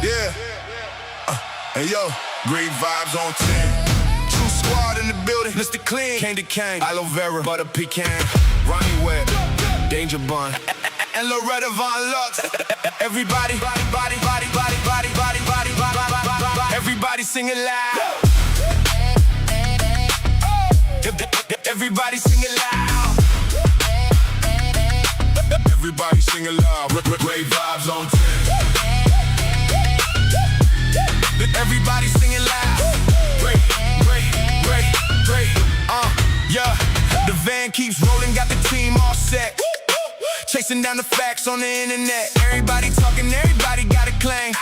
Yeah. Hey yo, great vibes on 10. True squad in the building. Mr. Clean, Candy Cane, aloe vera, butter pecan, Ronnie Webb, Danger Bun, and Loretta Von Lux. Everybody, everybody sing it loud. Everybody sing it loud. Everybody sing it loud. Great vibes on 10. Everybody sing it loud. Great. Yeah. The van keeps rolling, got the team all set. Chasing down the facts on the internet. Everybody talking, everybody got a claim.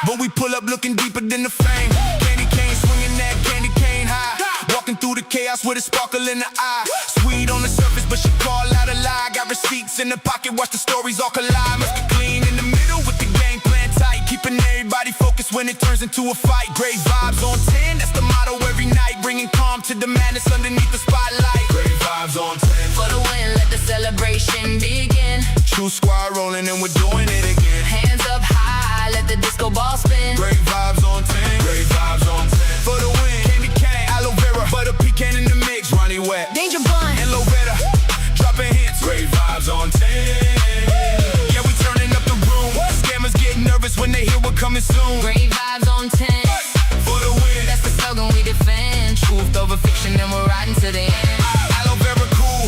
But we pull up looking deeper than the fame. Candy cane swinging that candy cane high. Walking through the chaos with a sparkle in the eye. Sweet on the surface, but she call out a lie. Got receipts in the pocket, watch the stories all collide. Must be clean in the middle with the game plan tight. Keeping everybody focused when it turns into a fight. Great vibes on 10, that's the motto every night. Bringing calm to the madness underneath the spotlight. Great vibes on 10. For the win, let the celebration begin. True squad rolling and we're doing it again. Hands up high, let the disco ball spin. Great vibes on 10. Great vibes on 10. For the win, candy cane, aloe vera, butter pecan in the mix. Ronnie Webb, Danger Bun, and Loretta, dropping hits. Great vibes on 10. Yeah, we turning up the room. Scammers get nervous when they hear we're coming soon. great vibes on 10. For the win, That's the slogan we defend. Truth over fiction and we're riding to the end. aloe vera cool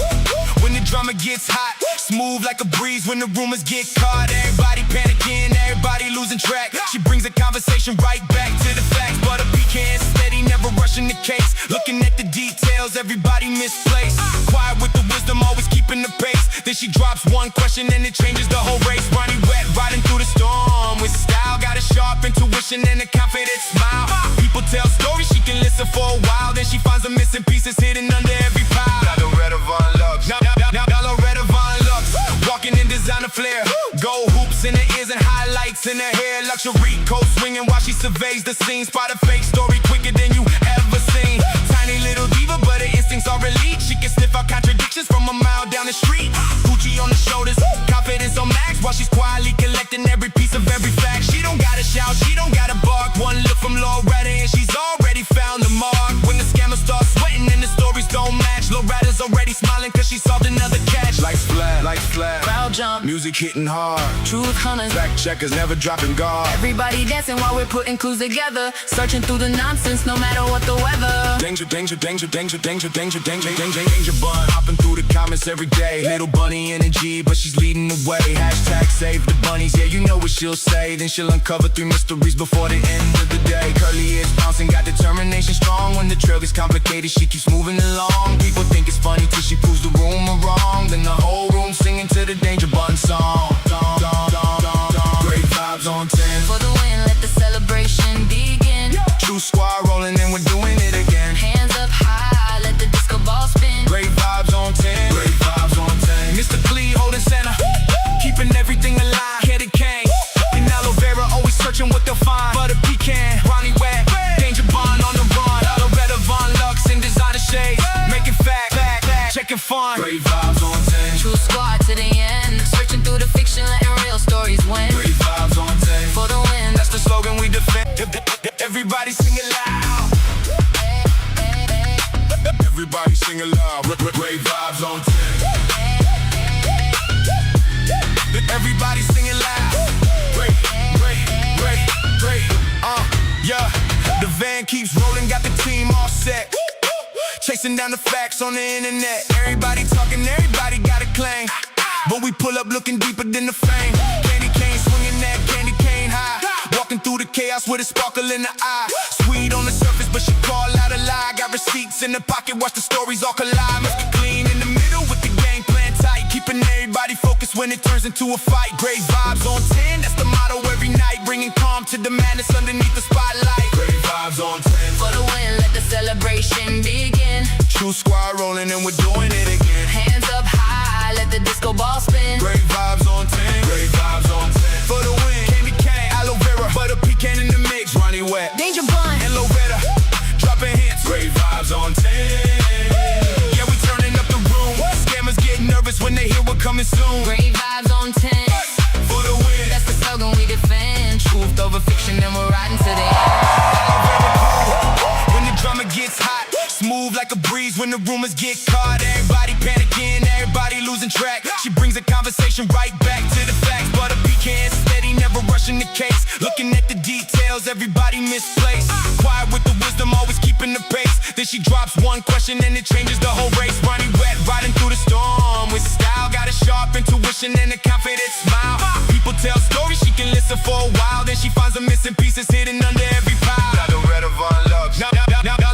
when the drama gets hot. Smooth like a breeze when the rumors get caught. Everybody panicking, everybody losing track. She brings the conversation right back to the facts. Butter pecan steady, never rushing the case. Looking at the details, everybody misplaced. Quiet with the wisdom, always keeping the pace. Then she drops one question and it changes the whole race. Ronnie Webb riding through the storm with style. Got a sharp intuition and a confident smile. People tell stories, she can listen for a while. Then she finds the missing pieces hidden under every pile. Now Loretta Von Lux, now Loretta Von Lux, walking in designer flair. Gold hoops in her ears and highlights in her hair. Luxury coat swinging while she surveys the scene. Spot a fake story quicker than you ever seen. Tiny little diva, but her instincts are elite. She can sniff out contradictions from a mile down the street. Gucci on the shoulders, confidence on max, while she's quietly collecting every piece of every fact. She don't gotta shout, she don't gotta bark. One look from Loretta and she's already found the mark. When the scammers start sweating and the stories don't match, Loretta's already smiling cause she solved another catch. Like flat, Crowd jump, music hitting hard. truth hunters, Fact checkers never dropping guard. everybody dancing while we're putting clues together. Searching through the nonsense no matter what the weather. Danger bun. Hopping through the comments every day. Little bunny energy, but she's leading the way. Hashtag save the bunnies, yeah, you know what she'll say. Then she'll uncover 3 mysteries before the end of the day. Curly ears bouncing, got determination strong. When the trail gets complicated, she keeps moving along. People think it's funny till she proves the rumor wrong. Then the whole room singing to the Danger Bun song. Great vibes on 10. For the win, let the celebration begin. True squad rolling and we're doing it again. Hands up high, let the disco ball spin. Great vibes on 10. Great vibes on 10. Mr. Clee holding center, keeping everything alive. Candy cane and aloe vera, always searching what they'll find. Butter pecan, Ronnie Webb, Danger Bun on the run. Loretta Von Lux in designer shades, making fact, checking fun. Great vibes on 10. True squad to the end. Searching through the fiction, letting real stories win. Great vibes on 10. For the win, That's the slogan we defend. Everybody sing it loud. Everybody sing it loud. Great vibes on 10. Everybody sing it loud. Great. Yeah. The van keeps rolling, got the team all set. Chasing down the facts on the internet. Everybody talking, everybody got a claim. But we pull up looking deeper than the fame. Candy cane swinging that candy cane high. Walking through the chaos with a sparkle in the eye. Sweet on the surface, but she call out a lie. Got receipts in the pocket, watch the stories all collide. Must be clean in the middle with the game plan tight. Keeping everybody focused when it turns into a fight. Great vibes on 10, that's the motto every night. Bringing calm to the madness underneath the spotlight. Great vibes on 10. for the win, let the celebration begin. True squad rolling and we're doing it again. Hands up high, let the disco ball spin. Great vibes on 10. Great vibes on 10. For the win, candy cane, aloe vera, butter pecan in the mix. Ronnie Webb, Danger Bun, and Loretta, dropping hits. Great vibes on 10. Yeah, we turning up the room. Scammers get nervous when they hear we're coming soon. great vibes on 10. For the win, That's the slogan we defend. Truth over fiction breeze when the rumors get caught. Everybody panicking, everybody losing track. She brings the conversation right back to the facts. But a pecan steady, never rushing the case. Looking at the details, everybody misplaced. Quiet with the wisdom, always keeping the pace. Then she drops one question and it changes the whole race. Ronnie wet, riding through the storm with style. Got a sharp intuition and a confident smile. People tell stories, she can listen for a while. Then she finds the missing pieces hidden under every pile. Now Loretta Von Lux, now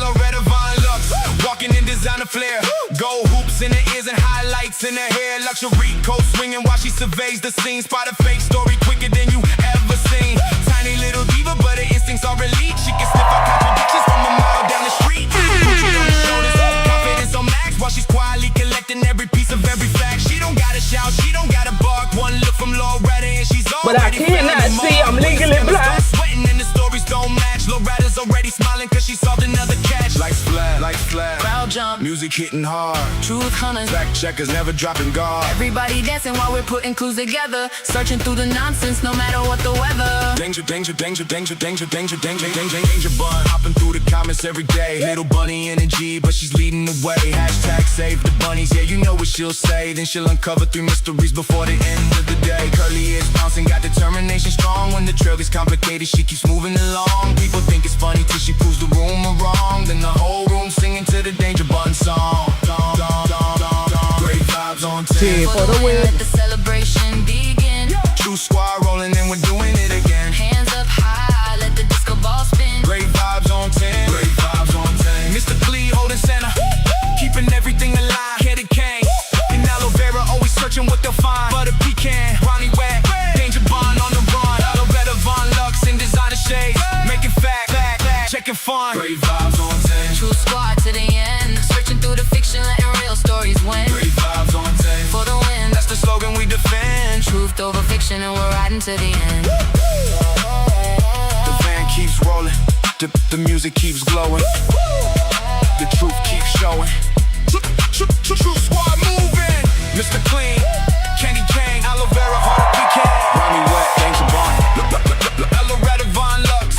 Loretta Von Lux, walking in designer flair. Gold hoops in her ears and highlights in her hair. Luxury coat swinging while she surveys the scene. Spot a fake story quicker than you ever seen. Tiny little diva, but her instincts are elite. She can sniff out contradictions from a mile down the street. Gucci on her shoulders, confidence on max, while she's quietly collecting every piece of every fact. She don't gotta shout, she don't gotta bark. One look from Loretta and she's already But I cannot see, I'm legally blind. Sweating and the stories don't match. Loretta's already smiling cause she solved another catch. Like flat, Crowd jump, music hitting hard. truth hunters, Fact checkers never dropping guard. everybody dancing while we're putting clues together. Searching through the nonsense no matter what the weather. Danger, danger, danger, danger, danger, danger, danger, danger, danger bun. Hopping through the comments every day. Little bunny energy, but she's leading the way. Hashtag save the bunnies, yeah, you know what she'll say. Then she'll uncover 3 mysteries before the end of the day. Curly ears bouncing, got determination strong. When the trail gets complicated, she keeps moving along. People think it's funny till she proves the rumor wrong. Then the whole room singing to the Danger Bun song. Great vibes on 10 for the win. Let the celebration begin. True squad rolling and we're doing it again. Hands up high, let the disco ball spin. Great vibes on 10. Great vibes on 10. Mr. Clee holding center, keeping everything alive. Headed Kane and aloe vera, always searching what they'll find. But a pecan, Ronnie wet, Danger Bond on the run. Loretta Von Lux in designer shades, making fact, checking fun. Great vibes on 10. True squad to the end. Searching through the fiction, letting real stories win. Great vibes on 10. For the win, That's the slogan we defend. truth over fiction, and we're riding to the end. The van keeps rolling, the music keeps glowing, the truth keeps showing. True squad moving. Mr. Clean, Candy Cane, aloe vera, heart pecan. Ronnie wet, Danger Bond, Loretta Von Lux.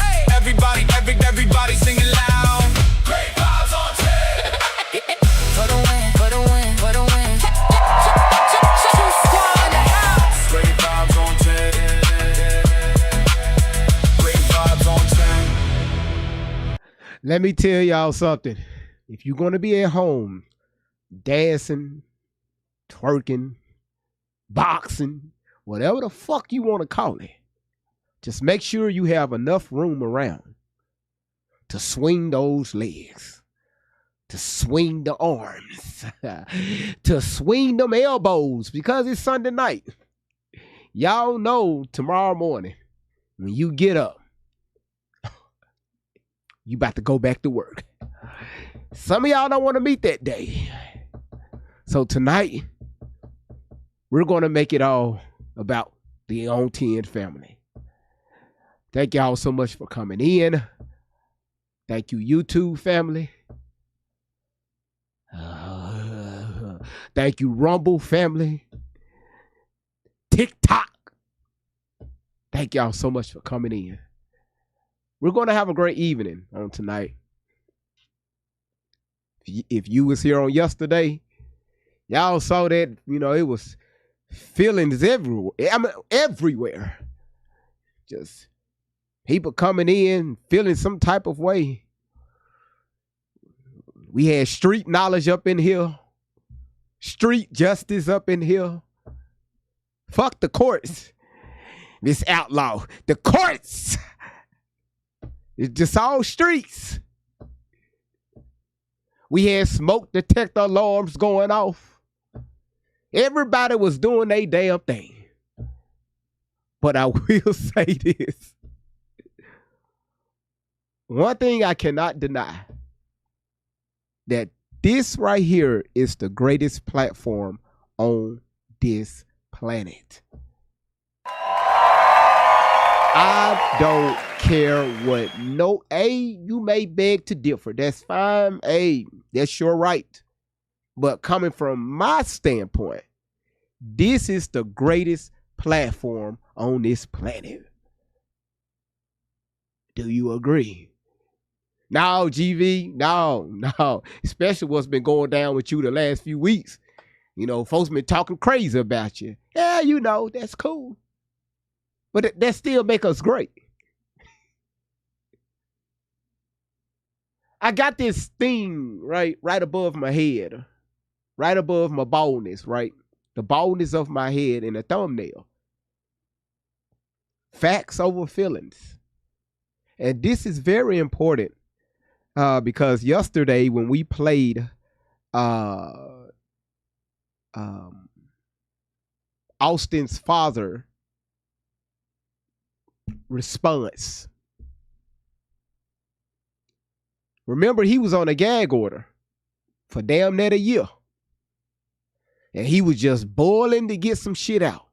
Everybody singing loud. Great vibes on 10. For the win, for the win, for the win. True squad in the house. Great vibes on 10. Great vibes on 10. Let me tell y'all something. If you're going to be at home dancing, twerking, boxing, whatever the fuck you want to call it, just make sure you have enough room around to swing those legs, to swing the arms, to swing them elbows, because it's Sunday night. Y'all know tomorrow morning when you get up, you about to go back to work. Some of y'all don't want to meet that day. So tonight, we're going to make it all about the On 10 family. Thank y'all so much for coming in. Thank you, YouTube family. Thank you, Rumble family. TikTok. Thank y'all so much for coming in. We're going to have a great evening on tonight. If you was here on yesterday, y'all saw that, it was feelings everywhere. Everywhere. Just people coming in, feeling some type of way. We had street knowledge up in here. Street justice up in here. Fuck the courts. This outlaw. The courts. It's just all streets. We had smoke detector alarms going off. Everybody was doing their damn thing. But I will say this. One thing I cannot deny, that this right here is the greatest platform on this planet. I don't care what you may beg to differ. That's fine. That's your right. But coming from my standpoint, this is the greatest platform on this planet. Do you agree? No, GV, no. Especially what's been going down with you the last few weeks. You know, folks been talking crazy about you. Yeah, you know, that's cool. But that still make us great. I got this thing right above my head, right above my baldness, right? The baldness of my head in the thumbnail. Facts over feelings. And this is very important because yesterday when we played Austin's father response. Remember, he was on a gag order for damn near a year. And he was just boiling to get some shit out.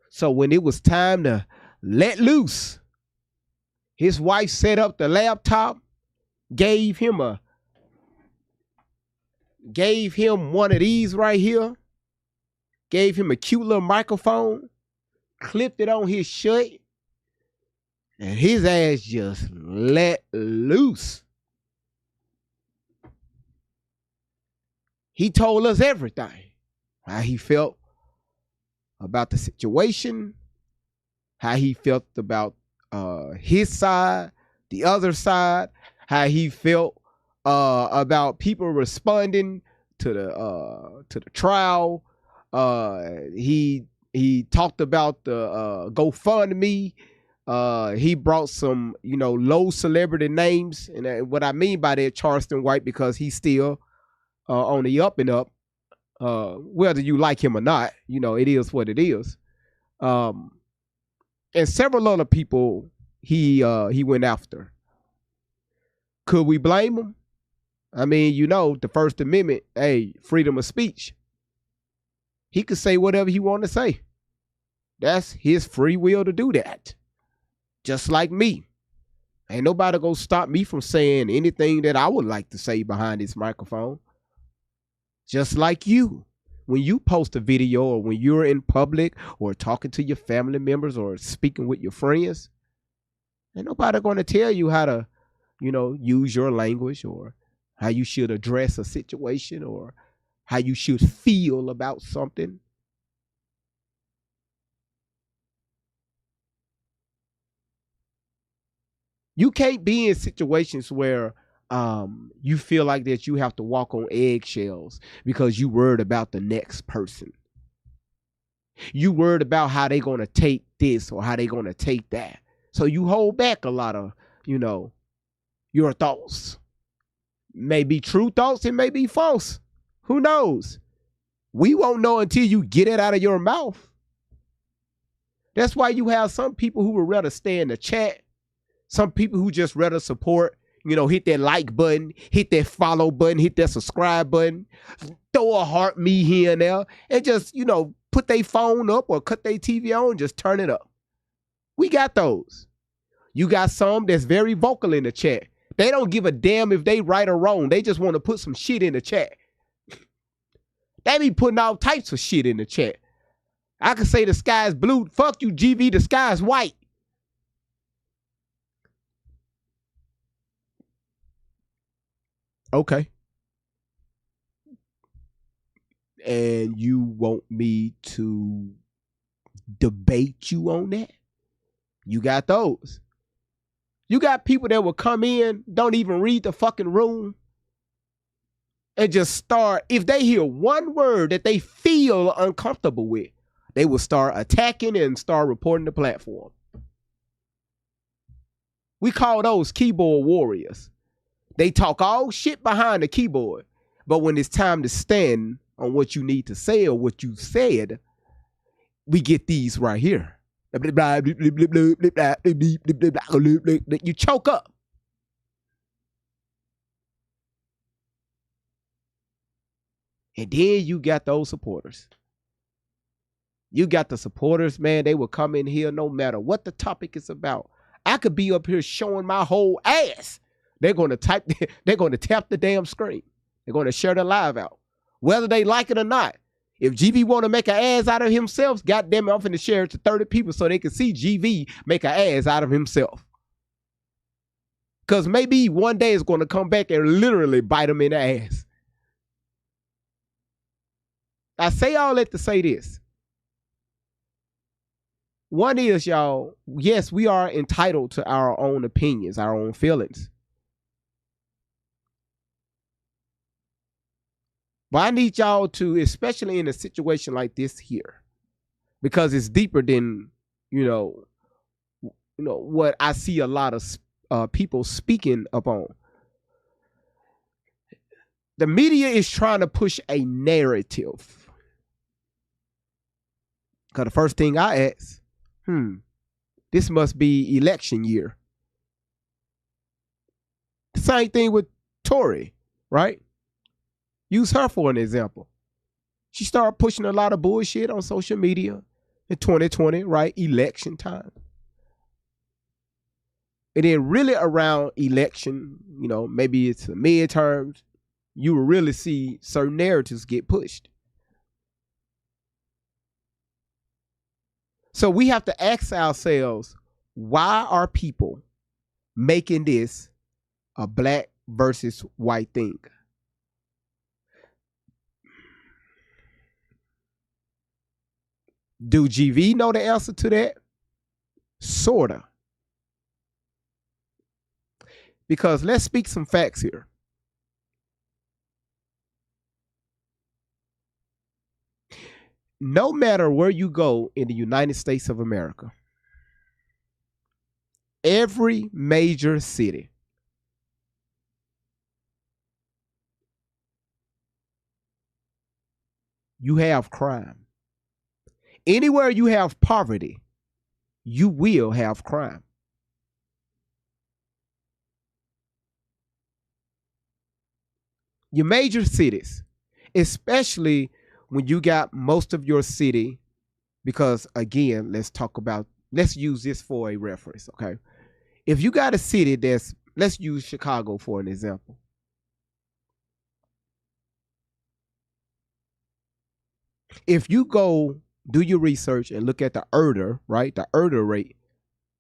So when it was time to let loose, his wife set up the laptop, gave him one of these right here, gave him a cute little microphone, clipped it on his shirt, and his ass just let loose. He told us everything. How he felt about the situation, how he felt about his side, the other side, how he felt about people responding to the trial. He talked about the GoFundMe. He brought some, low celebrity names, and what I mean by that, Charleston White, because he's still on the up and up. Whether you like him or not, it is what it is. And several other people he went after. Could we blame him? I mean, the First Amendment, hey, freedom of speech. He could say whatever he want to say. That's his free will to do that. Just like me. Ain't nobody gonna stop me from saying anything that I would like to say behind this microphone. Just like you. When you post a video or when you're in public or talking to your family members or speaking with your friends, ain't nobody gonna tell you how to, use your language or how you should address a situation or how you should feel about something. You can't be in situations where you feel like that you have to walk on eggshells because you worried about the next person. You worried about how they going to take this or how they going to take that. So you hold back a lot of, your thoughts. May be true thoughts, it may be false. Who knows? We won't know until you get it out of your mouth. That's why you have some people who would rather stay in the chat. Some people who just rather support, hit that like button, hit that follow button, hit that subscribe button, throw a heart me here and there, and just, put their phone up or cut their TV on and just turn it up. We got those. You got some that's very vocal in the chat. They don't give a damn if they right or wrong. They just want to put some shit in the chat. They be putting all types of shit in the chat. I could say the sky's blue. Fuck you, GV, the sky's white. Okay. And you want me to debate you on that? You got those. You got people that will come in, don't even read the fucking room, and just start, if they hear one word that they feel uncomfortable with, they will start attacking and start reporting the platform. We call those keyboard warriors. They talk all shit behind the keyboard, but when it's time to stand on what you need to say or what you said, we get these right here. You choke up. And then you got those supporters. You got the supporters, man. They will come in here no matter what the topic is about. I could be up here showing my whole ass. They're going to tap the damn screen. They're going to share the live out. Whether they like it or not. If GV want to make an ass out of himself, goddamn it, I'm finna share it to 30 people so they can see GV make an ass out of himself. Because maybe one day it's going to come back and literally bite them in the ass. I say all that to say this. One is, y'all, yes, we are entitled to our own opinions, our own feelings. But I need y'all to, especially in a situation like this here, because it's deeper than, what I see a lot of people speaking upon. The media is trying to push a narrative. Because the first thing I ask, this must be election year. The same thing with Tory, right? Use her for an example. She started pushing a lot of bullshit on social media in 2020, right? Election time. And then really around election, maybe it's the midterms, you will really see certain narratives get pushed. So we have to ask ourselves, why are people making this a black versus white thing? Do GV know the answer to that? Sorta. Because let's speak some facts here. No matter where you go in the United States of America, every major city, you have crime. Anywhere you have poverty, you will have crime. Your major cities, especially when you got most of your city, because again, let's use this for a reference, okay? If you got a city let's use Chicago for an example. If you go do your research and look at the ERDR, right? The ERDR rate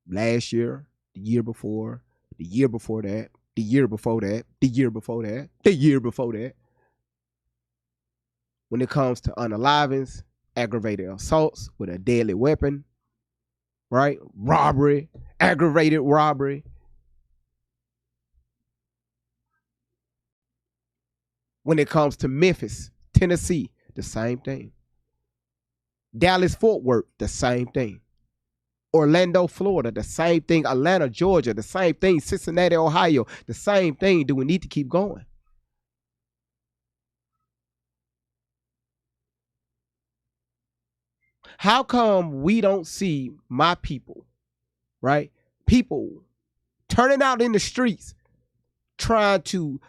last year, the year before, the year before that, the year before that, the year before that, the year before that. When it comes to unalivings, aggravated assaults with a deadly weapon, right? Robbery, aggravated robbery. When it comes to Memphis, Tennessee, the same thing. Dallas, Fort Worth, the same thing. Orlando, Florida, the same thing. Atlanta, Georgia, the same thing. Cincinnati, Ohio, the same thing. Do we need to keep going? How come we don't see my people, right? People turning out in the streets trying to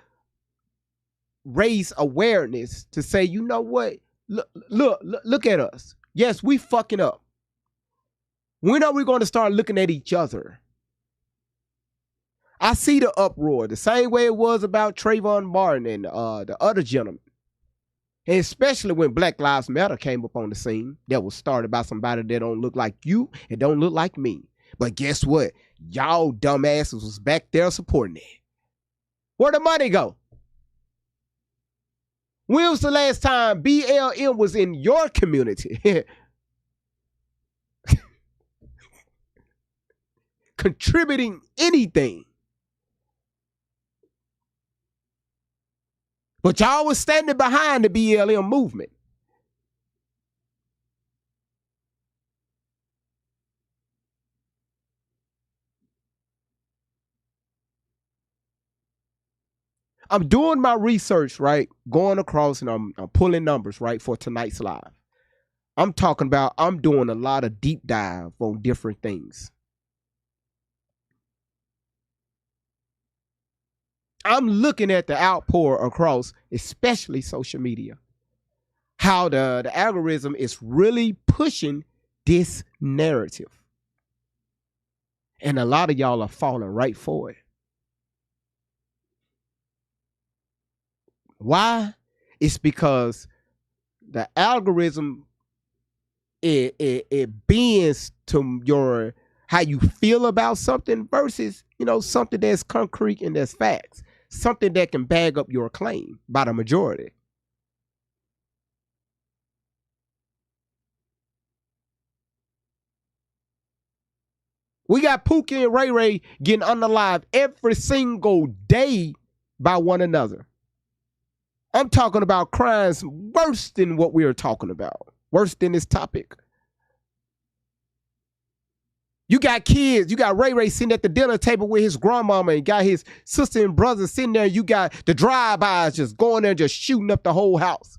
raise awareness to say, you know what? Look at us. Yes, we fucking up. When are we going to start looking at each other? I see the uproar the same way it was about Trayvon Martin and the other gentleman. And especially when Black Lives Matter came up on the scene, that was started by somebody that don't look like you and don't look like me. But guess what? Y'all dumbasses was back there supporting it. Where'd the money go? When was the last time BLM was in your community? Contributing anything. But y'all was standing behind the BLM movement. I'm doing my research, right? Going across and I'm pulling numbers, right, for tonight's live. I'm doing a lot of deep dive on different things. I'm looking at the outpour across, especially social media. How the algorithm is really pushing this narrative. And a lot of y'all are falling right for it. Why? It's because the algorithm it bends to your how you feel about something versus, something that's concrete and that's facts. Something that can bag up your claim by the majority. We got Pookie and Ray Ray getting unalived every single day by one another. I'm talking about crimes worse than what we are talking about. Worse than this topic. You got kids. You got Ray Ray sitting at the dinner table with his grandmama and got his sister and brother sitting there. You got the drive-bys just going there and just shooting up the whole house.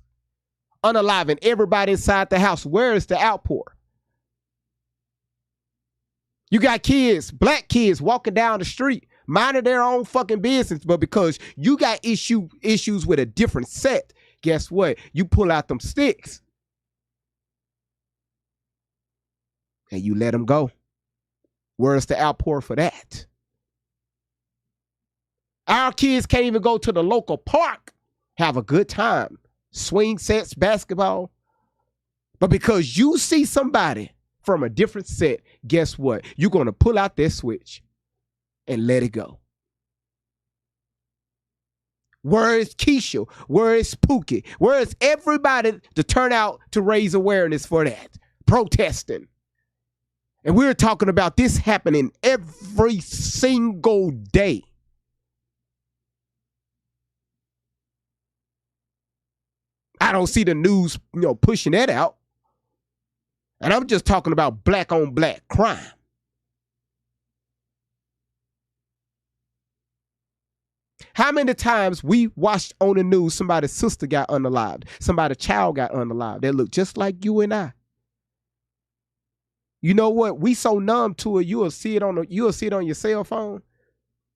Unaliving everybody inside the house. Where is the outpour? You got kids, black kids walking down the street, minding their own fucking business, but because you got issues with a different set, guess what? You pull out them sticks and you let them go. Where's the outpour for that? Our kids can't even go to the local park, have a good time, swing sets, basketball. But because you see somebody from a different set, guess what? You're going to pull out that switch and let it go. Where is Keisha? Where is Pookie? Where is everybody to turn out to raise awareness for that? Protesting. And we're talking about this happening every single day. I don't see the news, pushing that out. And I'm just talking about black on black crime. How many times we watched on the news somebody's sister got unalived, somebody's child got unalived that looked just like you and I? You know what? We so numb to it, you'll see it on your cell phone.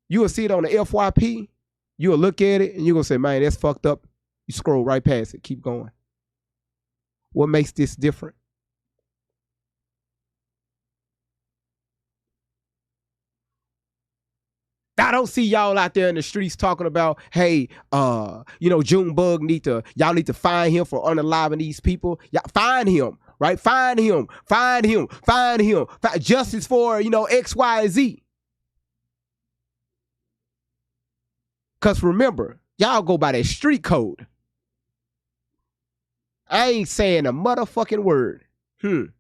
You'll see it on the FYP. You'll look at it and you're gonna say, man, that's fucked up. You scroll right past it, keep going. What makes this different? I don't see y'all out there in the streets talking about, hey, Junebug y'all need to find him for unaliving these people. Y'all find him, right? Find him. Justice for, X, Y, and Z. Because remember, y'all go by that street code. I ain't saying a motherfucking word. And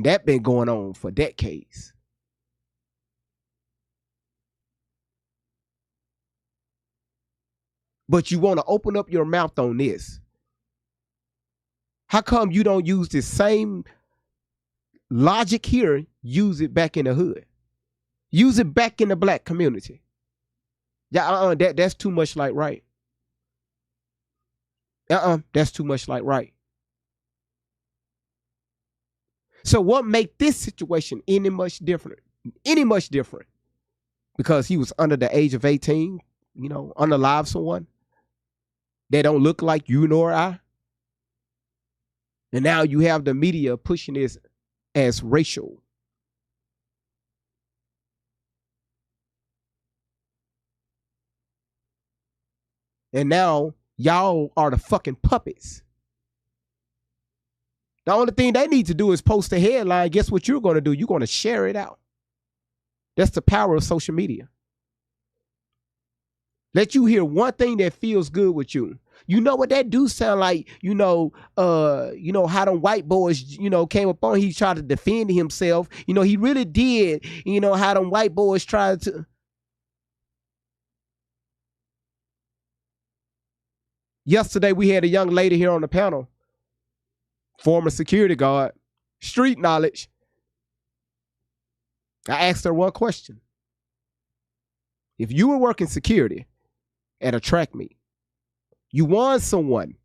that been going on for decades. But you want to open up your mouth on this. How come you don't use the same logic here, use it back in the hood? Use it back in the black community. Yeah, that's too much like right. That's too much like right. So what make this situation any much different? Because he was under the age of 18, unalive someone. They don't look like you nor I. And now you have the media pushing this as racial. And now y'all are the fucking puppets. The only thing they need to do is post a headline. Guess what you're going to do? You're going to share it out. That's the power of social media. Let you hear one thing that feels good with you. You know what that do sound like? How them white boys, came up on. He tried to defend himself. He really did. How them white boys tried to. Yesterday we had a young lady here on the panel, former security guard, street knowledge. I asked her one question. If you were working security at a track meet, you want someone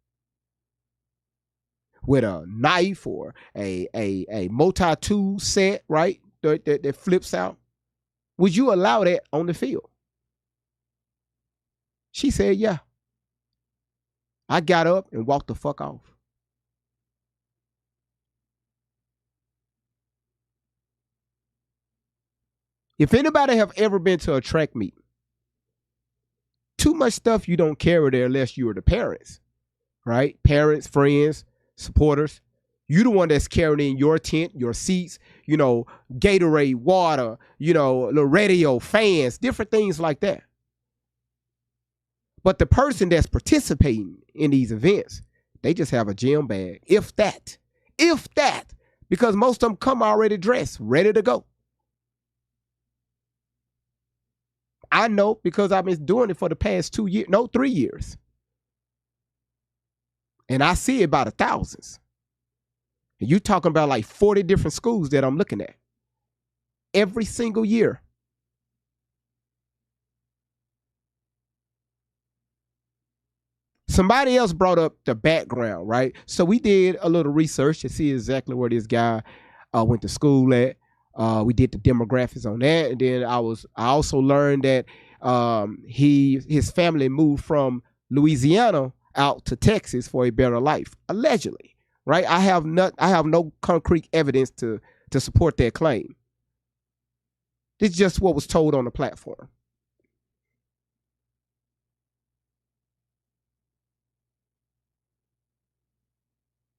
with a knife or a multi-tool set, right, that flips out, would you allow that on the field? She said, yeah. I got up and walked the fuck off. If anybody have ever been to a track meet, too much stuff you don't carry there unless you are the parents, right? Parents, friends, supporters. You the one that's carrying your tent, your seats, Gatorade, water, the radio, fans, different things like that. But the person that's participating in these events, they just have a gym bag, if that, because most of them come already dressed, ready to go. I know because I've been doing it for the past 3 years. And I see it by the thousands. And you talking about like 40 different schools that I'm looking at every single year. Somebody else brought up the background, right? So we did a little research to see exactly where this guy went to school at. We did the demographics on that, and then I also learned that his family moved from Louisiana out to Texas for a better life, allegedly. Right? I have no concrete evidence to support that claim. This is just what was told on the platform.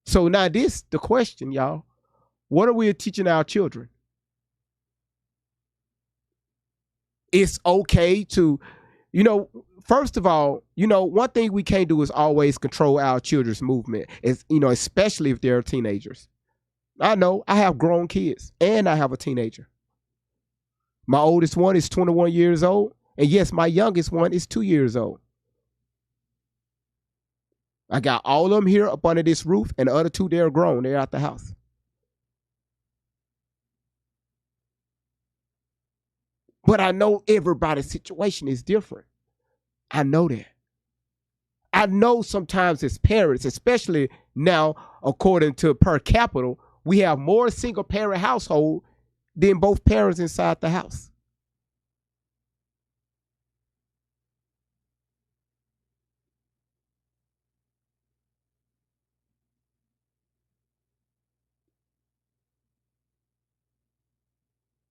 So now the question, y'all. What are we teaching our children? It's okay to, first of all, one thing we can't do is always control our children's movement, especially if they're teenagers. I know I have grown kids and I have a teenager. My oldest one is 21 years old. And yes, my youngest one is 2 years old. I got all of them here up under this roof, and the other two, they're grown. They're out the house. But I know everybody's situation is different. I know that. I know sometimes as parents, especially now, according to per capita, we have more single parent household than both parents inside the house.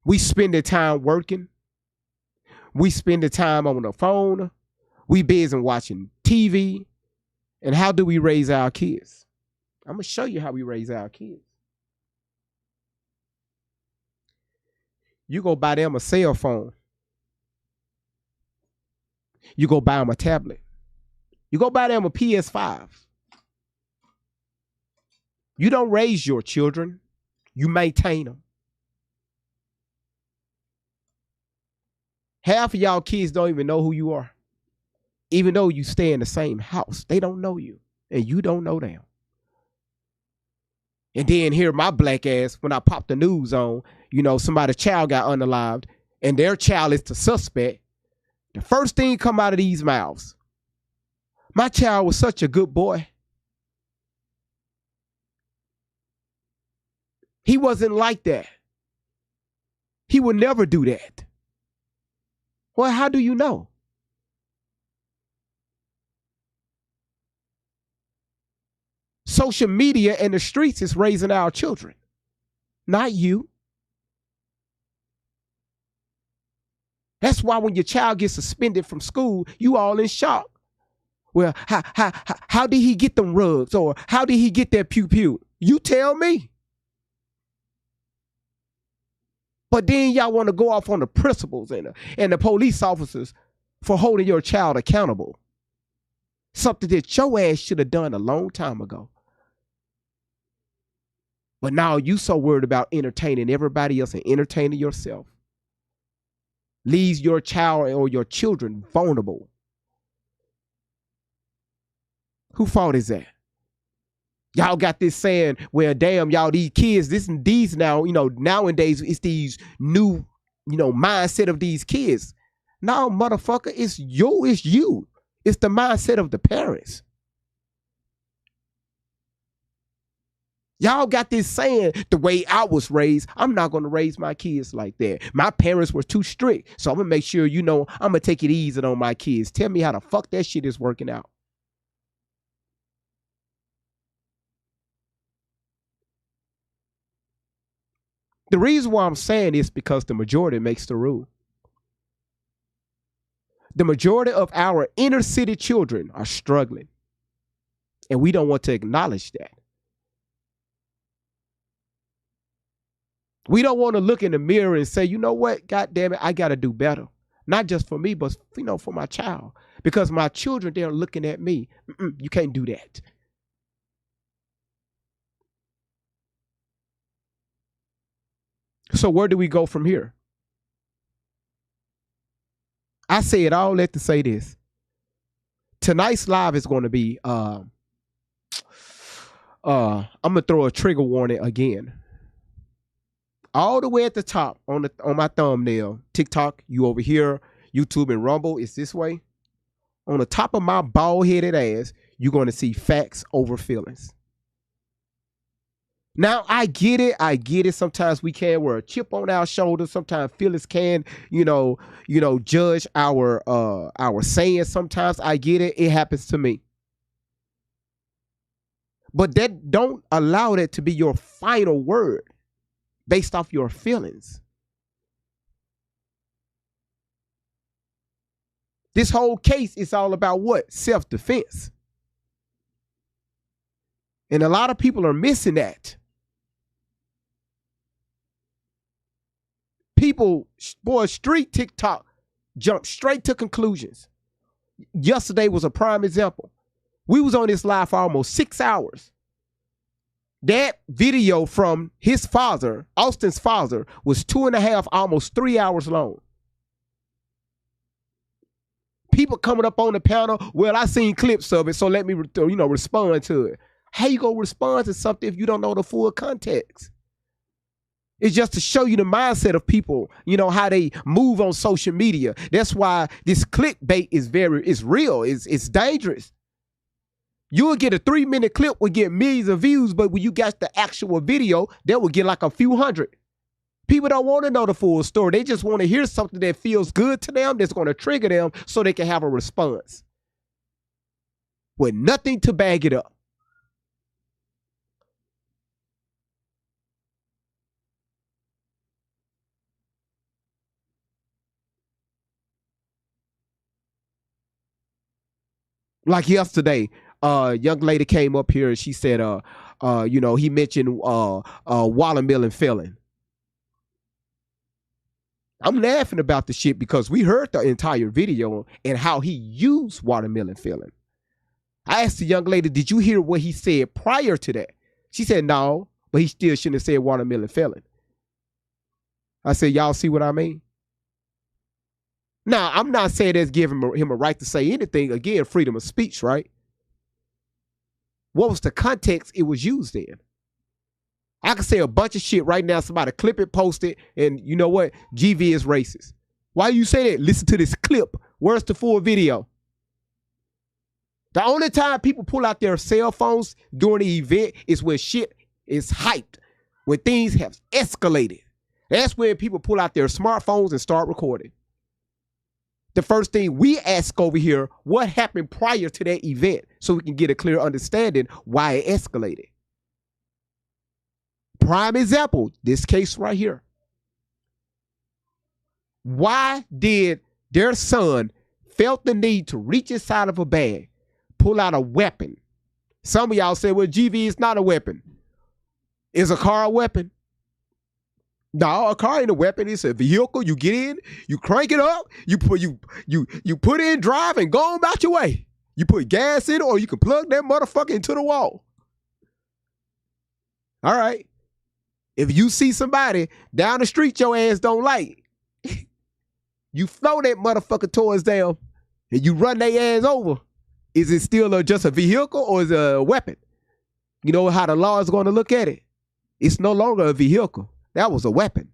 We spend the time working. We spend the time on the phone. We busy watching TV. And how do we raise our kids? I'm going to show you how we raise our kids. You go buy them a cell phone. You go buy them a tablet. You go buy them a PS5. You don't raise your children. You maintain them. Half of y'all kids don't even know who you are. Even though you stay in the same house, they don't know you. And you don't know them. And then here my black ass, when I pop the news on, somebody's child got unalived and their child is the suspect. The first thing come out of these mouths, my child was such a good boy. He wasn't like that. He would never do that. Well, how do you know? Social media and the streets is raising our children, not you. That's why when your child gets suspended from school, you all in shock. Well, how did he get them rugs? Or how did he get that pew-pew? You tell me. But then y'all want to go off on the principals and the police officers for holding your child accountable. Something that your ass should have done a long time ago. But now you so worried about entertaining everybody else and entertaining yourself. Leaves your child or your children vulnerable. Who fault is that? Y'all got this saying, well, damn, y'all, these kids, these now, nowadays, it's these new, mindset of these kids. No, motherfucker, it's you. It's the mindset of the parents. Y'all got this saying, the way I was raised, I'm not going to raise my kids like that. My parents were too strict, so I'm going to make sure, I'm going to take it easy on my kids. Tell me how the fuck that shit is working out. The reason why I'm saying this is because the majority makes the rule. The majority of our inner city children are struggling, and we don't want to acknowledge that. We don't want to look in the mirror and say, you know what, God damn it, I got to do better. Not just for me, but for my child. Because my children, they're looking at me. You can't do that. So where do we go from here? I say it all that to say this. Tonight's live is going to be, I'm going to throw a trigger warning again. All the way at the top on my thumbnail, TikTok, you over here, YouTube and Rumble, it's this way. On the top of my bald-headed ass, you're going to see facts over feelings. Now, I get it. Sometimes we can wear a chip on our shoulder. Sometimes feelings can, judge our saying. Sometimes I get it. It happens to me. But that don't allow that to be your final word based off your feelings. This whole case is all about what? Self-defense. And a lot of people are missing that. People, boy, street TikTok jump straight to conclusions. Yesterday was a prime example. We was on this live for almost 6 hours. That video from his father, Austin's father, was 2.5, almost 3 hours long. People coming up on the panel, well, I seen clips of it, so let me, respond to it. How you gonna respond to something if you don't know the full context? It's just to show you the mindset of people, how they move on social media. That's why this clickbait is real. It's dangerous. You'll get a 3-minute clip, will get millions of views, but when you got the actual video, that will get like a few hundred. People don't want to know the full story. They just want to hear something that feels good to them, that's going to trigger them so they can have a response. With nothing to bag it up. Like yesterday, a young lady came up here and she said, he mentioned watermelon felon. I'm laughing about the shit because we heard the entire video and how he used watermelon felon. I asked the young lady, did you hear what he said prior to that? She said no, but he still shouldn't have said watermelon felon. I said, y'all see what I mean? Now, I'm not saying that's giving him a right to say anything. Again, freedom of speech, right? What was the context it was used in? I can say a bunch of shit right now. Somebody clip it, post it, and you know what? GV is racist. Why you say that? Listen to this clip. Where's the full video? The only time people pull out their cell phones during the event is when shit is hyped, when things have escalated. That's when people pull out their smartphones and start recording. The first thing we ask over here, what happened prior to that event so we can get a clear understanding why it escalated. Prime example, this case right here. Why did their son felt the need to reach inside of a bag, pull out a weapon? Some of y'all say, well, GV is not a weapon. Is a car a weapon? No, a car ain't a weapon. It's a vehicle. You get in, you crank it up, you put in drive and go on about your way. You put gas in, or you can plug that motherfucker into the wall. All right. If you see somebody down the street your ass don't like, you throw that motherfucker towards them and you run their ass over. Is it still just a vehicle or is it a weapon? You know how the law is going to look at it? It's no longer a vehicle. That was a weapon.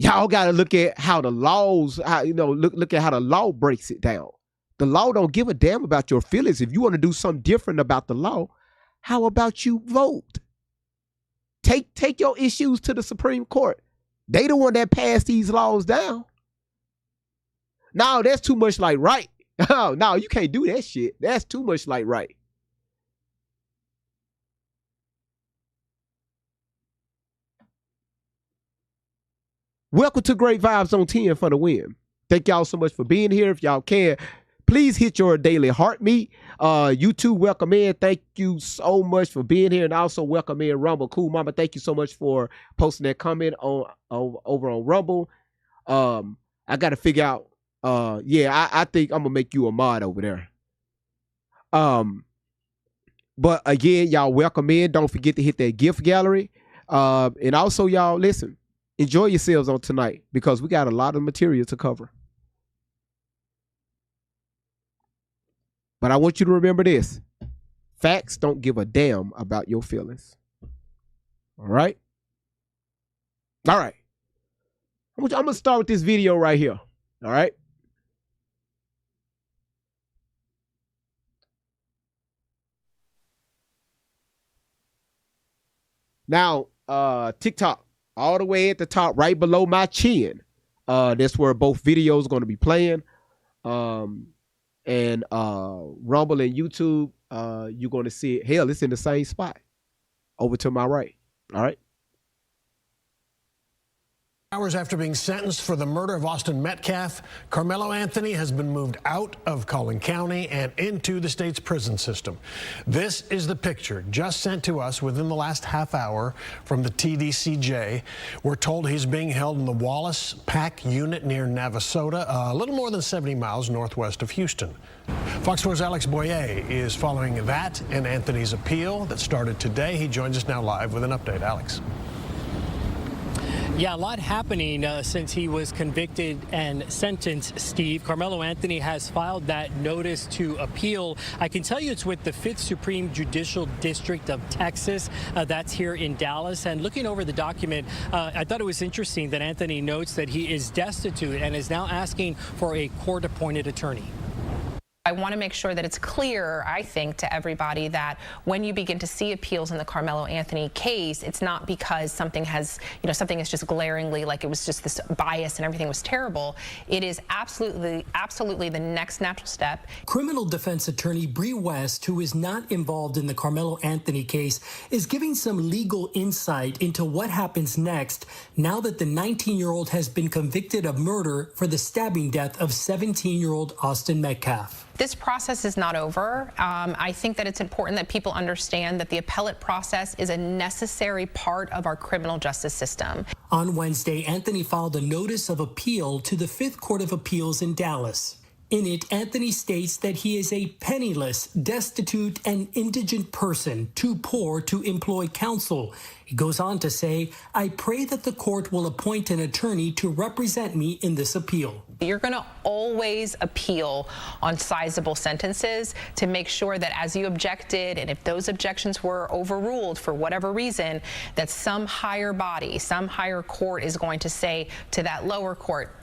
Y'all got to look at how the laws, look at how the law breaks it down. The law don't give a damn about your feelings. If you want to do something different about the law, how about you vote? Take your issues to the Supreme Court. They the one that passed these laws down. No, that's too much like right. No, you can't do that shit. That's too much like right. Welcome to Great Vibes on 10 for the win. Thank y'all so much for being here. If y'all can, please hit your daily heart meet. You too, welcome in. Thank you so much for being here, and also welcome in Rumble. Cool Mama, thank you so much for posting that comment on over on Rumble. I got to figure out. Yeah, I think I'm gonna make you a mod over there. But again, y'all welcome in. Don't forget to hit that gift gallery. And also, y'all listen, enjoy yourselves on tonight because we got a lot of material to cover. But I want you to remember this: facts don't give a damn about your feelings. All right. All right. I'm gonna start with this video right here. All right. Now, TikTok, all the way at the top, right below my chin. That's where both videos are going to be playing. And Rumble and YouTube, you're going to see it. Hell, it's in the same spot. Over to my right. All right. Hours after being sentenced for the murder of Austin Metcalf, Carmelo Anthony has been moved out of Collin County and into the state's prison system. This is the picture just sent to us within the last half hour from the TDCJ. We're told he's being held in the Wallace PAC unit near Navasota, a little more than 70 miles northwest of Houston. Fox 4's Alex Boyer is following that and Anthony's appeal that started today. He joins us now live with an update. Alex. Yeah, a lot happening since he was convicted and sentenced, Steve. Carmelo Anthony has filed that notice to appeal. I can tell you it's with the 5th Supreme Judicial District of Texas. That's here in Dallas. And looking over the document, I thought it was interesting that Anthony notes that he is destitute and is now asking for a court-appointed attorney. I want to make sure that it's clear, I think, to everybody that when you begin to see appeals in the Carmelo Anthony case, it's not because something has, something is just glaringly like it was just this bias and everything was terrible. It is absolutely the next natural step. Criminal defense attorney Bree West, who is not involved in the Carmelo Anthony case, is giving some legal insight into what happens next now that the 19-year-old has been convicted of murder for the stabbing death of 17-year-old Austin Metcalf. This process is not over. I think that it's important that people understand that the appellate process is a necessary part of our criminal justice system. On Wednesday, Anthony filed a notice of appeal to the 5th Court of Appeals in Dallas. In it, Anthony states that he is a penniless, destitute, and indigent person, too poor to employ counsel. He goes on to say, "I pray that the court will appoint an attorney to represent me in this appeal." You're going to always appeal on sizable sentences to make sure that as you objected, and if those objections were overruled for whatever reason, that some higher body, some higher court is going to say to that lower court,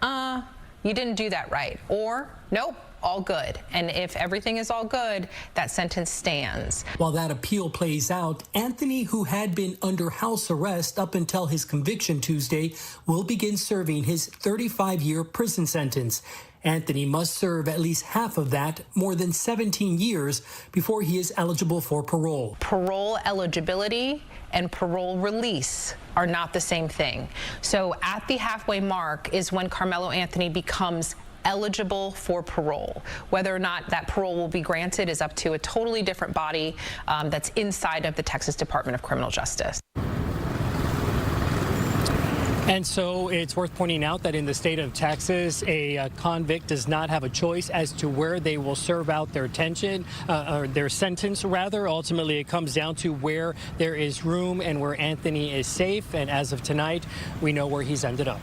you didn't do that right, or nope, all good. And if everything is all good, that sentence stands. While that appeal plays out, Anthony, who had been under house arrest up until his conviction Tuesday, will begin serving his 35-year prison sentence. Anthony must serve at least half of that, more than 17 years, before he is eligible for parole. Parole eligibility and parole release are not the same thing. So at the halfway mark is when Carmelo Anthony becomes eligible for parole. Whether or not that parole will be granted is up to a totally different body that's inside of the Texas Department of Criminal Justice. And so it's worth pointing out that in the state of Texas, a convict does not have a choice as to where they will serve out their or their sentence, rather. Ultimately, it comes down to where there is room and where Anthony is safe. And as of tonight, we know where he's ended up.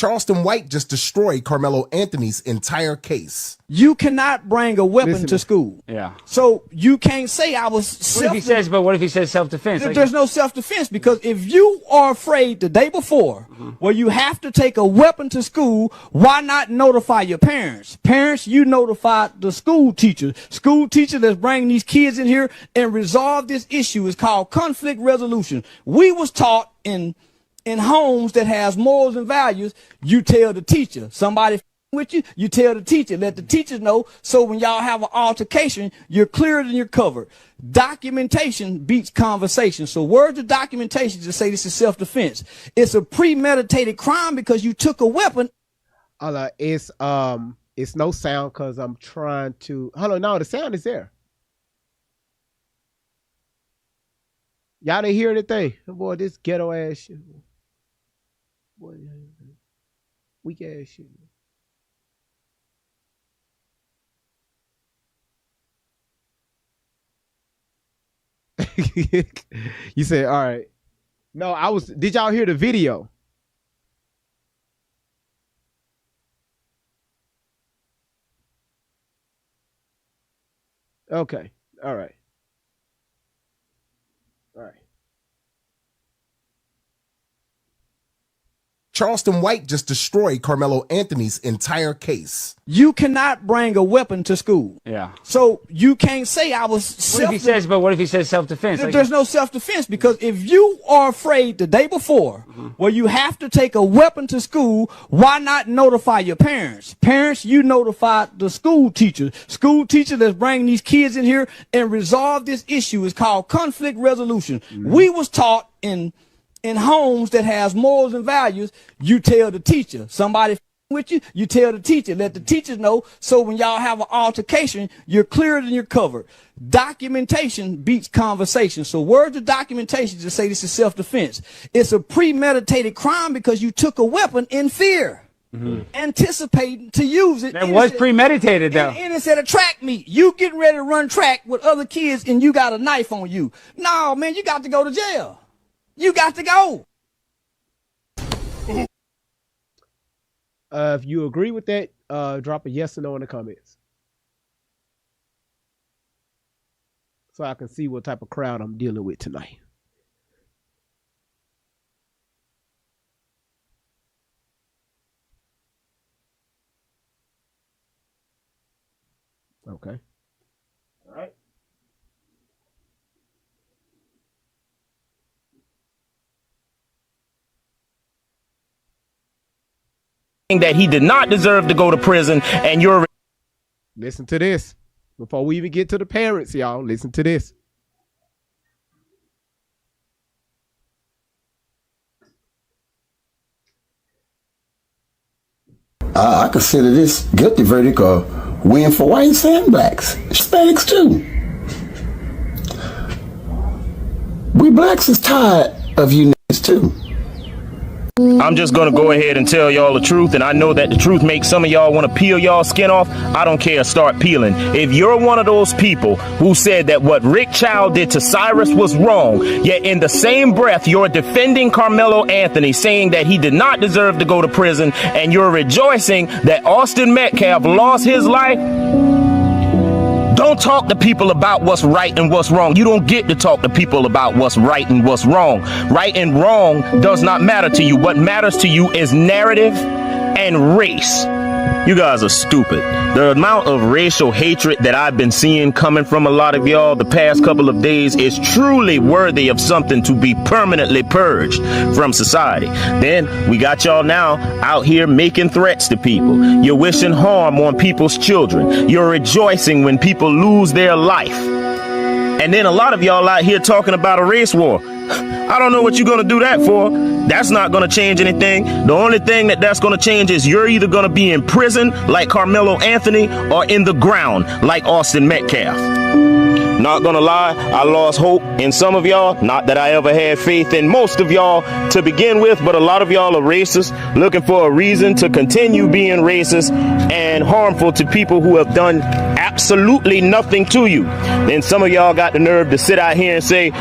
Charleston White just destroyed Carmelo Anthony's entire case. You cannot bring a weapon to school. Yeah. So you can't say I was What if he says self-defense? There's no self-defense, because if you are afraid the day before, where you have to take a weapon to school, why not notify your parents? Parents, you notify the school teacher. School teacher that's bringing these kids in here and resolve this issue is called conflict resolution. We was taught in homes that has morals and values, you tell the teacher. Somebody with you, you tell the teacher. Let the teachers know, so when y'all have an altercation, you're cleared and you're covered. Documentation beats conversation. So where's the documentation to say this is self-defense? It's a premeditated crime because you took a weapon. It's no sound because I'm trying to. Hold on, no, the sound is there. Y'all didn't hear anything. Boy, this ghetto ass shit. Boy, weak ass shit. You said, all right. No, did y'all hear the video? Okay. All right. All right. Charleston White just destroyed Carmelo Anthony's entire case. You cannot bring a weapon to school. Yeah. So you can't say I was what if he says self-defense? There's no self-defense, because if you are afraid the day before, where you have to take a weapon to school, why not notify your parents? Parents, you notify the school teacher. School teacher that's bringing these kids in here and resolve this issue is called conflict resolution. We was taught in homes that has morals and values, you tell the teacher. Somebody with you, you tell the teacher. Let the teachers know, so when y'all have an altercation, you're cleared and you're covered. Documentation beats conversation. So where's the documentation to say this is self-defense? It's a premeditated crime because you took a weapon in fear. Anticipating to use it. That was premeditated, though. And it said a track meet. You getting ready to run track with other kids and you got a knife on you. No, man, you got to go to jail. You got to go. If you agree with that, drop a yes or no in the comments, so I can see what type of crowd I'm dealing with tonight. Okay. All right. That he did not deserve to go to prison, and you're Listen to this before we even get to the parents, y'all. Listen to this. I consider this guilty verdict a win for whites and blacks, Hispanics too. We blacks is tired of you niggas too. I'm just gonna go ahead and tell y'all the truth, and I know that the truth makes some of y'all want to peel y'all skin off. I don't care, start peeling. If you're one of those people who said that what Rick Child did to Cyrus was wrong, yet in the same breath you're defending Carmelo Anthony, saying that he did not deserve to go to prison, and you're rejoicing that Austin Metcalf lost his life, don't talk to people about what's right and what's wrong. You don't get to talk to people about what's right and what's wrong. Right and wrong does not matter to you. What matters to you is narrative and race. You guys are stupid. The amount of racial hatred that I've been seeing coming from a lot of y'all the past couple of days is truly worthy of something to be permanently purged from society. Then we got y'all now out here making threats to people. You're wishing harm on people's children. You're rejoicing when people lose their life. And then a lot of y'all out here talking about a race war. I don't know what you're going to do that for. That's not going to change anything. The only thing that's going to change is you're either going to be in prison like Carmelo Anthony or in the ground like Austin Metcalf. Not going to lie, I lost hope in some of y'all. Not that I ever had faith in most of y'all to begin with, but a lot of y'all are racist, looking for a reason to continue being racist and harmful to people who have done absolutely nothing to you. Then some of y'all got the nerve to sit out here and say,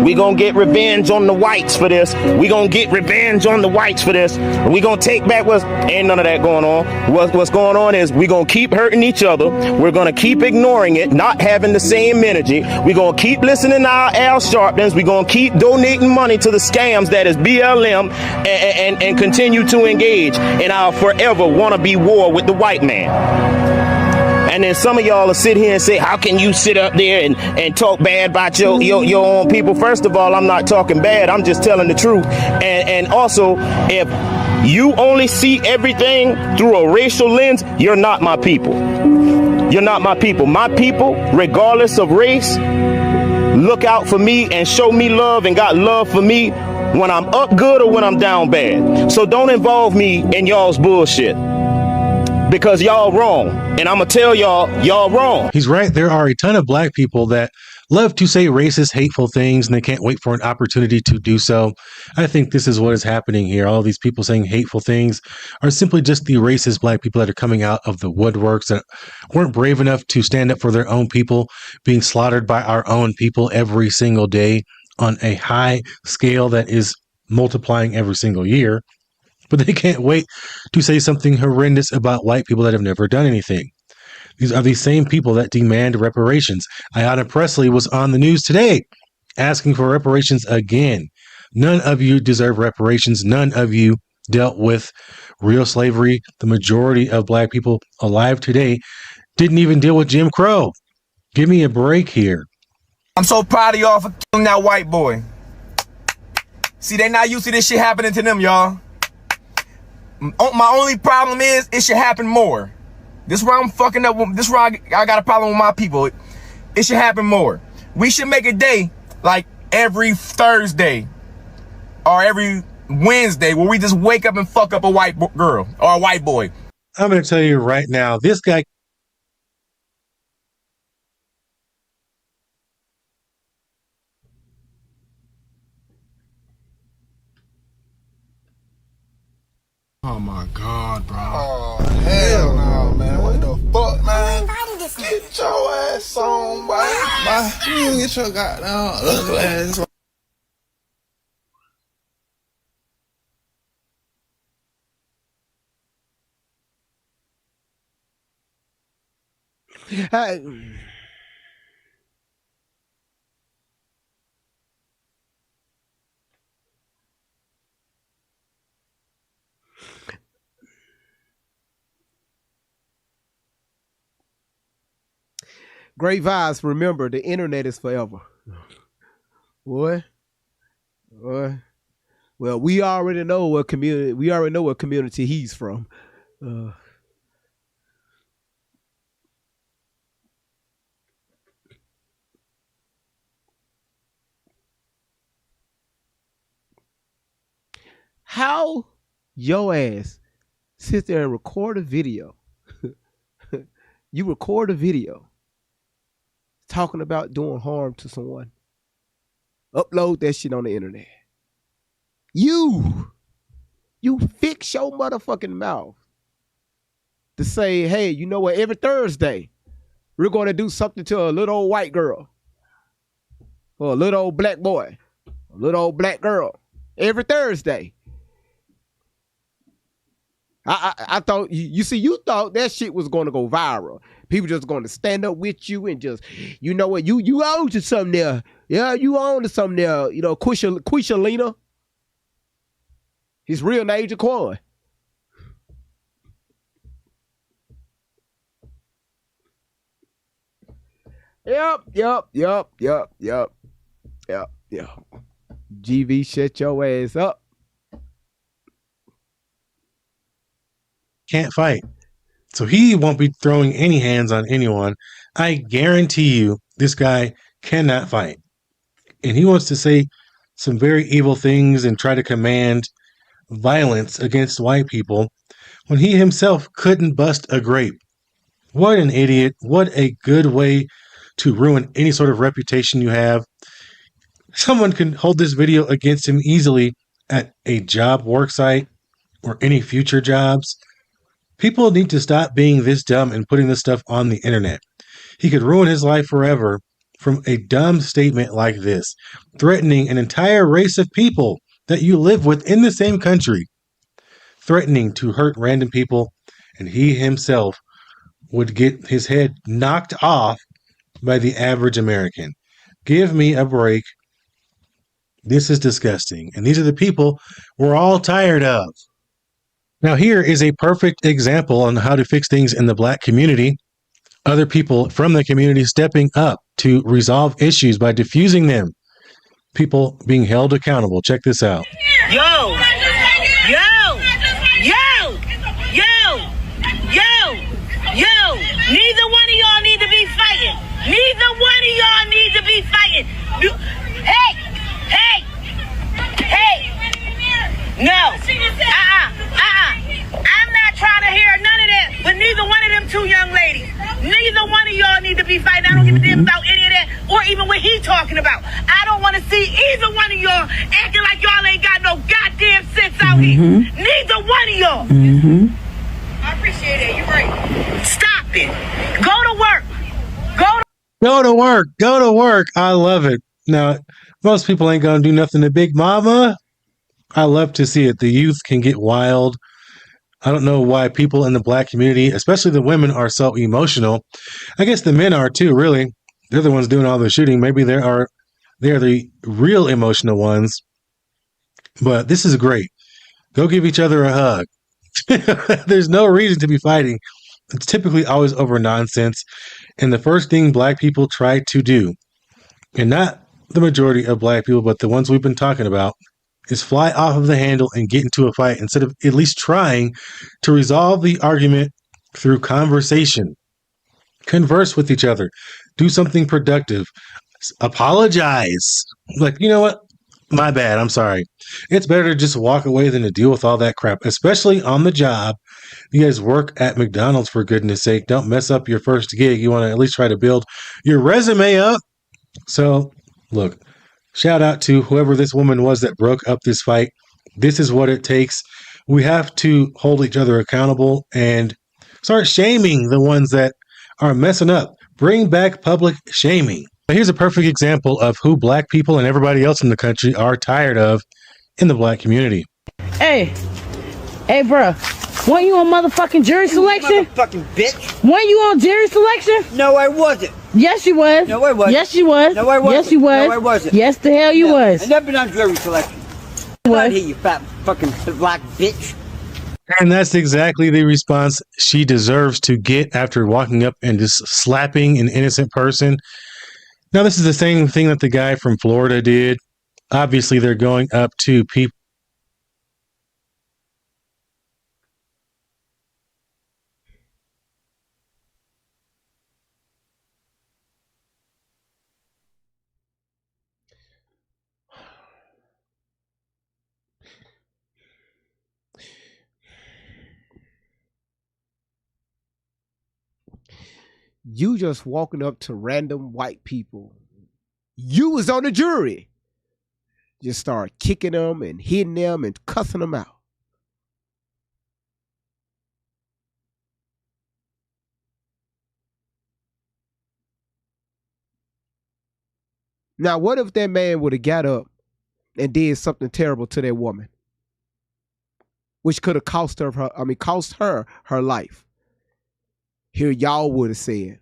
we gonna get revenge on the whites for this. We gonna get revenge on the whites for this. We gonna take back what's... Ain't none of that going on. What's going on is we gonna keep hurting each other. We're gonna keep ignoring it, not having the same energy. We're gonna keep listening to our Al Sharptons. We're gonna keep donating money to the scams that is BLM and continue to engage in our forever wannabe war with the white man. And then some of y'all will sit here and say, how can you sit up there and talk bad about your own people? First of all, I'm not talking bad. I'm just telling the truth. And also, if you only see everything through a racial lens, you're not my people. You're not my people. My people, regardless of race, look out for me and show me love and got love for me when I'm up good or when I'm down bad. So don't involve me in y'all's bullshit, because y'all wrong. And I'm going to tell y'all wrong. He's right. There are a ton of black people that love to say racist, hateful things, and they can't wait for an opportunity to do so. I think this is what is happening here. All these people saying hateful things are simply just the racist black people that are coming out of the woodworks that weren't brave enough to stand up for their own people, being slaughtered by our own people every single day on a high scale that is multiplying every single year. But they can't wait to say something horrendous about white people that have never done anything. These are the same people that demand reparations. Ayanna Pressley was on the news today asking for reparations again. None of you deserve reparations. None of you dealt with real slavery. The majority of black people alive today didn't even deal with Jim Crow. Give me a break here. I'm so proud of y'all for killing that white boy. See, they not used to this shit happening to them, y'all. My only problem is it should happen more. This is where I'm fucking up. This is where I got a problem with my people. It should happen more. We should make a day like every Thursday or every Wednesday where we just wake up and fuck up a white girl or a white boy. I'm going to tell you right now, this guy. Oh my God, bro. Oh, hell no, man. What the fuck, man? Get your ass on, boy. You get your goddamn ugly ass on. Great vibes. Remember, the internet is forever. What? Well, we already know what community. We already know what community he's from. How your ass sit there and record a video? You record a video talking about doing harm to someone. Upload that shit on the internet. You fix your motherfucking mouth to say, hey, you know what? Every Thursday, we're going to do something to a little old white girl or a little old black boy, a little old black girl. Every Thursday. I thought, you thought that shit was going to go viral. People just going to stand up with you and just, you know what, you own to something there. Yeah, you own to something there. You know, Quisha Lena. His real name is Jaquan. Yep. GV, shut your ass up. Can't fight. So he won't be throwing any hands on anyone. I guarantee you this guy cannot fight. And he wants to say some very evil things and try to command violence against white people when he himself couldn't bust a grape. What an idiot. What a good way to ruin any sort of reputation you have. Someone can hold this video against him easily at a job work site or any future jobs. People need to stop being this dumb and putting this stuff on the internet. He could ruin his life forever from a dumb statement like this, threatening an entire race of people that you live with in the same country, threatening to hurt random people, and he himself would get his head knocked off by the average American. Give me a break. This is disgusting. And these are the people we're all tired of. Now, here is a perfect example on how to fix things in the Black community. Other people from the community stepping up to resolve issues by diffusing them. People being held accountable. Check this out. Yo! Yo! Yo! Yo! Yo! Yo! Neither one of y'all need to be fighting. Neither one of y'all need to be fighting. Hey! Hey! Hey! No! I'm not trying to hear none of that with neither one of them two young ladies. Neither one of y'all need to be fighting. I don't give a damn about any of that or even what he talking about. I don't want to see either one of y'all acting like y'all ain't got no goddamn sense out here. Neither one of y'all. I appreciate that. You're right. Stop it. Go to work. Go to work. Go to work. I love it. Now, most people ain't going to do nothing to Big Mama. I love to see it. The youth can get wild. I don't know why people in the Black community, especially the women, are so emotional. I guess the men are too, really. They're the ones doing all the shooting. Maybe they are the real emotional ones. But this is great. Go give each other a hug. There's no reason to be fighting. It's typically always over nonsense. And the first thing Black people try to do, and not the majority of Black people, but the ones we've been talking about, is fly off of the handle and get into a fight instead of at least trying to resolve the argument through conversation. Converse with each other. Do something productive. Apologize. Like, you know what? My bad. I'm sorry. It's better to just walk away than to deal with all that crap, especially on the job. You guys work at McDonald's, for goodness sake. Don't mess up your first gig. You want to at least try to build your resume up. So, look. Shout out to whoever this woman was that broke up this fight. This is what it takes. We have to hold each other accountable and start shaming the ones that are messing up. Bring back public shaming. Here's a perfect example of who Black people and everybody else in the country are tired of in the Black community. Hey, bro. Weren't you on motherfucking jury selection? Motherfucking bitch. Weren't you on jury selection? No, I wasn't. Yes, you was. No, I wasn't. Yes, you was. No, I wasn't. Yes, you was. No, I wasn't. Yes, the hell you was. I've never been on jury selection. Get out of here, you fat fucking Black bitch. And that's exactly the response she deserves to get after walking up and just slapping an innocent person. Now, this is the same thing that the guy from Florida did. Obviously, they're going up to people. You just walking up to random white people. You was on the jury. Just start kicking them and hitting them and cussing them out. Now, what if that man would have got up and did something terrible to that woman, which could have cost her her life? Here y'all would have said,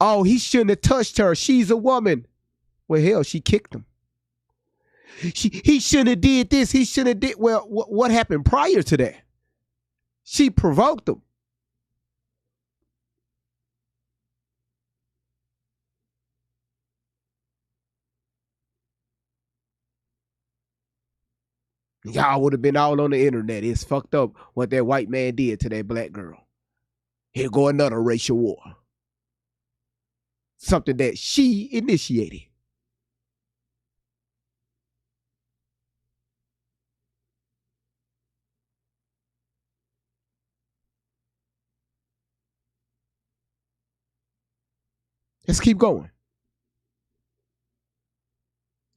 "Oh, he shouldn't have touched her. She's a woman." Well, hell, she kicked him. He shouldn't have did this. He shouldn't have did. Well, what happened prior to that? She provoked him. Y'all would have been all on the internet. It's fucked up what that white man did to that Black girl. Here go another racial war. Something that she initiated. Let's keep going.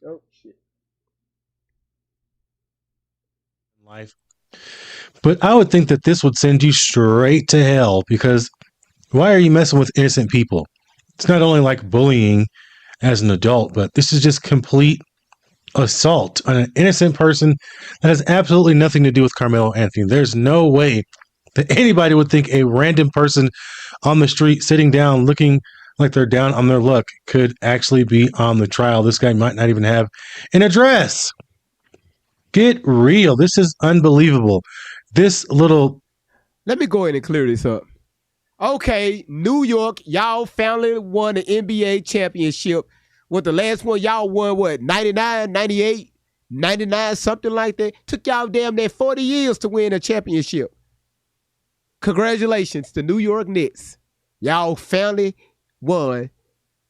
Oh, shit. Life. But I would think that this would send you straight to hell, because why are you messing with innocent people? It's not only like bullying as an adult, but this is just complete assault on an innocent person that has absolutely nothing to do with Karmelo Anthony. There's no way that anybody would think a random person on the street sitting down looking like they're down on their luck could actually be on the trial. This guy might not even have an address. Get real. This is unbelievable. This little... Let me go in and clear this up. Okay, New York, y'all finally won the NBA championship. What, the last one y'all won, what, 99, 98, 99, something like that? Took y'all damn near 40 years to win a championship. Congratulations to New York Knicks. Y'all finally won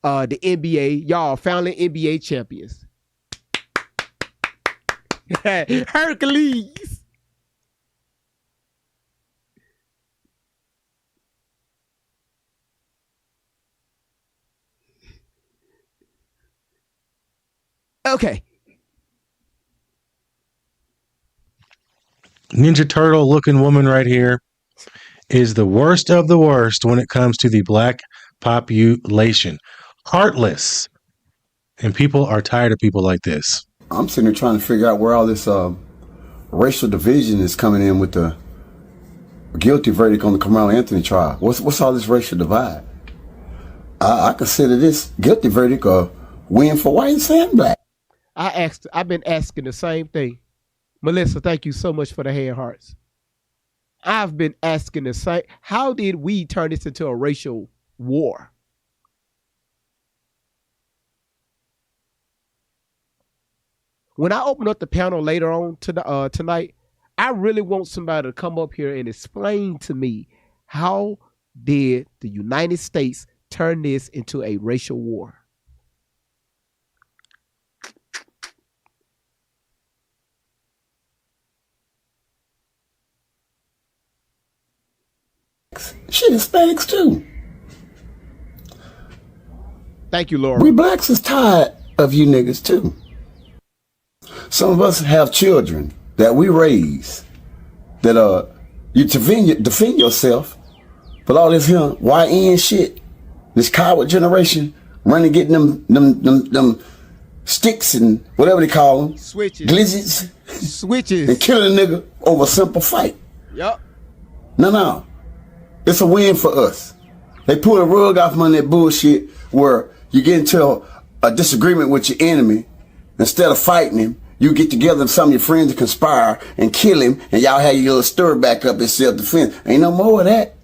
the NBA. Y'all finally NBA champions. Hercules. Okay. Ninja Turtle looking woman right here is the worst of the worst when it comes to the black population. Heartless. And people are tired of people like this. I'm sitting here trying to figure out where all this racial division is coming in with the guilty verdict on the Karmelo Anthony trial. What's all this racial divide? I consider this guilty verdict a win for whites and black. I've been asking the same thing. Melissa, thank you so much for the hand hearts. I've been asking the same. How did we turn this into a racial war? When I open up the panel later on tonight, I really want somebody to come up here and explain to me, how did the United States turn this into a racial war? Shit, Hispanics too. Thank you, Laura. We blacks is tired of you niggas too. Some of us have children that we raise that you defend yourself, but all this here YN shit, this coward generation running getting them sticks and whatever they call them, switches, and killing a nigga over a simple fight. Yup. No. It's a win for us. They pull a rug off from under that bullshit where you get into a disagreement with your enemy. Instead of fighting him, you get together with some of your friends to conspire and kill him, and y'all have your little stir back up in self-defense. Ain't no more of that.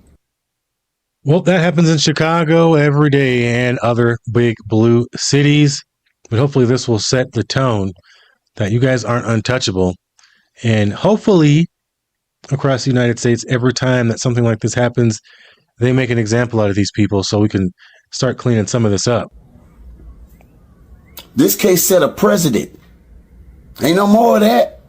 Well, that happens in Chicago every day and other big blue cities. But hopefully this will set the tone that you guys aren't untouchable. And hopefully across the United States, every time that something like this happens, they make an example out of these people so we can start cleaning some of this up. This case set a precedent. Ain't no more of that.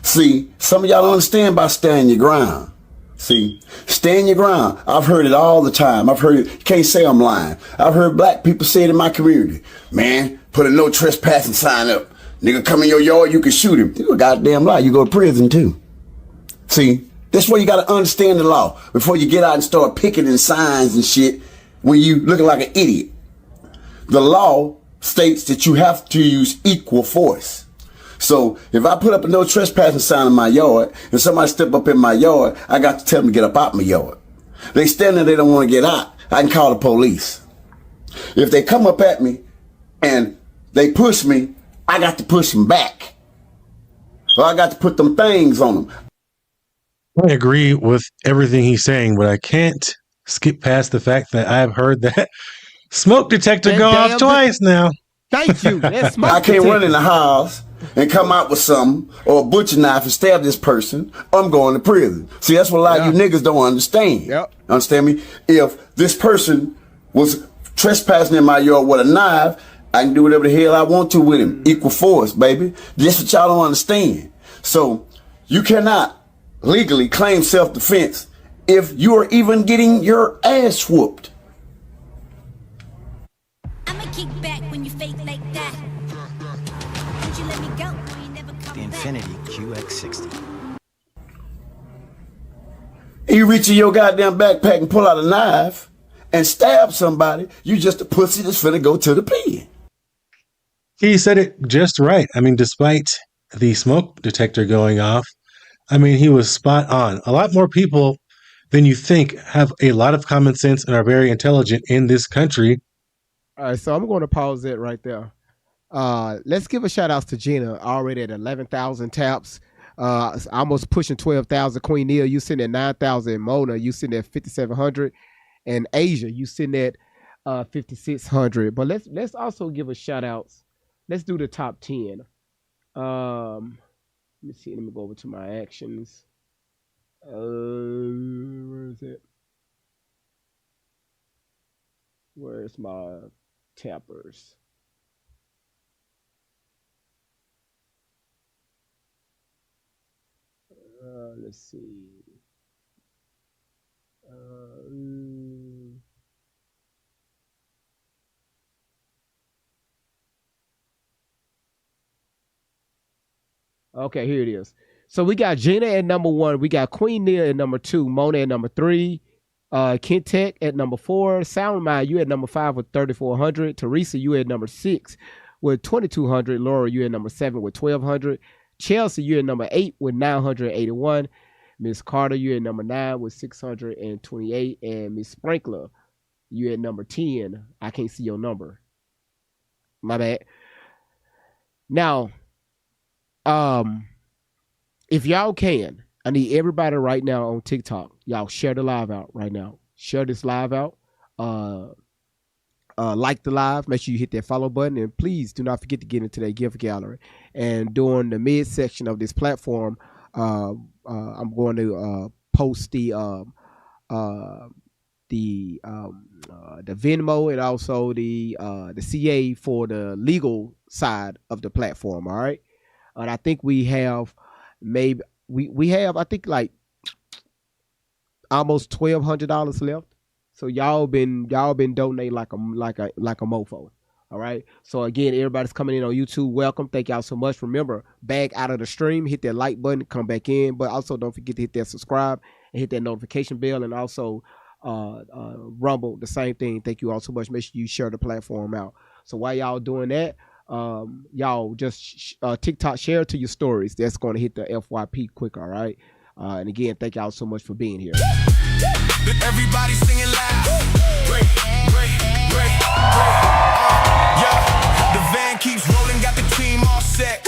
See, some of y'all don't understand about standing your ground. See, stand your ground. I've heard it all the time. I've heard it. You can't say I'm lying. I've heard black people say it in my community. Man, put a no trespassing sign up. Nigga come in your yard, you can shoot him. You a goddamn lie. You go to prison too. See, that's where you got to understand the law before you get out and start picketing signs and shit when you looking like an idiot. The law states that you have to use equal force. So if I put up a no trespassing sign in my yard and somebody step up in my yard, I got to tell them to get up out my yard. They stand there, they don't want to get out, I can call the police. If they come up at me and they push me, I got to push them back. Or I got to put them things on them. I agree with everything he's saying, but I can't skip past the fact that I've heard that smoke detector go off twice now. Thank you. I can't run in the house and come out with something or a butcher knife and stab this person. I'm going to prison. See, that's what a lot of you niggas don't understand. Yep. Understand me? If this person was trespassing in my yard with a knife, I can do whatever the hell I want to with him. Equal force, baby. That's what y'all don't understand. So you cannot legally claim self-defense if you are even getting your ass whooped. I'ma kick back when you fake like that. Won't you let me go? You never come the Infinity QX60. He reach in your goddamn backpack and pull out a knife and stab somebody. You just a pussy that's finna go to the pen. He said it just right. I mean, despite the smoke detector going off, I mean, he was spot on. A lot more people than you think have a lot of common sense and are very intelligent in this country. All right, so I'm going to pause it right there. Let's give a shout out to Gina, already at 11,000 taps. Almost pushing 12,000. Queen Nia, you sitting at 9,000. Mona, you sitting at 5,700. And Asia, you sitting at 5,600. But let's also give a shout outs. Let's do the top 10. Let me see. Let me go over to my actions. Where is it? Where's my tappers? Let's see. Okay, here it is. So we got Gina at number 1. We got Queen Nia at number 2. Mona at number 3. Kentech at number 4. Soundmind, you at number 5 with 3,400. Teresa, you at number 6 with 2,200. Laura, you at number 7 with 1,200. Chelsea, you at number 8 with 981. Miss Carter, you at number 9 with 628. And Miss Sprinkler, you at number 10. I can't see your number. My bad. Now, if y'all can, I need everybody right now on TikTok. Y'all share the live out right now. Share this live out. Like the live. Make sure you hit that follow button. And please do not forget to get into that gift gallery. And during the midsection of this platform, I'm going to post the Venmo and also the CA for the legal side of the platform. All right. And I think we have maybe we have I think like almost $1,200 left. So y'all been donating like a mofo. All right. So again, everybody's coming in on YouTube. Welcome. Thank y'all so much. Remember, back out of the stream, hit that like button, come back in. But also don't forget to hit that subscribe and hit that notification bell, and also Rumble, the same thing. Thank you all so much. Make sure you share the platform out. So while y'all doing that, y'all just TikTok share to your stories. That's going to hit the FYP quick. All right. And again, thank y'all so much for being here. Everybody singing loud. Great, great, great, great. The van keeps rolling, got the team all set.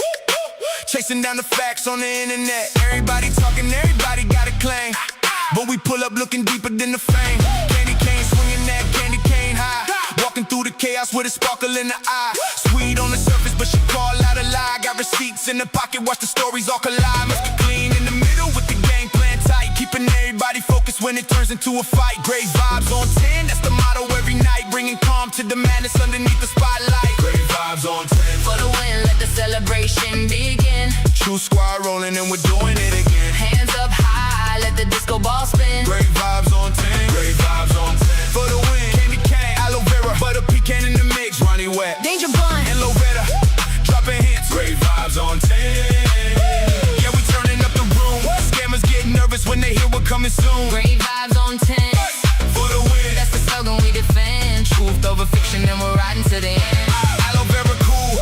Chasing down the facts on the internet. Everybody talking, everybody got a claim. But we pull up looking deeper than the fame. Candy cane swinging that candy cane high. Walking through the chaos with a sparkle in the eye. Sweet on the surface, but she call out a lie. Got receipts in the pocket, watch the stories all collide. Must be clean in the middle with the game plan tight. Keeping everybody focused when it turns into a fight. Great vibes on 10, that's the motto every night. Bringing calm to the madness underneath the spotlight. Great vibes on 10. For the win, let the celebration begin. True squad rolling and we're doing it again. Hands up high, let the disco ball spin. Great vibes on 10. Great vibes on 10. For the win, candy cane, aloe vera, butter pecan in the mix. Ronnie Wet, Danger Bun, and Lovetta, dropping hits. Great vibes on 10. Yeah, we turning up the room. Scammers get nervous when they hear we're coming soon. great vibes on 10. For the win, That's the slogan we defend. Truth over fiction, and we're riding to the end. aloe vera cool.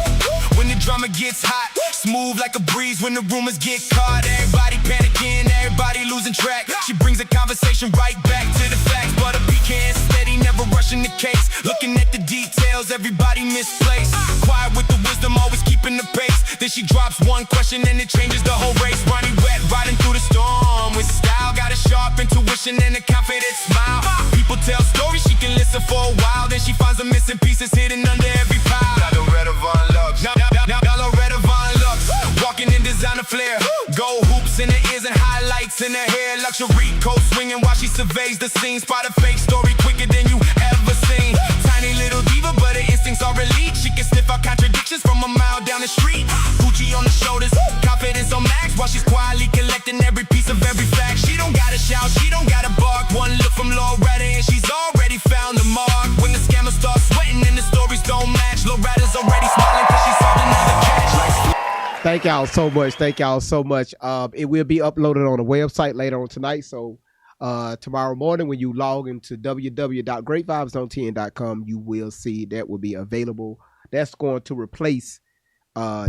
When the drama gets hot, smooth like a breeze when the rumors get caught. Everybody panicking, everybody losing track. She brings the conversation right back to the facts. Butter pecan steady, never rushing the case. Looking at the details, everybody misplaced. Quiet with the wisdom, always keeping the pace. Then she drops one question and it changes the whole race. Ronnie Wet, riding through the storm with style. Got a sharp intuition and a confident smile. People tell stories, she can listen for a while. Then she finds the missing pieces hidden under every pile. Now Loretta Von Lux, now Loretta Von Lux. Walking in designer flair. Gold hoops in her ears and highlights in her hair. Luxury coat swinging while she surveys the scene. Spot a fake story quicker than you ever seen. Tiny little diva, but her instincts are elite. She can sniff out contradictions from a mile down the street. Gucci on the shoulders, confidence on max. While she's quietly collecting every piece of every fact. She don't gotta shout, she don't gotta bark. One look from Loretta and she's already found the mark. When the scammers start sweating and the stories don't match, Loretta's already smiling cause she solved another catch. Thank y'all so much. Thank y'all so much. It will be uploaded on the website later on tonight. So Tomorrow morning, when you log into www.greatvibes10.com, you will see that will be available. That's going to replace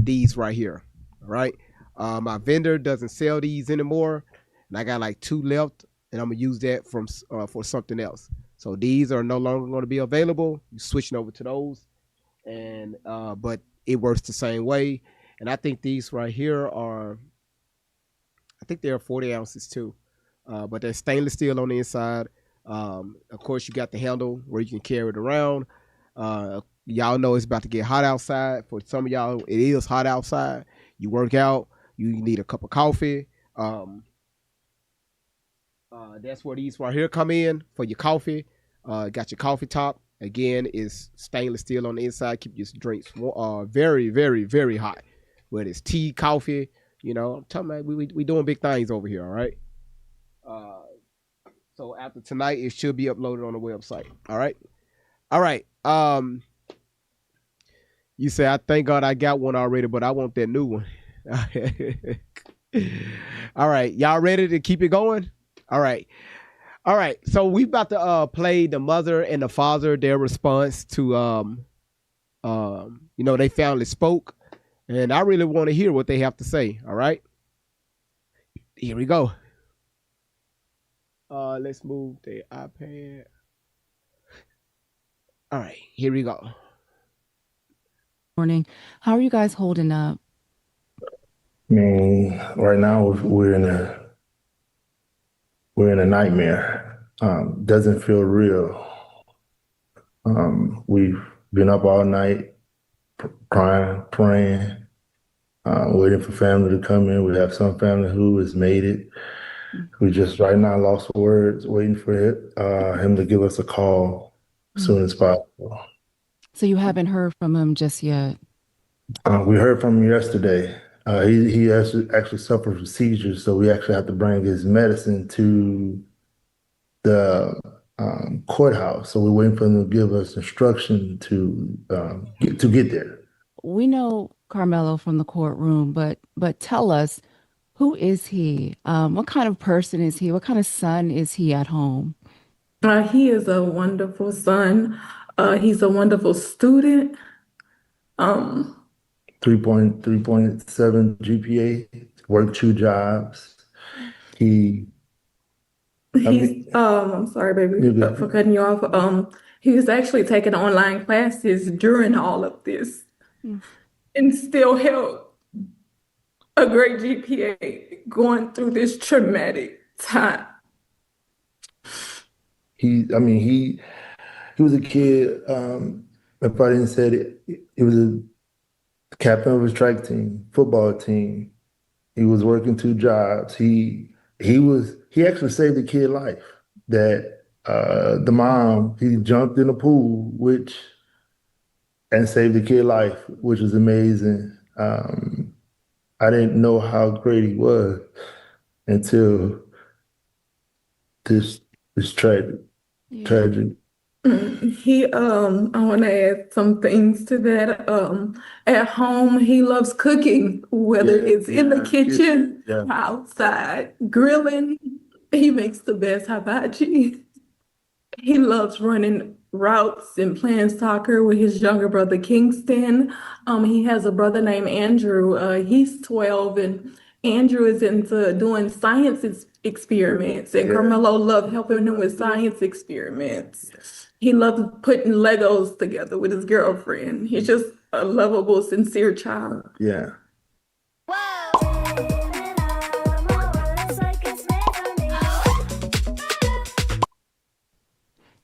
these right here. All right. My vendor doesn't sell these anymore, and I got like 2 left, and I'm gonna use that for something else. So these are no longer going to be available. You're switching over to those, and but it works the same way. And I think these right here are, I think they're 40 ounces too, but they're stainless steel on the inside. Of course, you got the handle where you can carry it around. Y'all know it's about to get hot outside. For some of y'all, it is hot outside. You work out, you need a cup of coffee. That's where these right here come in for your coffee. Got your coffee top. Again, is stainless steel on the inside. Keep your drinks very, very, very hot. Whether it's tea, coffee, you know, I'm talking about we doing big things over here, all right? So after tonight, it should be uploaded on the website. All right. All right. You say, I thank God I got one already, but I want that new one. All right. Y'all ready to keep it going? All right. All right. So we about to play the mother and the father, their response to they finally spoke. And I really want to hear what they have to say. All right. Here we go. Let's move the iPad. All right, here we go. Morning. How are you guys holding up? Right now we're in a nightmare. Doesn't feel real. We've been up all night crying, praying, waiting for family to come in. We have some family who has made it. We just right now lost words, waiting for him to give us a call as soon as possible. So you haven't heard from him just yet? We heard from him yesterday. He has actually suffered from seizures, so we actually have to bring his medicine to the courthouse. So we're waiting for them to give us instruction to get there. We know Carmelo from the courtroom, but tell us, who is he? What kind of person is he? What kind of son is he at home? He is a wonderful son. He's a wonderful student. 3.7 GPA, worked 2 jobs. I'm sorry, baby, for cutting you off. He was actually taking online classes during all of this and still held a great GPA going through this traumatic time. He was a kid. If I didn't say it, he was a captain of his track team, football team. He was working 2 jobs. He actually saved a kid's life. That the mom, he jumped in the pool, and saved the kid's life, which was amazing. I didn't know how great he was until this tragedy. I want to add some things to that. At home, he loves cooking, whether it's in the kitchen, outside, grilling. He makes the best hibachi. He loves running routes and playing soccer with his younger brother, Kingston. He has a brother named Andrew. He's 12, and Andrew is into doing science experiments, and Carmelo loved helping him with science experiments. He loves putting Legos together with his girlfriend. He's just a lovable, sincere child. Yeah.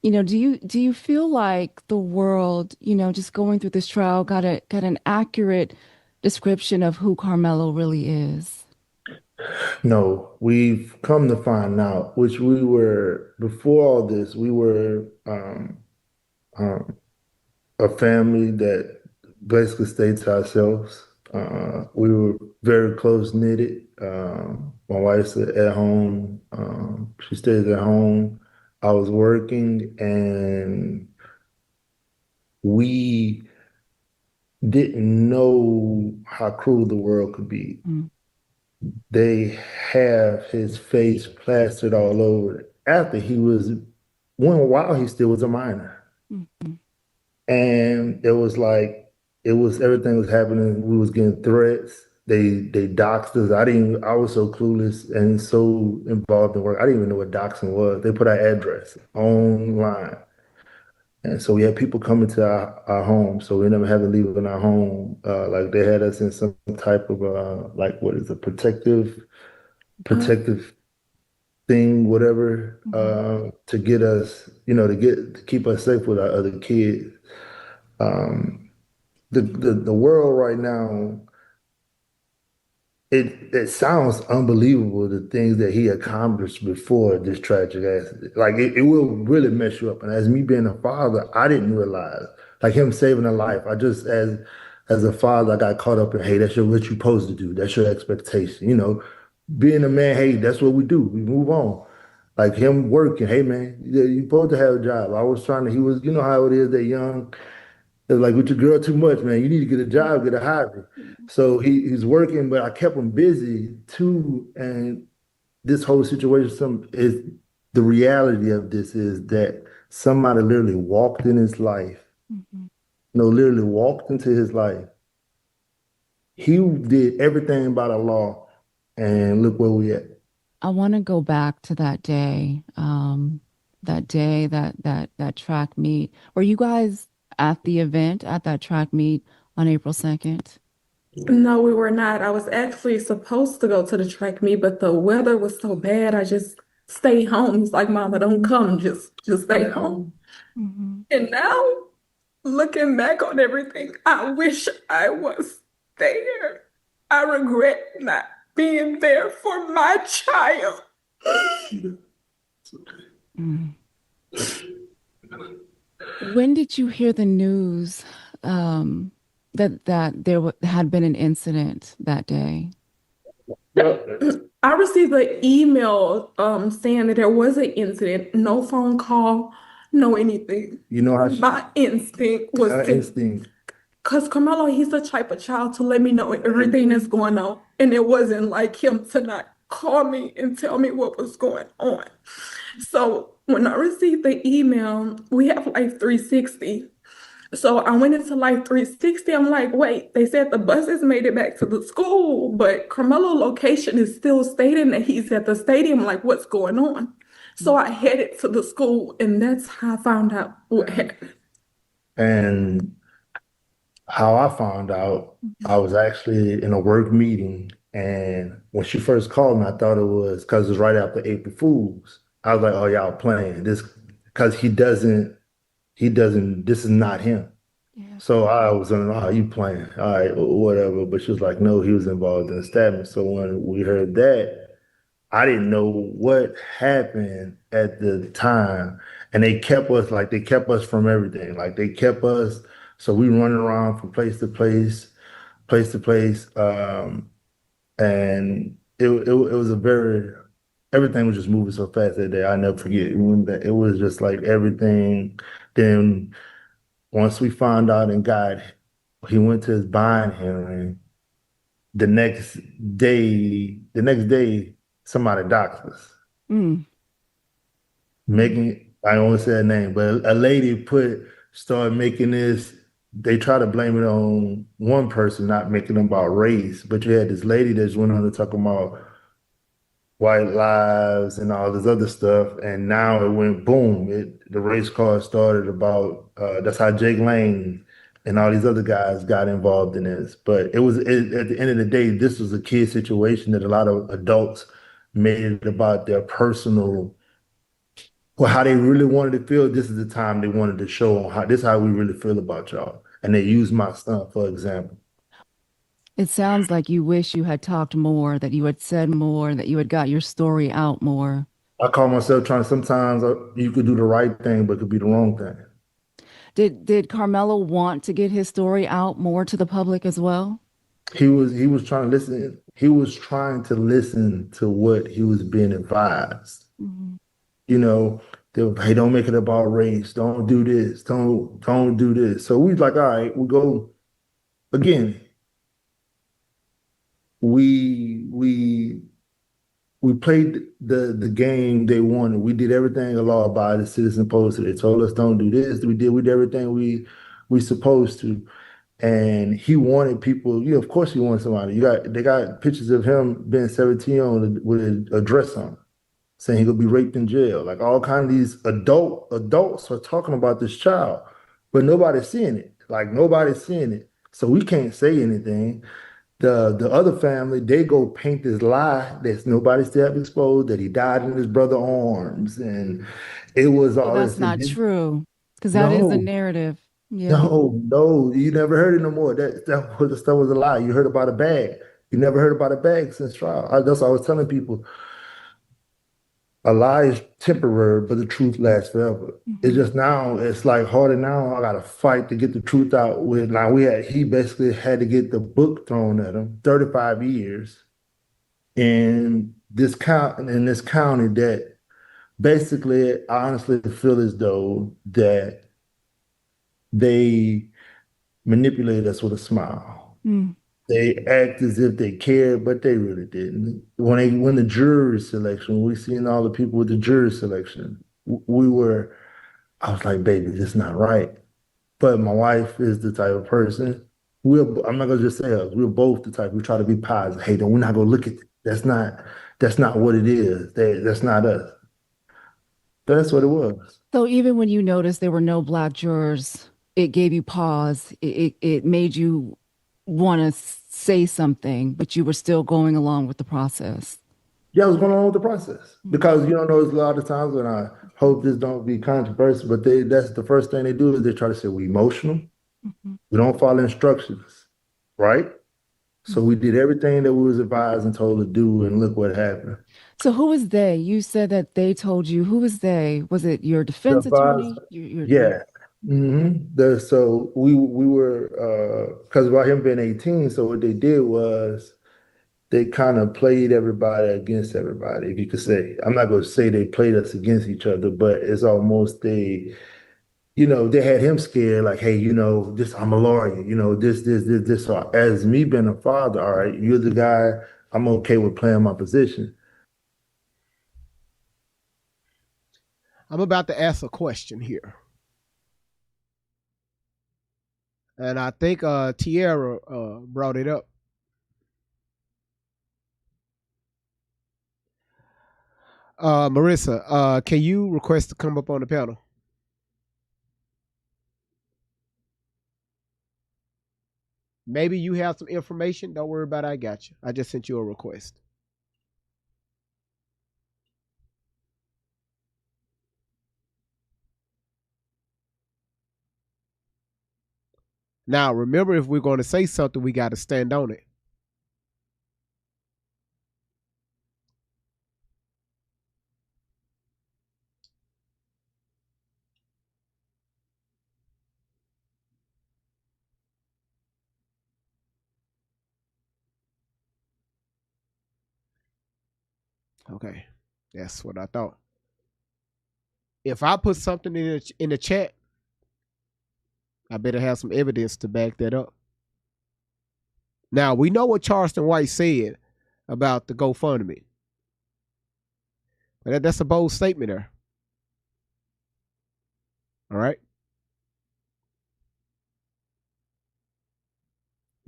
Do you feel like the world, just going through this trial, got an accurate description of who Carmelo really is? No, we've come to find out, which we were, before all this, we were a family that basically stayed to ourselves. We were very close knitted. My wife's at home. She stays at home. I was working, and we didn't know how cruel the world could be. They have his face plastered all over it. after he was, one while he still was a minor. And it was like, everything was happening. We was getting threats. They doxed us. I was so clueless and so involved in work. I didn't even know what doxing was. They put our address online. And so we had people coming to our home. So we never had to leave in our home. Like they had us in some type of like what is a protective thing, whatever, to get us, to keep us safe with our other kids. The world right now, it sounds unbelievable, the things that he accomplished before this tragic accident. Like it will really mess you up. And as me being a father, I didn't realize, like him saving a life. I just as a father, I got caught up in, hey, that's what you're supposed to do. That's your expectation. Being a man, hey, that's what we do. We move on. Like him working, hey man, you're supposed to have a job. I was trying to, he was, you know how it is, that young. It's like with your girl too much, man. You need to get a job, get a hobby. So he's working, but I kept him busy too. And this whole situation, the reality of this is that somebody literally walked in his life. Literally walked into his life. He did everything by the law, and look where we at. I want to go back to that day, that track meet. Were you guys at the event at that track meet on April 2nd? No, we were not. I was actually supposed to go to the track meet, but the weather was so bad. I just stayed home. It's like, Mama, don't come. Just stay home. And now, looking back on everything, I wish I was there. I regret not being there for my child. When did you hear the news that there had been an incident that day? I received an email saying that there was an incident, no phone call, no anything. You know how my instinct was because Carmelo, he's the type of child to let me know everything that's going on. And it wasn't like him to not call me and tell me what was going on. So when I received the email, we have Life 360. So I went into Life 360. I'm like, wait, they said the buses made it back to the school, but Carmelo location is still stating that he's at the stadium. Like, what's going on? So I headed to the school, and that's how I found out what happened. And how I found out, I was actually in a work meeting, and when she first called me, I thought it was because it was right after April Fools. I was like, oh, y'all playing this, because he doesn't, this is not him. So I was on, oh, you playing, all right, whatever. But she was like, no, he was involved in the stabbing. So when we heard that, I didn't know what happened at the time. And they kept us from everything. Like they kept us, so we running around from place to place. And it was everything was just moving so fast that day. I never forget. It was just like everything. Then once we found out he went to his bond hearing. The next day, somebody doxed us. I don't want to say her name, but a lady started making this. They try to blame it on one person, not making it about race. But you had this lady that just went on to talk about white lives and all this other stuff, and now it went boom. The race car started about. That's how Jake Lane and all these other guys got involved in this. But at the end of the day, this was a kid situation that a lot of adults made it about their personal, or how they really wanted to feel. This is the time they wanted to show on this is how we really feel about y'all. And they used my son, for example. It sounds like you wish you had talked more, that you had said more, that you had got your story out more. I call myself sometimes you could do the right thing, but it could be the wrong thing. Did Karmelo want to get his story out more to the public as well? He was trying to listen. He was trying to listen to what he was being advised. Hey, don't make it about race. Don't do this. Don't do this. So we was like, all right, we go again. We played the game they wanted. We did everything a law-abiding citizen supposed to. They told us don't do this. We did everything we supposed to. And he wanted people, of course he wanted somebody. They got pictures of him being 17 with a dress on, saying he could be raped in jail. Like all kind of these adults are talking about this child, but nobody's seeing it. Like nobody's seeing it. So we can't say anything. The other family, they go paint this lie that nobody still have exposed, that he died in his brother's arms. And it was all That's this. not true, because that is the No. narrative. Yeah. No, you never heard it no more. The stuff was a lie. You heard about a bag. You never heard about a bag since trial. That's what I was telling people. A lie is temporary, but the truth lasts forever. It's just now, it's like harder now. I gotta fight to get the truth out with. Now he basically had to get the book thrown at him, 35 years in this county that basically I honestly feel as though that they manipulate us with a smile. Mm. They act as if they cared, but they really didn't. When they win the jury selection, we seen all the people with the jury selection. I was like, baby, this is not right. But my wife is the type of person. I'm not gonna just say us. We're both the type. We try to be positive. Hey, we're not gonna look at it. That's not what it is. That's not us. That's what it was. So even when you noticed there were no Black jurors, it gave you pause. It made you want to say something, but you were still going along with the process. Yeah, I was going along with the process because there's a lot of times when I hope this don't be controversial, but that's the first thing they do is they try to say we emotional. We don't follow instructions, right? So we did everything that we was advised and told to do, and look what happened. So who was they? You said that they told you. Who was they? Was it your defense attorney? Yeah. So we were because about him being 18, so what they did was they kind of played everybody against everybody, if you could say. I'm not going to say they played us against each other, but it's almost they had him scared, like, hey, this, I'm a lawyer, this. So as me being a father, all right, you're the guy, I'm okay with playing my position. I'm about to ask a question here. And I think Tierra brought it up. Marissa, can you request to come up on the panel? Maybe you have some information. Don't worry about it. I got you. I just sent you a request. Now, remember, if we're going to say something, we got to stand on it. Okay, that's what I thought. If I put something in the chat, I better have some evidence to back that up. Now, we know what Charleston White said about the GoFundMe. But that's a bold statement there. All right?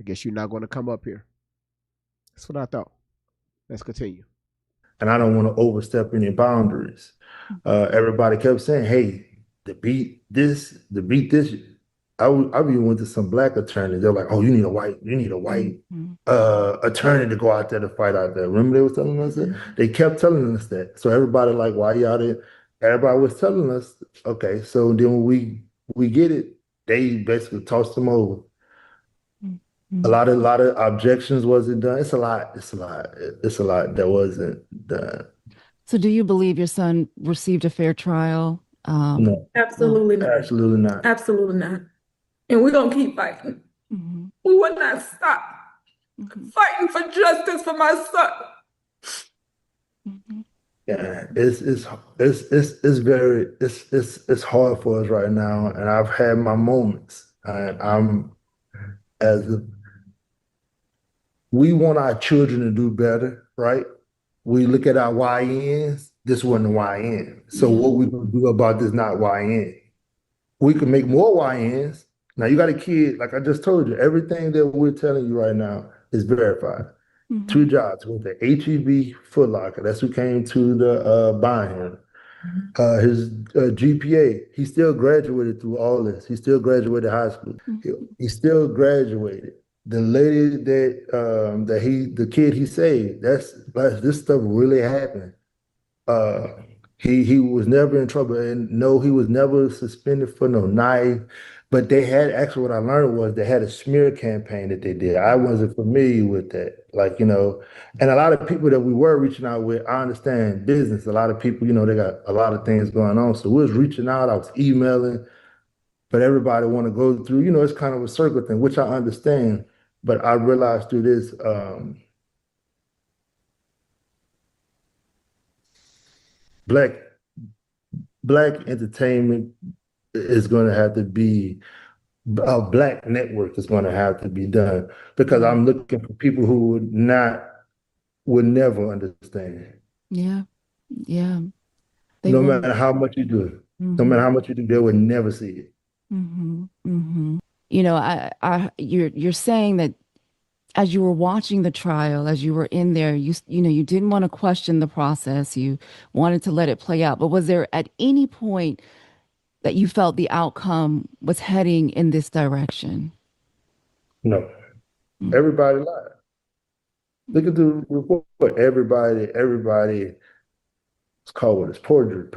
I guess you're not going to come up here. That's what I thought. Let's continue. And I don't want to overstep any boundaries. Everybody kept saying, hey, to beat this. I even went to some Black attorneys. They're like, oh, you need a white attorney to go out there to fight out there. Remember they were telling us that? They kept telling us that. So everybody like, why y'all there? Everybody was telling us, okay. So then when we get it, they basically tossed them over. A lot of objections wasn't done. It's a lot that wasn't done. So do you believe your son received a fair trial? No. Absolutely not. Absolutely not. Absolutely not. And we're going to keep fighting. We will not stop fighting for justice for my son. Yeah, it's hard for us right now, and I've had my moments. And we want our children to do better, right? we look at our YNs, this wasn't a YN. So what we gonna do about this not YN? We can make more YNs. Now you got a kid, like I just told you, everything that we're telling you right now is verified. Two jobs with the HEB Foot Locker. That's who came to the buying him. His GPA, he still graduated through all this. He still graduated high school. He still graduated. The lady the kid he saved, this stuff really happened. He was never in trouble, and no, he was never suspended for no knife. But they had actually what I learned was they had a smear campaign that they did. I wasn't familiar with that, like and a lot of people that we were reaching out with, I understand business. A lot of people, they got a lot of things going on. So we was reaching out, I was emailing, but everybody want to go through. It's kind of a circle thing, which I understand. But I realized through this. Black entertainment is going to have to be a black network is going to have to be done because I'm looking for people who would never understand. Yeah. Yeah. No matter how much you do it, no matter how much you do, they would never see it. You're saying that as you were watching the trial, as you were in there, you didn't want to question the process. You wanted to let it play out. But was there at any point that you felt the outcome was heading in this direction? No. Everybody lied. Look at the report. Everybody, it's called what? It's perjury.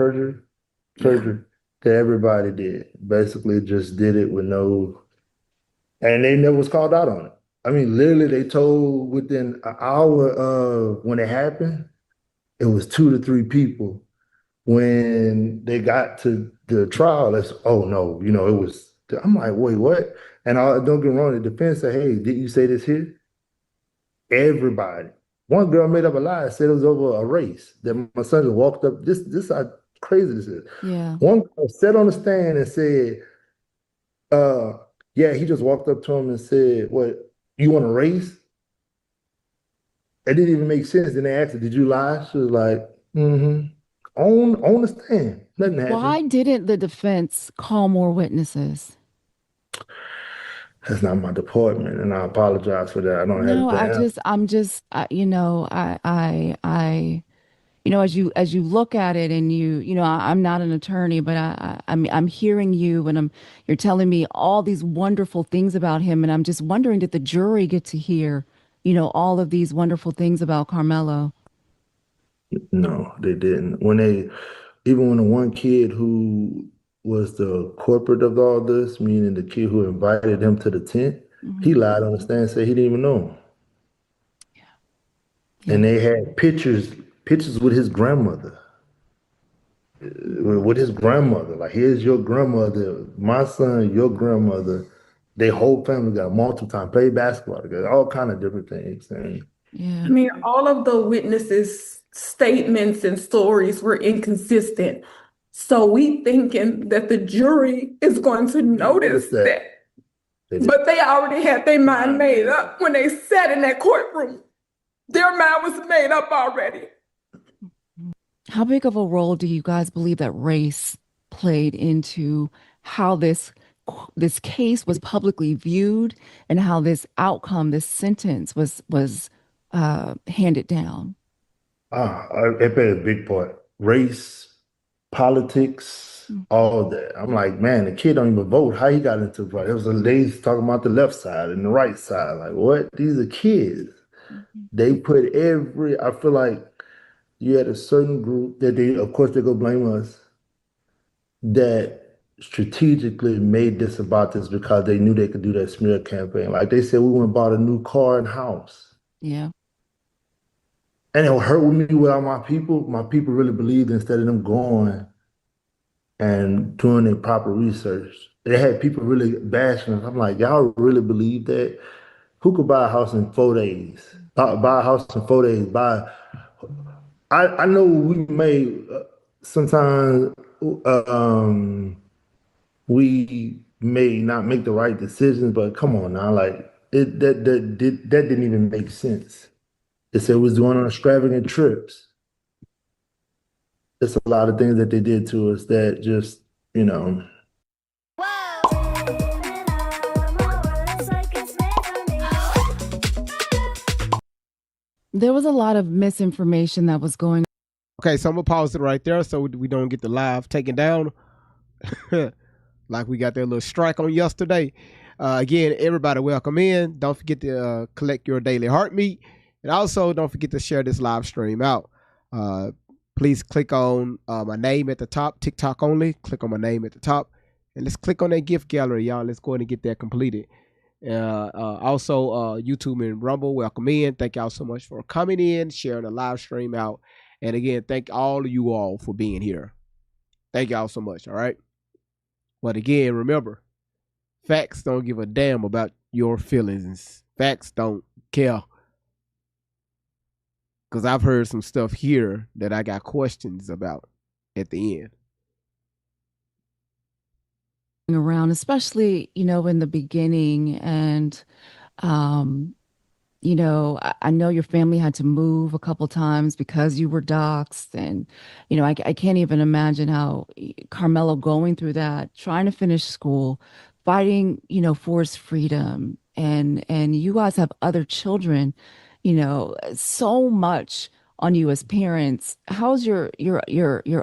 That everybody did. Basically just did it with no, and they never was called out on it. I mean, literally, they told within an hour of when it happened, it was 2 to 3 people. When they got to the trial, oh no, it was. I'm like, wait, what? And don't get me wrong, the defense said, hey, did you say this here? Everybody. One girl made up a lie, said it was over a race that my son just walked up. This how crazy this is. Yeah. One girl sat on the stand and said, yeah, he just walked up to him and said, what? You want to race? It didn't even make sense. Then they asked her, did you lie? She was like, on the stand. Nothing happened. Why didn't the defense call more witnesses? That's not my department, and I apologize for that. I don't No, have the I'm just, as you look at it and I'm not an attorney, but I'm hearing you and you're telling me all these wonderful things about him. And I'm just wondering, did the jury get to hear, all of these wonderful things about Karmelo? No, they didn't. Even when the one kid who was the corporate of all this, meaning the kid who invited him to the tent, he lied on the stand and said he didn't even know him. Yeah. And they had pictures with his grandmother. With his grandmother. Like, here's your grandmother, my son, your grandmother. Their whole family got multiple times, played basketball together, all kind of different things. And yeah. I mean, all of the witnesses' statements and stories were inconsistent. So we thinking that the jury is going to notice that. But they already had their mind made up when they sat in that courtroom. Their mind was made up already. How big of a role do you guys believe that race played into how this case was publicly viewed and how this outcome, this sentence was handed down? It played a big part. Race, politics, all that. I'm like, man, the kid don't even vote. How he got into it? It was a lady talking about the left side and the right side. Like, what? These are kids. They put I feel like you had a certain group that of course, they go blame us, that strategically made this about this because they knew they could do that smear campaign. Like they said, we went and bought a new car and house. Yeah. And it hurt with me without my people. My people really believed instead of them going and doing their proper research. They had people really bashing us. I'm like, y'all really believe that? Who could buy a house in 4 days? Buy a house in 4 days. I know we may sometimes we may not make the right decisions, but come on now, like that didn't even make sense. They said we was going on extravagant trips. It's a lot of things that they did to us that just, you know. There was a lot of misinformation that was going on. Okay, so I'm gonna pause it right there so we don't get the live taken down. Like we got that little strike on yesterday. Again, everybody welcome in. Don't forget to collect your daily heartmeat. And also don't forget to share this live stream out. Please click on my name at the top, TikTok only. Click on my name at the top. And let's click on that gift gallery, y'all. Let's go ahead and get that completed. Also, YouTube and Rumble, welcome in. Thank y'all so much for coming in, sharing the live stream out. And again, thank all of you all for being here. Thank y'all so much, all right? But again, remember, facts don't give a damn about your feelings. Facts don't care. Because I've heard some stuff here that I got questions about at the end. Around, especially, you know, in the beginning. And, you know, I know your family had to move a couple times because you were doxxed. And, you know, I can't even imagine how Karmelo going through that, trying to finish school, fighting, you know, for his freedom. And you guys have other children, you know, so much on you as parents. How's your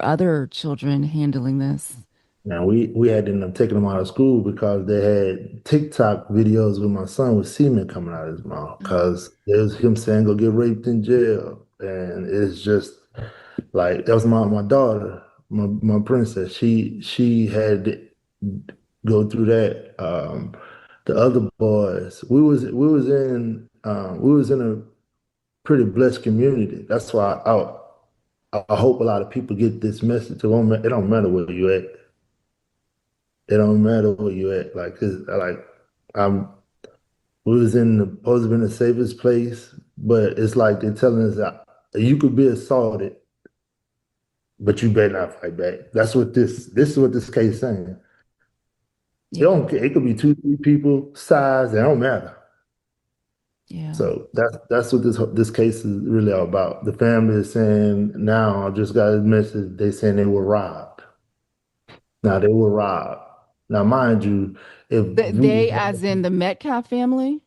other children handling this? Now we had to end up taking them out of school because they had TikTok videos with my son with semen coming out of his mouth because there's him saying go get raped in jail. And it's just like that was my daughter, my princess. She had to go through that. The other boys, we was in a pretty blessed community. That's why I hope a lot of people get this message. It don't matter where you at. It don't matter where you at. We was supposed to be in the safest place, but it's like they're telling us that you could be assaulted, but you better not fight back. That's what this is what this case is saying. It don't care. It could be 2-3 people, size, it don't matter. Yeah. So that's what this case is really all about. The family is saying now, I just got a message, they saying they were robbed. Now they were robbed. Now, mind you, if They, as in the Metcalf family?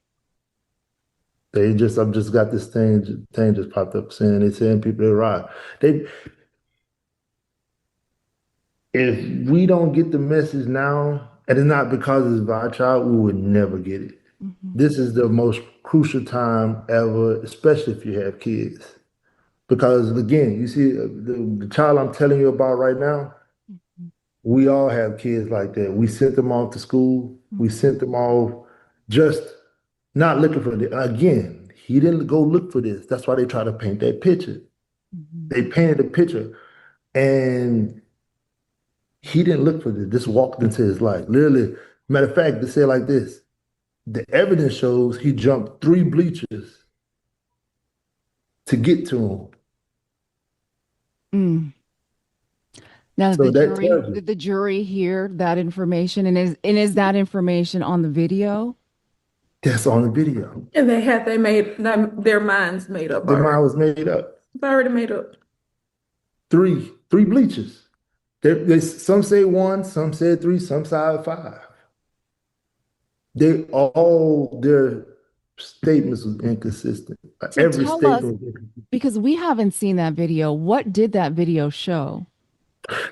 I've just got this thing just popped up saying people they robbed. If we don't get the message now, and it's not because it's our child, we would never get it. This is the most crucial time ever, especially if you have kids. Because again, you see the child I'm telling you about right now, we all have kids like that. We sent them off to school. We sent them off just not looking for it. Again, he didn't go look for this. That's why they try to paint that picture. They painted a picture and he didn't look for this. This walked into his life. Literally, matter of fact, they say it like this. The evidence shows he jumped 3 bleachers to get to him. Now, So did the jury hear that information? And is that information on the video? That's on the video. And they had their minds made up. Their mind was made up. It's already made up. 3 bleachers. Some say 1, some said 3, some said 5. Their statements was inconsistent. So Every tell statement us, was inconsistent. because we haven't seen that video. What did that video show?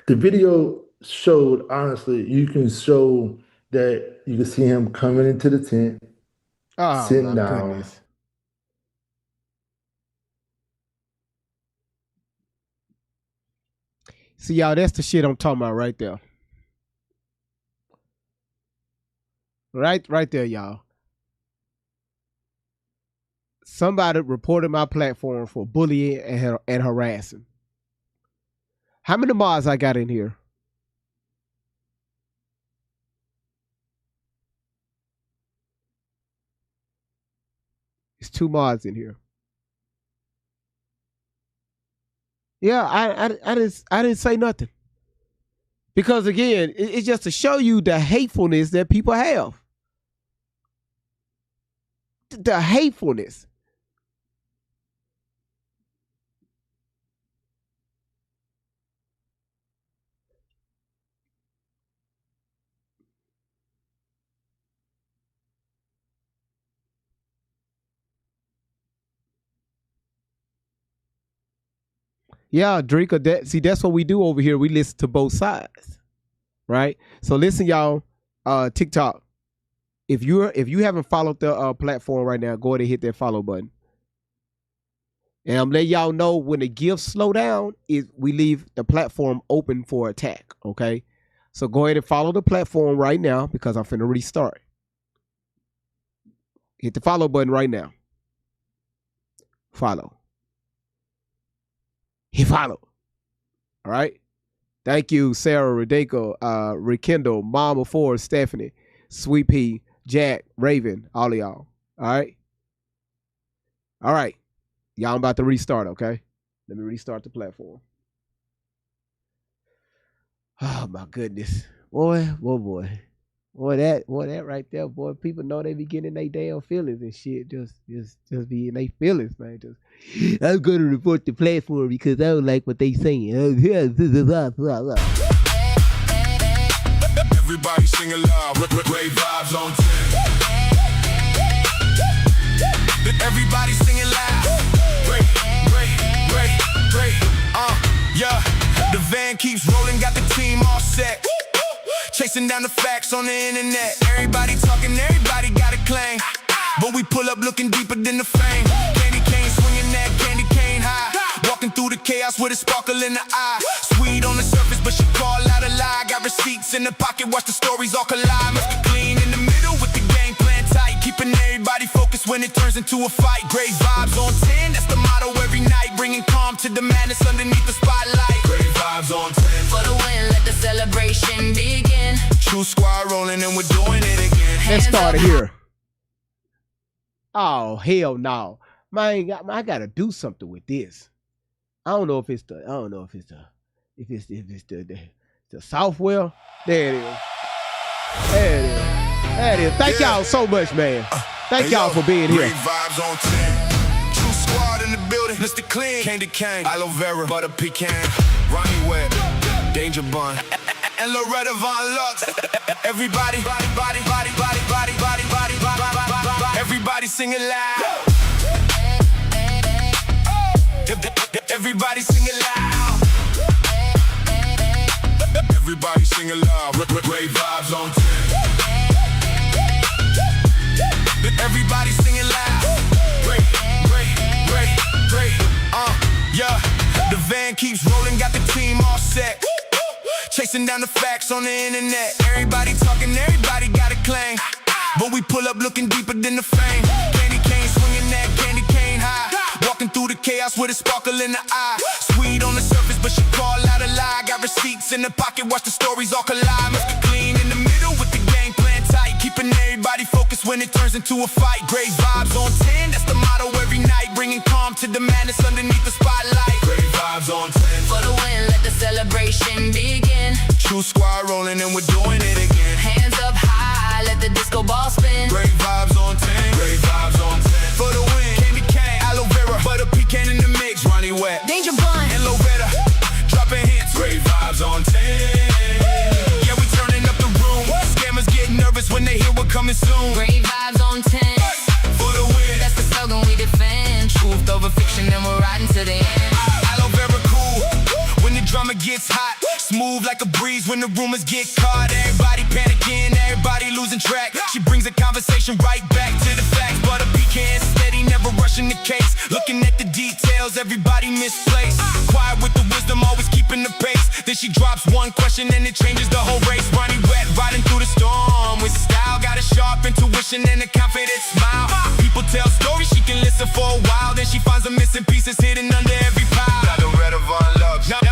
The video showed, honestly, you can show that you can see him coming into the tent, sitting down. Goodness. See, y'all, that's the shit I'm talking about right there. Right there, y'all. Somebody reported my platform for bullying and harassing. How many mods I got in here? It's 2 mods in here. Yeah, I didn't say nothing. Because again, it's just to show you the hatefulness that people have. The hatefulness. Yeah, Drika, see, that's what we do over here. We listen to both sides, right? So listen, y'all, TikTok, if you haven't followed the platform right now, go ahead and hit that follow button. And I'm letting y'all know when the gifts slow down, we leave the platform open for attack, okay? So go ahead and follow the platform right now because I'm finna restart. Hit the follow button right now. Follow. Hit follow. All right. Thank you, Sarah, Radeko, Rekindle, Mama Ford, Stephanie, Sweet Pea, Jack, Raven, all of y'all. All right. All right. Y'all, I'm about to restart, okay? Let me restart the platform. Oh my goodness. Boy. Boy, that right there, boy. People know they be getting their damn feelings and shit. Just be in their feelings, man. I'm gonna report the platform because I don't like what they saying. Everybody sing aloud. Great vibes on 10. Everybody singing loud. Great. Yeah. The van keeps rolling, got the team all set. Chasing down the facts on the internet. Everybody talking, everybody got a claim. But we pull up looking deeper than the fame. Candy cane swinging that candy cane high. Walking through the chaos with a sparkle in the eye. Sweet on the surface, but she call out a lie. Got receipts in the pocket, watch the stories all collide. Must be clean in the middle with the game plan tight. Keeping everybody focused when it turns into a fight. Great vibes on 10, that's the motto every night. Bringing calm to the madness underneath the spotlight. Great vibes on 10. For the win, let the celebration begin. True squad rolling and we're doing it again. Let's start it here. Oh, hell no. Man, I gotta do something with this. I don't know if it's the software. There it is. There it is. Thank y'all so much, man. Thank y'all for being here. Great vibes on 10. True squad in the building. Mr. Clean, Candy Cane, Aloe Vera, Butter Pecan, Ronnie Webb, Danger Bun, and Loretta Von Lux. Everybody, everybody singing loud. Everybody singing loud. Everybody singing loud. Great vibes on 10. Everybody singing loud. Great. Yeah. The van keeps rolling, got the team all set. Chasing down the facts on the internet. Everybody talking, everybody got a claim. But we pull up looking deeper than the fame. Candy cane swinging that candy cane high. Walking through the chaos with a sparkle in the eye. Sweet on the surface, but she call out a lie. Got receipts in the pocket, watch the stories all collide. Must be clean in the middle with the game plan tight. Keeping everybody focused when it turns into a fight. Great vibes on 10, that's the motto every night. Bringing calm to the madness underneath the spotlight. Great vibes on 10. For the win, let the celebration begin. True squad rolling and we're doing it again. Hands up high, let the disco ball spin. Great vibes on 10. Great vibes on 10. For the win, Candy Cane, Aloe Vera, Butter Pecan in the mix. Ronnie Webb, Danger Bun, and Loretta, dropping hits. Great vibes on 10. Yeah, we turning up the room. Scammers get nervous when they hear we're coming soon. great vibes on 10. For the win, That's the slogan we defend. Truth over fiction, and we're riding to the end. Aloe Vera cool when the drama gets hot. Smooth like a breeze when the rumors get caught. Everybody panicking, everybody losing track. She brings the conversation right back to the facts. Butter pecan steady, never rushing the case. Looking at the details, everybody misplaced. Quiet with the wisdom, always keeping the pace. Then she drops one question and it changes the whole race. Ronnie wet, riding through the storm with style. Got a sharp intuition and a confident smile. People tell stories, she can listen for a while. Then she finds the missing pieces hidden under every pile. Loretta Von Lux, now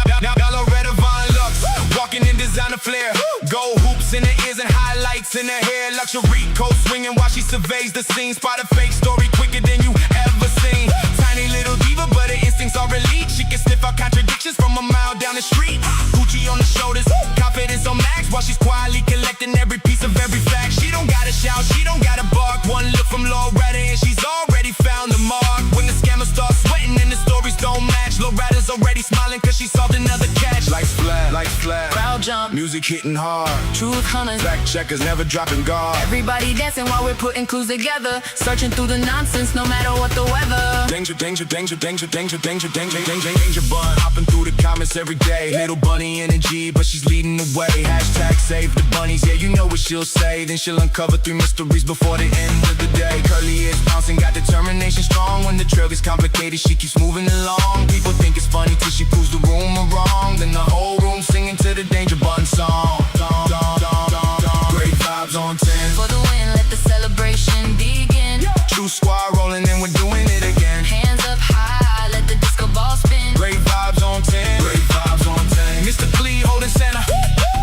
Loretta Von Lux, walking in designer flair. Gold hoops in her ears and highlights in her hair. Luxury coat swinging while she surveys the scene. Spot a fake story quicker than you ever seen. Tiny little diva, but her instincts are elite. She can sniff out contradictions from a mile down the street. Gucci on the shoulders, confidence on max, while she's quietly collecting every piece of every fact. She don't gotta shout, she don't gotta bark. One look from Loretta and she's already found the mark. When the scammers start sweating and the stories don't match, Loretta's already smiling cause she solved another catch. Like flat. Crowd jump. Music hitting hard. Truth hunters. Fact checkers never dropping guard. Everybody dancing while we're putting clues together. Searching through the nonsense no matter what the weather. Danger, danger, danger, danger, danger, danger, danger, danger, danger bun. Hopping through the comments every day. Little bunny energy, but she's leading the way. Hashtag save the bunnies. Yeah, you know what she'll say. Then she'll uncover 3 mysteries before the end of the day. Curly ears bouncing, got determination strong. When the trail gets complicated, she keeps moving along. People think it's funny till she proves the rumor wrong. Then the whole room singing to the Danger Bun song. Great vibes on 10. For the win, let the celebration begin. True squad rolling and we're doing it again. Hands up high, let the disco ball spin. Great vibes on 10. Great vibes on 10. Mr. Clee holding center,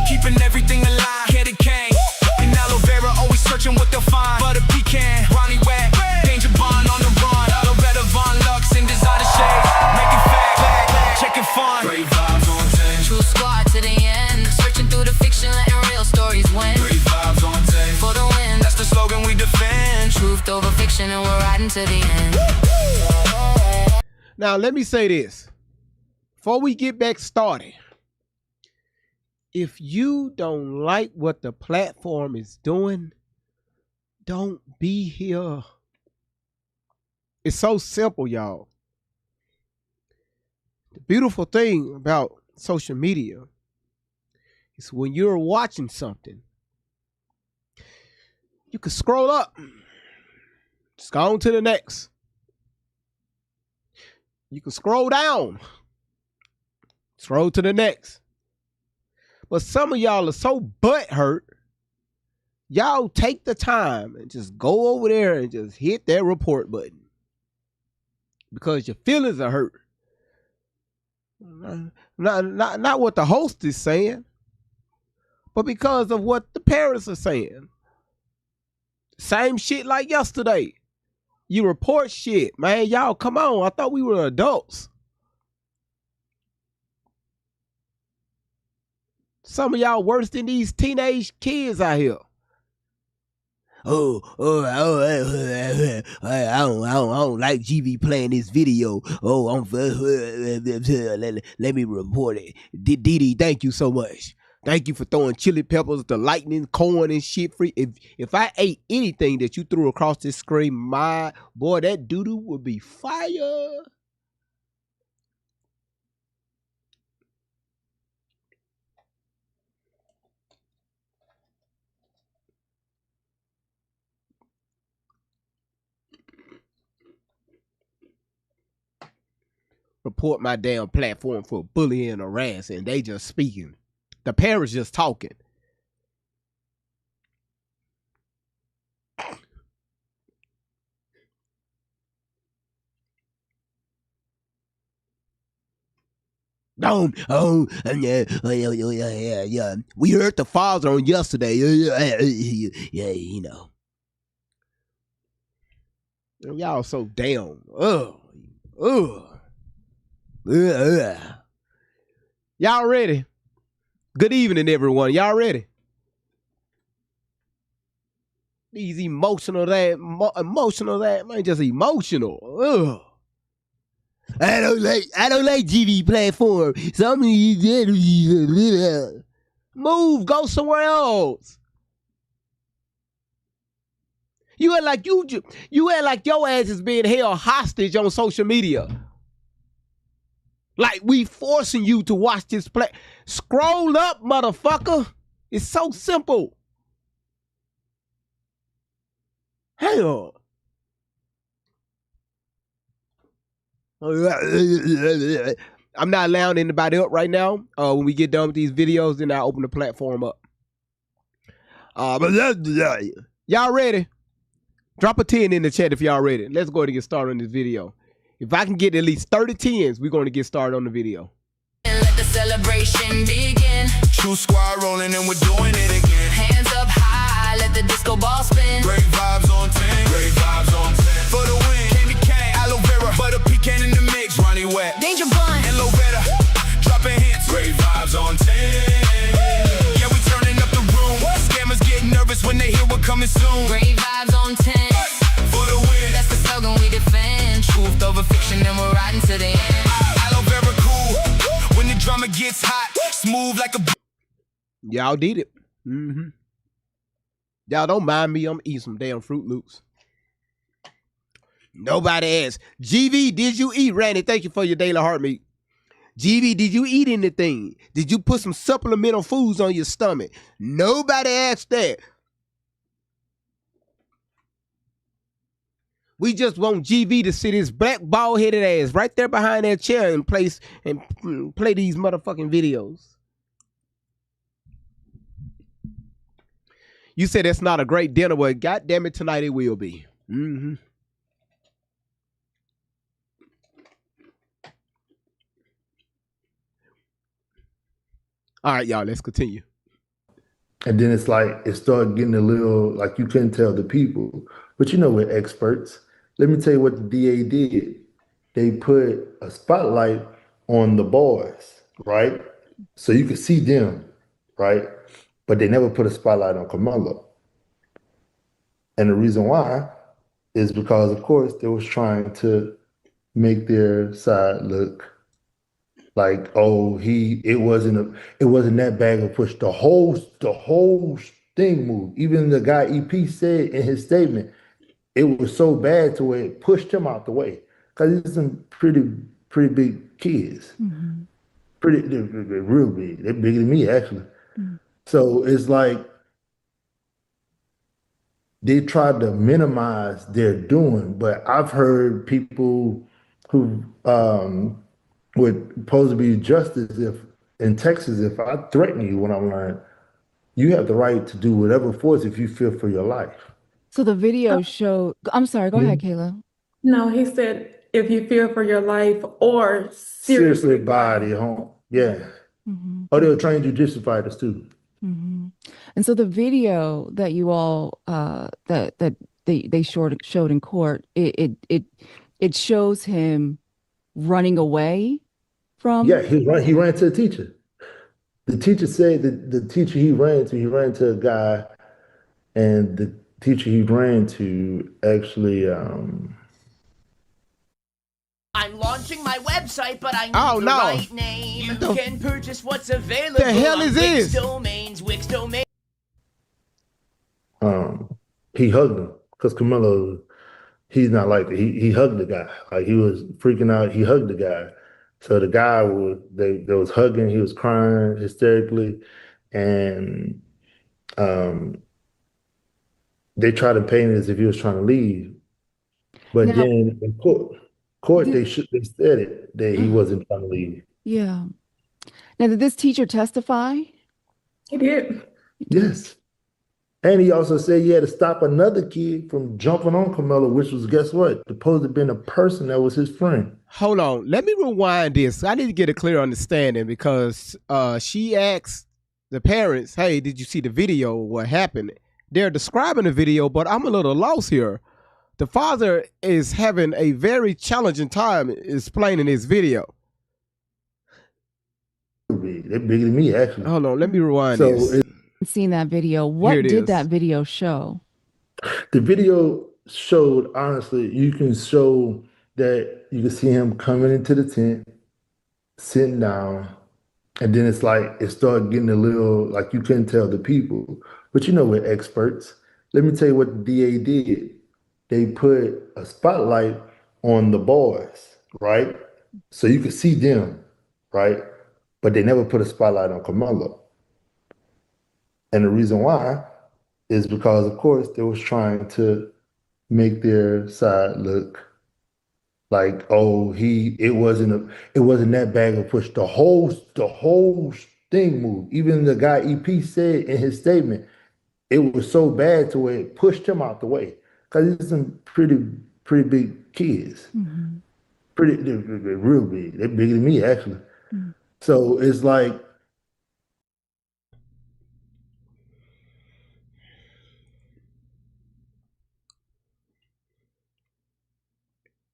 keeping everything alive. Headed Kane and aloe vera, always searching what they'll find. Butter pecan, Ronnie Wet, Danger Bun on the run. Aloe vera, Von Lux and designer shades, making fact, checking fun. Great vibes on 10. True squad to the end. Searching through the fiction, letting real stories win. Great vibes on 10. For the win, That's the slogan we defend. truth over fiction, and we're riding to the end. Now, let me say this. Before we get back started, if you don't like what the platform is doing, don't be here. It's so simple, y'all. The beautiful thing about social media is when you're watching something, you can scroll up. Just go on to the next. You can scroll down. Scroll to the next. But some of y'all are so butthurt, y'all take the time and just go over there and just hit that report button. Because your feelings are hurt. Not what the host is saying, but because of what the parents are saying. Same shit like yesterday. You report shit, man. Y'all, come on. I thought we were adults. Some of y'all worse than these teenage kids out here. I don't like GV playing this video. Let me report it. Didi, thank you so much. Thank you for throwing chili peppers, the lightning, corn, and shit free. If I ate anything that you threw across this screen, my boy, that doo-doo would be fire. Report my damn platform for bullying and harassing. They just speaking. The parents just talking. Yeah. We heard the father on yesterday. Yeah, you know. Y'all so damn. Y'all ready? Good evening, everyone. Y'all ready? These emotional that man, just emotional. Ugh. I don't like GV platform. Some of you move, go somewhere else. You act like your ass is being held hostage on social media. Like we forcing you to watch this play. Scroll up, motherfucker. It's so simple. Hang on. I'm not allowing anybody up right now. When we get done with these videos, then I'll open the platform up. Y'all ready? Drop a 10 in the chat if y'all ready. Let's go ahead and get started on this video. If I can get at least 30 10s, we're going to get started on the video. And let the celebration begin. True squad rolling and we're doing it again. Hands up high, let the disco ball spin. Great vibes on 10. Great vibes on 10. For the win, candy cane, aloe vera, butter pecan in the mix. Ronnie Wet, Danger Bun, and Lovetta, dropping hits. Great vibes on 10. Yeah, we turning up the room. Scammers get nervous when they hear we're coming soon. great vibes on 10. For the win, That's the slogan we defend. truth over Fiction, and we're riding to the end. aloe vera cool. When the drama gets hot, smooth like a Y'all did it. Mm-hmm. Y'all don't mind me. I'm eating some damn Fruit Loops. Nobody asked. GV, did you eat? Randy, thank you for your daily heart meat. GV, did you eat anything? Did you put some supplemental foods on your stomach? Nobody asked that. We just want GV to sit his black bald-headed ass right there behind that chair and play these motherfucking videos. You said it's not a great dinner. Well, goddamn it, tonight it will be. Mm-hmm. All right, y'all, let's continue. And then it's like, it started getting a little, like you couldn't tell the people. But you know, we're experts. Let me tell you what the DA did. They put a spotlight on the boys, right? So you could see them, right? But they never put a spotlight on Carmelo. And the reason why is because, of course, they was trying to make their side look like, oh, it wasn't that bag of push. The whole thing moved. Even the guy EP said in his statement, it was so bad to where it pushed him out the way. Because he's some pretty big kids. Mm-hmm. They're real big. They're bigger than me, actually. Mm-hmm. So it's like they tried to minimize their doing, but I've heard people who would supposed to be justice if in Texas, if I threaten you when I'm lying, you have the right to do whatever force if you fear for your life. So the video showed. I'm sorry. Go ahead, Kayla. No, he said if you fear for your life or seriously body home. Yeah. Mm-hmm. Oh, they were trained jujitsu fighters too. Mm-hmm. And so the video that you all that they showed in court, it shows him running away from. Yeah, he ran to a teacher. The teacher said that the teacher he ran to a guy, and the teacher he ran to actually I'm launching my website, but I need the no. right name. You can purchase what's available. The hell is this? Wix domains. He hugged him because Carmelo, he's not like that. He hugged the guy. Like, he was freaking out. He hugged the guy. So the guy they was hugging. He was crying hysterically, and they tried to paint it as if he was trying to leave. But then in court they said it that he wasn't trying to leave. Yeah. Now, did this teacher testify? He did. Yes. And he also said he had to stop another kid from jumping on Carmelo, which was, guess what? Supposed to have been a person that was his friend. Hold on. Let me rewind this. I need to get a clear understanding because she asked the parents, hey, did you see the video? What happened? They're describing the video, but I'm a little lost here. The father is having a very challenging time explaining this video. They're bigger than me, actually. Hold on. Let me rewind this. Seen that video. What did that video show? The video showed, honestly, you can show that you can see him coming into the tent, sitting down, and then it's like it started getting a little, like you couldn't tell the people. But you know, we're experts. Let me tell you what the DA did. They put a spotlight on the boys, right? So you could see them, right? But they never put a spotlight on Carmelo. And the reason why is because, of course, they was trying to make their side look like, oh, it wasn't that bag of push. The whole thing moved. Even the guy EP said in his statement, it was so bad to where it pushed him out the way. Because he's some pretty big kids. Mm-hmm. They're real big. They're bigger than me, actually. Mm-hmm. So it's like,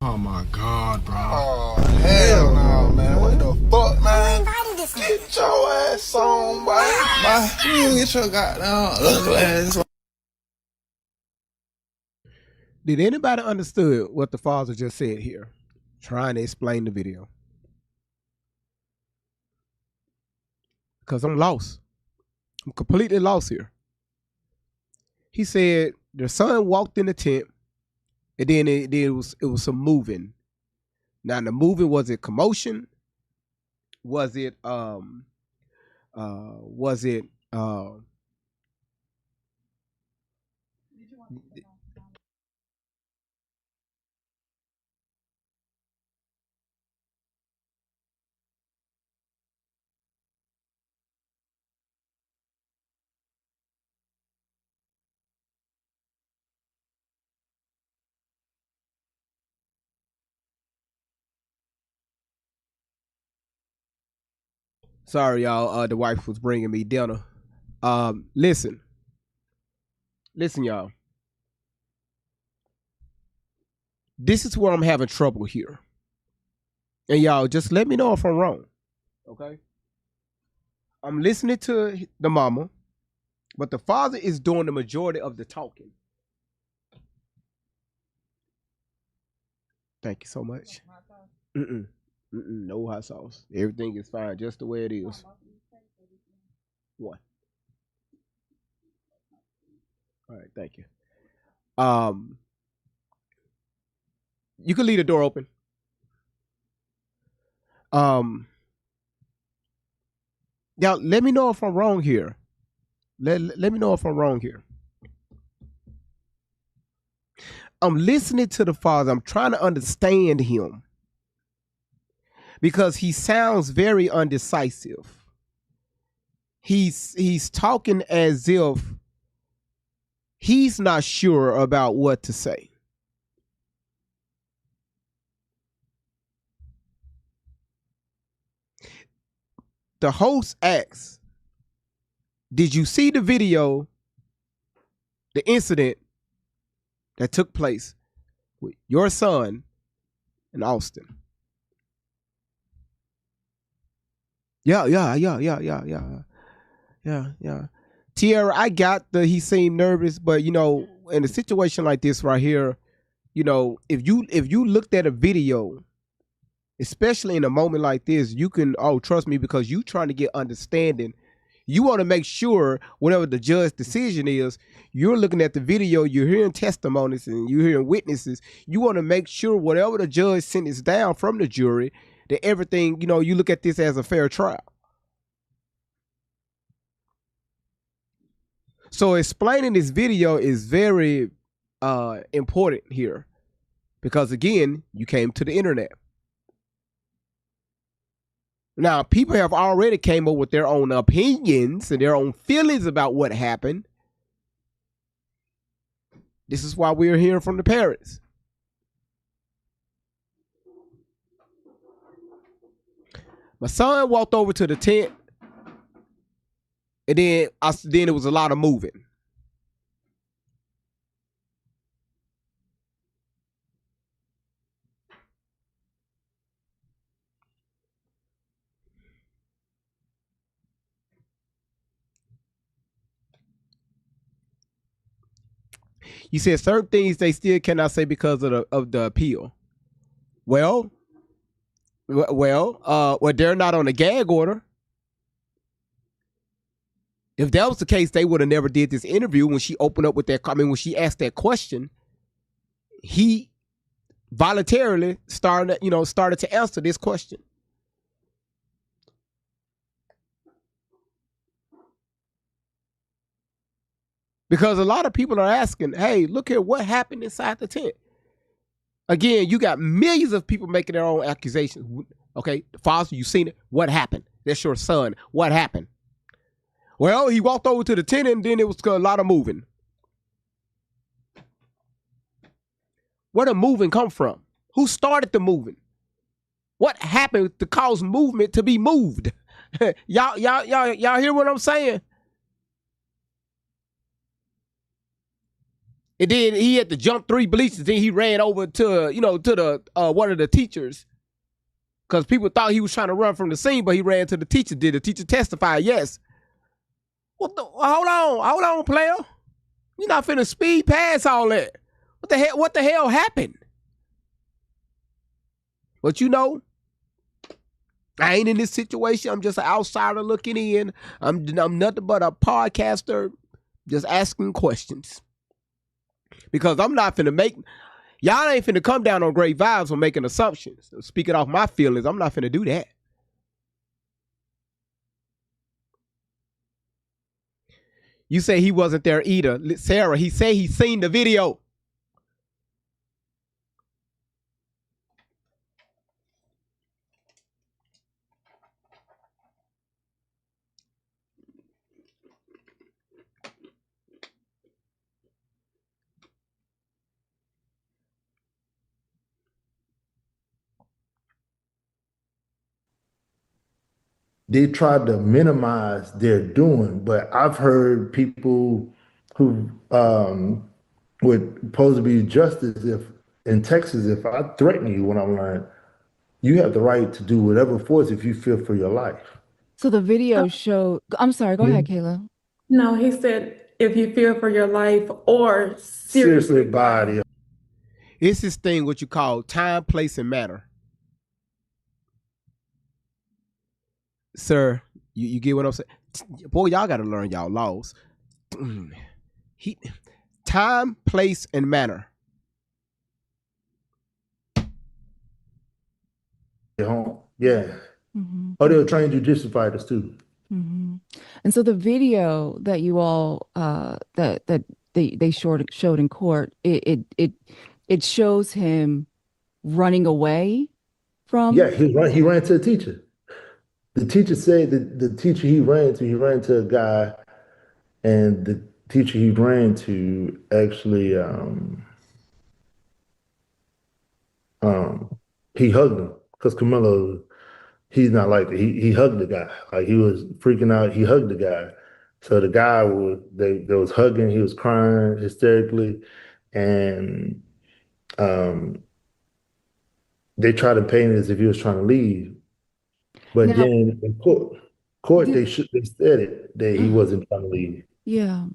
oh my God, bro. Oh, hell no, man. What the fuck, man? Get your ass on, boy. You get your goddamn ugly ass on. Did anybody understood what the father just said here? Trying to explain the video. Because I'm lost. I'm completely lost here. He said the son walked in the tent, and then it was some moving. Now the moving, was it commotion? Was it sorry, y'all. The wife was bringing me dinner. Listen, y'all. This is where I'm having trouble here, and y'all just let me know if I'm wrong. Okay. I'm listening to the mama, but the father is doing the majority of the talking. Thank you so much. No hot sauce. Everything is fine, just the way it is. One. All right, thank you. You can leave the door open. Y'all, let me know if I'm wrong here. Let me know if I'm wrong here. I'm listening to the father. I'm trying to understand him because he sounds very undecisive. He's talking as if he's not sure about what to say. The host asks, did you see the video, the incident that took place with your son in Austin? Yeah. Tierra, I got he seemed nervous, but in a situation like this right here, if you looked at a video, especially in a moment like this, you can, trust me, because you trying to get understanding. You want to make sure whatever the judge's decision is, you're looking at the video, you're hearing testimonies and you're hearing witnesses. You want to make sure whatever the judge sentenced down from the jury, that everything, you look at this as a fair trial. So explaining this video is very important here because, again, you came to the internet. Now, people have already came up with their own opinions and their own feelings about what happened. This is why we're hearing from the parents. My son walked over to the tent, and then it was a lot of moving. You said certain things they still cannot say because of the appeal. Well, they're not on a gag order. If that was the case, they would have never did this interview when she opened up with that. I mean, when she asked that question, he voluntarily started to answer this question. Because a lot of people are asking, hey, look here, what happened inside the tent? Again, you got millions of people making their own accusations. Okay, Foster, you seen it. What happened? That's your son. What happened? Well, he walked over to the tent and then it was a lot of moving. Where did moving come from? Who started the moving? What happened to cause movement to be moved? Y'all hear what I'm saying? And then he had to jump 3 bleachers. Then he ran over to the one of the teachers, because people thought he was trying to run from the scene, but he ran to the teacher. Did the teacher testify? Yes. Hold on, player. You're not finna speed past all that. What the hell happened? But I ain't in this situation. I'm just an outsider looking in. I'm nothing but a podcaster just asking questions. Because I'm not finna make, y'all ain't finna come down on great vibes or making assumptions. Speaking off my feelings, I'm not finna do that. You say he wasn't there either. Sarah, he say he seen the video. They tried to minimize their doing, but I've heard people who would supposed to be justice if in Texas, if I threaten you when I'm lying, you have the right to do whatever force if you fear for your life. So the video showed, I'm sorry, go ahead, Kayla. No, he said if you fear for your life or Seriously body. It's this thing what you call time, place, and matter. Sir, you get what I'm saying? Boy, y'all got to learn y'all laws. Time, place, and manner. Yeah. Mm-hmm. Oh, they were trained judicial fighters too. Mm-hmm. And so the video that you all that they showed in court, it shows him running away from. Yeah, he ran to the teacher. The teacher said that the teacher he ran to a guy, and the teacher he ran to actually he hugged him because Carmelo, he's not like that. He hugged the guy. Like he was freaking out. He hugged the guy. So the guy they was hugging, he was crying hysterically, and they tried to paint it as if he was trying to leave. But Now- then in court they said it that he wasn't trying to leave. Yeah.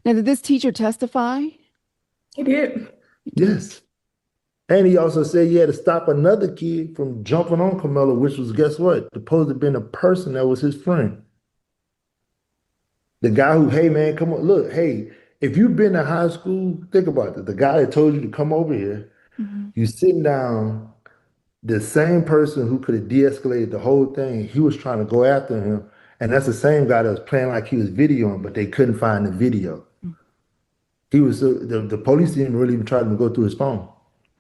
Now, did this teacher testify? He did. Yes. And he also said he had to stop another kid from jumping on Carmelo, which was, guess what? Supposed to have been a person that was his friend. The guy who, hey man, come on, look, hey, if you've been to high school, think about it. The guy that told you to come over here, you sitting down, the same person who could have de-escalated the whole thing, he was trying to go after him. And that's the same guy that was playing like he was videoing, but they couldn't find the video. He was the police didn't really even try to go through his phone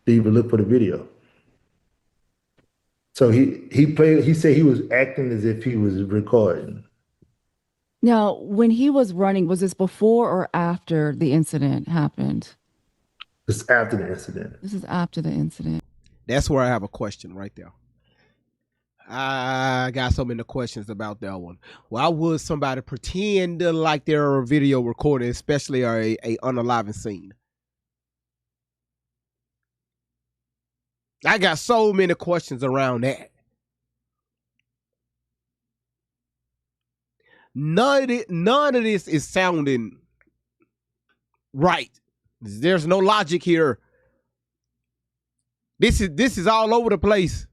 to even look for the video. So he said he was acting as if he was recording. Now, when he was running, was this before or after the incident happened? It's after the incident. This is after the incident. That's where I have a question right there. I got so many questions about that one. Why would somebody pretend like they're a video recording, especially a unaliving scene? I got so many questions around that. None of this is sounding right. There's no logic here. This is all over the place.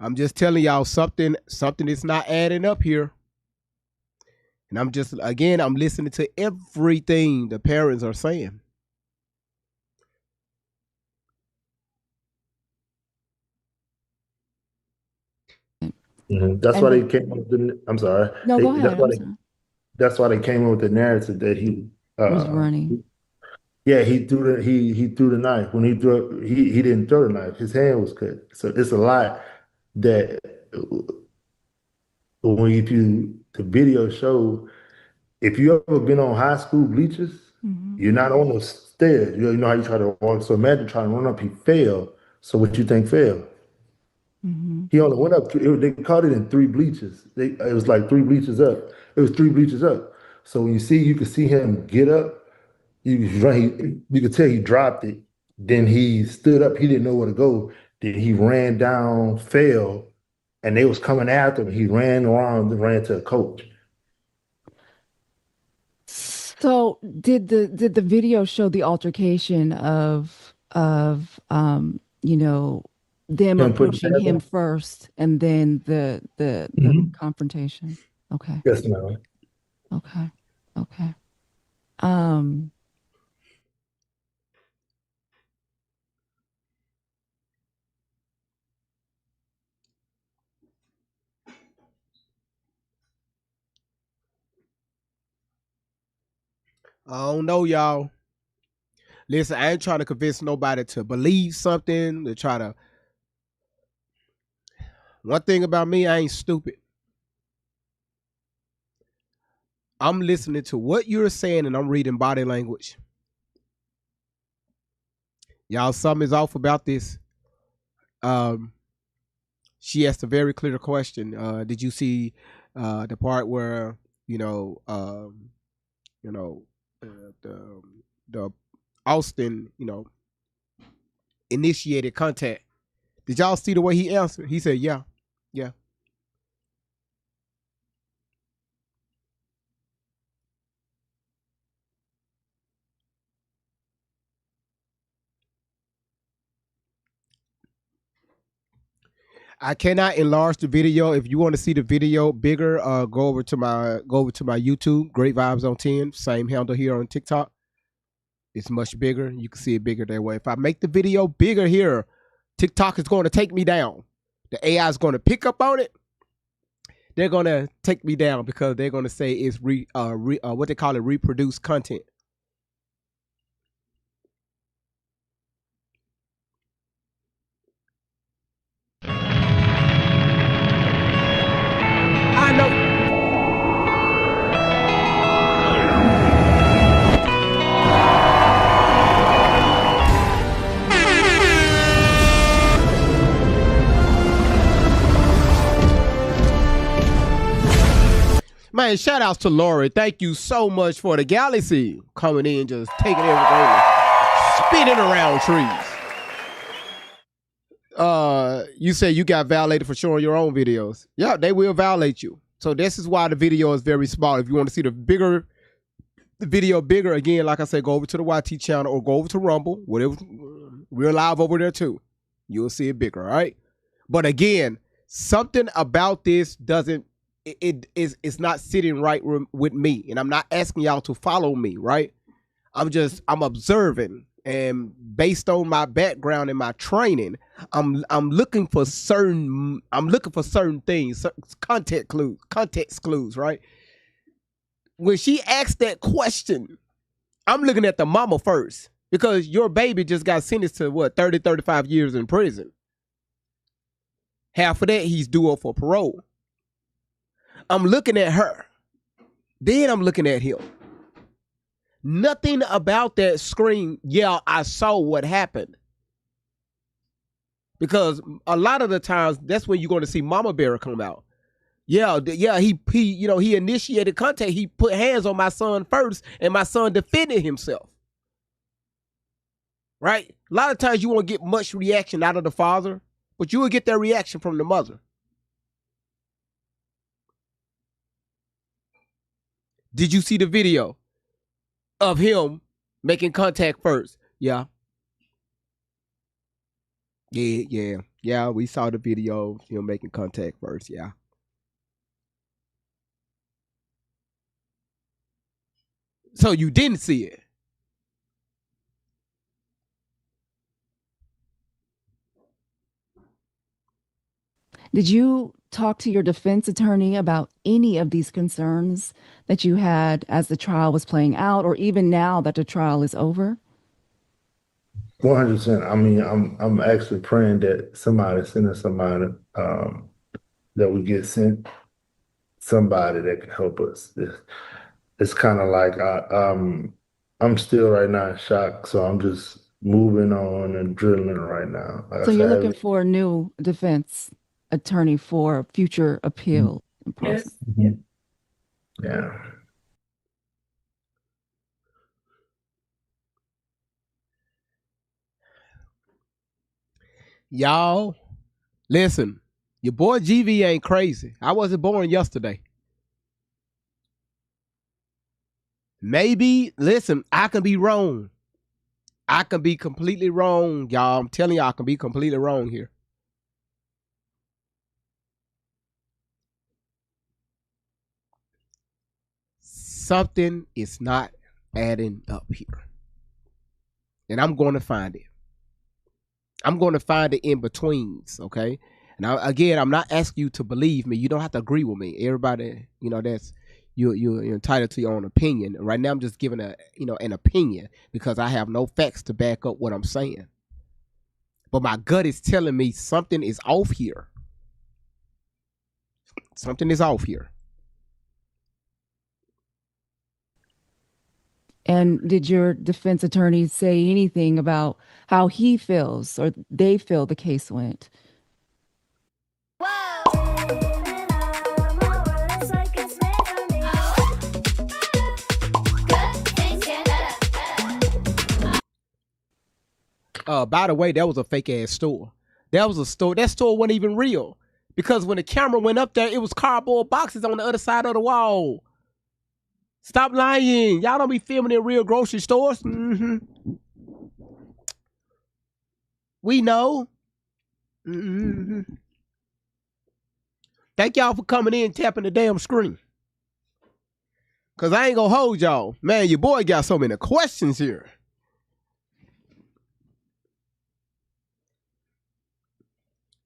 I'm just telling y'all something is not adding up here. And I'm listening to everything the parents are saying. That's why they came up with I'm sorry. No, go ahead. That's why they came up with the narrative that he was running. Yeah, he threw the knife. When he didn't throw the knife. His hand was cut. So it's a lot that the video show, if you ever been on high school bleachers, you're not on those stairs. You know how you try to walk. So imagine trying to run up, he fell. So what you think fell? He only went up. They caught it in 3 bleachers. It was like 3 bleachers up. It was 3 bleachers up. So when you could see him get up. You could tell he dropped it Then he stood up. He didn't know where to go. Then he ran down, fell, and they was coming after him. He ran around and ran to a coach. So did the video show the altercation of you know, them Him putting approaching hands him on- first and then the Mhm. confrontation? Okay. Yes, ma'am. Okay. Okay. Um I don't know, y'all. Listen, I ain't trying to convince nobody to believe something, to try to. One thing about me, I ain't stupid. I'm listening to what you're saying and I'm reading body language. Y'all, something is off about this. She asked a very clear question. Did you see the part where you know the Austin initiated contact? Did y'all see the way he answered? He said, "Yeah, yeah." I cannot enlarge the video. If you want to see the video bigger, go over to my YouTube. Great Vibes on 10. Same handle here on TikTok. It's much bigger. You can see it bigger that way. If I make the video bigger here, TikTok is going to take me down. The AI is going to pick up on it. They're going to take me down because they're going to say it's what they call it, reproduced content. I know. Man, shout outs to Lori. Thank you so much for the galaxy coming in, just taking everything, spinning around trees. You say you got violated for showing your own videos. Yeah, they will violate you. So this is why the video is very small. If you want to see the video bigger, again, like I said, go over to the YT channel or go over to Rumble. Whatever, we're live over there too. You'll see it bigger, all right? But again, something about this doesn't. It's not sitting right with me, and I'm not asking y'all to follow me, right? I'm observing, and based on my background and my training, I'm looking for certain things, context clues, right? When she asked that question, I'm looking at the mama first, because your baby just got sentenced to what, 30, 35 years in prison. Half of that he's due for parole. I'm looking at her. Then I'm looking at him. Nothing about that scream, yeah, I saw what happened. Because a lot of the times, that's when you're going to see Mama Bear come out. Yeah, he initiated contact. He put hands on my son first, and my son defended himself. Right? A lot of times you won't get much reaction out of the father, but you will get that reaction from the mother. Did you see the video of him making contact first? Yeah. Yeah, we saw the video of him making contact first, yeah. So you didn't see it? Did you talk to your defense attorney about any of these concerns that you had as the trial was playing out, or even now that the trial is over? 100%. I mean, I'm actually praying that somebody sending somebody that we get sent somebody that can help us. It's kind of like I'm still right now in shock, so I'm just moving on and drilling right now. Like So I you're said, looking for a new defense attorney for future appeal process. Yeah. Y'all, listen, your boy GV ain't crazy. I wasn't born yesterday. Maybe, listen, I can be wrong. I can be completely wrong, y'all. I'm telling you, I can be completely wrong here. Something is not adding up here. And I'm going to find it. I'm going to find the in-betweens, okay? Now, again, I'm not asking you to believe me. You don't have to agree with me. Everybody, that's you're entitled to your own opinion. Right now, I'm just giving an opinion because I have no facts to back up what I'm saying. But my gut is telling me something is off here. Something is off here. And did your defense attorney say anything about how he feels or they feel the case went? By the way, that was a fake ass store. That store wasn't even real. Because when the camera went up there, it was cardboard boxes on the other side of the wall. Stop lying. Y'all don't be filming in real grocery stores. Mm-hmm. We know. Mm-hmm. Thank y'all for coming in, tapping the damn screen. Because I ain't going to hold y'all. Man, your boy got so many questions here.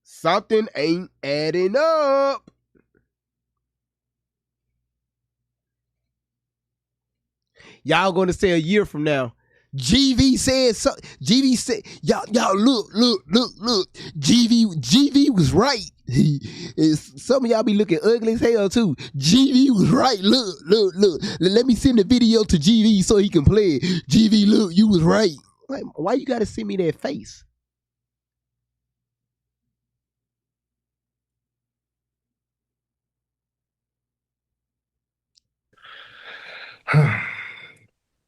Something ain't adding up. Y'all gonna say a year from now, GV said so. GV said, y'all look. GV was right. Some of y'all be looking ugly as hell too. GV was right. Look. Let me send the video to GV so he can play it. GV, look, you was right. Like, why you gotta send me that face?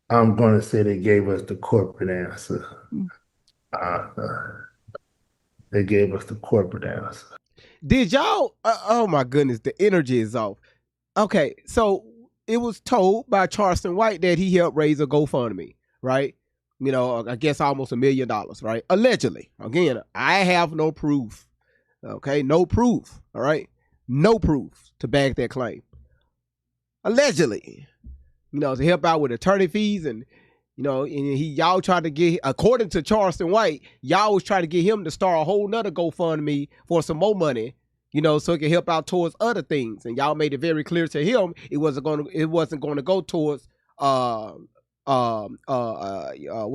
I'm going to say they gave us the corporate answer. They gave us the corporate answer. Did y'all? Oh my goodness, the energy is off. Okay, so it was told by Charleston White that he helped raise a GoFundMe, right? I guess almost $1 million, right? Allegedly. Again, I have no proof. Okay, no proof. All right, no proof to back that claim. Allegedly. To help out with attorney fees and y'all tried to get, according to Charleston White, y'all was trying to get him to start a whole nother GoFundMe for some more money, so it can help out towards other things. And y'all made it very clear to him it wasn't going to go towards what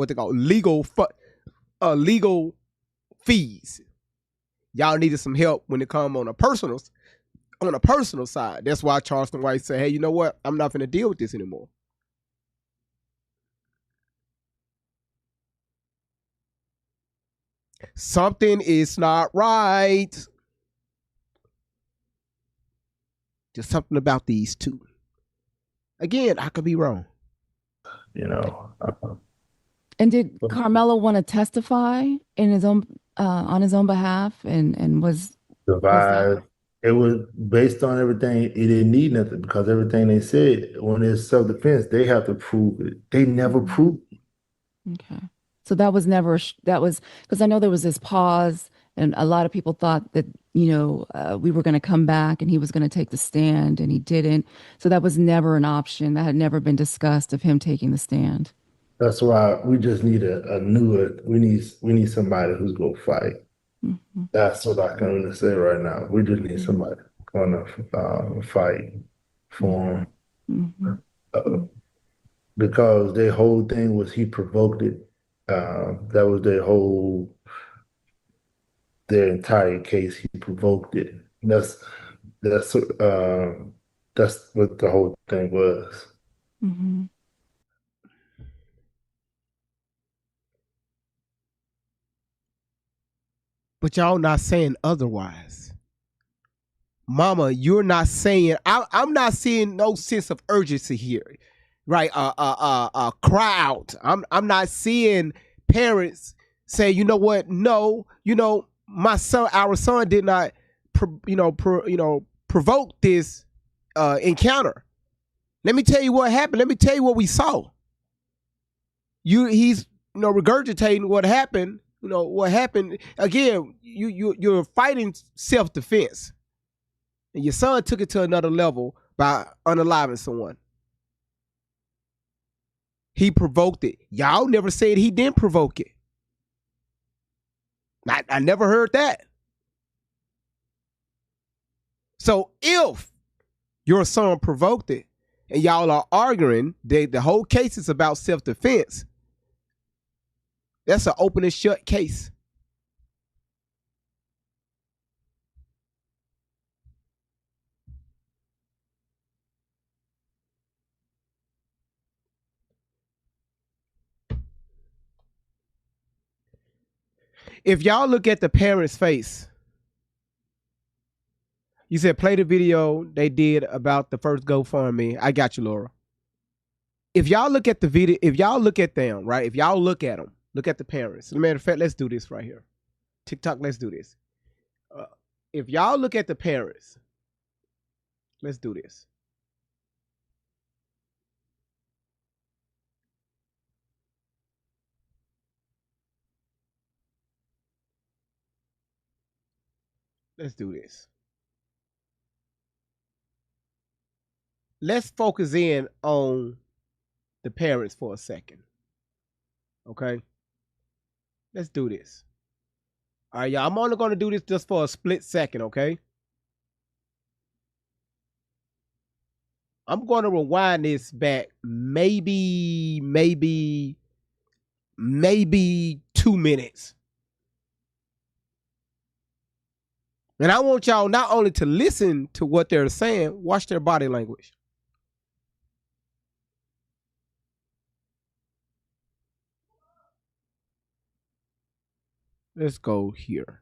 they call legal fees. Y'all needed some help when it come on a personal side. That's why Charleston White said, hey, you know what? I'm not going to deal with this anymore. Something is not right. Just something about these two. Again, I could be wrong. And did Karmelo want to testify in his own on his own behalf and was survived? It was based on everything. It didn't need nothing because everything they said when it's self-defense, they have to prove it. They never proved it. Okay. So that was never, that was, because I know there was this pause and a lot of people thought that, we were going to come back and he was going to take the stand and he didn't. So that was never an option. That had never been discussed of him taking the stand. That's why we just need we need somebody who's going to fight. Mm-hmm. That's what I can really say right now. We just need somebody going to fight for him. Mm-hmm. Because their whole thing was he provoked it. That was their entire case. He provoked it. That's what the whole thing was. Mm-hmm. But y'all not saying otherwise. Mama, you're not saying, I'm not seeing no sense of urgency here. Right? Crowd. I'm not seeing parents say, you know what? No, our son did not, provoke this encounter. Let me tell you what happened. Let me tell you what we saw. He's regurgitating what happened. What happened again. You're fighting self-defense, and your son took it to another level by unaliving someone. He provoked it. Y'all never said he didn't provoke it. I never heard that. So if your son provoked it and y'all are arguing, the whole case is about self-defense, that's an open and shut case. If y'all look at the parents' face, you said play the video they did about the first GoFundMe. I got you, Laura. If y'all look at the video, if y'all look at them, right? If y'all look at them, look at the parents. As a matter of fact, let's do this right here. TikTok, let's do this. If y'all look at the parents, let's do this. Let's do this. Let's focus in on the parents for a second. Okay? Let's do this. All right, y'all. I'm only going to do this just for a split second, okay? I'm going to rewind this back maybe 2 minutes. And I want y'all not only to listen to what they're saying, watch their body language. Let's go here.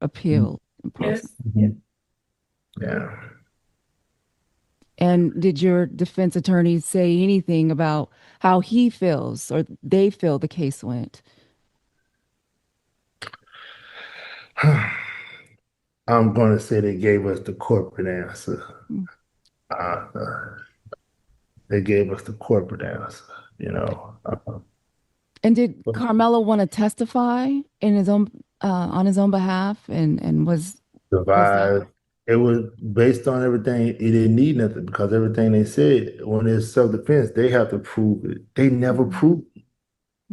Appeal. Yes. Yeah. And did your defense attorney say anything about how he feels or they feel the case went? I'm going to say they gave us the corporate answer. They gave us the corporate answer, And did Carmelo want to testify in his own on his own behalf and was survived. It was based on everything. It didn't need nothing because everything they said when it's self-defense, they have to prove it. They never proved it.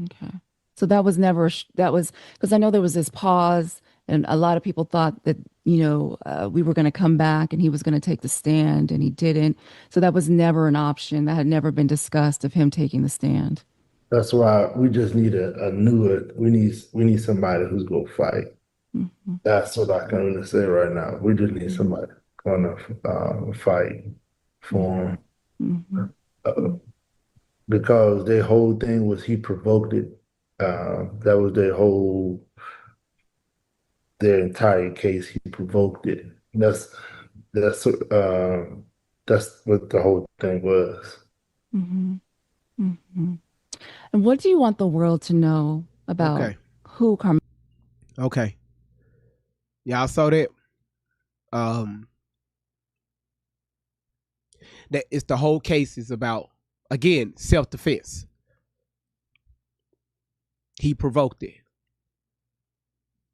Okay. So that was never, that was, because I know there was this pause and a lot of people thought that, we were going to come back and he was going to take the stand and he didn't. So that was never an option. That had never been discussed of him taking the stand. That's why we just need we need somebody who's going to fight. Mm-hmm. That's what I can really say right now. We just need somebody going to fight for him. Mm-hmm. Because their whole thing was he provoked it. That was their entire case. He provoked it. That's what the whole thing was. Mm-hmm. Mm-hmm. And what do you want the world to know about who Carmelo? Okay. Y'all saw that? That it's the whole case is about, again, self-defense. He provoked it.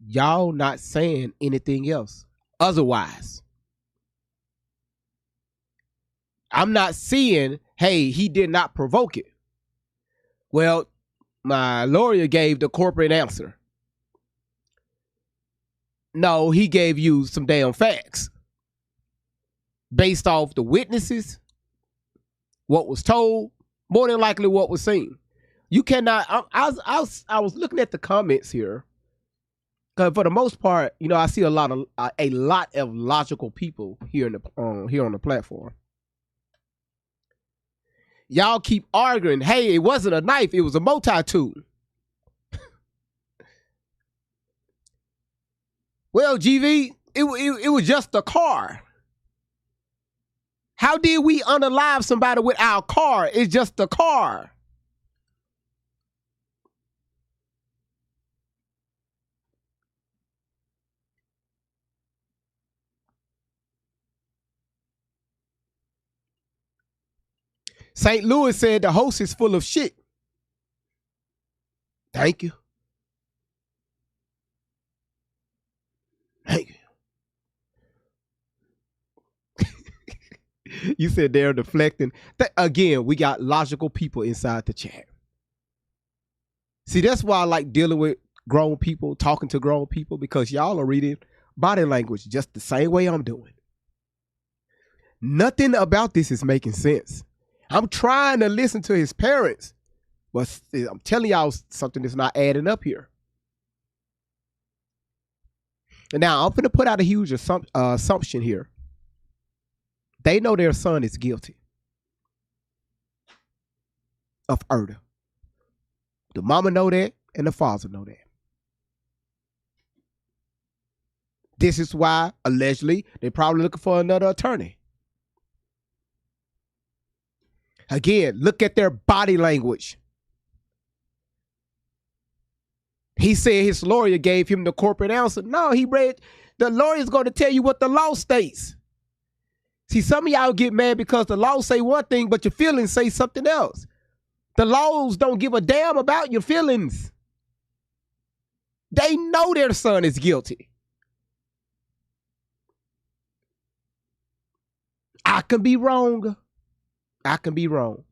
Y'all not saying anything else otherwise. I'm not seeing, hey, he did not provoke it. Well, my lawyer gave the corporate answer. No, he gave you some damn facts. Based off the witnesses, what was told, more than likely what was seen. You cannot, I was looking at the comments here. Because for the most part, I see a lot of logical people here on the platform. Y'all keep arguing, hey, it wasn't a knife, it was a multi-tool. Well, GV, it was just a car. How did we unalive somebody with our car? It's just a car. St. Louis said the host is full of shit. Thank you. Thank you. You said they're deflecting. Again, we got logical people inside the chat. See, that's why I like dealing with grown people, talking to grown people, because y'all are reading body language just the same way I'm doing. Nothing about this is making sense. I'm trying to listen to his parents, but I'm telling y'all something that's not adding up here. And now I'm going to put out a huge assumption here. They know their son is guilty of murder. The mama know that, and the father know that. This is why, allegedly, they're probably looking for another attorney. Again, look at their body language. He said his lawyer gave him the corporate answer. No, the lawyer's going to tell you what the law states. See, some of y'all get mad because the law say one thing, but your feelings say something else. The laws don't give a damn about your feelings. They know their son is guilty. I can be wrong. I can be wrong.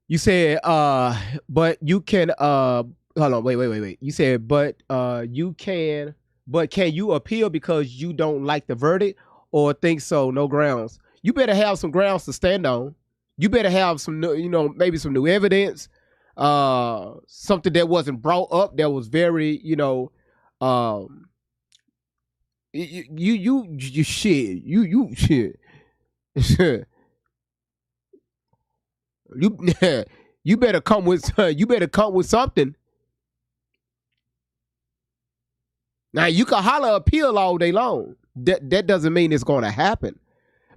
You said, but you can, hold on, wait. You said, but can you appeal because you don't like the verdict or think so? No grounds. You better have some grounds to stand on. You better have some, maybe some new evidence, something that wasn't brought up that was very, you shit. You better come with something. Now you can holler appeal all day long. That doesn't mean it's going to happen,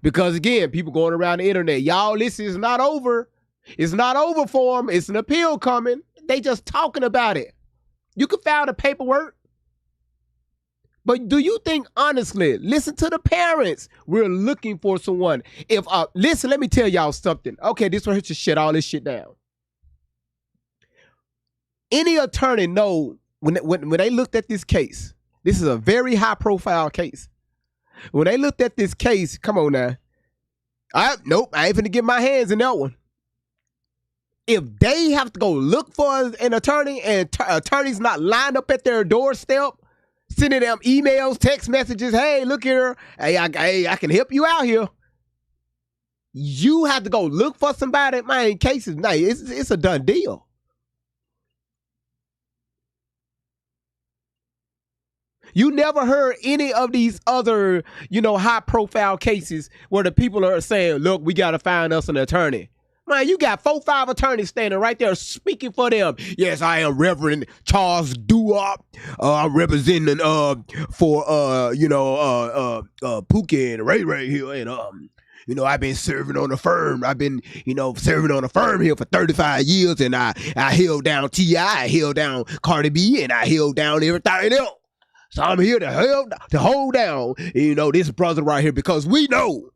because again, people going around the internet, y'all, this is not over. It's not over for them. It's an appeal coming. They just talking about it. You can file the paperwork. But do you think, honestly, listen to the parents. We're looking for someone. Listen, let me tell y'all something. Okay, this one should shut all this shit down. Any attorney know when they looked at this case, this is a very high profile case. When they looked at this case, come on now. Nope, I ain't finna get my hands in that one. If they have to go look for an attorney and attorneys not lined up at their doorstep, sending them emails, text messages, hey, look here, hey, I can help you out here. You have to go look for somebody. Man, cases, nah, it's a done deal. You never heard any of these other, high profile cases where the people are saying, look, we got to find us an attorney. Man, you got 4-5 attorneys standing right there speaking for them. Yes, I am Reverend Charles Duop. I'm representing for Pookie and Ray here, and I've been serving on the firm. I've been serving on the firm here for 35 years, and I held down T.I., I held down Cardi B, and I held down everything else. So I'm here to hold down this brother right here, because we know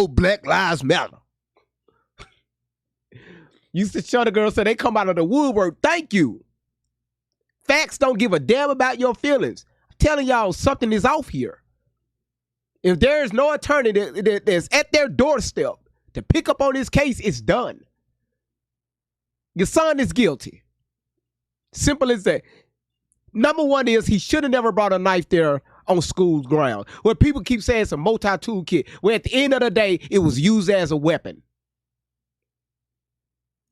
Black Lives Matter. Used to show the girls say they come out of the woodwork. Thank you. Facts don't give a damn about your feelings. I'm telling y'all, something is off here. If there is no attorney that's at their doorstep to pick up on this case, it's done. Your son is guilty. Simple as that. Number one is he should have never brought a knife there on school's ground. Where people keep saying it's a multi-tool kit, where at the end of the day, it was used as a weapon.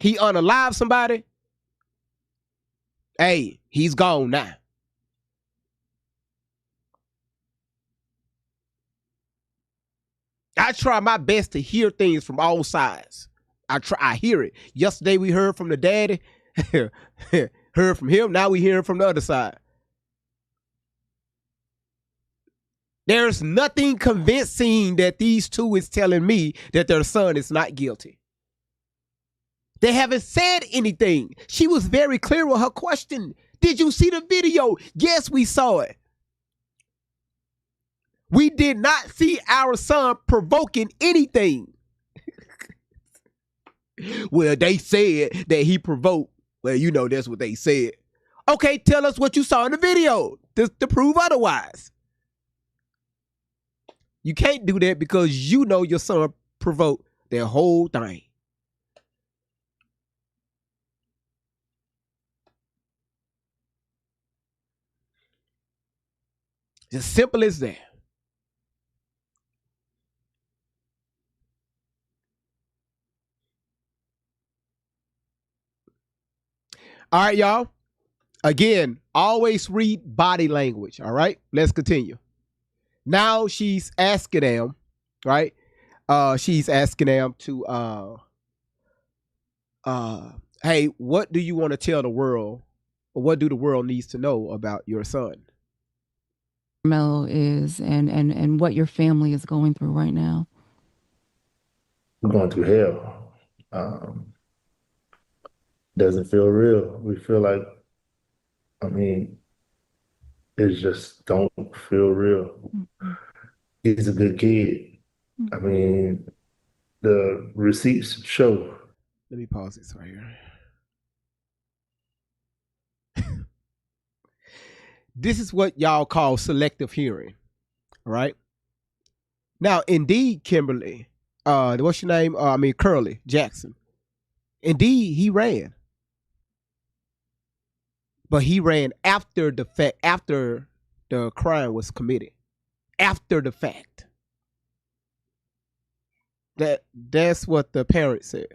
He unalived somebody. Hey, he's gone now. I try my best to hear things from all sides. I hear it. Yesterday we heard from the daddy. Heard from him. Now we hearing from the other side. There's nothing convincing that these two is telling me that their son is not guilty. They haven't said anything. She was very clear with her question. Did you see the video? Yes, we saw it. We did not see our son provoking anything. Well, they said that he provoked. Well, you know, that's what they said. Okay, tell us what you saw in the video to prove otherwise. You can't do that because you know your son provoked their whole thing. As simple as that. All right, y'all. Again, always read body language. All right, let's continue. Now she's asking them, right? She's asking them to, hey, what do you want to tell the world, or what do the world needs to know about your son? Carmelo is and what your family is going through right now. We're going through hell. Doesn't feel real. We feel like, I mean, it just don't feel real. He's a good kid. I mean, the receipts show. Let me pause this right here. This is what y'all call selective hearing, right? Now, indeed, Kimberly, what's your name? Curly Jackson. Indeed, he ran. But he ran after the fact, after the crime was committed. After the fact. That's what the parent said.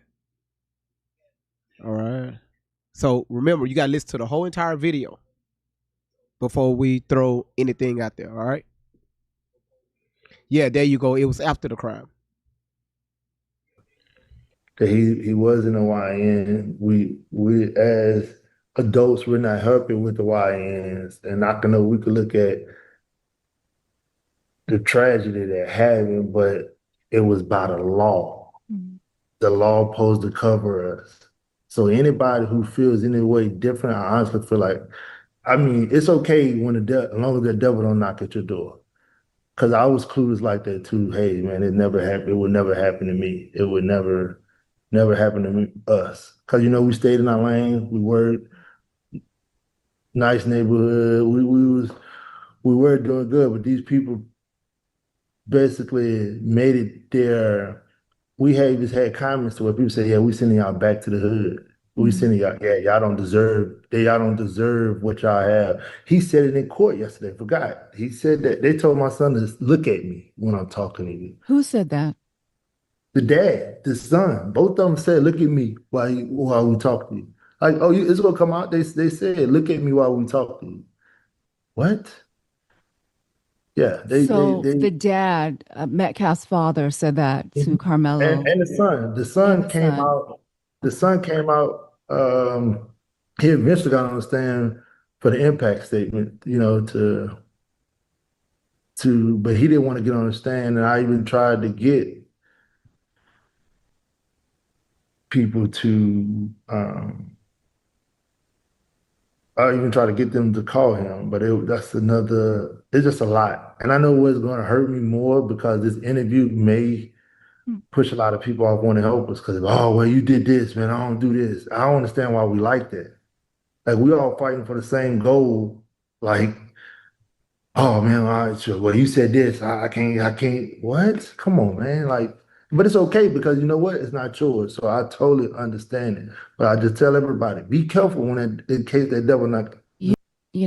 All right. So remember, you got to listen to the whole entire video before we throw anything out there. All right. Yeah, there you go. It was after the crime. He wasn't a YN. We as adults, we're not helping with the YNs. And I know we could look at the tragedy that happened, but it was by the law. Mm-hmm. The law supposed to cover us. So anybody who feels any way different, I honestly feel like, I mean, it's okay when as long as the devil don't knock at your door. Because I was clueless like that too. Hey, man, it never happened. It would never happen to me. It would never happen to us. Because, you know, we stayed in our lane. We worked. Nice neighborhood. We were doing good, but these people basically made it their. We just had comments to where people say, "Yeah, we sending y'all back to the hood. We sending y'all. Yeah, y'all don't deserve what y'all have." He said it in court yesterday. Forgot. He said that they told my son to look at me when I'm talking to you. Who said that? The dad, the son. Both of them said, "Look at me while we talk to you." Like, oh, it's gonna come out. They said, "Look at me while we talk to you." What? Yeah. The dad, Metcalf's father, said that to Carmelo. And the son. The son came out. The son came out. He eventually got on the stand for the impact statement, you know, but he didn't want to get on the stand. And I even tried to get people to I even try to get them to call him, but it's just a lot. And I know what's going to hurt me more because this interview may push a lot of people off wanting to help us because, oh, well, you did this, man. I don't do this. I don't understand why we like that. Like, we all fighting for the same goal. Like, oh, man, all right, sure. Well, you said this. I can't. What? Come on, man. Like, but it's okay because you know what? It's not yours. So I totally understand it. But I just tell everybody, be careful in case that devil not. You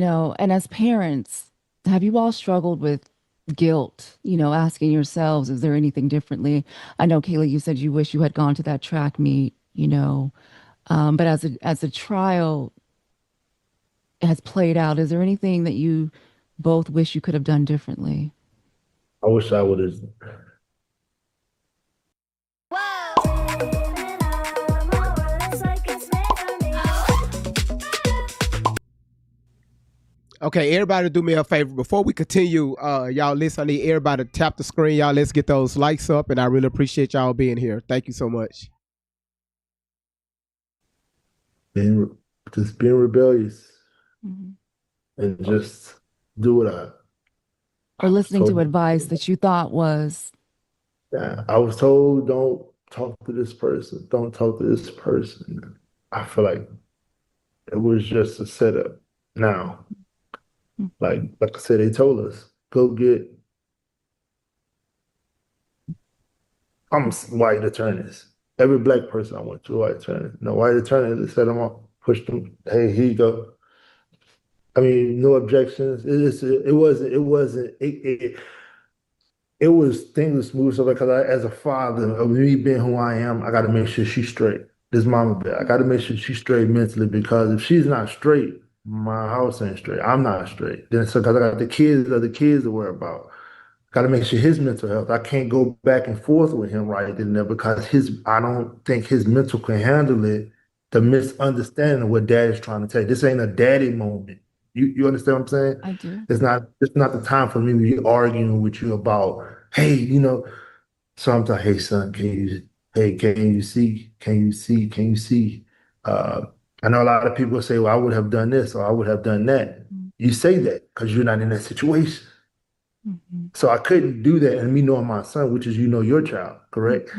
know, and as parents, have you all struggled with guilt, you know, asking yourselves, is there anything differently? I know, Kayla, you said you wish you had gone to that track meet, you know, but as a trial has played out, is there anything that you both wish you could have done differently? I wish I would have. Okay, everybody do me a favor. Before we continue, y'all listen, I need everybody to tap the screen. Y'all, let's get those likes up, and I really appreciate y'all being here. Thank you so much. being rebellious Mhm. and just do what I Or was listening to told. advice that you thought was, Yeah, I was told, don't talk to this person. Don't talk to this person. I feel like it was just a setup. Now, like I said, they told us, go get white attorneys. Every black person I went to, white attorney. No white attorney, they set them up, pushed them. Hey, here you go. I mean, no objections. It was things were smooth stuff because as a father of me being who I am, I got to make sure she's straight. This mama bear, I got to make sure she's straight mentally because if she's not straight, my house ain't straight. I'm not straight. Then so because I got the kids to worry about. Got to make sure his mental health. I can't go back and forth with him right then and there because I don't think his mental can handle it. The misunderstanding of what dad is trying to tell you. This ain't a daddy moment. You understand what I'm saying? I do. It's not the time for me to be arguing with you about, hey, so I'm like, hey son, can you see? Can you see? Can you see? Uh, I know a lot of people say, well, I would have done this or I would have done that. You say that because you're not in that situation. So I couldn't do that. And me knowing my son, which is your child, correct?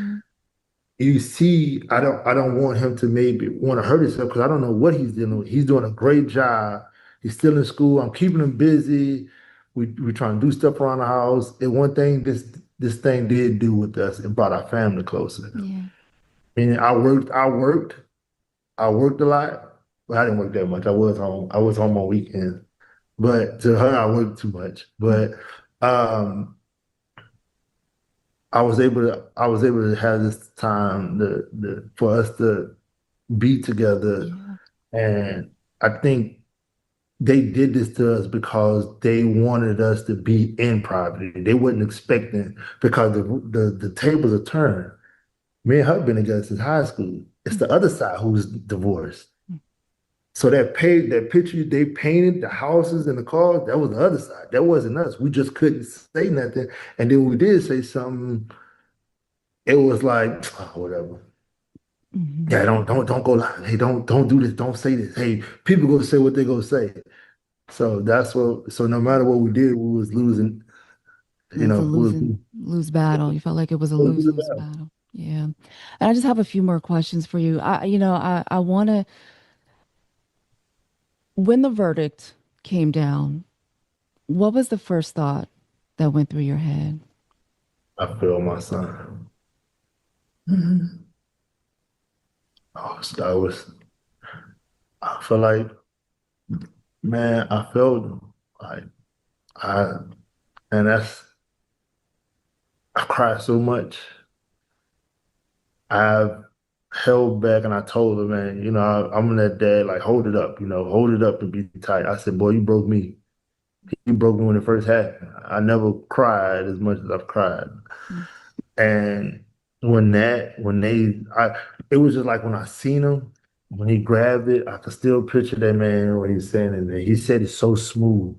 You see, I don't want him to maybe want to hurt himself because I don't know what he's dealing with. He's doing a great job. He's still in school. I'm keeping him busy. We're trying to do stuff around the house. And one thing this thing did do with us, it brought our family closer. Yeah. Meaning I worked a lot. Well, I didn't work that much. I was home on weekends. But to her, I worked too much. But I was able to have this time for us to be together. And I think they did this to us because they wanted us to be in poverty. They wasn't expecting because the tables are turned. Me and her been together since high school. It's the other side who's divorced. So that picture they painted, the houses and the cars, that was the other side. That wasn't us. We just couldn't say nothing. And then we did say something. It was like, oh, whatever. Yeah, don't go live. Hey, don't do this. Don't say this. Hey, people gonna say what they gonna say. So so no matter what we did, we was losing. It was a lose battle. You felt like it was a lose battle. Yeah. And I just have a few more questions for you. I want to, when the verdict came down, what was the first thought that went through your head? I feel my son. Oh, I feel like, man, I felt like and I cried so much. I've held back and I told her, man, I'm that dad, like, hold it up, hold it up and be tight. I said, boy, you broke me. You broke me when it first happened. I never cried as much as I've cried. And it was just like when I seen him, when he grabbed it, I could still picture that man when he's saying it. And he said it so smooth.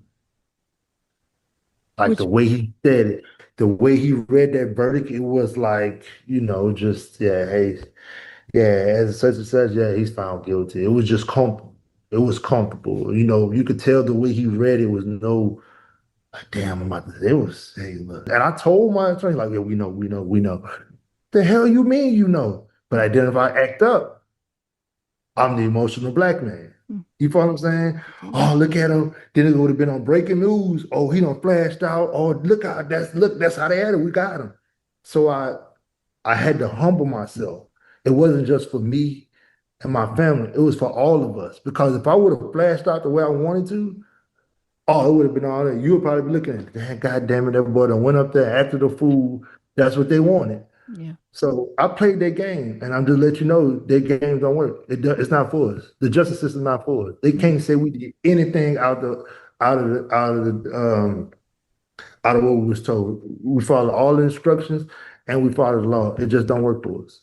Like the way he said it, the way he read that verdict, it was like, just, yeah, hey, yeah, as such and such, yeah, he's found guilty. It was just comfortable. It was comfortable. You could tell the way he read it was no, like, damn, it was, hey, look. And I told my attorney, like, yeah, we know. The hell you mean you know? But then if I act up, I'm the emotional black man. You follow what I'm saying? Oh, look at him. Then it would have been on breaking news. Oh, he done flashed out. Oh, that's how they had it. We got him. So I had to humble myself. It wasn't just for me and my family. It was for all of us. Because if I would have flashed out the way I wanted to, oh, it would have been all that. You would probably be looking at it. God damn it, everybody done went up there after the food. That's what they wanted. Yeah. So I played their game, and I'm just let you know their games don't work. It's not for us. The justice system not for us. They can't say we did anything out of what we was told. We followed all the instructions and we followed the law. It just don't work for us.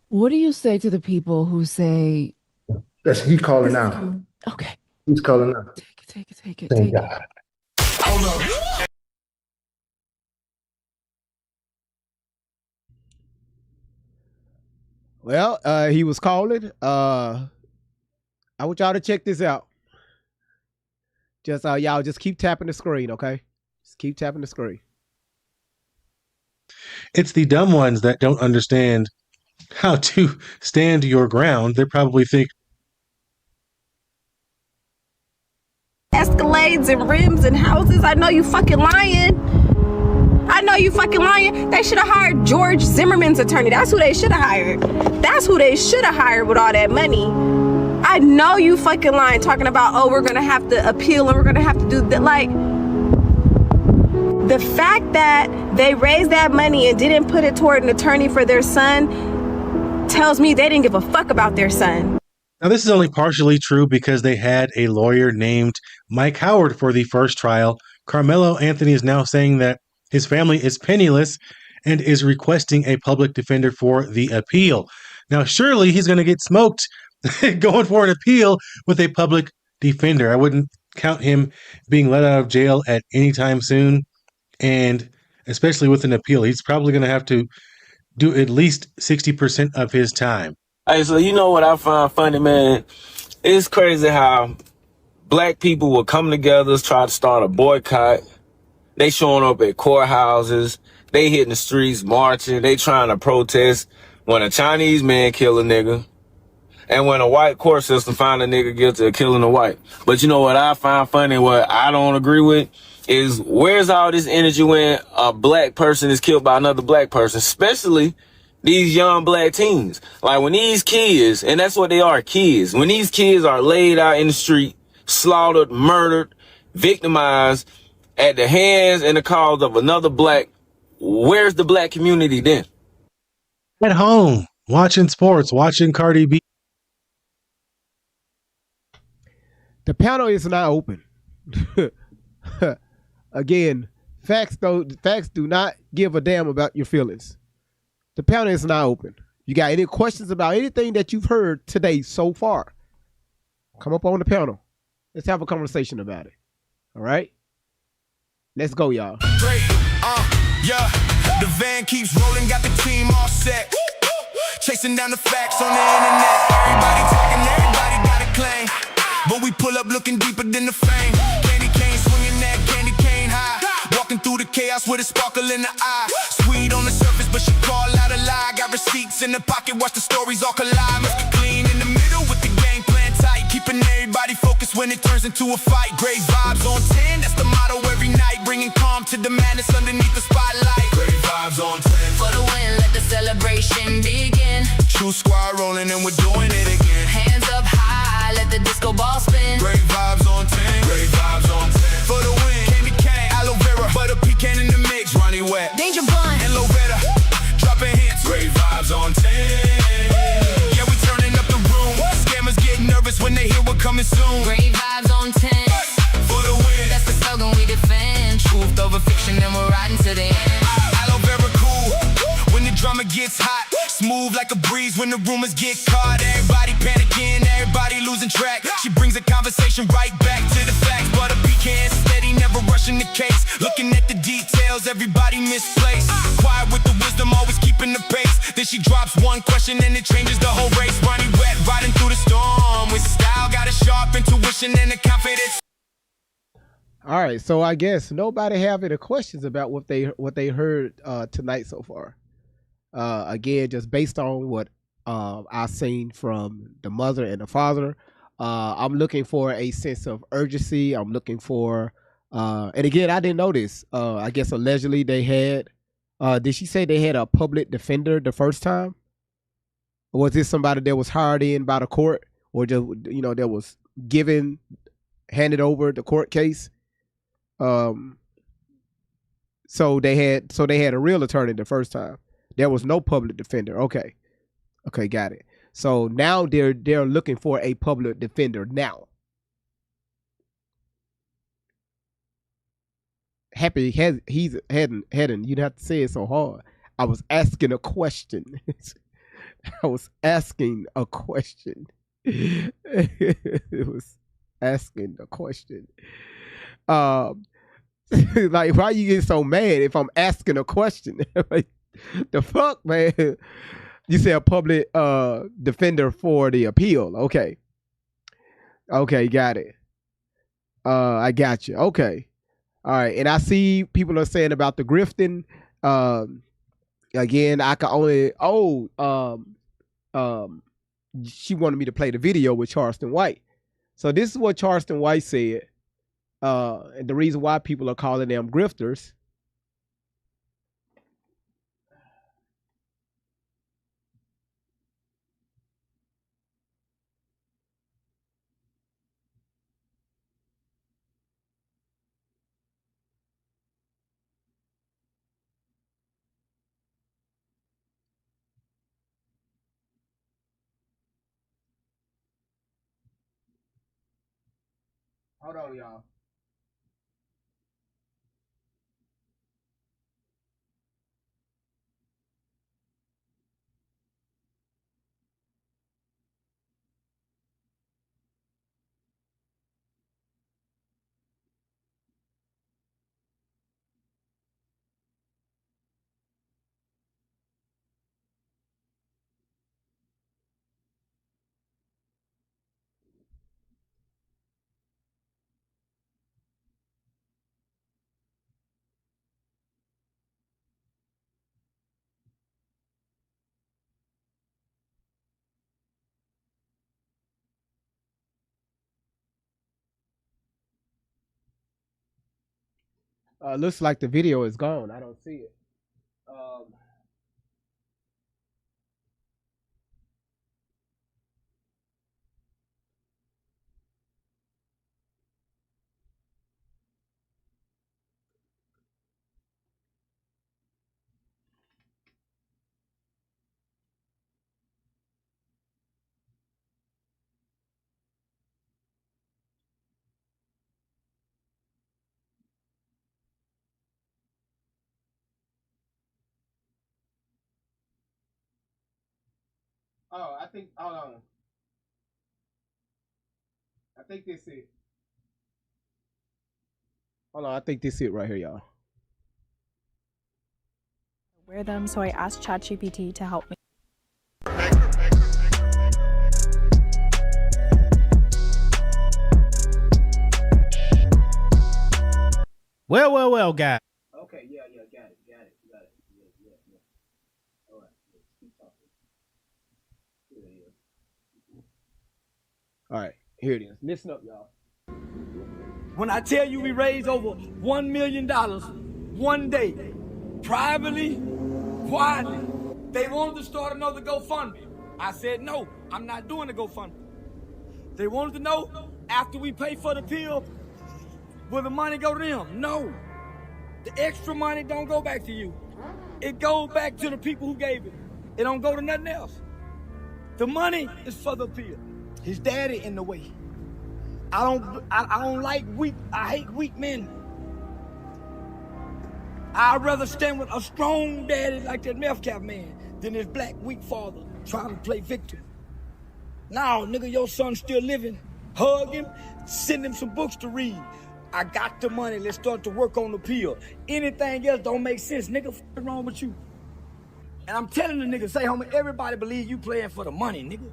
What do you say to the people who say, He's calling now. Okay. He's calling now. Take it. Thank God. Hold up. Well, he was calling. I want y'all to check this out. Just y'all just keep tapping the screen, okay? Just keep tapping the screen. It's the dumb ones that don't understand how to stand your ground. They probably think Escalades and rims and houses. I know you fucking lying. I know you fucking lying. They should have hired George Zimmerman's attorney. That's who they should have hired. That's who they should have hired with all that money. I know you fucking lying, talking about, oh, we're gonna have to appeal and we're gonna have to do that. Like, the fact that they raised that money and didn't put it toward an attorney for their son tells me they didn't give a fuck about their son. now this is only partially true because they had a lawyer named Mike Howard for the first trial. Carmelo Anthony is now saying that his family is penniless and is requesting a public defender for the appeal. Now, surely he's going to get smoked going for an appeal with a public defender. I wouldn't count him being let out of jail at any time soon. And especially with an appeal, he's probably going to have to do at least 60% of his time. Hey, so you know what I find funny, man? It's crazy how black people will come together, try to start a boycott. They showing up at courthouses. They hitting the streets, marching. They trying to protest when a Chinese man kill a nigga. And when a white court system find a nigga guilty of killing a white. But you know what I find funny, what I don't agree with, is where's all this energy when a black person is killed by another black person, especially these young black teens. Like when these kids, and that's what they are, kids, when these kids are laid out in the street, slaughtered, murdered, victimized at the hands and the cause of another black, where's the black community then? At home, watching sports, watching Cardi B. The panel is not open. Again, facts do not give a damn about your feelings. The panel is not open. You got any questions about anything that you've heard today so far? Come up on the panel. Let's have a conversation about it. All right? Let's go, y'all. Great, yeah. The van keeps rolling, got the team all set. Chasing down the facts on the internet. Everybody talking, everybody got a claim. But we pull up looking deeper than the fame. Candy cane swinging that candy cane high. Walking through the chaos with a sparkle in the eye. Sweet on the surface, but she call out a lie. Got receipts in the pocket, watch the stories all collide. Must be clean in the middle with the game plan tight. Keeping everybody focused when it turns into a fight. Great vibes on 10, that's the motto every night. Bringing calm to the madness underneath the spotlight. Great vibes on 10. For the win, let the celebration begin. True squad rolling and we're doing it again. Hands up high, let the disco ball spin. Great vibes on 10. Great vibes on 10. For the win, candy cane, aloe vera, butter pecan in the mix. Ronnie Wet, Danger Bun, and Loretta, dropping hits. Great vibes on 10. Yeah, we turning up the room. Scammers get nervous when they hear we're coming soon. great vibes on 10. For the win, That's the slogan we defend. Truth over fiction, and we're riding to the end. aloe vera cool. When the drama gets hot, smooth like a breeze when the rumors get caught. Everybody panicking, everybody losing track. She brings the conversation right back to the facts. But a pecan steady, never rushing the case. Looking at the details, everybody misplaced. Quiet with the wisdom, always keeping the pace. Then she drops one question and it changes the whole race. Ronnie Wet, riding through the storm with style. Got a sharp intuition and a confidence. All right, so I guess nobody have any questions about what they heard tonight so far. Again, just based on what I've seen from the mother and the father, I'm looking for a sense of urgency. I'm looking for, and again, I didn't know this. I guess allegedly they had, did she say they had a public defender the first time? Or was this somebody that was hired in by the court, or just, that was handed over the court case? So they had a real attorney the first time. There was no public defender. Okay, got it. So now they're looking for a public defender now. Happy he's heading. You'd have to say it so hard. I was asking a question. I was asking a question. It was asking a question. Like, why you get so mad if I'm asking a question? Like, the fuck, man? You say a public defender for the appeal. Okay. Okay, got it. I got you. Okay. All right. And I see people are saying about the grifting. Again, I can only she wanted me to play the video with Charleston White. So this is what Charleston White said. And the reason why people are calling them grifters. Hold on, y'all. Looks like the video is gone. I don't see it. Oh, I think. Hold on. I think this is it. Hold on. I think this is it right here, y'all. Wear them, so I asked ChatGPT to help me. Well, guys. Okay, yeah, got it. Yeah. All right, let's keep talking. Here it is. All right, here it is. Listen up, y'all. When I tell you we raised over $1 million one day, privately, quietly, they wanted to start another GoFundMe. I said, no, I'm not doing a GoFundMe. They wanted to know, after we pay for the pill, will the money go to them? No. The extra money don't go back to you. It goes back to the people who gave it. It don't go to nothing else. The money is for the pill. His daddy in the way. I don't like weak. I hate weak men. I'd rather stand with a strong daddy like that meth cap man than his black weak father trying to play victim. Now, nigga, your son's still living. Hug him, send him some books to read. I got the money, let's start to work on the pill. Anything else don't make sense, nigga, what's wrong with you? And I'm telling the nigga, say, homie, everybody believe you playing for the money, nigga.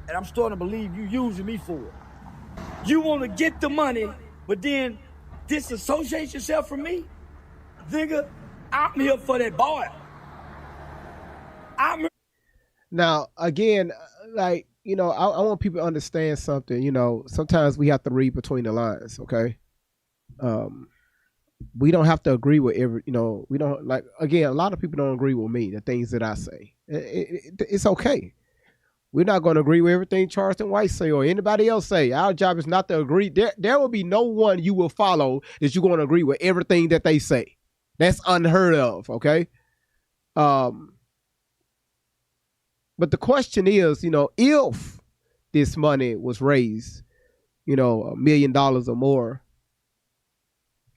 And I'm starting to believe you using me for it. You want to get the money, but then disassociate yourself from me? Nigga, I'm here for that boy. Now, again, like, you know, I want people to understand something. You know, sometimes we have to read between the lines, okay? We don't have to agree with we don't, like, again, a lot of people don't agree with me, the things that I say. It's okay. We're not going to agree with everything Charleston White say or anybody else say. Our job is not to agree. There will be no one you will follow that you're going to agree with everything that they say. That's unheard of, okay? But the question is, you know, if this money was raised, you know, $1 million or more,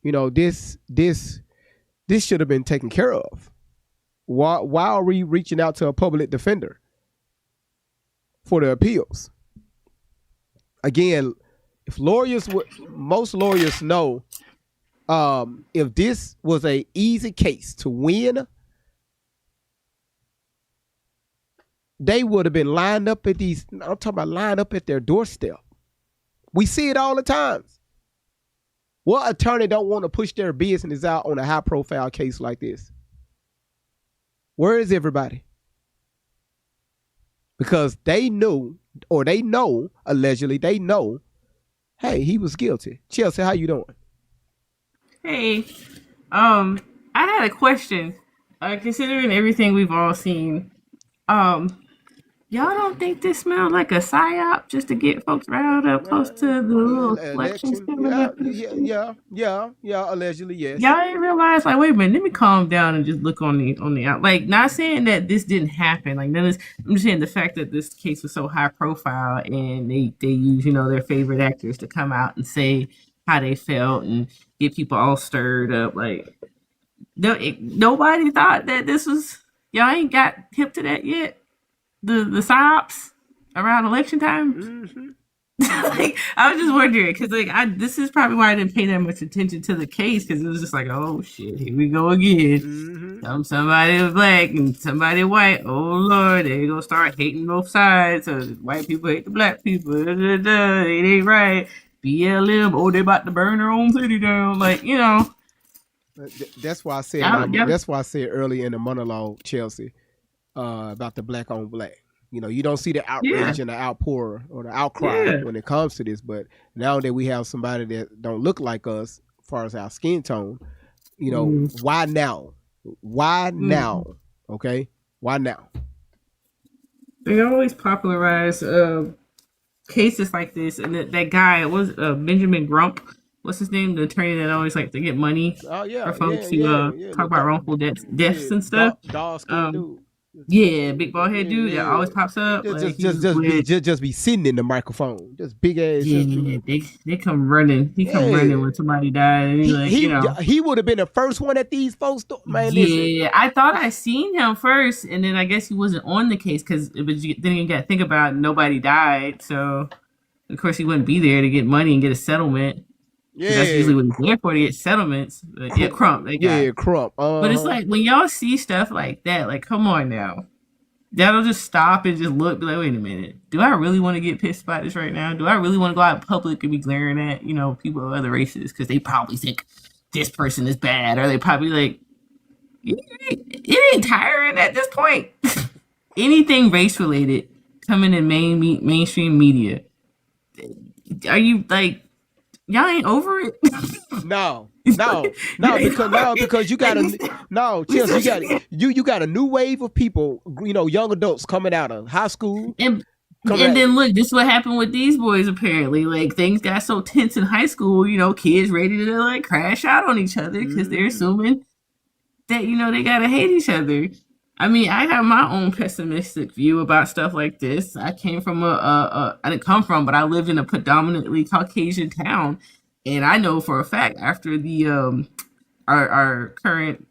you know, this should have been taken care of. Why are we reaching out to a public defender for the appeals? Again, if most lawyers know, if this was a easy case to win, they would have been lined up at these. I'm talking about lined up at their doorstep. We see it all the time. What attorney don't want to push their business out on a high profile case like this? Where is everybody? Because they knew, or they know, allegedly, they know, hey, he was guilty. Chelsea, how you doing? Hey, I had a question. Considering everything we've all seen, y'all don't think this smelled like a psyop just to get folks riled up close to the little elections coming up? Yeah, allegedly, yes. Y'all ain't realize, like, wait a minute, let me calm down and just look on the out. Like, not saying that this didn't happen. Like, I'm just saying the fact that this case was so high profile and they use, their favorite actors to come out and say how they felt and get people all stirred up. Like, nobody thought that this was, y'all ain't got hip to that yet. The psyops around election time. Mm-hmm. Like, I was just wondering because this is probably why I didn't pay that much attention to the case, because it was just like, oh shit, here we go again. Mm-hmm. Somebody was black and somebody white. Oh lord, they gonna start hating both sides. So white people hate the black people. It ain't right. BLM. Oh, they about to burn their own city down. Like, That's why I said. That's why I said early in the monologue, Chelsea, about the black on black. You don't see the outrage and the outpour or the outcry when it comes to this. But now that we have somebody that don't look like us, as far as our skin tone, why now? Why now? Okay, why now? They always popularize cases like this, and that guy was Benjamin Grump. What's his name? The attorney that always like to get money for folks to talk about wrongful deaths and stuff. Dude. Yeah, big bald head dude that always pops up. Just be sitting in the microphone, just big ass. Yeah, they come running. He come running when somebody died. And he would have been the first one at these folks. Man, yeah, I thought I seen him first, and then I guess he wasn't on the case because then you got to think about nobody died, so of course he wouldn't be there to get money and get a settlement. Yeah, that's usually what he's there for, to get settlements. But Crump. Crump. But it's like when y'all see stuff like that, like, come on now. That'll just stop and just look, be like, wait a minute. Do I really want to get pissed about this right now? Do I really want to go out in public and be glaring at, people of other races? Because they probably think this person is bad. Or they probably like, it ain't tiring at this point. Anything race related coming in mainstream media. Are you like, y'all ain't over it? No, because you got you got a new wave of people, young adults coming out of high school. And then look, this is what happened with these boys apparently. Like, things got so tense in high school, kids ready to like crash out on each other because they're assuming that, they gotta hate each other. I mean, I have my own pessimistic view about stuff like this. I came from I didn't come from, but I lived in a predominantly Caucasian town. And I know for a fact after the our current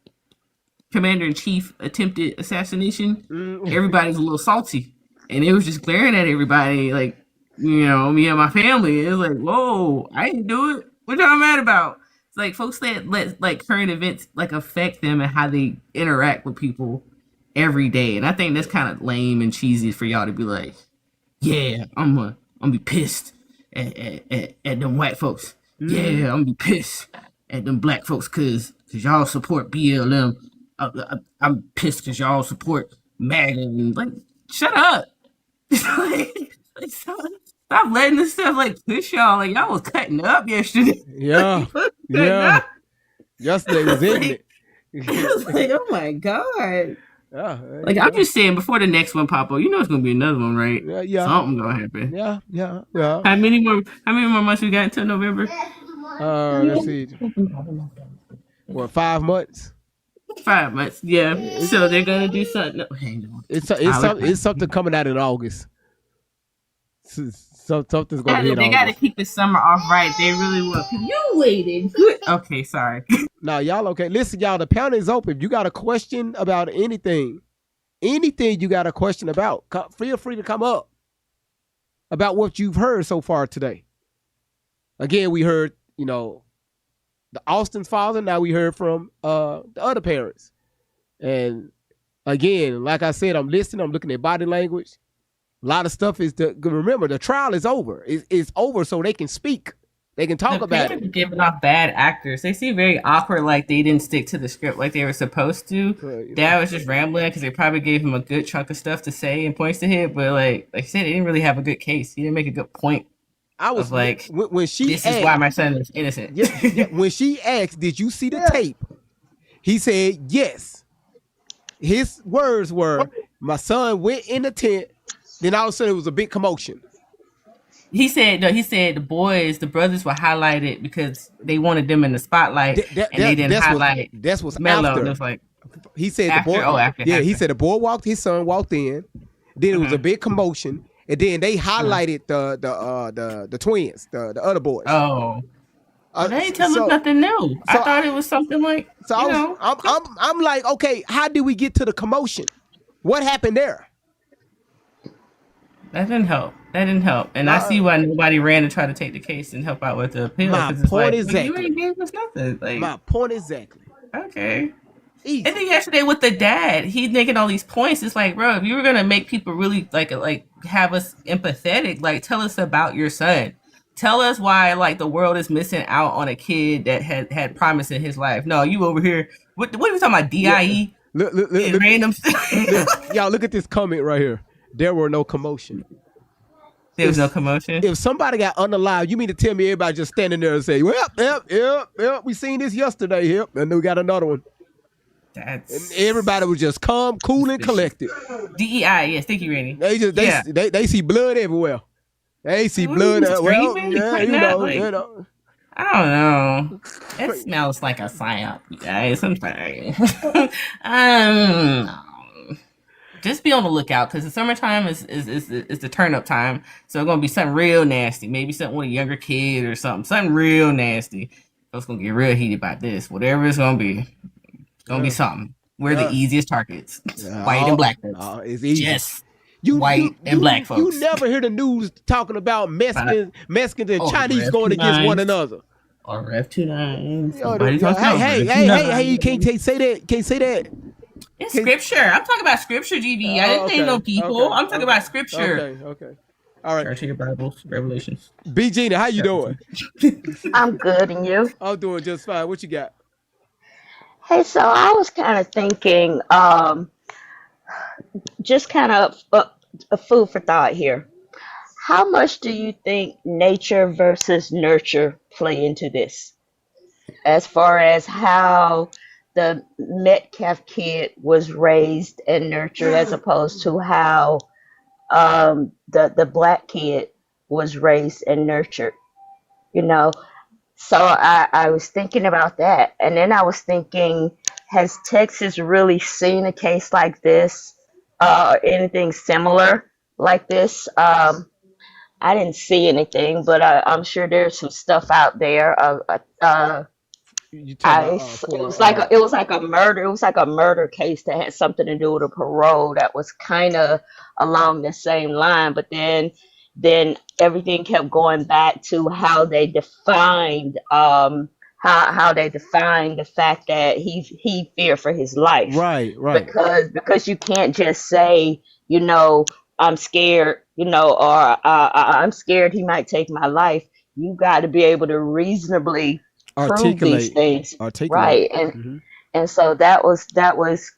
commander-in-chief attempted assassination, everybody's a little salty. And it was just glaring at everybody, like, me and my family. It was like, whoa, I didn't do it. What y'all mad about? It's like folks that let like current events like affect them and how they interact with people every day. And I think that's kind of lame and cheesy for y'all to be like, yeah, I'm gonna be pissed at them white folks. Yeah, I'm gonna be pissed at them black folks because y'all support BLM. I'm pissed because y'all support MAGA. And like, shut up. Stop letting this stuff like push y'all. Like, y'all was cutting up yesterday. Yeah. Yesterday was in it. It was like, oh my God. Like, I'm just saying, before the next one pop up, it's gonna be another one, right? Yeah. Something gonna happen. Yeah. How many more months we got until November? Let's see. What, 5 months? 5 months, yeah. So they're gonna do something. No, hang on. It's something coming out in August. Something's gonna hit. They gotta keep the summer off right. They really will. You waited. Okay, sorry. Now y'all okay? Listen, y'all. The panel is open. If you got a question about anything you got a question about, feel free to come up about what you've heard so far today. Again, we heard, the Austin's father. Now we heard from the other parents, and Again, like I said, I'm listening. I'm looking at body language. A lot of stuff is remember the trial is over. It's over, so they can speak. They can talk about it. Giving off bad actors. They seem very awkward, like they didn't stick to the script like they were supposed to. Dad was just rambling because they probably gave him a good chunk of stuff to say and points to hit, but like I said, they didn't really have a good case. He didn't make a good point. I was like, when she this asked, is why my son is innocent. When she asked, "Did you see the tape?" He said, "Yes." His words were, "My son went in the tent." Then all of a sudden, it was a big commotion. He said the brothers were highlighted because they wanted them in the spotlight, and they didn't highlight. That's what's Mello. after. It was like he said after, the boy. After. He said the boy his son walked in. Then it was a big commotion, and then they highlighted the twins, the other boys. Oh. They didn't tell us nothing new. I thought it was something like. So I'm like, okay, how did we get to the commotion? What happened there? That didn't help. And I see why nobody ran to try to take the case and help out with the appeal. My point exactly. You ain't gave us nothing. Like, my point exactly. Okay. Easy. And then yesterday with the dad, he's making all these points. It's like, bro, if you were gonna make people really like have us empathetic, like tell us about your son. Tell us why like the world is missing out on a kid that had promise in his life. No, you over here. What are we talking about? DIE? Yeah. Look, random. Y'all look at this comment right here. There were no commotion. There was no commotion. If somebody got unalive, you mean to tell me everybody just standing there and say, "Well, yep, we seen this yesterday, yep, and then we got another one." And everybody was just calm, cool, and collected. DEI, yes, thank you, Randy. They see blood everywhere. They see blood. You know. I don't know. It smells like a psyop, you guys. I'm sorry. Just be on the lookout because the summertime is the turn up time. So it's gonna be something real nasty. Maybe something with a younger kid or something. Something real nasty. Folks gonna get real heated about this. Whatever it's gonna be. It's gonna be something. We're the easiest targets. White and black folks. It's easy. Yes. White and black folks. You never hear the news talking about Mexicans and Chinese going against one another. Or Rev 29. Hey, you can't say that. Can't say that. It's scripture. I'm talking about scripture, GV. I didn't name no people. I'm talking about scripture. Okay. All right. Turn to your Bibles, Revelations. B. Gina, how you doing? I'm good, and you? I'm doing just fine. What you got? Hey, so I was kind of thinking, just kind of a food for thought here. How much do you think nature versus nurture play into this? As far as how the Metcalf kid was raised and nurtured as opposed to how the black kid was raised and nurtured, so I was thinking about that, and then I was thinking, has Texas really seen a case like this, anything similar like this? I didn't see anything, but I'm sure there's some stuff out there. It was like a murder. It was like a murder case that had something to do with a parole that was kind of along the same line. But then everything kept going back to how they defined how they defined the fact that he feared for his life. Right. Because you can't just say, I'm scared, or I'm scared he might take my life. You got to be able to reasonably prove these things, right? And so that was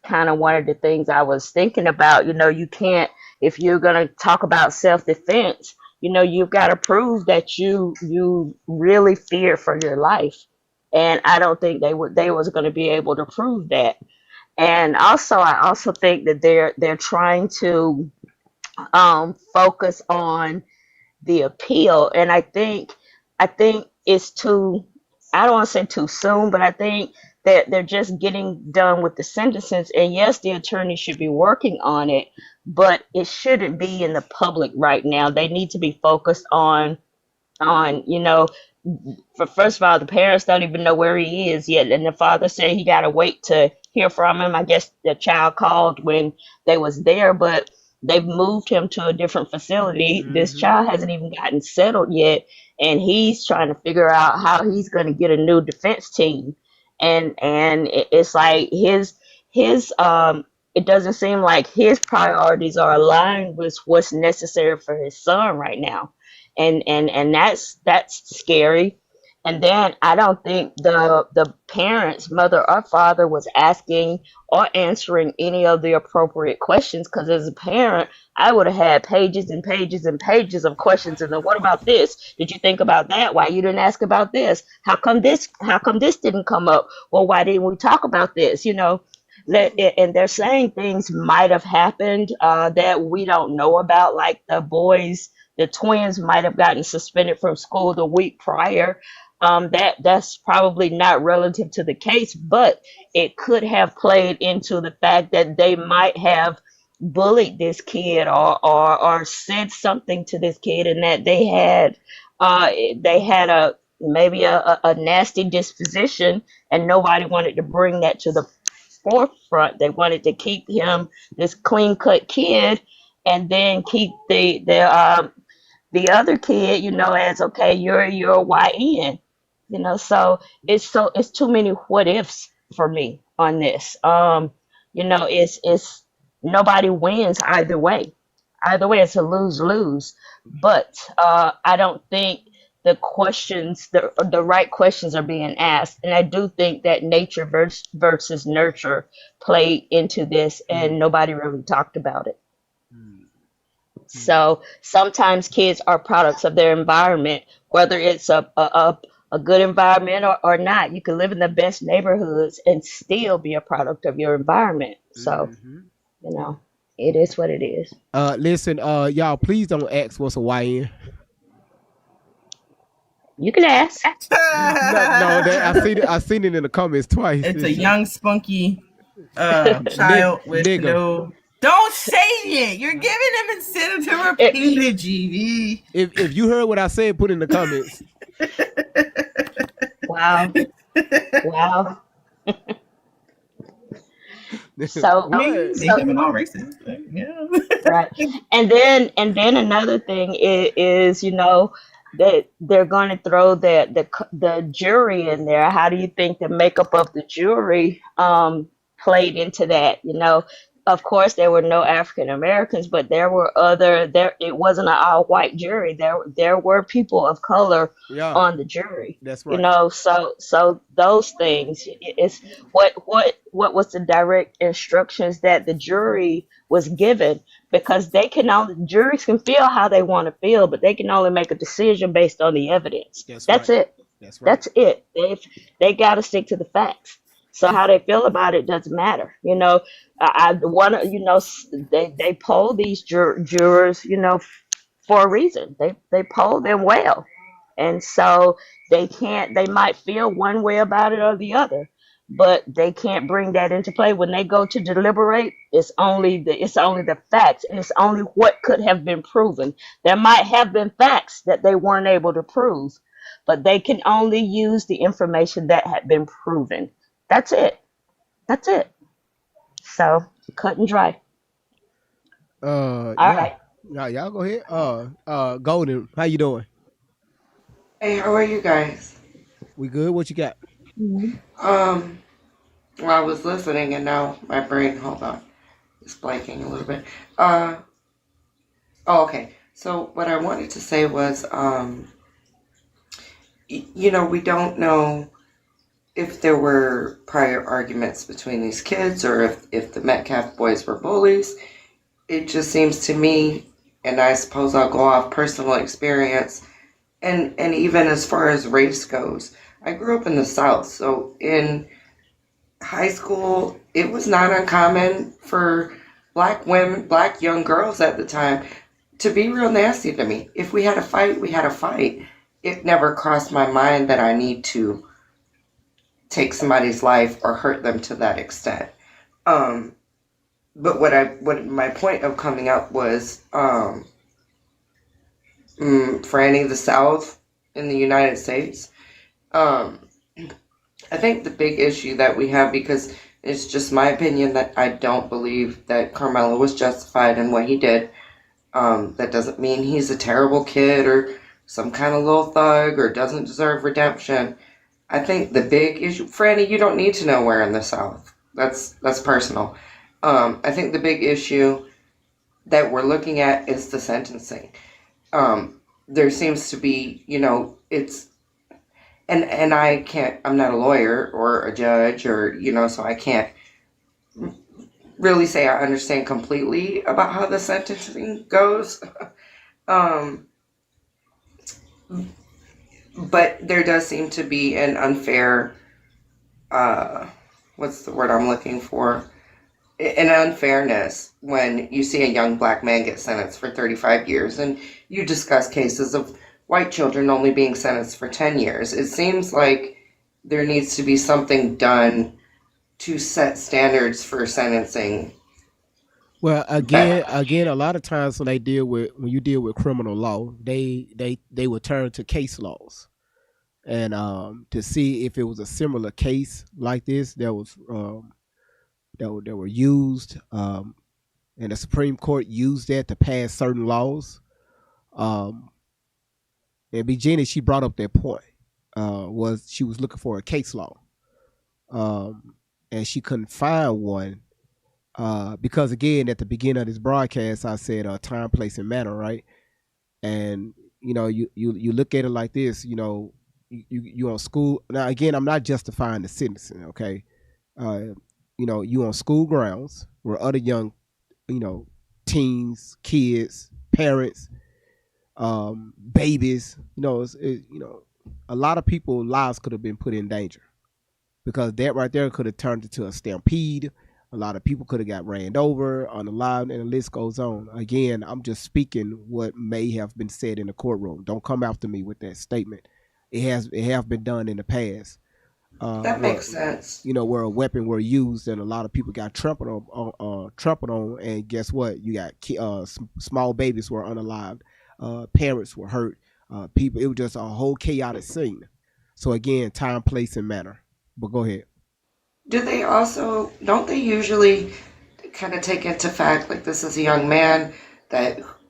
kind of one of the things I was thinking about. You can't, if you're gonna talk about self-defense, you've got to prove that you really fear for your life. And I don't think they was going to be able to prove that. And I also think that they're trying to focus on the appeal, and I think it's too, I don't want to say too soon, but I think that they're just getting done with the sentences. And yes, the attorney should be working on it, but it shouldn't be in the public right now. They need to be focused on first of all, the parents don't even know where he is yet, and the father said he got to wait to hear from him. I guess the child called when they was there, but they've moved him to a different facility. This child hasn't even gotten settled yet, and he's trying to figure out how he's going to get a new defense team. And it's like his it doesn't seem like his priorities are aligned with what's necessary for his son right now. And that's scary. And then I don't think the parents, mother or father, was asking or answering any of the appropriate questions. Because as a parent, I would have had pages and pages and pages of questions. And then, what about this? Did you think about that? Why you didn't ask about this? How come this? How come this didn't come up? Well, why didn't we talk about this? You know, and they're saying things might have happened that we don't know about, like the twins might have gotten suspended from school the week prior. That's probably not relative to the case, but it could have played into the fact that they might have bullied this kid or said something to this kid, and that they had a maybe a nasty disposition, and nobody wanted to bring that to the forefront. They wanted to keep him this clean cut kid, and then keep the other kid, you know, as okay, you're a YN, you know. So it's too many what ifs for me on this. You know, it's nobody wins either way. Either way, it's a lose lose. But I don't think the right questions are being asked, and I do think that nature versus nurture played into this, and nobody really talked about it. So sometimes kids are products of their environment, whether it's a good environment or not. You can live in the best neighborhoods and still be a product of your environment. So, you know, it is what it is. Listen, y'all, please don't ask what's a YN. You can ask. I seen it in the comments twice. It's a young, spunky child with nigga. no. Don't say it. You're giving him incentive to repeat it, GV. If you heard what I said, put in the comments. Wow. Wow. So, making them all racist. Yeah. Right. And then another thing is, you know, that they're going to throw the jury in there. How do you think the makeup of the jury played into that? You know, of course there were no African Americans, but there were it wasn't an all white jury. There were people of color on the jury. That's right. You know, so those things, it's what was the direct instructions that the jury was given, because juries can feel how they want to feel, but they can only make a decision based on the evidence. That's it. That's right. That's it. They got to stick to the facts. So how they feel about it doesn't matter. You know, they poll these jurors, you know, for a reason. They poll them well. And so they might feel one way about it or the other, but they can't bring that into play when they go to deliberate. It's only the facts, and it's only what could have been proven. There might have been facts that they weren't able to prove, but they can only use the information that had been proven. That's it. That's it. So cut and dry. All right. Y'all go ahead. Golden, how you doing? Hey, how are you guys? We good. What you got? Well, I was listening and now my brain, hold on, it's blanking a little bit. Okay. So what I wanted to say was, you know, we don't know if there were prior arguments between these kids or if the Metcalf boys were bullies. It just seems to me, and I suppose I'll go off personal experience, and even as far as race goes, I grew up in the South, so in high school, it was not uncommon for black women, black young girls at the time, to be real nasty to me. If we had a fight, we had a fight. It never crossed my mind that I need to take somebody's life or hurt them to that extent. But what my point of coming up was, for any of the South in the United States, I think the big issue that we have, because it's just my opinion that I don't believe that Karmelo was justified in what he did. That doesn't mean he's a terrible kid or some kind of little thug or doesn't deserve redemption. I think the big issue, Franny, you don't need to know where in the South. That's personal. I think the big issue that we're looking at is the sentencing. There seems to be, it's, and I'm not a lawyer or a judge or, so I can't really say I understand completely about how the sentencing goes. But there does seem to be an unfair, what's the word I'm looking for? An unfairness when you see a young black man get sentenced for 35 years and you discuss cases of white children only being sentenced for 10 years. It seems like there needs to be something done to set standards for sentencing. Well, again, a lot of times when you deal with criminal law, they would turn to case laws, and to see if it was a similar case like this that was that were used, and the Supreme Court used that to pass certain laws. Um, and Virginia, she brought up that point. Was she was looking for a case law, and she couldn't find one. Because again, at the beginning of this broadcast, I said time, place, and manner, right? And you look at it like this, you on school. Now again, I'm not justifying the sentencing, okay? You on school grounds where other young, teens, kids, parents, babies, a lot of people's lives could have been put in danger because that right there could have turned into a stampede. A lot of people could have got ran over on the line, and the list goes on. Again, I'm just speaking what may have been said in the courtroom. Don't come after me with that statement. It have been done in the past. That makes sense. Where a weapon were used, and a lot of people got trampled on, and guess what? You got small babies were unalived, parents were hurt, people. It was just a whole chaotic scene. So again, time, place, and manner. But go ahead. Don't they usually kind of take into fact, like this is a young man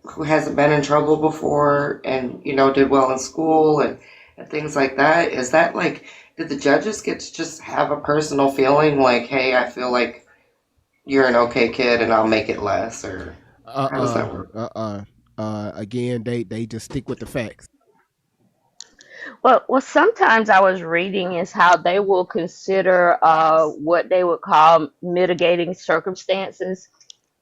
who hasn't been in trouble before and, did well in school and things like that? Is that like, did the judges get to just have a personal feeling like, hey, I feel like you're an okay kid and I'll make it less? Or how does that work? Again, they just stick with the facts. Well, sometimes I was reading is how they will consider what they would call mitigating circumstances.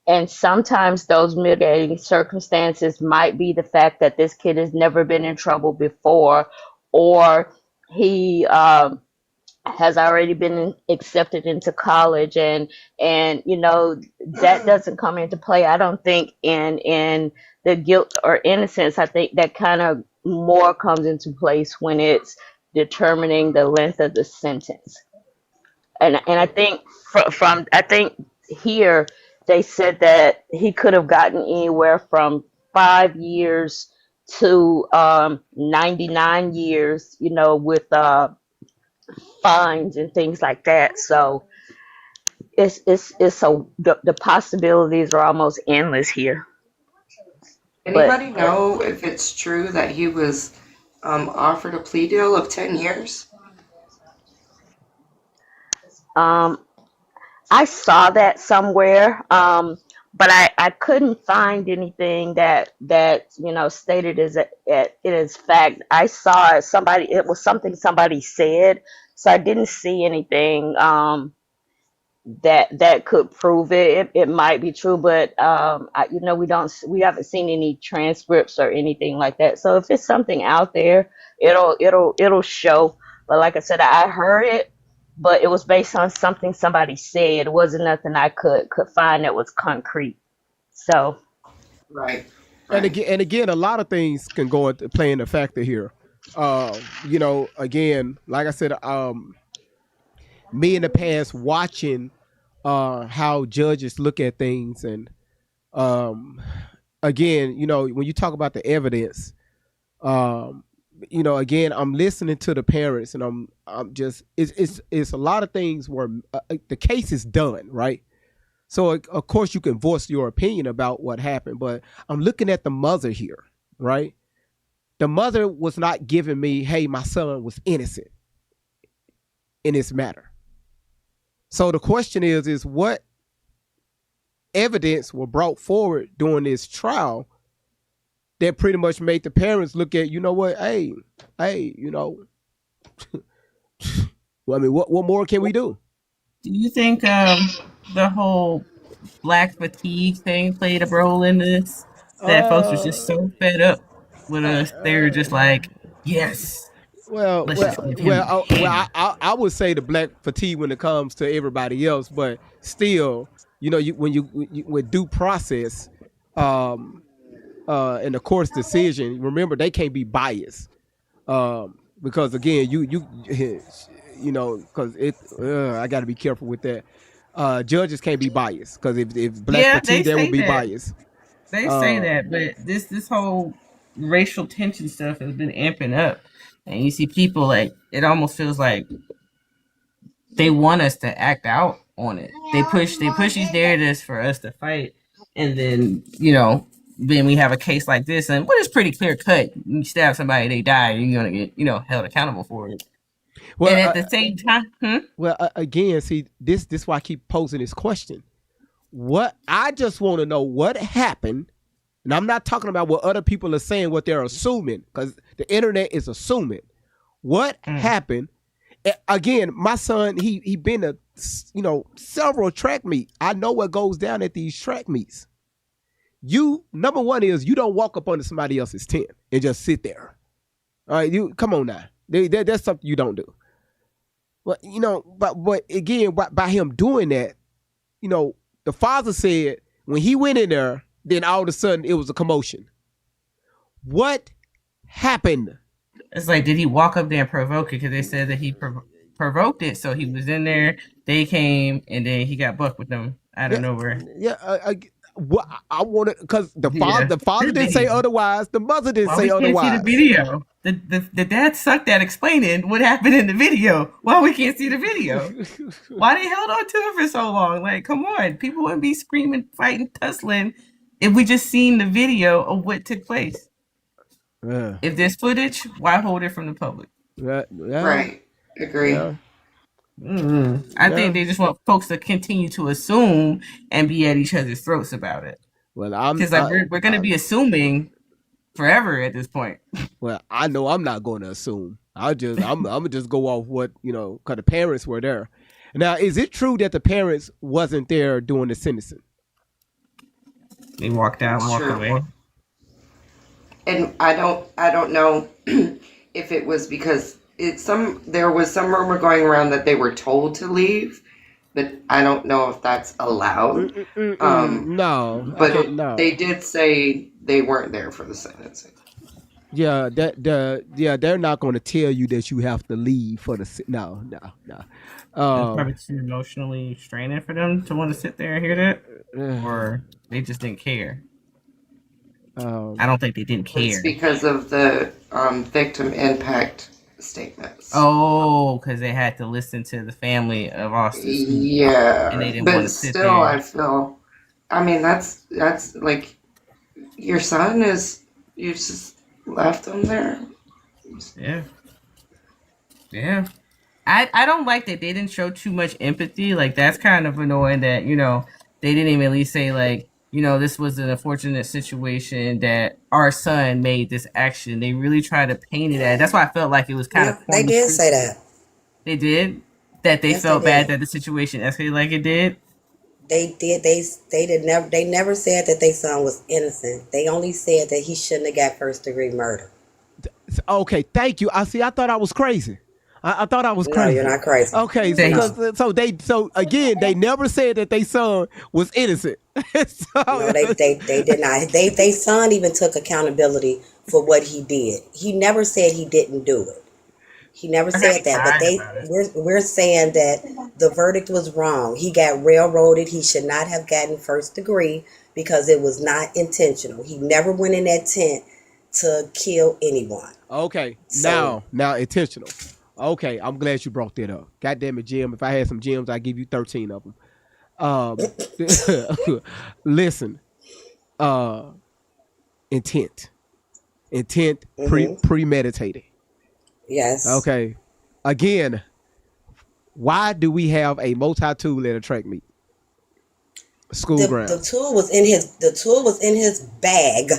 And sometimes those mitigating circumstances might be the fact that this kid has never been in trouble before, or he has already been accepted into college, and that doesn't come into play. I don't think in the guilt or innocence. I think that kind of more comes into place when it's determining the length of the sentence. And I think from I think here they said that he could have gotten anywhere from 5 years to 99 years, with fines and things like that. So the possibilities are almost endless here. Anybody know if it's true that he was offered a plea deal of 10 years? I saw that somewhere, but I couldn't find anything that stated it as fact. I saw it was something somebody said, so I didn't see anything that could prove it. It might be true, but we haven't seen any transcripts or anything like that. So if it's something out there, it'll show. But like I said, I heard it, but it was based on something somebody said. It wasn't nothing I could find that was concrete. So right. And again, a lot of things can go into playing a factor here. Again, like I said, me in the past watching how judges look at things, and again, when you talk about the evidence, again, I'm listening to the parents, and I'm just it's a lot of things where the case is done, right? So of course you can voice your opinion about what happened, but I'm looking at the mother here, right? The mother was not giving me, hey, my son was innocent in this matter. So the question is what evidence were brought forward during this trial that pretty much made the parents look at, you know what, hey, you know, well, I mean, what more can we do? Do you think the whole black fatigue thing played a role in this? That folks was just so fed up with us, they were just like, yes. Well, Let's just give him I would say the black fatigue when it comes to everybody else, but still, you know, when you with due process, and the court's decision, remember they can't be biased, because again, you know, because I got to be careful with that. Judges can't be biased because if black fatigue, there will be bias. They say that, but this whole racial tension stuff has been amping up, and you see people like it almost feels like they want us to act out on it. They push these narratives for us to fight, and then then we have a case like this, and what is pretty clear cut. You stab somebody, they die, you're gonna get held accountable for it. Well, and at the same time, again, see this why I keep posing this question. What I just want to know what happened, and I'm not talking about what other people are saying, what they're assuming, because the internet is assuming. What happened? Again, my son, he been to several track meets. I know what goes down at these track meets. Number one is you don't walk up onto somebody else's tent and just sit there. All right, you come on now. That's something you don't do. But but again, by him doing that, the father said when he went in there, then all of a sudden it was a commotion. What happened? It's like, did he walk up there and provoke it? Because they said that he provoked it, so he was in there. They came, and then he got bucked with them out of nowhere. Yeah, I want to, because the father didn't say otherwise. The mother didn't say otherwise. Can't see the video. The dad sucked at explaining what happened in the video. Why we can't see the video? Why they held on to it for so long? Like, come on, people wouldn't be screaming, fighting, tussling if we just seen the video of what took place. Yeah. If there's footage, why hold it from the public? Yeah. Right. Agree. Yeah. I think they just want folks to continue to assume and be at each other's throats about it. Well, because we're going to be assuming forever at this point. Well, I know I'm not going to assume. I'm gonna just go off what because the parents were there. Now, is it true that the parents wasn't there during the sentencing? They walked out, and walked away. And I don't know if it was because there was some rumor going around that they were told to leave, but I don't know if that's allowed. No, but no. They did say they weren't there for the sentencing. Yeah, they're not going to tell you that you have to leave for the no. It's probably too emotionally straining for them to want to sit there and hear that, or they just didn't care. I don't think they didn't care. It's because of the victim impact statements. Oh, because they had to listen to the family of Austin. Yeah, and they didn't want to sit there. I feel. I mean, that's like your son is. You just left him there. Yeah. I don't like that they didn't show too much empathy. Like, that's kind of annoying that they didn't even at least say like. This was an unfortunate situation that our son made this action. They really tried to paint it as. That's why I felt like it was kind of. They did say that. They did? That they felt bad that the situation escalated like it did? They did. They never said that their son was innocent. They only said that he shouldn't have got first-degree murder. Okay, thank you. I thought I was crazy. I thought I was crazy. No, you're not crazy. Okay, so again, they never said that their son was innocent. No, they did not. They son even took accountability for what he did. He never said he didn't do it. He never said that. But we're saying that the verdict was wrong. He got railroaded. He should not have gotten first degree because it was not intentional. He never went in that tent to kill anyone. Okay, now intentional. Okay, I'm glad you brought that up. God damn it, Jim. If I had some gems, I'd give you 13 of them. Listen, intent, premeditated. Yes. Okay. Again, why do we have a multi-tool at a track meet? School The grounds. tool was in his bag.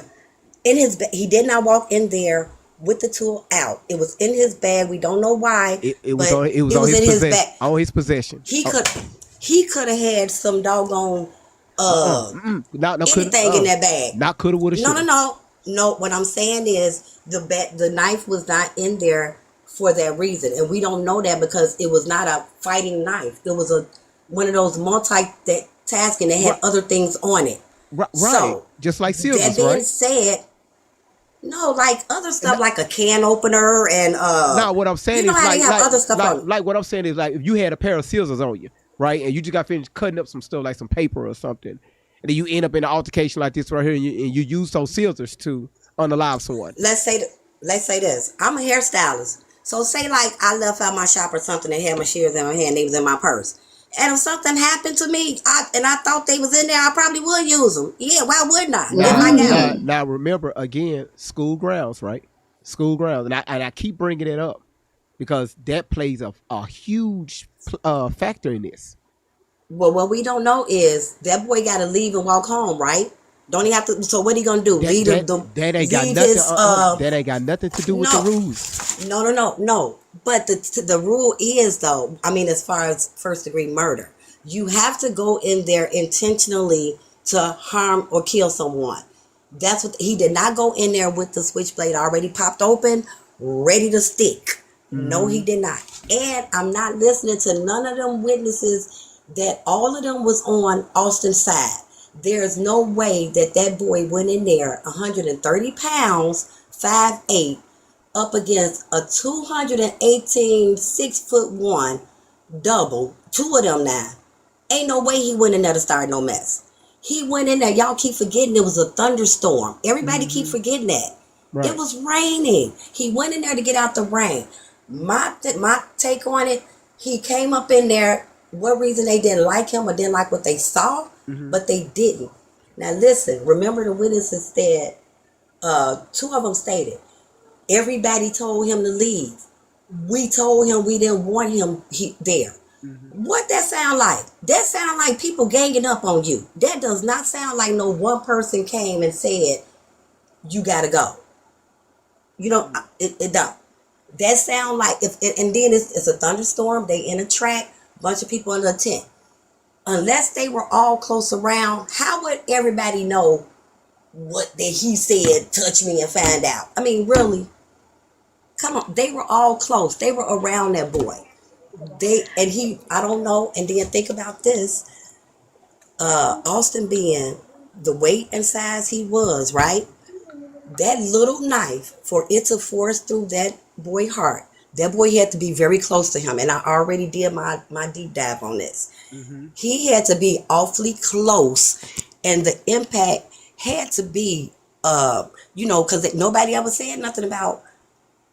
He did not walk in there with the tool out. It was in his bag. We don't know why, It was but on it was his in his possession. bag. On his possession. He could have had some doggone Not no could anything in that bag. Not coulda, woulda, shoulda. No. What I'm saying is the knife was not in there for that reason, and we don't know that because it was not a fighting knife. It was one of those multitasking that had other things on it. Right. So, just like scissors, that being right? said, no, like other stuff like a can opener and No, what I'm saying you know is how they have other stuff on it. like what I'm saying is like if you had a pair of scissors on you, right, and you just got finished cutting up some stuff like some paper or something, and then you end up in an altercation like this right here, and you use those scissors to unalive someone. Let's say this. I'm a hairstylist. So say like I left out my shop or something and had my shears in my hand, they was in my purse. And if something happened to me, I thought they was in there, I probably would use them. Yeah, why wouldn't I? Now remember again, school grounds, right? School grounds, and I keep bringing it up because that plays a huge factor in this. Well, what we don't know is that boy got to leave and walk home, right? Don't he have to? So what he gonna do? That ain't got nothing. That ain't got nothing to do with the rules. No. But the rule is though. I mean, as far as first degree murder, you have to go in there intentionally to harm or kill someone. That's what he did not go in there with the switchblade already popped open, ready to stick. No, he did not. And I'm not listening to none of them witnesses that all of them was on Austin's side. There's no way that boy went in there 130 pounds, 5'8", up against a 218, 6'1" double, two of them now. Ain't no way he went in there to start no mess. He went in there, y'all keep forgetting it was a thunderstorm. Everybody keep forgetting that. Right. It was raining. He went in there to get out the rain. My take on it, he came up in there. What reason they didn't like him or didn't like what they saw, but they didn't. Now listen, remember the witnesses said, two of them stated, everybody told him to leave. We told him we didn't want him there. What that sound like? That sound like people ganging up on you. That does not sound like no one person came and said, you gotta go. You know, it don't. That sound like, and then it's a thunderstorm, they in a track, bunch of people under a tent. Unless they were all close around, how would everybody know what that he said, touch me and find out? I mean, really? Come on, they were all close. They were around that boy. I don't know, and then think about this. Austin being the weight and size he was, right? That little knife, for it to force through that boy's heart, that boy had to be very close to him. And I already did my deep dive on this. He had to be awfully close. And the impact had to be, because nobody ever said nothing about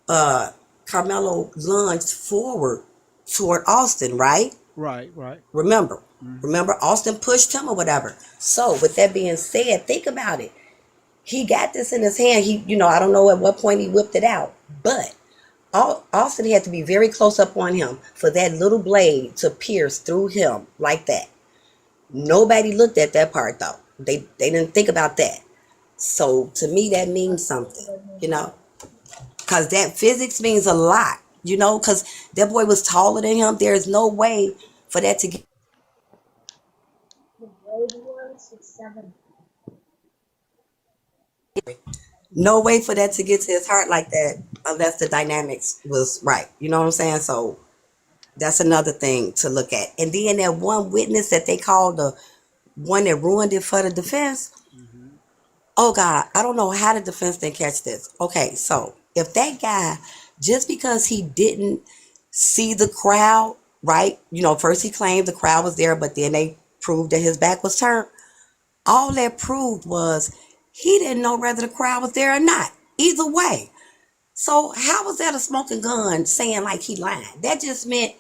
Karmelo lunged forward toward Austin, right? Right. Remember, Austin pushed him or whatever. So with that being said, think about it. He got this in his hand. I don't know at what point he whipped it out, but Austin had to be very close up on him for that little blade to pierce through him like that. Nobody looked at that part though. They didn't think about that. So to me, that means something, because that physics means a lot, because that boy was taller than him. There's no way for that to get. No way for that to get to his heart like that unless the dynamics was right. You know what I'm saying? So that's another thing to look at. And then that one witness that they called the one that ruined it for the defense. Oh God, I don't know how the defense didn't catch this. Okay, so if that guy, just because he didn't see the crowd, right? First he claimed the crowd was there, but then they proved that his back was turned. All that proved was he didn't know whether the crowd was there or not. Either way. So how was that a smoking gun saying like he lied? That just meant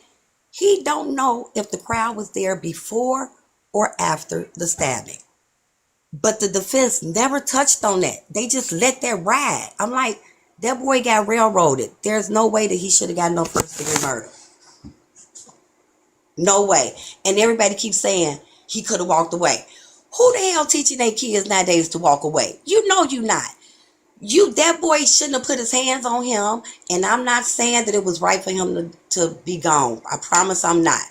he don't know if the crowd was there before or after the stabbing. But the defense never touched on that. They just let that ride. I'm like, that boy got railroaded. There's no way that he should have got no first degree murder. No way. And everybody keeps saying he could have walked away. Who the hell teaching their kids nowadays to walk away? You know you not. That boy shouldn't have put his hands on him. And I'm not saying that it was right for him to be gone. I promise I'm not.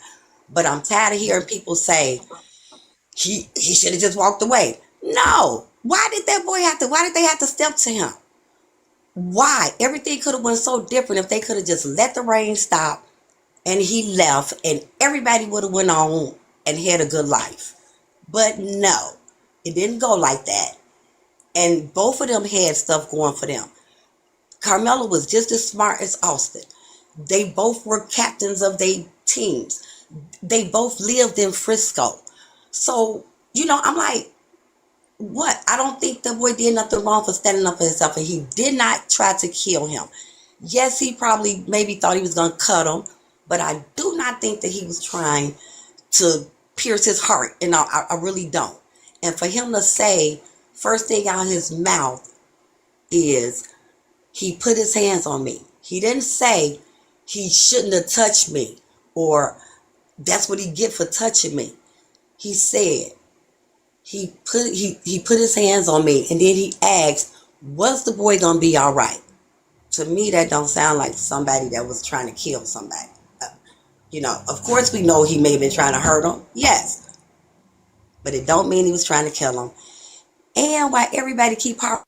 But I'm tired of hearing people say he should have just walked away. No. Why did they have to step to him? Why? Everything could have went so different if they could have just let the rain stop and he left and everybody would have went on and had a good life. But no, it didn't go like that. And both of them had stuff going for them. Carmelo was just as smart as Austin. They both were captains of their teams. They both lived in Frisco. So, I'm like, what? I don't think the boy did nothing wrong for standing up for himself, and he did not try to kill him. Yes, he probably maybe thought he was going to cut him, but I do not think that he was trying to pierce his heart, and I really don't. And for him to say, first thing out of his mouth is, he put his hands on me. He didn't say he shouldn't have touched me, or that's what he get for touching me. He said, he put his hands on me, and then he asked, was the boy gonna be all right? To me, that don't sound like somebody that was trying to kill somebody. Of course we know he may have been trying to hurt him, yes, but it don't mean he was trying to kill him. And why everybody keep harping.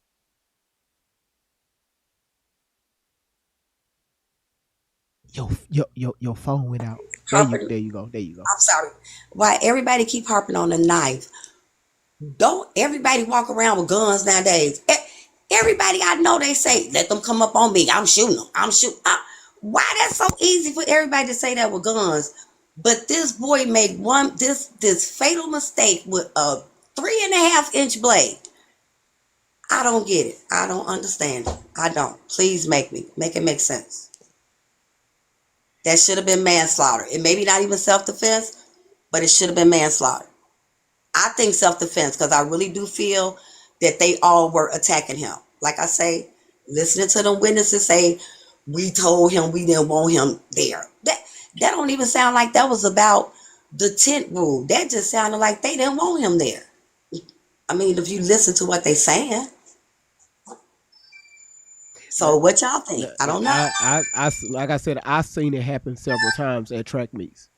Your phone went out. There you go. I'm sorry. Why everybody keep harping on the knife? Don't everybody walk around with guns nowadays? Everybody I know, they say, let them come up on me. I'm shooting them. Why that's so easy for everybody to say that with guns? But this boy made this fatal mistake with a 3.5-inch blade. I don't get it. I don't understand it. I don't. Please make it make sense. That should have been manslaughter. It may be not even self-defense, but it should have been manslaughter. I think self-defense, because I really do feel that they all were attacking him. Like I say, listening to them witnesses say, we told him we didn't want him there. That don't even sound like that was about the tent rule. That just sounded like they didn't want him there. I mean, if you listen to what they saying. So what y'all think? I don't know. I like I said, I've seen it happen several times at track meets,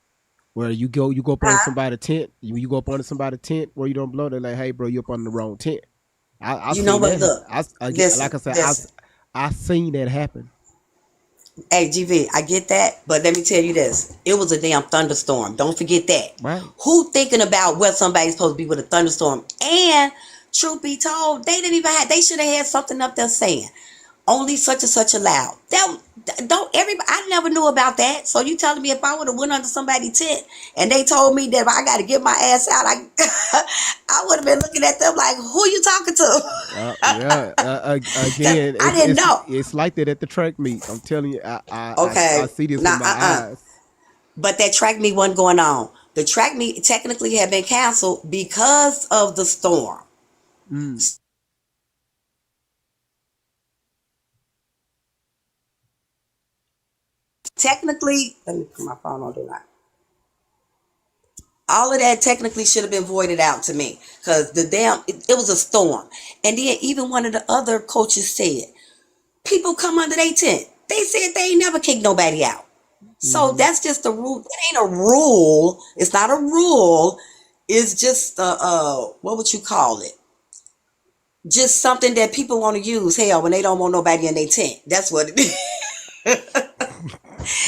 where you go up under somebody's tent. You go up under somebody's tent where you don't blow. They're like, hey, bro, you up under the wrong tent. You know what? Look, listen, like I said, I seen that happen. Hey, GV, I get that, but let me tell you this. It was a damn thunderstorm. Don't forget that. Right. Who thinking about where somebody's supposed to be with a thunderstorm? And truth be told, they should have had something up there saying, only such and such allowed. I never knew about that. So you telling me if I would have went under somebody's tent and they told me that I got to get my ass out, I would have been looking at them like, who you talking to? Again, I didn't know. It's like that at the track meet. I'm telling you, I see this with my eyes. But that track meet wasn't going on. The track meet technically had been canceled because of the storm. Technically, let me put my phone on do not. All of that technically should have been voided out to me, because it was a storm. And then even one of the other coaches said, people come under their tent. They said they ain't never kicked nobody out. So that's just a rule. It ain't a rule. It's not a rule. It's just what would you call it? Just something that people want to use, hell, when they don't want nobody in their tent. That's what it is.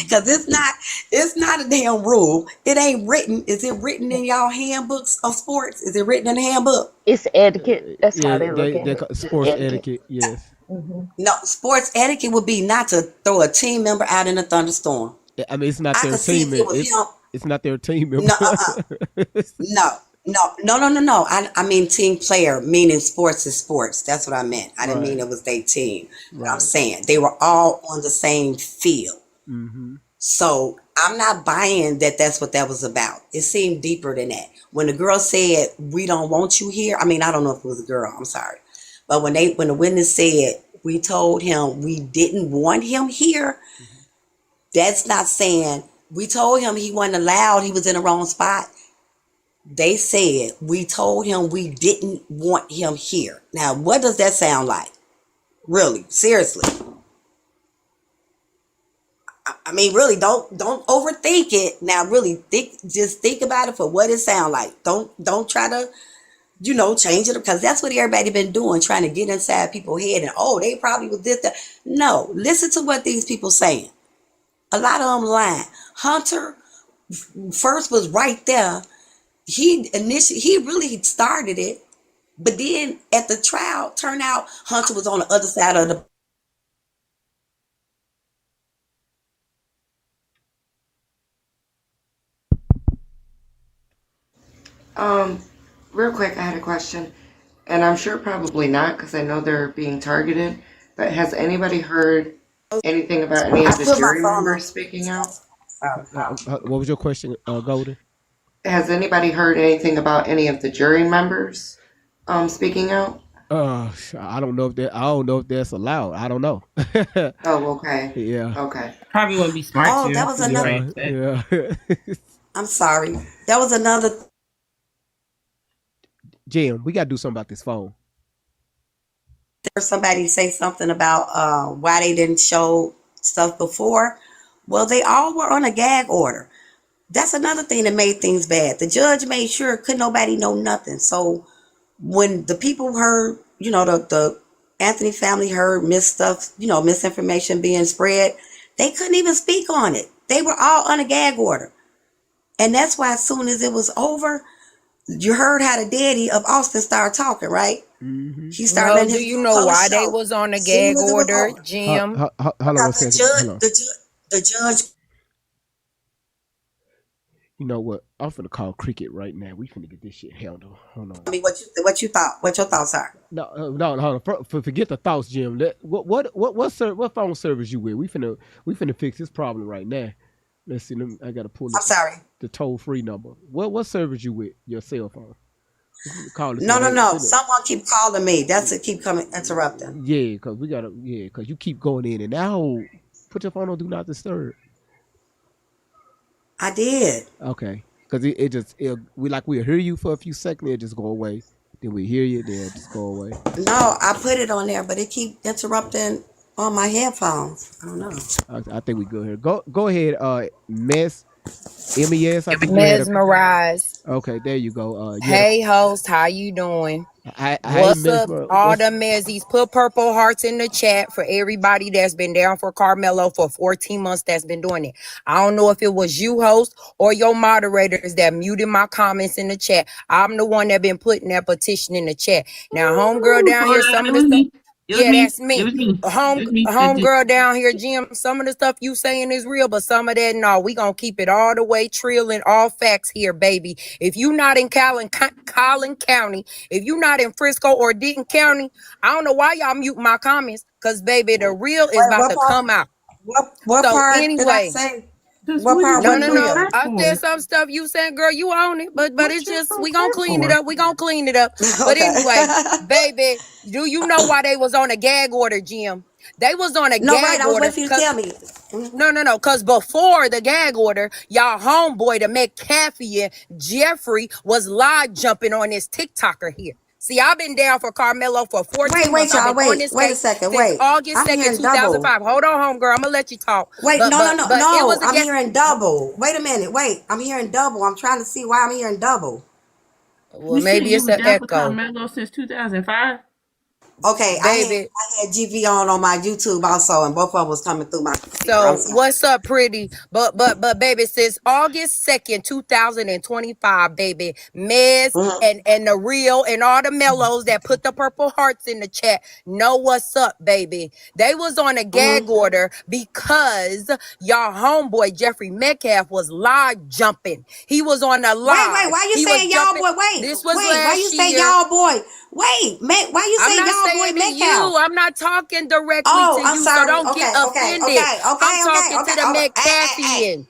Because it's not a damn rule. It ain't written. Is it written in y'all handbooks of sports? Is it written in the handbook? It's etiquette. That's how they look at it. Sports etiquette, yes. Mm-hmm. No, sports etiquette would be not to throw a team member out in a thunderstorm. I mean, it's not their team member. It's not their team member. No. I mean team player, meaning sports is sports. That's what I meant. I didn't mean it was their team. What I'm saying, they were all on the same field. Mm-hmm. So I'm not buying that that's what that was about. It seemed deeper than that. When the girl said, we don't want you here. I mean, I don't know if it was a girl. I'm sorry. But when the witness said, we told him we didn't want him here, that's not saying we told him he wasn't allowed. He was in the wrong spot. They said we told him we didn't want him here. Now, what does that sound like? Really, seriously. I mean, really, don't overthink it. Now, really, just think about it for what it sounds like. Don't try to, change it, because that's what everybody been doing, trying to get inside people's head and, oh, they probably was this, that. No, listen to what these people saying. A lot of them lying. Hunter first was right there. He really started it, but then at the trial, turned out Hunter was on the other side of the. Real quick, I had a question, and I'm sure probably not, because I know they're being targeted, but has anybody heard anything about any of the jury members speaking out? What was your question, Golden? Has anybody heard anything about any of the jury members speaking out? I don't know if that's allowed. I don't know. Oh, okay. Yeah. Okay. Probably wouldn't be smart. Oh, that was another. Yeah. I'm sorry. That was another. Jim, we got to do something about this phone. There's somebody say something about why they didn't show stuff before. Well, they all were on a gag order. That's another thing that made things bad. The judge made sure couldn't nobody know nothing. So when the people heard, the Anthony family heard misinformation being spread, they couldn't even speak on it. They were all on a gag order. And that's why as soon as it was over, you heard how the daddy of Austin started talking, right? Mm-hmm. He started. Well, do you know why they was on a gag order, Jim? Hold on one second. Hold on. The judge. You know what? I'm finna call Cricket right now. We finna get this shit handled. Hold on. I mean, what you thought? What your thoughts are? No, hold on. Forget the thoughts, Jim. What phone service you with? We finna fix this problem right now. Let's see. I gotta pull. I'm sorry. The toll free number. What service you with? Your cell phone. No. Someone keep calling me. That's it. Keep coming interrupting. Yeah, cause you keep going in and out. Put your phone on do not disturb. I did. Okay, cause we'll hear you for a few seconds. It just go away. Then we hear you. Then it just go away. No, I put it on there, but it keep interrupting on my headphones. I don't know. I think we good here. Go ahead. MES. Mesmerize. Okay, there you go. Hey, host, how you doing? What's up, all the Mezzies? Put purple hearts in the chat for everybody that's been down for Karmelo for 14 months that's been doing it. I don't know if it was you, host, or your moderators that muted my comments in the chat. I'm the one that been putting that petition in the chat. Now, homegirl down here, some of the stuff. That's me. Homegirl down here, Jim. Some of the stuff you saying is real, but some of that, no. We gonna keep it all the way trill and all facts here, baby. If you not in Collin County, if you not in Frisco or Denton County, I don't know why y'all mute my comments, because, baby, the real is about to come out. What so part anyway, did I say? What part? No. I said some stuff you saying, girl, you own it, but it's just we gonna clean it up. We gonna clean it up. But anyway, baby, do you know why they was on a gag order, Jim? They was on a gag order. I was waiting for you to tell me. No, because before the gag order, y'all homeboy, the McCaffrey, Jeffrey, was live jumping on this TikToker here. See, I've been down for Karmelo for 14 months. Y'all, wait a second. August 2nd, 2005. Hold on, homegirl. I'm going to let you talk. Wait, no. I'm hearing double. Wait a minute. Wait, I'm hearing double. I'm trying to see why I'm hearing double. Well, maybe it's an echo. Karmelo since 2005. Okay, baby. I had GV on my YouTube also, and both of them was coming through my. So what's up, pretty? But baby, since August 2nd, 2025, baby, Mez and the real and all the mellows that put the purple hearts in the chat know what's up, baby. They was on a gag order because y'all homeboy Jeffrey Metcalf was live jumping. He was on a live. Wait, why you saying y'all boy? This was why you say y'all boy? Wait, why you say y'all boy Metcalf? I'm not talking directly to you, sorry. so don't get offended. I'm talking to the McCaffian.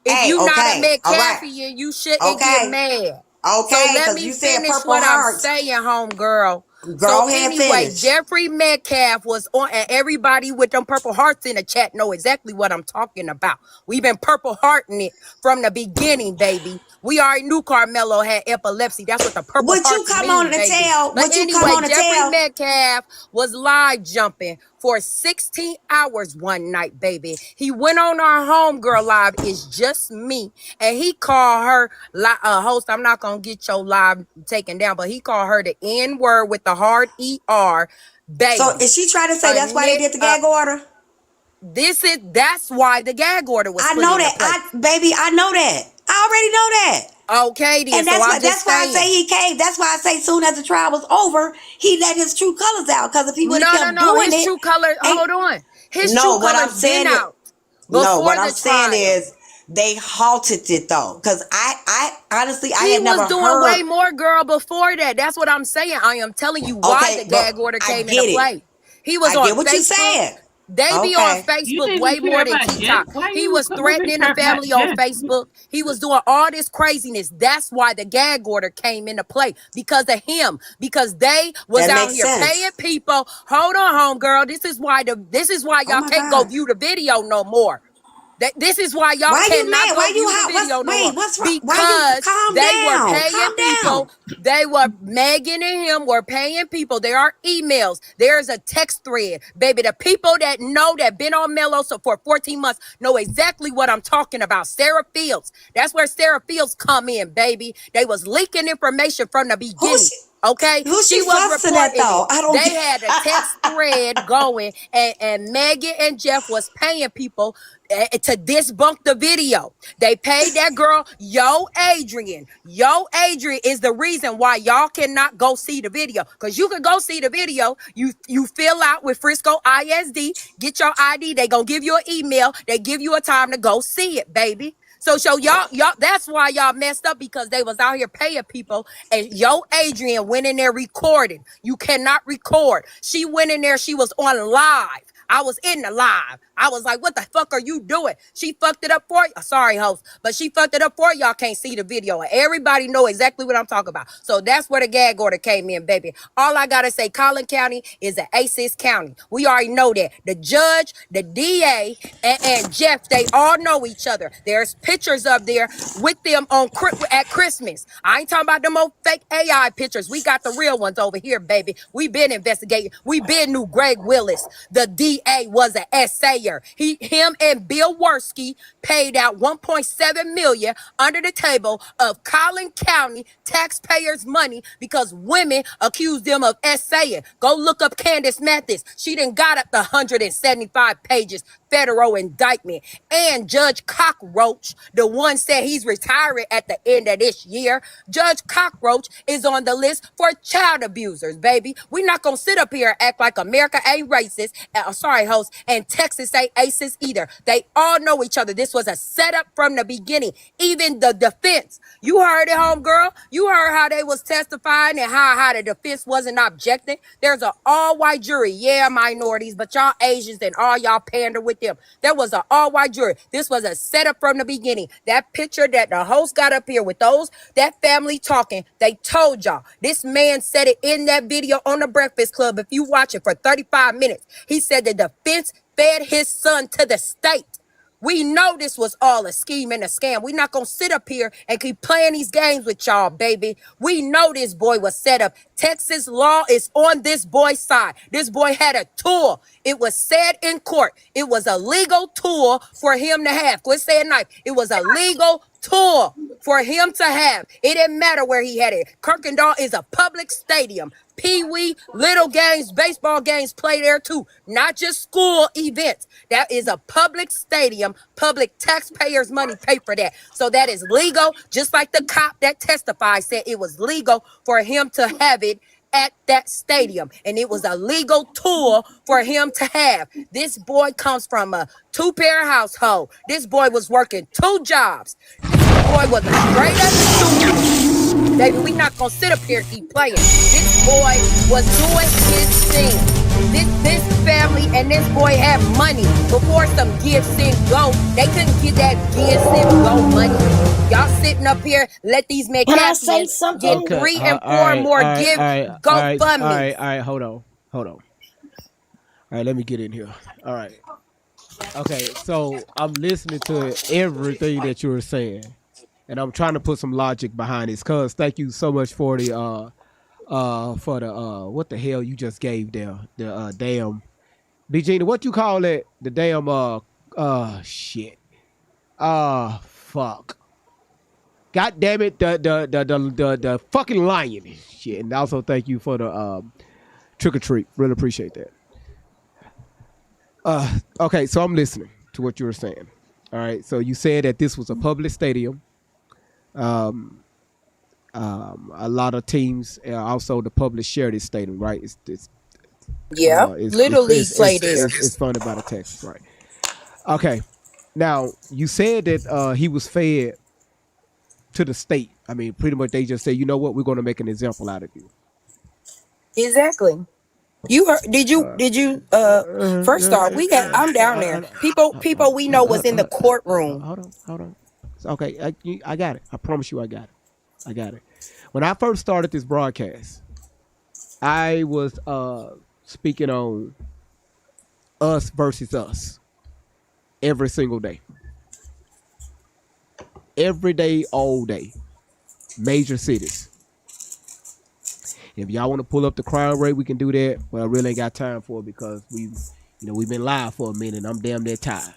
If you not a McCaffian, you shouldn't get mad. Okay, so let me finish what I'm saying, homegirl. So anyway, Jeffrey Metcalf was on, and everybody with them purple hearts in the chat know exactly what I'm talking about. We've been purple hearting it from the beginning, baby. We already knew Carmelo had epilepsy. That's what the purple hearts mean, baby. But anyway, Jeffrey Metcalf was live jumping for 16 hours one night, baby. He went on our homegirl live, It's Just Me, and he called her host. I'm not gonna get your live taken down, but he called her the N word with the hard ER, baby. So is she trying to say that's why they did the gag order? That's why the gag order was. I know that, I know that. I already know that. Okay, then. And that's why I say he caved. That's why I say soon as the trial was over, he let his true colors out. Because if he would have kept doing his true colors. Hold on, his true colors been out. No, what I'm saying is they halted it though. Because I honestly I had never heard. He was doing way more, girl, before that. That's what I'm saying. I am telling you why the gag order came into play. He was on Facebook. You saying. They be on Facebook way more than TikTok. He was threatening the family on Facebook. He was doing all this craziness. That's why the gag order came into play, because of him. Because they was out here paying people. Hold on, homegirl. This is why y'all can't go view the video no more. This is why y'all cannot go view the video no more. Because they were paying people. They were, Megan and him were paying people. There are emails. There's a text thread. Baby, the people that know that been on Mellow for 14 months know exactly what I'm talking about. Sarah Fields. That's where Sarah Fields come in, baby. They was leaking information from the beginning. Okay, she was reporting though. They had a text thread going, and Megan and Jeff was paying people to debunk the video. They paid that girl, Yo Adrian. Yo Adrian is the reason why y'all cannot go see the video. Because you can go see the video. You fill out with Frisco ISD, get your ID. They gonna give you an email. They give you a time to go see it, baby. So y'all, that's why y'all messed up, because they was out here paying people, and Yo Adrian went in there recording. You cannot record. She went in there, she was on live. I was in the live. I was like, what the fuck are you doing? She fucked it up for you. Sorry, host, but she fucked it up for y'all. Can't see the video. And everybody know exactly what I'm talking about. So that's where the gag order came in, baby. All I gotta say, Collin County is an ACES county. We already know that. The judge, the DA, and Jeff, they all know each other. There's pictures up there with them at Christmas. I ain't talking about them old fake AI pictures. We got the real ones over here, baby. We been investigating. We been knew Greg Willis, the DA, was an essayer. Him and Bill Worski paid out $1.7 million under the table of Collin County taxpayers' money because women accused them of essaying. Go look up Candace Mathis. She done got up the 175 pages federal indictment. And Judge Cockroach, the one said he's retiring at the end of this year. Judge Cockroach is on the list for child abusers, baby. We're not gonna sit up here and act like America ain't racist. Sorry, host, and Texas ain't ACES either. They all know each other. This was a setup from the beginning. Even the defense. You heard it, homegirl. You heard how they was testifying and how the defense wasn't objecting. There's an all-white jury. Yeah, minorities, but y'all Asians and all y'all pander with them. There was an all-white jury. This was a setup from the beginning. That picture that the host got up here with that family talking, they told y'all. This man said it in that video on the Breakfast Club. If you watch it for 35 minutes, he said the defense fed his son to the state. We know this was all a scheme and a scam. We're not going to sit up here and keep playing these games with y'all, baby. We know this boy was set up. Texas law is on this boy's side. This boy had a tool. It was said in court. It was a legal tool for him to have. Quit saying knife. It was a legal tool for him to have. It didn't matter where he had it. Kirkendall is a public stadium. Pee-wee, little games, baseball games play there too. Not just school events. That is a public stadium. Public taxpayers' money pay for that. So that is legal. Just like the cop that testified said it was legal for him to have it at that stadium. And it was a legal tool for him to have. This boy comes from a two-parent household. This boy was working 2 jobs. This boy was a straight-up student. Baby, we not gonna sit up here and keep playing. This boy was doing his thing. This family and this boy have money before some give, send, go. They couldn't get that give, send, go money. Y'all sitting up here, let these McCaffreys get 3 and 4 more give, go fund me. All right, hold on. All right, let me get in here. All right. Okay, so I'm listening to everything that you were saying, and I'm trying to put some logic behind this. Cause thank you so much for the what the hell you just gave there, the damn B Gina, what you call it? The damn shit. Fuck. God damn it, the fucking lion shit. And also thank you for the trick or treat. Really appreciate that. Okay, so I'm listening to what you were saying. All right, so you said that this was a public stadium. A lot of teams, also the public share this stadium, right? It's Little League play there. It's funded by the Texas, right? Okay, now you said that he was fed to the state. I mean, pretty much they just say, you know what, we're going to make an example out of you. Exactly. You heard? Did you? First off, I'm down there. People we know was in the courtroom. Hold on. Okay, I got it. I promise you, I got it. When I first started this broadcast, I was speaking on us versus us every single day. Every day, all day. Major cities. If y'all want to pull up the crime rate, we can do that. But I really ain't got time for it because we've been live for a minute and I'm damn near tired.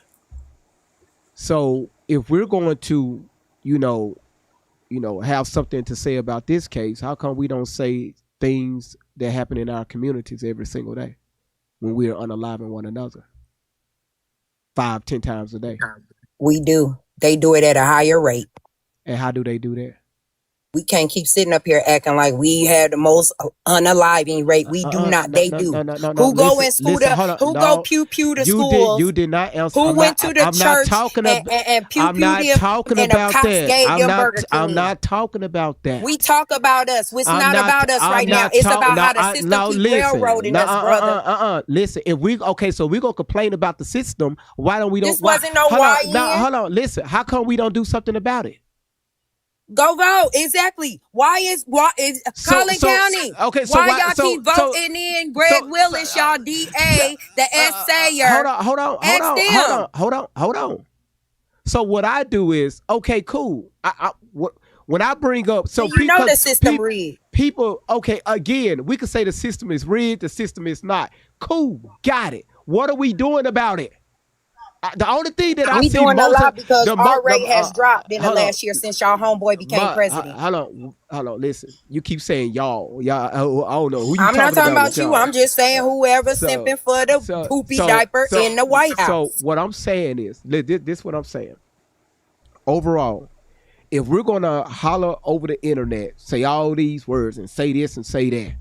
So if we're going to, have something to say about this case, how come we don't say things that happen in our communities every single day when we are unaliving one another 5-10 times a day? We do. They do it at a higher rate. And how do they do that? We can't keep sitting up here acting like we have the most unaliving rate. We do not. They do. Who go in school? Who go pew pew to schools? You did not answer. Who went to the church and pew pew and the cops gave them Burger King? I'm not talking about that. We talk about us. It's not about us right now. It's about how the system keeps railroading us, brother. Listen, so we're gonna complain about the system. Why don't we? This wasn't no why. Hold on. Listen, how come we don't do something about it? Go vote. Exactly. Why is Collin County? Okay, so why y'all keep voting in Greg Willis, y'all DA, the assayer? Hold on. So what I do is, okay, cool. When I bring up, so you know the system rigged. People, okay, again, we could say the system is rigged, the system is not. Cool, got it. What are we doing about it? The only thing that I see doing a lot because our rate has dropped in the last year since y'all homeboy became president. Hold on. Listen, you keep saying y'all. I don't know who you. I'm not talking about you. I'm just saying whoever simping for the poopy diaper in the White House. So what I'm saying is, this is what I'm saying. Overall, if we're gonna holler over the internet, say all these words and say this and say that,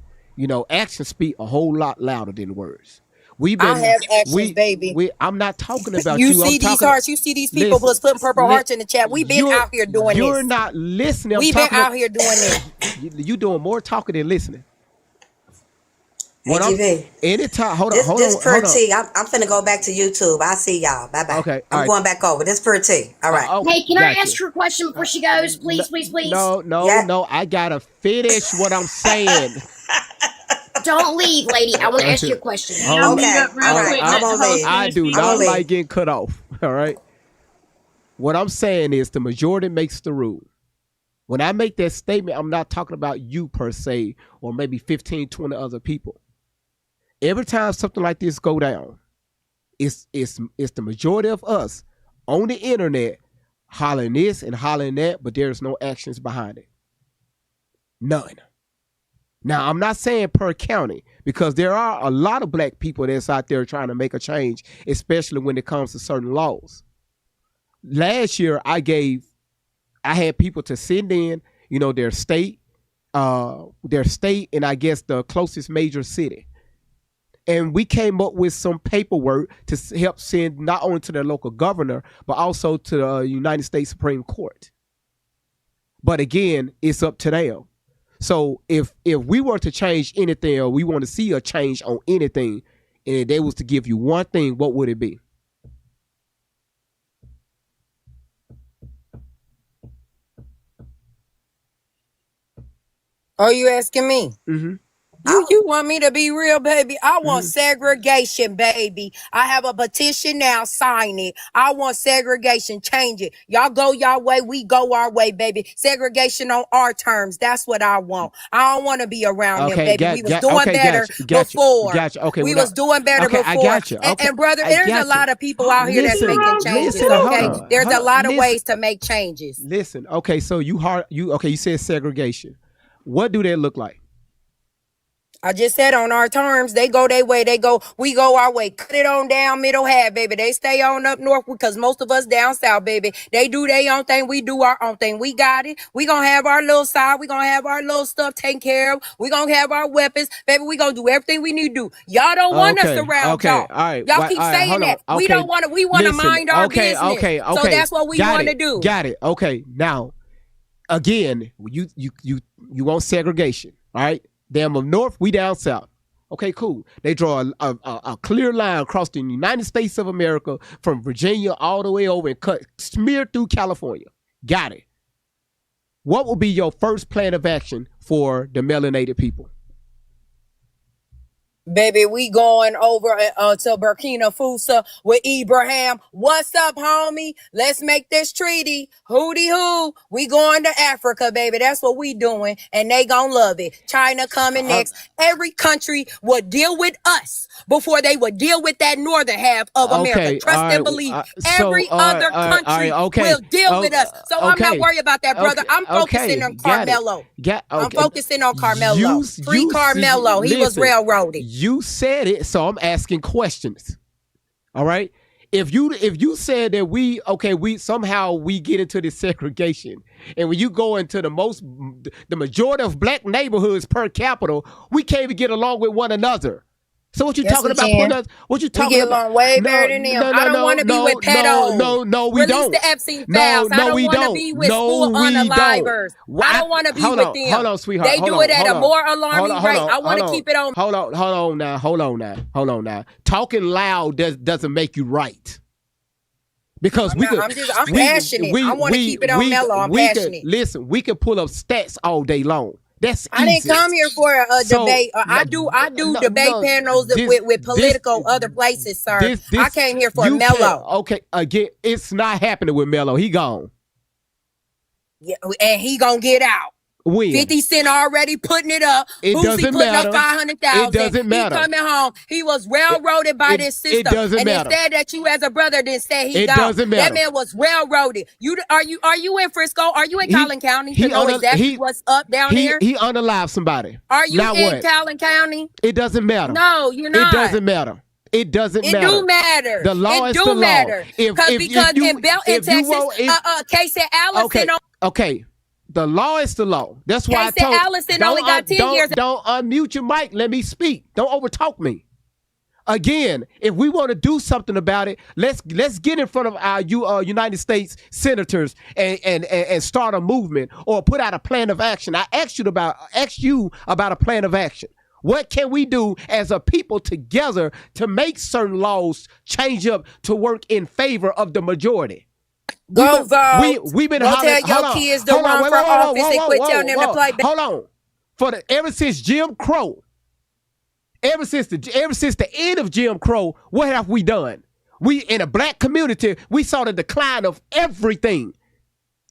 actions speak a whole lot louder than words. I have actions, baby. I'm not talking about you. You see these hearts. You see these people putting purple hearts in the chat. We've been out here doing this. You're not listening. We've been out here doing this. You doing more talking than listening. Anytime. Hold on. This per T. I'm finna go back to YouTube. I see y'all. Bye bye. Okay. I'm going back over. This per T. All right. Hey, can I ask her a question before she goes? Please. No. I gotta finish what I'm saying. Don't leave, lady. I want to ask you a question. I do not like getting cut off. All right. What I'm saying is the majority makes the rule. When I make that statement, I'm not talking about you per se, or maybe 15, 20 other people. Every time something like this go down, it's the majority of us on the internet hollering this and hollering that, but there's no actions behind it. None. Now, I'm not saying per county, because there are a lot of black people that's out there trying to make a change, especially when it comes to certain laws. Last year, I had people to send in, their state, and I guess the closest major city. And we came up with some paperwork to help send not only to their local governor, but also to the United States Supreme Court. But again, it's up to them. So if we were to change anything, or we want to see a change on anything, and they was to give you one thing, what would it be? Are you asking me? Mm-hmm. You want me to be real, baby? I want segregation, baby. I have a petition now. Sign it. I want segregation. Change it. Y'all go y'all way. We go our way, baby. Segregation on our terms. That's what I want. I don't want to be around them, baby. We was doing better before. Gotcha. Okay, we was doing better before. I got you. Okay. And brother, there's a lot of people out here that's making changes. Okay, there's a lot of ways to make changes. Listen. Okay, so you said segregation. What do that look like? I just said on our terms, they go their way, we go our way. Cut it on down, middle half, baby. They stay on up north because most of us down south, baby. They do their own thing, we do our own thing. We got it. We gonna have our little side. We gonna have our little stuff taken care of. We gonna have our weapons, baby. We gonna do everything we need to do. Y'all don't want us around y'all. All right. Y'all keep saying that. We don't want to. We want to mind our business. Okay. So that's what we want to do. Got it. Okay. Now, again, you want segregation, all right? Them up north, we down south. Okay, cool. They draw a clear line across the United States of America from Virginia all the way over and smear through California. Got it. What will be your first plan of action for the melanated people? Baby, we going over to Burkina Faso with Ibrahim. What's up, homie? Let's make this treaty. Hootie hoo. We going to Africa, baby. That's what we doing. And they gonna love it. China coming next. Every country would deal with us before they would deal with that northern half of America. Trust and believe. Every other country will deal with us. So I'm not worried about that, brother. I'm focusing on Karmelo. I'm focusing on Karmelo. Free Karmelo. He was railroaded. You said it, so I'm asking questions. All right. If you said that we somehow get into this segregation, and when you go into the majority of black neighborhoods per capita, we can't even get along with one another. So what you talking about? What you talking about? We get along way better than them. I don't want to be with pedos. No, we don't. Release the Epstein files. I don't want to be with school unalivers. I don't want to be with them. Hold on, sweetheart. They do it at a more alarming rate. I want to keep it on. Hold on now. Talking loud doesn't make you right. Because I'm passionate. I want to keep it on mellow. I'm passionate. Listen, we can pull up stats all day long. That's I didn't come here for a debate. I do debate panels with political other places, sir. I came here for Mello. Okay, again, it's not happening with Mello. He gone. Yeah, and he gonna get out. When? 50 Cent already putting it up. It doesn't matter. Up 500,000. It doesn't matter. He coming home. He was railroaded by this system. It doesn't matter. And instead that you as a brother didn't say he it got. Doesn't matter. That man was railroaded. Are you in Frisco? Are you in Collin County to know exactly what's up down there? He unalived somebody. Are you in Collin County? It doesn't matter. No, you're not. It doesn't matter. It doesn't matter. It do matter. The law is the law. Matter. Because in Belton, Texas, Casey Allison. Okay. The law is the law. That's why I told you. Allison only got 10 years. Don't unmute your mic. Let me speak. Don't overtalk me. Again, if we want to do something about it, let's get in front of our United States senators and start a movement or put out a plan of action. I asked you about a plan of action. What can we do as a people together to make certain laws change up to work in favor of the majority? Go vote. We've been hollering. Tell your kids to run for office and quit telling them to play. Hold on. Ever since Jim Crow, ever since the end of Jim Crow, what have we done? We in a black community, we saw the decline of everything,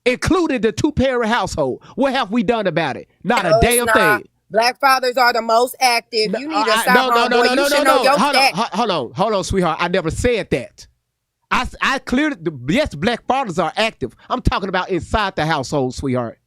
including the two-parent household. What have we done about it? Not a damn thing. Black fathers are the most active. You need to stop. No. Hold on, sweetheart. I never said that. I clearly, yes, black fathers are active. I'm talking about inside the household, sweetheart.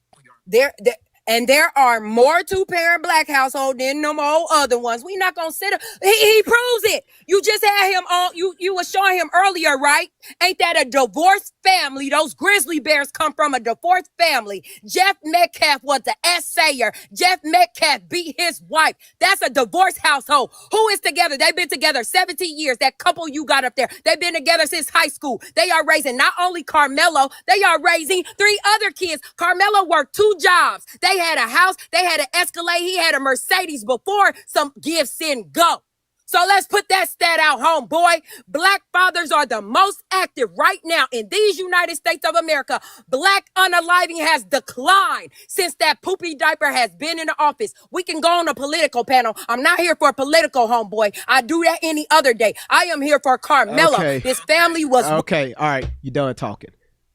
There are more two-parent black households than them all other ones. We not gonna sit up. He proves it. You just had him on. You were showing him earlier, right? Ain't that a divorced family? Those grizzly bears come from a divorced family. Jeff Metcalf was the essayer. Jeff Metcalf beat his wife. That's a divorced household. Who is together? They've been together 17 years. That couple you got up there, they've been together since high school. They are raising not only Karmelo, they are raising 3 other kids. Karmelo worked 2 jobs. They had a house, they had an Escalade, he had a Mercedes before some give, send, go. So let's put that stat out, homeboy. Black fathers are the most active right now in these United States of America. Black unaliving has declined since that poopy diaper has been in the office. We can go on a political panel. I'm not here for a political, homeboy. I do that any other day. I am here for Karmelo. Okay. This family was... Okay, all right, you done talking.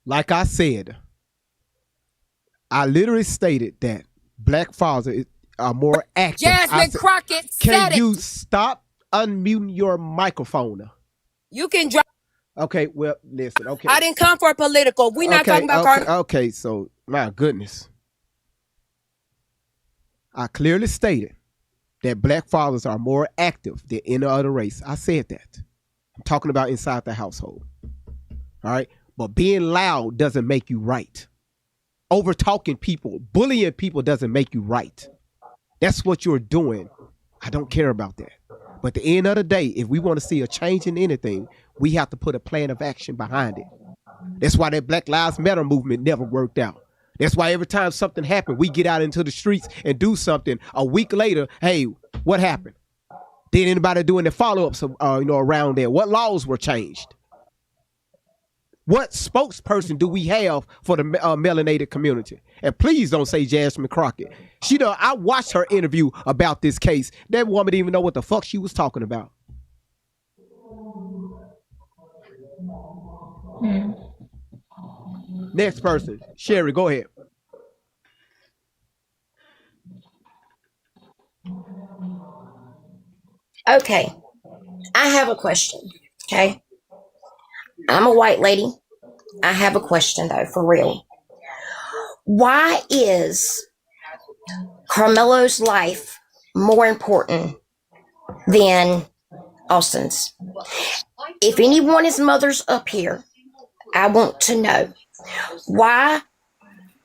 Like I said, I literally stated that black fathers are more active. Jasmine Crockett said Can you stop unmuting your microphone? You can drop. Okay, well, listen, okay. I didn't come for political. We're not talking about Karmelo. Okay, so, my goodness. I clearly stated that black fathers are more active than any other race. I said that. I'm talking about inside the household. All right? But being loud doesn't make you right. Over talking people, bullying people doesn't make you right. That's what you're doing. I don't care about that. But at the end of the day, if we want to see a change in anything, we have to put a plan of action behind it. That's why that Black Lives Matter movement never worked out. That's why every time something happened, we get out into the streets and do something. A week later, hey, what happened? Did anybody do any follow-ups around there? What laws were changed? What spokesperson do we have for the melanated community? And please don't say Jasmine Crockett. I watched her interview about this case. That woman didn't even know what the fuck she was talking about. Next person. Sherry, go ahead. Okay. I have a question. Okay. I'm a white lady. I have a question though, for real. Why is Karmelo'S life more important than Austin's? If anyone's mother's up here, I want to know why,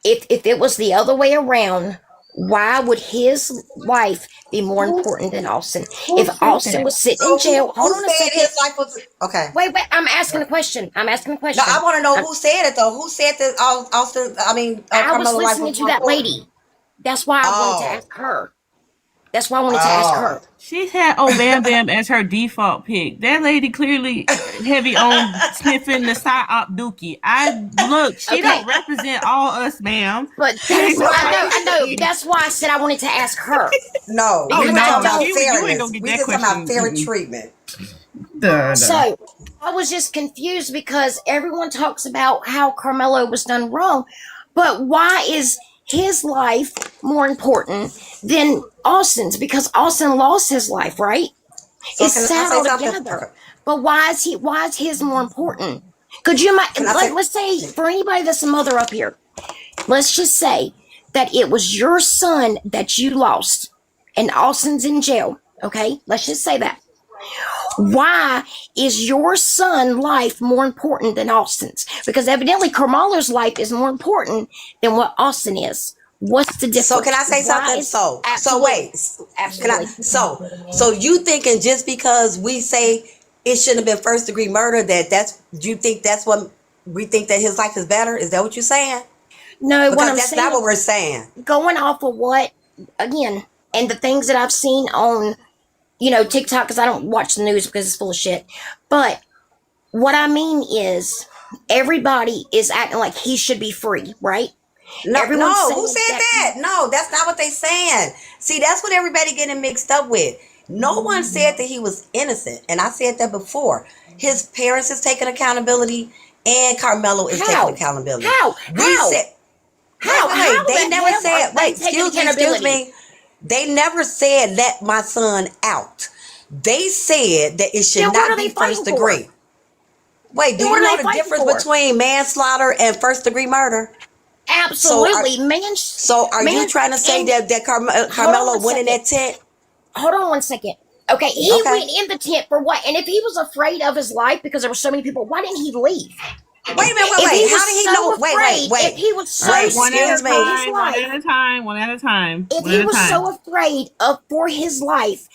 if it was the other way around, why would his life be more important than Austin? If Austin was sitting in jail, hold on a second. His life was okay. Wait, I'm asking a question. No, I want to know who said it though. Who said that Austin? I was listening to that lady. That's why I wanted to ask her. That's why I wanted to ask her. She had Bam Bam as her default pick. That lady clearly heavy on sniffing the psyop dookie. She don't represent all us, ma'am. But that's why I know. That's why I said I wanted to ask her. No, we're talking about fairness. We We're just talking about fair treatment. So I was just confused because everyone talks about how Karmelo was done wrong, but why is his life more important than Austin's? Because Austin lost his life, right? So it's sad altogether. But why is his more important? Could you let's say for anybody that's a mother up here, let's just say that it was your son that you lost and Austin's in jail. Okay, let's just say that. Why is your son's life more important than Austin's? Because evidently Karmelo'S life is more important than what Austin is. What's the difference? So can I say something? So wait. Absolutely. So you thinking just because we say it shouldn't have been first degree murder, you think that's what we think that his life is better? Is that what you're saying? No, because that's not what we're saying. Going off of what, again, and the things that I've seen on TikTok, because I don't watch the news because it's full of shit. But what I mean is everybody is acting like he should be free, right? No, who said that? No, that's not what they saying. See, that's what everybody getting mixed up with. No one said that he was innocent. And I said that before. His parents is taking accountability and Karmelo is taking accountability. How? They never said, excuse me. They never said let my son out. They said that it should not be first degree. Wait, do you know the difference between manslaughter and first degree murder? Absolutely. So are you trying to say that Karmelo went in that tent? Hold on one second. Okay, he went in the tent for what? And if he was afraid of his life because there were so many people, why didn't he leave? Wait a minute, wait. How did he know? Wait. If he was so one at a time. If he was so afraid for his life,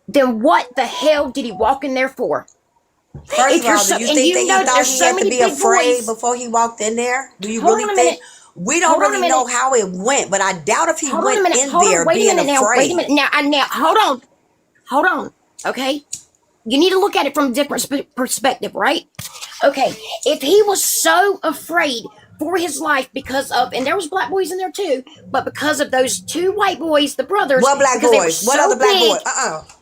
then what the hell did he walk in there for? First of all, do you think that he thought he had to be afraid before he walked in there? Do you really think? We don't really know how it went, but I doubt if he went in there being afraid. Wait a minute now. Hold on. Okay. You need to look at it from a different perspective, right? Okay, if he was so afraid for his life because of, and there was black boys in there too, but because of those two white boys, the brothers. What black boys? What other black boys?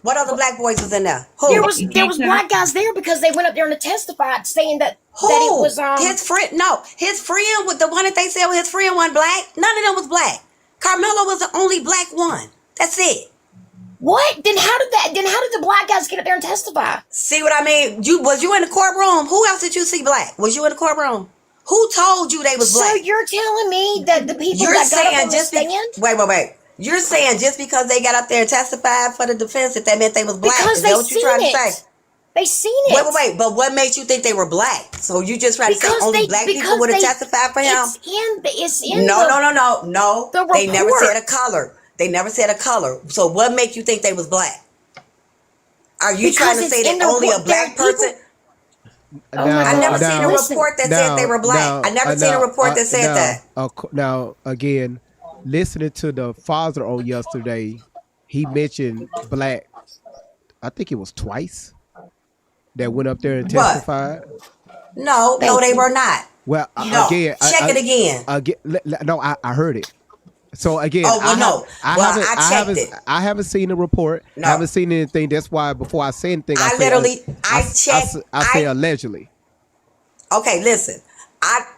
What other Well, black boys was in there? Who? There was black guys there because they went up there and testified saying that Who? that it was his friend. No, his friend with the one that they said his friend wasn't black. None of them was black. Carmelo was the only black one. That's it. What? Then how did the black guys get up there and testify? See what I mean? Was you in the courtroom? Who else did you see black? Was you in the courtroom? Who told you they was black? So you're telling me that the people that got up on the stand? Wait. You're saying just because they got up there and testified for the defense that meant they was black? Because Is that what you're trying to say? They seen it. Wait. But what made you think they were black? So you just trying to say only black people would have testified for him? It's in No. The they never report. said a color. They never said a color. So what make you think they was black? Are you trying to say that only a black person? I never seen a report that said they were black. I never seen a report that said that. Now, again, listening to the father on yesterday, he mentioned black, I think it was twice, that went up there and testified. No, they were not. Well, no. Again, check it again. No, I heard it. So again, I checked it. I haven't seen the report. No. I haven't seen anything. That's why before I say anything, I checked. I say allegedly. Okay, listen.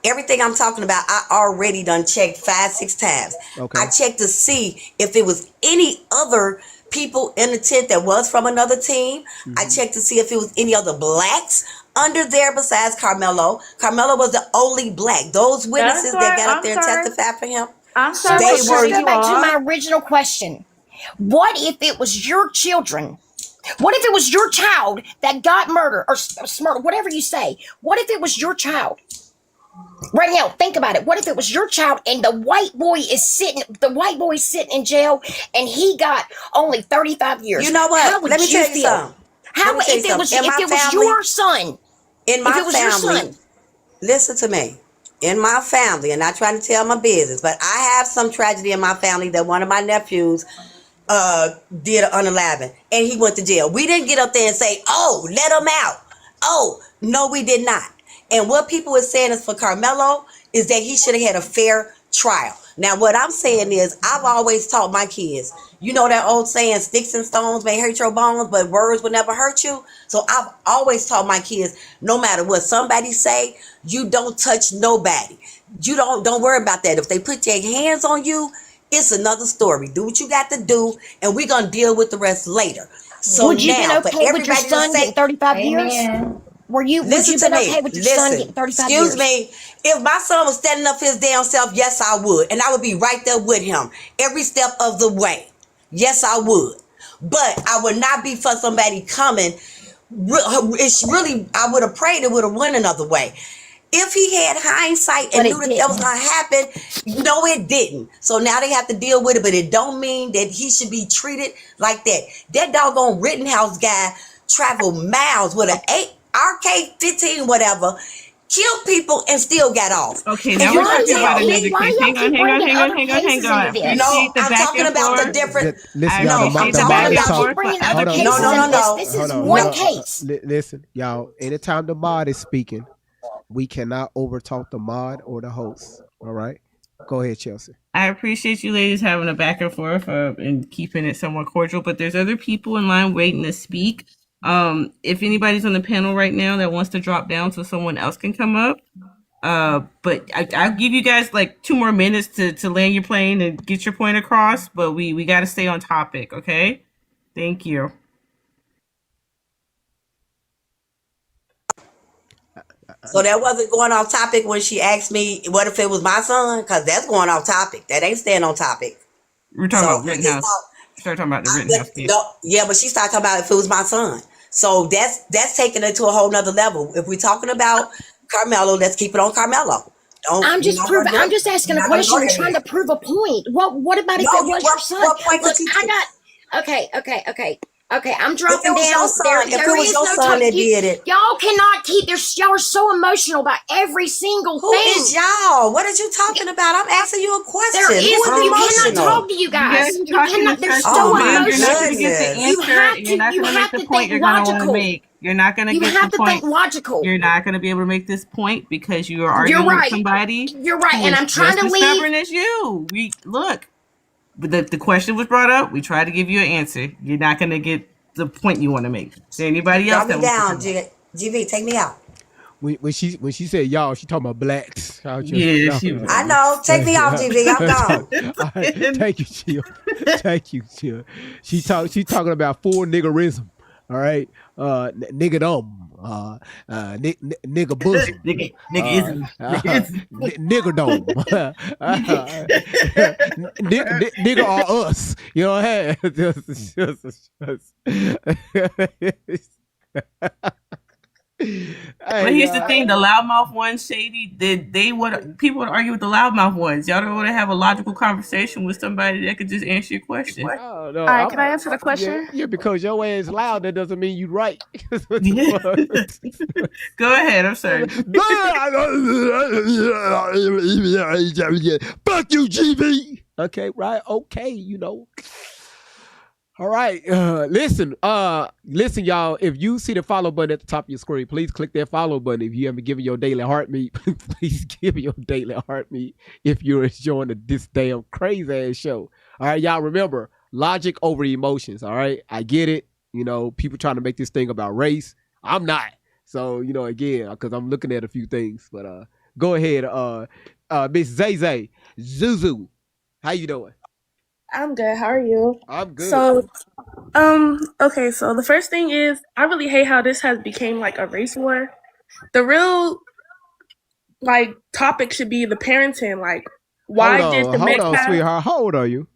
Everything I'm talking about, I already done checked 5-6 times. Okay. I checked to see if there was any other people in the tent that was from another team. Mm-hmm. I checked to see if it was any other blacks under there besides Carmelo. Carmelo was the only black. Those witnesses that got up there and testified for him. I'm sorry. Let's go back to my original question. What if it was your children? What if it was your child that got murdered or murdered, whatever you say? What if it was your child? Right now, think about it. What if it was your child and the white boy is sitting in jail and he got only 35 years? You know what? Let me tell you something. If it was your son? In my family, listen to me. In my family, and not trying to tell my business, but I have some tragedy in my family that one of my nephews did an unaliving and he went to jail. We didn't get up there and say, oh, let him out. Oh, no, we did not. And what people are saying is for Carmelo is that he should have had a fair trial. Now, what I'm saying is I've always taught my kids, you know that old saying, sticks and stones may hurt your bones, but words will never hurt you. So I've always taught my kids, no matter what somebody say, you don't touch nobody. You don't worry about that. If they put their hands on you, it's another story. Do what you got to do, and we're going to deal with the rest later. So would you now, been okay with your son getting 35 years? Would you been okay with your son getting 35 years? Excuse me. If my son was standing up his damn self, yes, I would. And I would be right there with him every step of the way. Yes, I would. But I would not be for somebody coming. It's really, I would have prayed it would have went another way. If he had hindsight and knew that was going to happen, no, it didn't. So now they have to deal with it, but it don't mean that he should be treated like that. That doggone Rittenhouse guy traveled miles with an RK-15, whatever, killed people and still got off. Okay, now we're talking about another case. Hang on. You know, I'm talking about the different. Listen, No, y'all, I'm the talking mod is about no. This is one case. Listen, y'all. Anytime the mod is speaking, we cannot overtalk the mod or the host. All right, go ahead, Chelsea. I appreciate you ladies having a back and forth and keeping it somewhat cordial. But there's other people in line waiting to speak. If anybody's on the panel right now that wants to drop down so someone else can come up, but I'll give you guys like 2 more minutes to land your plane and get your point across, but we got to stay on topic. Okay. Thank you. So that wasn't going off topic when she asked me, what if it was my son? Because that's going off topic. That ain't staying on topic. We're talking about Rittenhouse. Start talking about the Rittenhouse case. But she started talking about if it was my son. So that's taking it to a whole nother level. If we're talking about Carmelo, let's keep it on Carmelo. I'm just asking a question. I'm trying to prove a point. What about if it was your son? What point Look, I got okay. Okay, I'm dropping was down. your son, if it was your son time. that did it. Y'all cannot keep this. Y'all are so emotional about every single Who thing. is y'all? What are you talking about? I'm asking you a question. There is. Who is You emotional? cannot talk to you guys. You're You talking cannot. in They're circles, so man. emotional. You're not going to get the goodness. answer. You're not going to make the point you're going to want to make. You're not going to You get have the to think point. logical. You're not going to be able to make this point because you are arguing You're right. with somebody. You're right, who and is I'm trying just to as leave. stubborn as you. Look. But the question was brought up. We tried to give you an answer. You're not going to get the point you want to make. Is there anybody else Drop me that down, wants to GV. Take me out. When she said y'all, she talking about blacks. Yeah, she was. I know. Take me off, GV. I'm gone. All right, thank you, Chill. Thank you, Chill. She talking about full niggerism. All right, niggadom. Nigga bosom. Niggerdom. Nigga are us. You know But here's the thing: the loudmouth ones, shady. People would argue with the loudmouth ones. Y'all don't want to have a logical conversation with somebody that could just answer your question. Oh, no, All right, can I answer the question? Yeah, because your ass loud, that doesn't mean you right. Go ahead. I'm sorry. Fuck you, GB. Okay, right? Okay, you know. All right, listen, y'all. If you see the follow button at the top of your screen, please click that follow button. If you haven't given your daily heartbeat, please give your daily heartbeat. If you're enjoying this damn crazy ass show, all right, y'all. Remember, logic over emotions. All right, I get it. You know, people trying to make this thing about race. I'm not. So again, because I'm looking at a few things. But go ahead, Miss Zay Zuzu, how you doing? I'm good. How are you? I'm good. So, okay. So the first thing is, I really hate how this has become like a race war. The real topic should be the parenting. Like, why did the hold on, Metcalf? sweetheart. How old are you?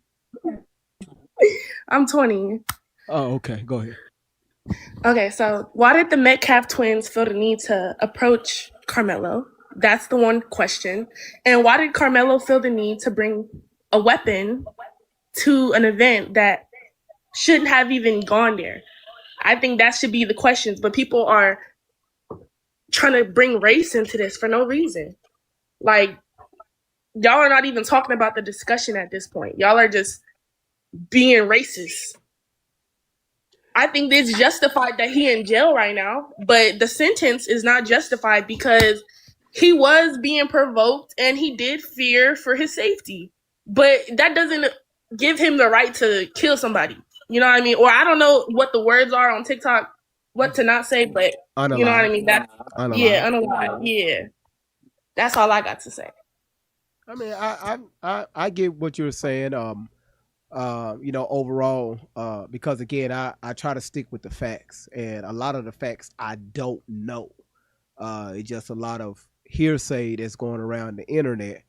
I'm 20. Oh, okay. Go ahead. Okay, so why did the Metcalf twins feel the need to approach Carmelo? That's the one question. And why did Carmelo feel the need to bring a weapon to an event that shouldn't have even gone there? I think that should be the questions, but people are trying to bring race into this for no reason. Like, y'all are not even talking about the discussion at this point. Y'all are just being racist. I think it's justified that he in jail right now, but the sentence is not justified because he was being provoked and he did fear for his safety. But that doesn't give him the right to kill somebody. You know what I mean? Or I don't know what the words are on TikTok, what to not say, but unalive. You know what I mean? That unalive. Yeah, unalive. Yeah. That's all I got to say. I mean, I get what you're saying. Overall, because again, I try to stick with the facts, and a lot of the facts I don't know. It's just a lot of hearsay that's going around the internet.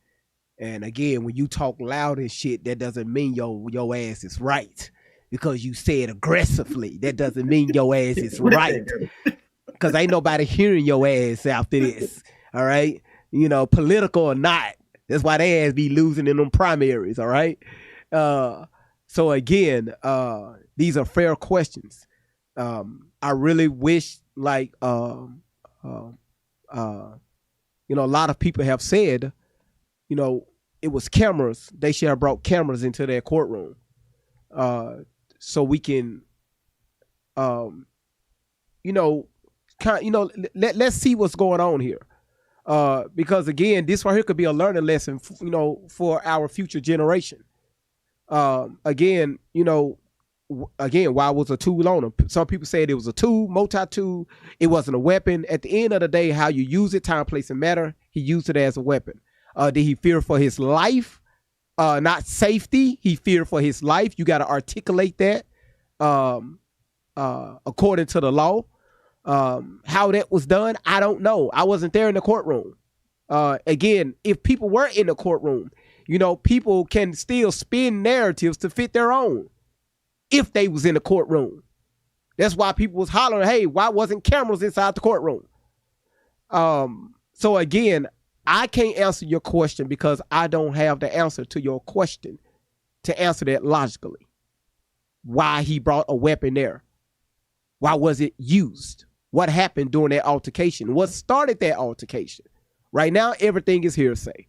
And again, when you talk loud and shit, that doesn't mean your ass is right. Because you say it aggressively, that doesn't mean your ass is right. Because ain't nobody hearing your ass after this. All right, political or not. That's why they ass be losing in them primaries. All right. So again, these are fair questions. I really wish, a lot of people have said, it was cameras. They should have brought cameras into their courtroom, so we can, let's see what's going on here. Because again, this right here could be a learning lesson, for our future generation. Again, why was a tool on him? Some people said it was a tool, multi-tool. It wasn't a weapon. At the end of the day, how you use it, time, place, and matter, he used it as a weapon. Did he fear for his life? Not safety. He feared for his life. You got to articulate that according to the law. How that was done, I don't know. I wasn't there in the courtroom. Again, if people were in the courtroom, people can still spin narratives to fit their own. If they was in the courtroom, that's why people was hollering, "Hey, why wasn't cameras inside the courtroom?" So again, I can't answer your question because I don't have the answer to your question to answer that logically. Why he brought a weapon there? Why was it used? What happened during that altercation? What started that altercation? Right now, everything is hearsay.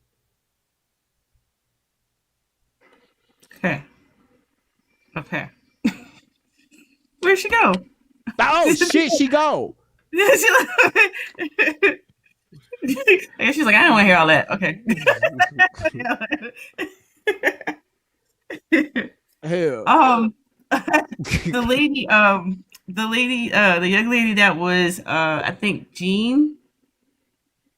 Okay. Where'd she go? Oh shit, she go. She's like, I don't want to hear all that. Okay. Hell. The young lady that was I think Jean,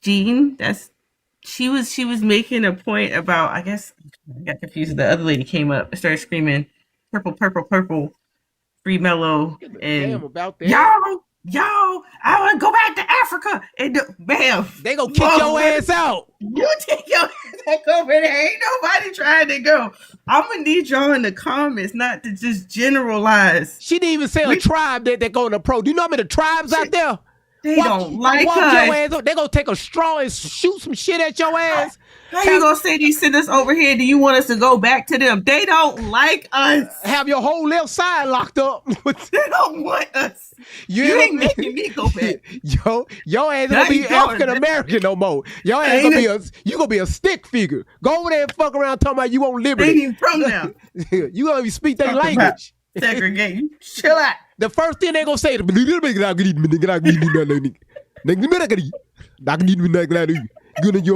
she was making a point about, I guess I got confused. The other lady came up and started screaming, purple, purple, purple, free mellow, and about that. Y'all, I want to go back to Africa. And bam, they gonna kick your ass out. You take your ass back over there. Ain't nobody trying to go. I'm gonna need y'all in the comments not to just generalize. She didn't even say a tribe that they're going to pro. Do you know how many tribes out there? They don't like us. Your ass up. They gonna take a straw and shoot some shit at your ass. How you gonna say they sent us over here? Do you want us to go back to them? They don't like us. Have your whole left side locked up. They don't want us. You ain't making me go back. Your ass gonna be African American no more. Your ass gonna be a stick figure. Go over there and fuck around talking about you want liberty. Ain't even from now. You gonna speak their language. Segregate. Chill out. The first thing they gonna say is, you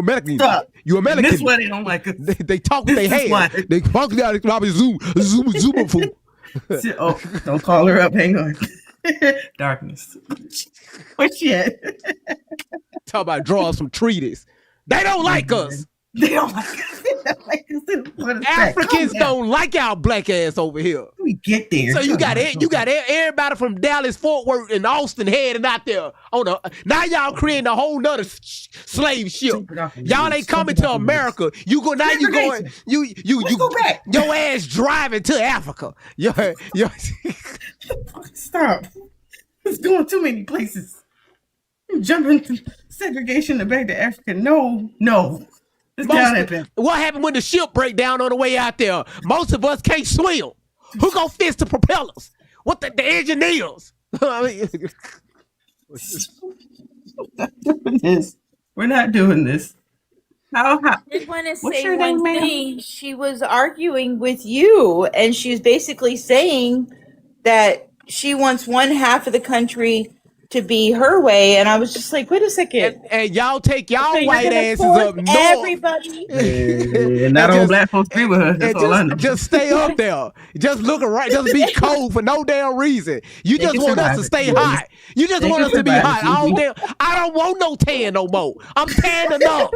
American. Stop. You American. This why they don't like us. They talk with their head. They talk like Robert Zoom fool. Oh, don't call her up. Hang on. Darkness. Where's she at? Talk about draw some treaties. They don't like us. They don't like us. Africans don't like our black ass over here. We get there. So you got everybody from Dallas, Fort Worth, and Austin heading out there. Now y'all creating a whole nother slave ship. Y'all ain't coming to America. You go now. You going. You go back. Your ass driving to Africa. Stop. It's going too many places. You jumping from segregation back to Africa. No. What happened when the ship break down on the way out there? Most of us can't swim. Who gonna fix the propellers? What the engineers? We're not doing this. How? I just want to say one thing. She was arguing with you, and she was basically saying that she wants one half of the country to be her way, and I was just like, wait a second. And y'all take y'all white asses up north. Everybody. And not all black folks agree with her. That's all I know. Just stay up there. Just look right. Just be cold for no damn reason. You just want us to stay hot. You just want us to be hot all day. I don't want no tan no more. I'm tan enough.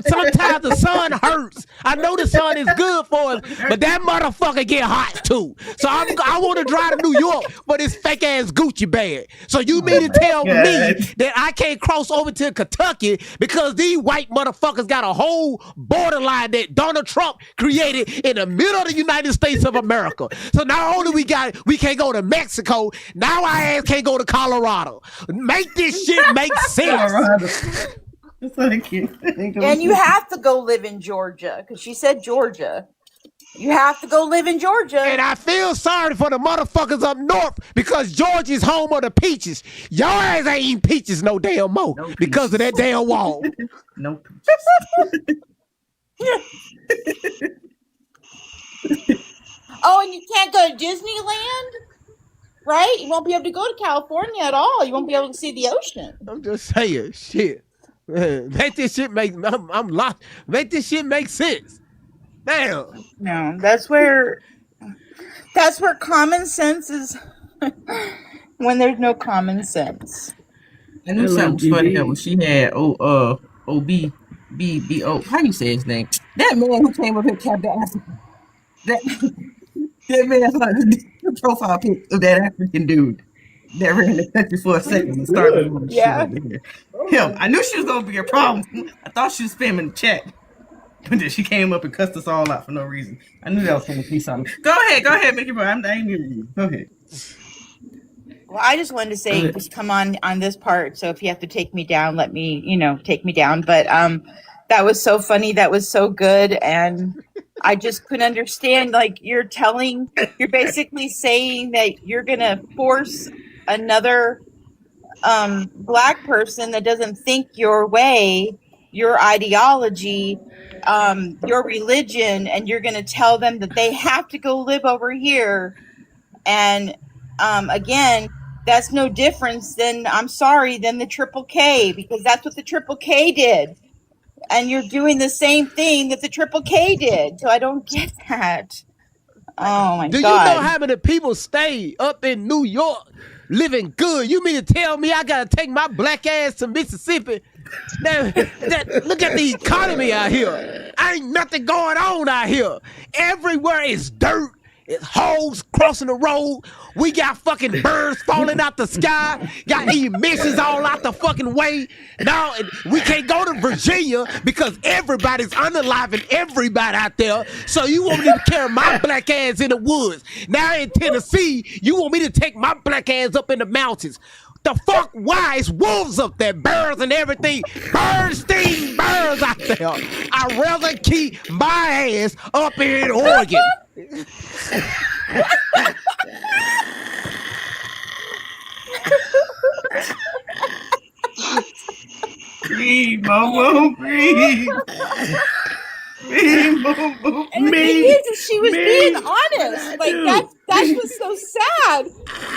Sometimes the sun hurts. I know the sun is good for us, but that motherfucker get hot too. So I want to drive to New York for this fake ass Gucci bag. So you mean to tell me that I can't cross over to Kentucky because these white motherfuckers got a whole borderline that Donald Trump created in the middle of the United States of America. So not only we can't go to Mexico, now our ass can't go to Colorado. Make this shit make sense. And you have to go live in Georgia because she said Georgia. You have to go live in Georgia. And I feel sorry for the motherfuckers up north because Georgia's home of the peaches. Y'all ass ain't eating peaches no damn more because of that damn wall. No peaches. Oh, and you can't go to Disneyland? Right? You won't be able to go to California at all. You won't be able to see the ocean. I'm just saying, shit. Make this shit make I'm lost. Make this shit make sense. Damn. No, that's where common sense is when there's no common sense. I knew something funny that when she had OBBO. How you say his name? That man who came up here capped the African. That man the profile pic of that African dude that ran the country for a second and started doing shit over here. Him. I knew she was gonna be a problem. I thought she was spamming the chat. But then she came up and cussed us all out for no reason. I knew that was going to be something. Go ahead, make it bro. I ain't even. Go ahead. Well, I just wanted to say, just come on this part. So if you have to take me down, let me, take me down. But that was so funny. That was so good, and I just couldn't understand. Like you're basically saying that you're gonna force another black person that doesn't think your way, your ideology, your religion, and you're going to tell them that they have to go live over here. And again, that's no difference than, I'm sorry, than the Triple K, because that's what the Triple K did. And you're doing the same thing that the Triple K did. So I don't get that. Oh my God. Do you know how many people stay up in New York living good? You mean to tell me I gotta take my black ass to Mississippi? Look at the economy out here. Ain't nothing going on out here. Everywhere is dirt. It's hoes crossing the road. We got fucking birds falling out the sky. Got emissions all out the fucking way. Now we can't go to Virginia because everybody's unaliving everybody out there. So you want me to carry my black ass in the woods. Now in Tennessee, you want me to take my black ass up in the mountains. The fuck? Why? It's wolves up there, bears and everything. Birds sting birds out there. I'd rather keep my ass up in Oregon. Breathe, mama, breathe. And the thing is she was being honest. Like that's what's so sad.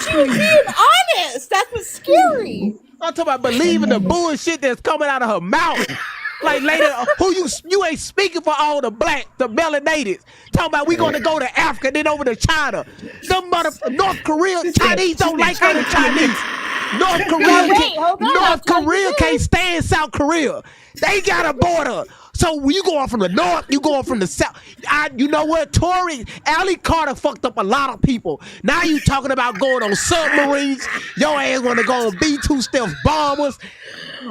She was being honest. That's what's scary. I'm talking about believing the bullshit that's coming out of her mouth. Like, lady, who you ain't speaking for all the black, the melanated. Talking about we gonna go to Africa, then over to China. Them North Korea, Chinese don't like other Chinese. North Korea can't stand South Korea. They got a border. So when you going from the north, you going from the south. You know what, Tory, Ali Carter fucked up a lot of people. Now you talking about going on submarines. Your ass want to go on B-2 stealth bombers.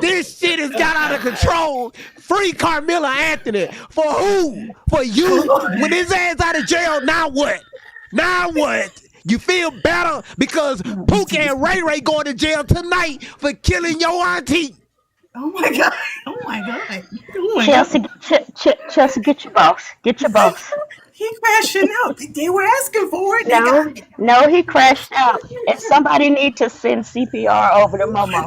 This shit has got out of control. Free Carmelo Anthony. For who? For you? When his ass out of jail, now what? Now what? You feel better because Pookie and Ray Ray going to jail tonight for killing your auntie. Oh my God. Oh my God. Oh my Chelsea, God. Chelsea, get your boss. Get your boss. He crashing out. They were asking for it. No, he crashed out. And somebody need to send CPR over to Momo.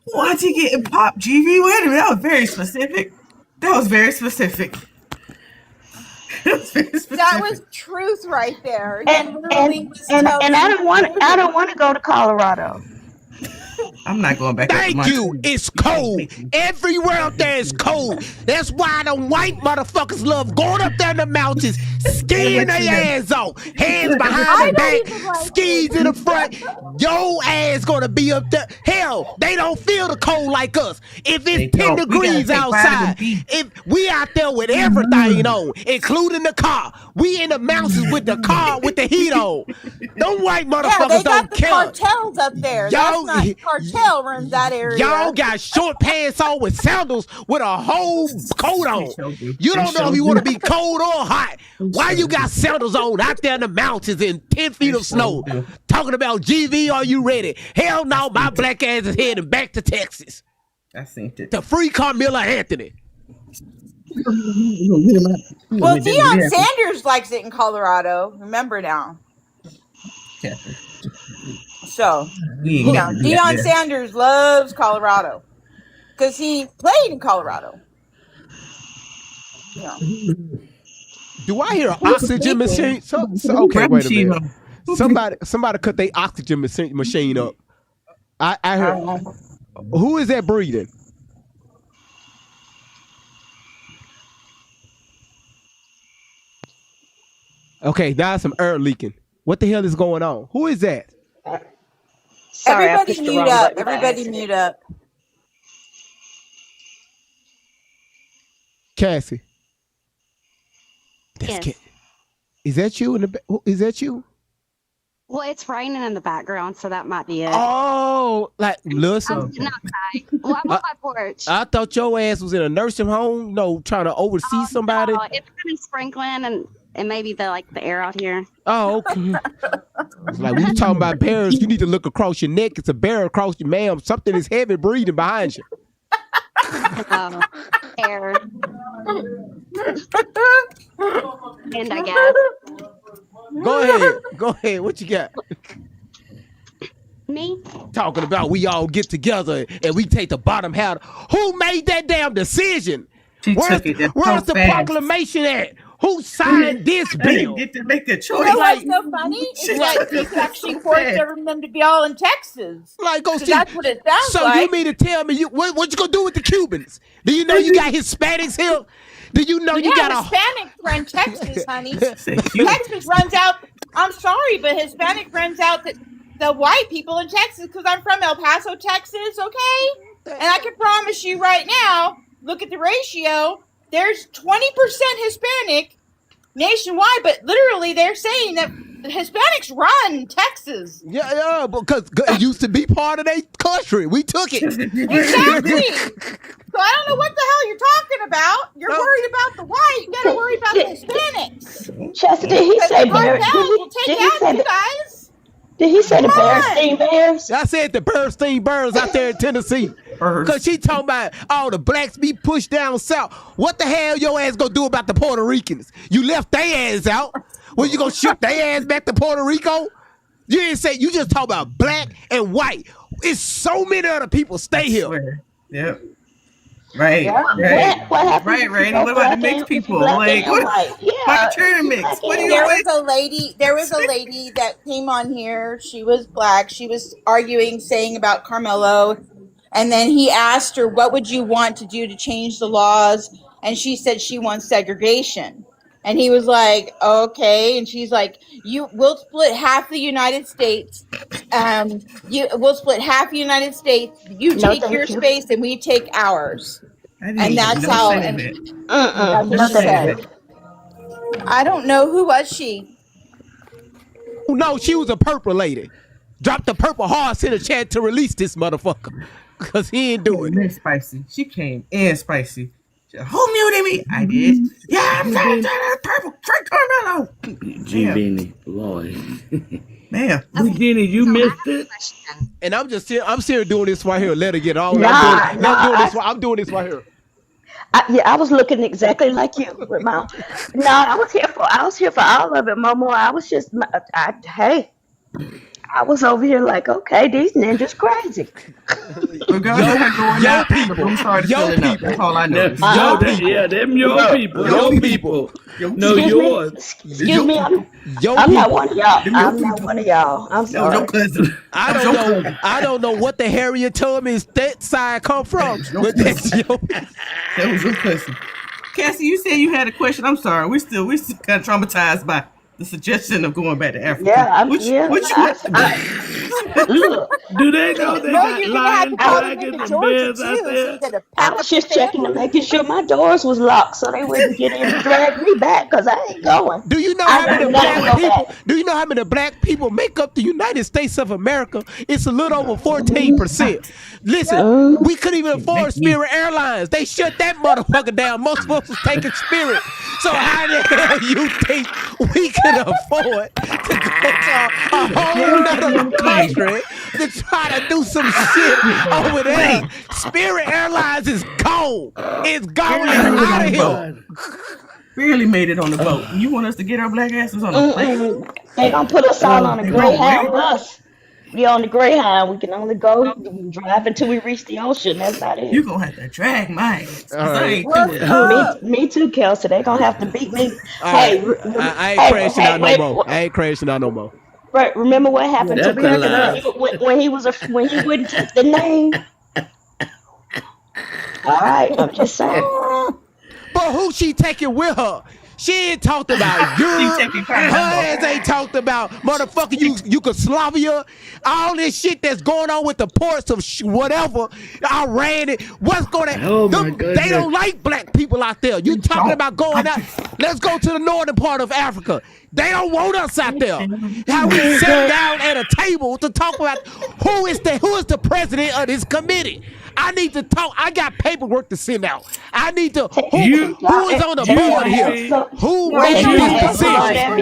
Why's he getting popped, GV? Wait a minute. That was very specific. That was truth right there. And I don't want to go to Colorado. I'm not going back. Thank you. It's cold. Everywhere out there is cold. That's why them white motherfuckers love going up there in the mountains, skiing their ass off, hands behind the back, skis in the front. Your ass gonna be up there. Hell, they don't feel the cold like us. If it's 10 degrees outside, if we out there with everything on, including the car, we in the mountains with the car with the heat on. Them white motherfuckers they got don't the care. cartels up there. That's not cartel runs that area. Y'all got short pants on with sandals with a whole coat on. You don't know if you want to be cold or hot. Why you got sandals on out there in the mountains in 10 feet of snow? Talking about GV, are you ready? Hell no, my black ass is heading back to Texas. I seen it. To free Carmelo Anthony. Well, Deion Sanders likes it in Colorado. Remember now. So, Deion Sanders loves Colorado because he played in Colorado. Yeah. Do I hear an oxygen machine? Okay, wait a minute. Somebody cut their oxygen machine up. I heard. Who is that breathing? Okay, now some air leaking. What the hell is going on? Who is that? Sorry, everybody mute up. Everybody mute up. Cassie. Yes. Is that you in the? Is that you? Well, it's raining in the background, so that might be it. Oh, like listen. I'm sitting outside. Well, I'm on my porch. I thought your ass was in a nursing home, trying to oversee somebody. No, it's kind of sprinkling and maybe the air out here. Oh, okay. It's like when you talking about bears, you need to look across your neck. It's a bear across your ma'am. Something is heavy breathing behind you. Air. And I guess. Go ahead. What you got? Me? Talking about we all get together and we take the bottom half. Who made that damn decision? Where's the proclamation at? Who signed this bill? Get to make a choice. You know what's so funny is that he's actually forced them to be all in Texas. Like, go see. That's what it sounds so like. You mean to tell me what you gonna do with the Cubans? Do you know you got Hispanics here? Do you know you got Hispanic run Texas, honey. Texas runs out. I'm sorry, but Hispanic runs out the white people in Texas because I'm from El Paso, Texas. Okay, and I can promise you right now. Look at the ratio. There's 20% Hispanic nationwide, but literally they're saying that Hispanics run Texas. Yeah, because it used to be part of their country. We took it. Exactly. So I don't know what the hell you're talking about. You're worried about the white. You gotta worry about the Hispanics. Chester, did he say Bears? Did he say the Berenstein Bears? I said the Berenstein Bears out there in Tennessee. Because she talking about all the blacks be pushed down south. What the hell your ass gonna do about the Puerto Ricans? You left their ass out. Well, you gonna ship their ass back to Puerto Rico? You didn't say, you just talk about black and white. It's so many other people stay here. Yep. Right. Yeah. Right. What happened? Right. What about the mixed people? Like, why turn mix? What do you There was a lady that came on here. She was black. She was arguing, saying about Karmelo. And then he asked her, what would you want to do to change the laws? And she said she wants segregation. And he was like, okay. And she's like, we'll split half the United States. We'll split half the United States. You take your space and we take ours. And that's how. That's what she said. I don't know. Who was she? No, she was a purple lady. Dropped the purple hearts in the chat to release this motherfucker. Because he ain't doing it. Spicy. She came in spicy. Who muted me? I did. Yeah, I'm trying to turn that purple. Drink Karmelo. G-Beanie, Lord. Man. Jenny, you missed it. And I'm serious doing this right here. Let her get all. I'm doing this right here. I was looking exactly like you with my. No, I was here for all of it, Momo. I was just, I was over here like, okay, these ninjas crazy. Yo people. That's all I know. Them your people. Your people. No, yours. Excuse me. I'm not one of y'all. I'm not one of y'all. I'm sorry. No, cousin. I don't know what the Harriet Tubman's that side come from. But that's that was your cousin. Cassie, you said you had a question. I'm sorry. We still kind of traumatized by the suggestion of going back to Africa. Yeah, look, do they know they got lions, dragons, and bears out there? I was just checking to making sure my doors was locked so they wouldn't get in and drag me back because I ain't going. Do you know how many black people? Do you know how many black people make up the United States of America? It's a little over 14%. Listen, we couldn't even afford Spirit Airlines. They shut that motherfucker down. Most of us was taking Spirit. So how the hell you think we can afford to go to a whole nother country to try to do some shit over there? Spirit Airlines is gone. It's gone. It's out of here. Barely made it on the boat. You want us to get our black asses on a plane? They gonna put us all on a Greyhound bus. We on the Greyhound. We can only go drive until we reach the ocean. That's about it. You gonna have to drag my ass. Me too, Kelsey. They gonna have to beat me. I ain't crashing out no more. I ain't crashing out no more. Right. Remember what happened to me when he wouldn't take the name. All right. I'm just saying. But who she taking with her? She ain't talked about Europe. Her ass ain't talked about motherfucking Yugoslavia. All this shit that's going on with the ports of whatever. Iran. What's going on? They don't like black people out there. You talking about going out. Let's go to the northern part of Africa. They don't want us out there. How we sit down at a table to talk about who is the president of this committee. I need to talk. I got paperwork to send out. I need to. Who is on the board here? Who made this decision?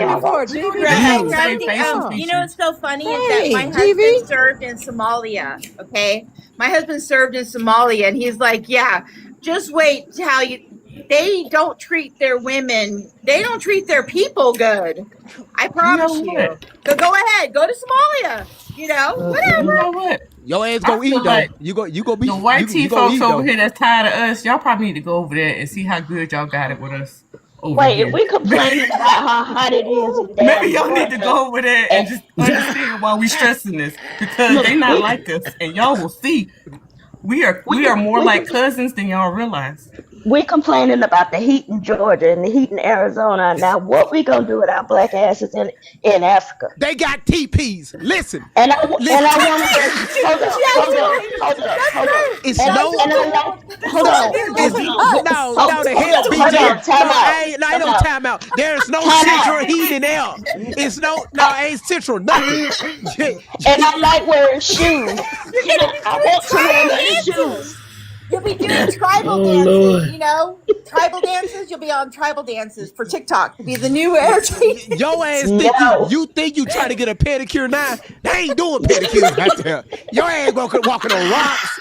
You know what's so funny is that my husband served in Somalia. Okay, my husband served in Somalia, and he's like, "Yeah, just wait they don't treat their women, they don't treat their people good. I promise you. So go ahead, go to Somalia. You know, whatever. You know what? Your ass gonna eat though. Like you go be the white tea folks over though. here that's tired of us. Y'all probably need to go over there and see how good y'all got it with us. Wait, if we complaining about how hot it is, maybe y'all need to go over there and just understand why we stressing this, because they not like us, and y'all will see we are more like cousins than y'all realize. We complaining about the heat in Georgia and the heat in Arizona. Now, what we gonna do with our black asses in Africa? They got TPs. Listen. And I want to hold on. The hell, BG. Ain't no timeout. There's no central heat in there. It's ain't central nothing. And I like wearing shoes. I want to wear shoes. You'll be doing tribal dances, Lord. you know? Tribal dances, you'll be on tribal dances for TikTok. Be the new entertainment. Your ass think you try to get a pedicure now? They ain't doing pedicures right there. Your ass walking on rocks.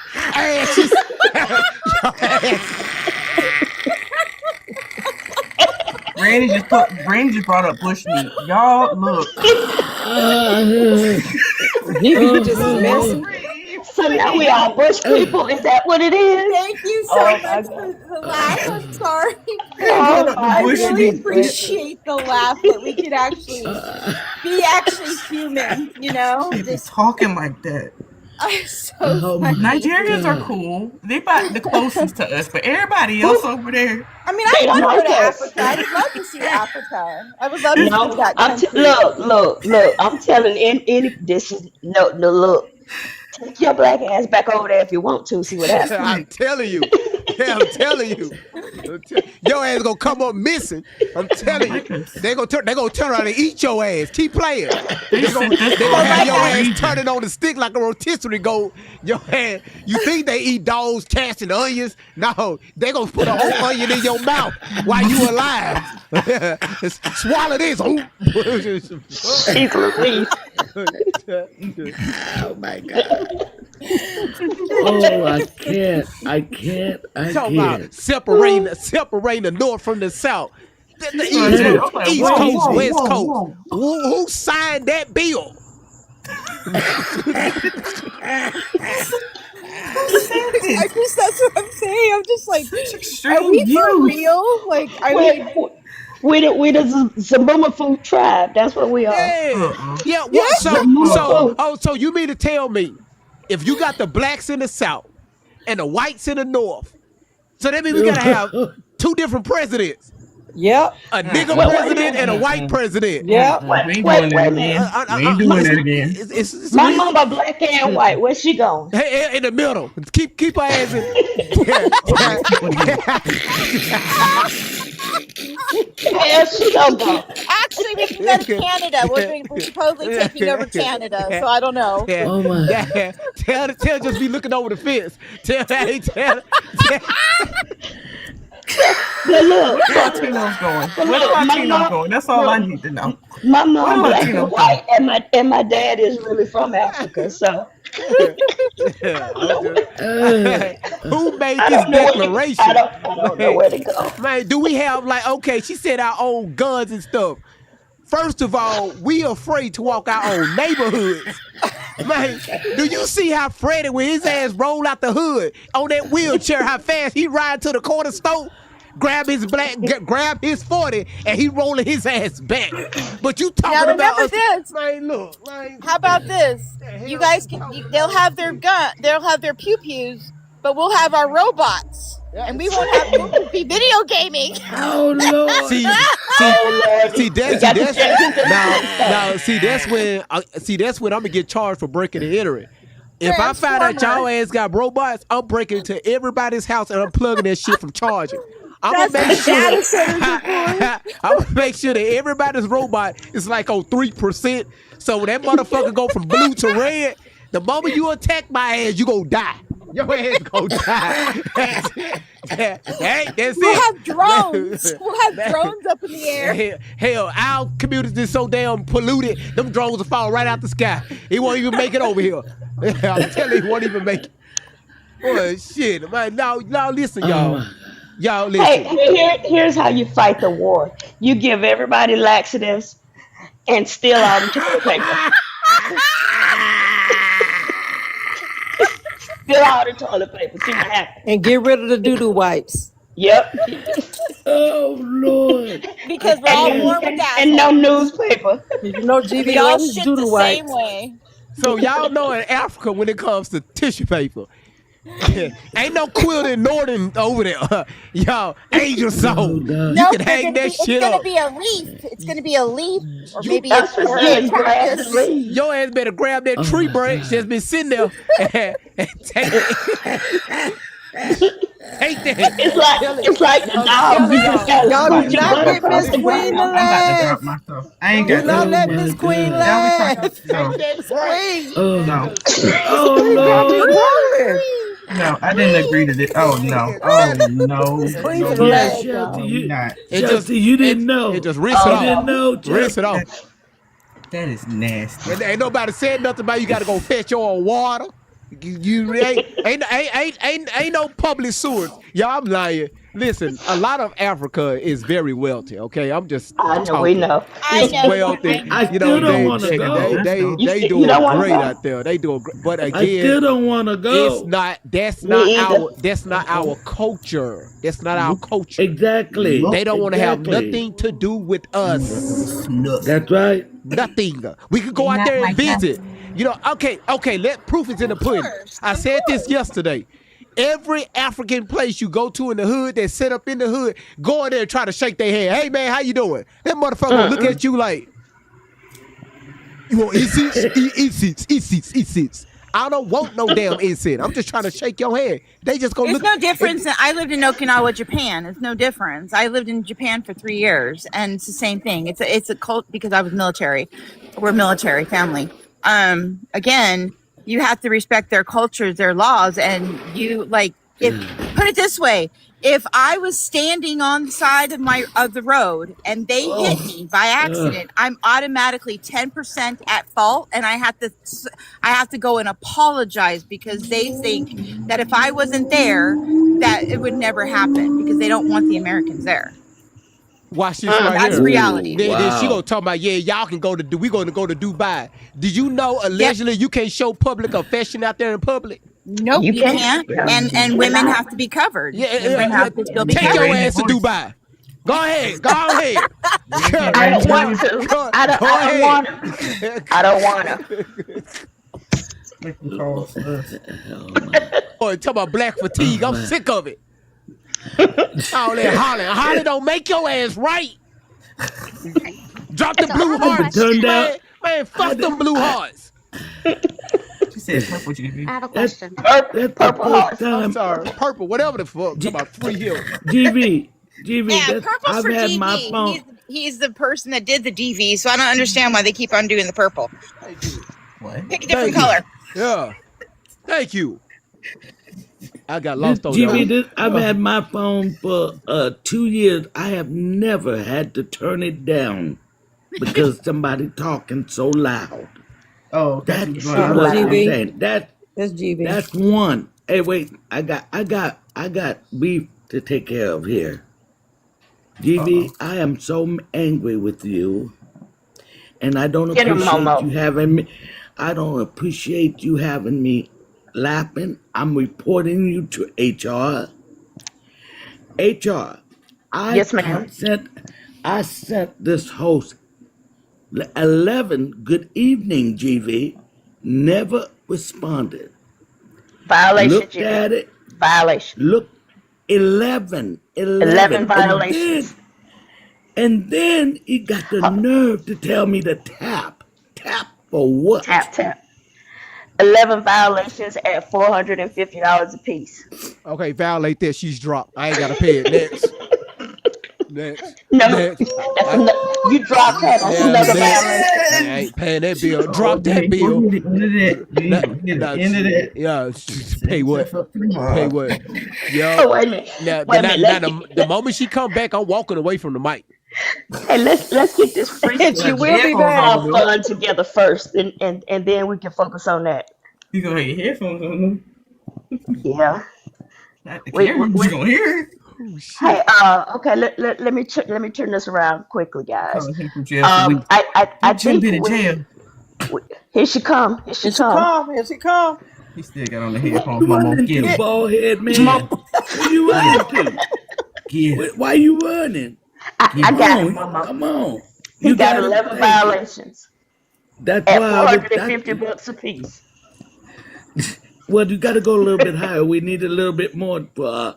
Randy just brought up bushmeat. Y'all look. You just messing. So now we are bush people. Is that what it is? Thank you so much for the laugh. I'm sorry. I really appreciate the laugh that we could actually be human, you know? Just talking like that. I'm so Nigerians are cool. They about the closest to us, but everybody else over there. I mean, I want to go to Africa. I would love to see Africa. I would love to see that country. Look. I'm telling look. Take your black ass back over there if you want to. See what happens. I'm telling you. Your ass gonna come up missing. I'm telling you. They gonna turn around and eat your ass. Keep playing. They gonna have your ass turning on the stick like a rotisserie goat. Your ass. You think they eat dogs, cats, and onions? No, they gonna put a whole onion in your mouth while you alive. Swallow this. She's Louise. Oh my God. Oh, I can't. Talking about separating the north from the south. The East Coast, West Coast. Who signed that bill? I guess that's what I'm saying. I'm just like, are we for real? Like, we the Zabuma food tribe. That's what we are. Yeah. So you mean to tell me if you got the blacks in the south and the whites in the north, so that means we gotta have two different presidents? Yep. A nigga president and a white president. Yep. We ain't doing that again. My mama black and white. Where's she going? Hey, in the middle. Keep her ass in. Where she gonna go? Actually, we can go to Canada. We're supposedly taking over Canada, so I don't know. Oh my. Tell just be looking over the fence. Tell. But look, where Latinos going? Where Latinos going? That's all I need to know. My mom black and white, and my dad is really from Africa, so. Who made this declaration? I don't know where to go. Man, do we have she said our own guns and stuff. First of all, we afraid to walk our own neighborhoods. Man, do you see how Freddie with his ass roll out the hood on that wheelchair, how fast he ride to the corner store, grab his 40, and he rolling his ass back. But you talking about us, this. Man, look, how about this? You guys they'll have their pew-pews, but we'll have our robots. And we won't have be video gaming. Oh Lord! That's when I'm gonna get charged for breaking and entering. If I find out y'all ass got robots, I'm breaking into everybody's house and I'm plugging that shit from charging. I'm gonna make sure that everybody's robot is like on 3%. So when that motherfucker go from blue to red, the moment you attack my ass, you gonna die. Your ass gonna die. That's it. We'll have drones. We'll have drones up in the air. Hell, our community is so damn polluted, them drones will fall right out the sky. He won't even make it over here. I'm telling you, he won't even make it. Boy, shit. Man, now listen, y'all. Y'all Hey, listen. here's how you fight the war. You give everybody laxatives and steal all the toilet paper. Steal all the toilet paper. See what happens. And get rid of the doo-doo wipes. Yep. Oh Lord. Because we're all born with And no assholes. newspaper. You know, We GV all loves shit doo-doo the wipes. same way. So y'all know in Africa when it comes to tissue paper, ain't no quilting Northern over there. Y'all, angel soul. You Nope, can hang that shit it's up. gonna be a leaf. It's gonna be a leaf, or maybe That's what or it a is, grass and cactus. leaves. Your ass better grab that tree branch that's been sitting there and take it. Take that. It's like the dog. You just gotta Y'all do scoop your not butt get across Miss the Queen ground. to I'm about to laugh. drop myself. I ain't Do got not that. let Miss Queen laugh. No, Queen. no, Oh Lord. no. I didn't agree to this. Oh no. Oh no. Queen No, for the we Yeah, laugh, Shelty, y'all. not. It just you didn't know. It just rinse You it off. didn't know, Rinse it off. That is nasty. And ain't nobody said nothing about you got to go fetch your own water. You ain't no public sewers. Y'all, I'm lying. Listen, a lot of Africa is very wealthy. Okay, I'm just I know, we talking. know. It's wealthy. I You know, still don't want to go. they You doing don't wanna great go? out there. They doing great. But I again, still don't want to it's go. not. That's Me not either. our culture. That's not our culture. Exactly. They don't want to have Exactly. nothing to do with us. That's right. Nothing. We could go out there and visit. You know, okay. Let proof is in the pudding. I said this yesterday. Every African place you go to in the hood, they set up in the hood, go in there and try to shake their hand. Hey man, how you doing? That motherfucker gonna look at you like, you want incense? Incense. I don't want no damn incense. I'm just trying to shake your hand. They just gonna It's look. no difference. I lived in Okinawa, Japan. It's no difference. I lived in Japan for 3 years, and it's the same thing. It's a cult because I was military. We're a military family. Again, you have to respect their cultures, their laws, and you like. If put it this way, if I was standing on the side of the road and they hit me by accident, I'm automatically 10% at fault, and I have to go and apologize because they think that if I wasn't there, that it would never happen because they don't want the Americans there. Watch this right That's here. reality. Then she gonna talk about, yeah, y'all can go to. We gonna go to Dubai. Did you know allegedly you can't show public affection out there in public? Nope, you can't. And women have to be covered. Women have to still be Take covered. your ass to Dubai. Go ahead. I don't want to. I don't want to. Boy, talk about black fatigue. I'm sick of it. All that hollering. Hollering don't make your ass right. Drop the blue hearts. Man, fuck them blue hearts. She said purple GV. I have a question. Purple hearts. I'm sorry. Purple, whatever the fuck. Talk about free hill. GV. Yeah, purple's I've for had DV. my phone. He's the person that did the DV, so I don't understand why they keep on doing the purple. What? Pick a different color. Yeah. Thank you. I got lost on that. I've had my phone for 2 years. I have never had to turn it down because somebody talking so loud. Oh, That's GV. That's GV. That's one. Hey, wait. I got beef to take care of here. GV, I am so angry with you, and I don't appreciate you having me. I don't appreciate you having me laughing. I'm reporting you to HR. HR, Yes, ma'am. I sent this host 11 good evening, GV, never responded. Violation, Looked GV. at it. Violation. Look, 11 violations. And then he got the nerve to tell me to tap. Tap for what? Tap. 11 violations at $450 a piece. Okay, violate that. She's dropped. I ain't got to pay it. Next. No, Next. you dropped that. That's another violation. I ain't paying that bill. Drop that bill. Yeah, pay what? Pay what? Yo. Oh, wait a minute. Now, the moment she come back, I'm walking away from the mic. Hey, let's get this free She will be back. fun together first, and then we can focus on that. You gonna have your headphones on? Yeah. You gonna hear? Hey, okay, let me let me turn this around quickly, guys. Calling him from jail for weeks. I Jim think been in jail. here she come, here she Here she come. come. Here she come. He still got on the What headphones. you My mom running get to, him. bald head man? Where you running to? Why you running? I got it, Come Mama. on. He You got got it. 11 Thank you. violations That's at why I was. $450 a piece. Well, you got to go a little bit higher. We need a little bit more for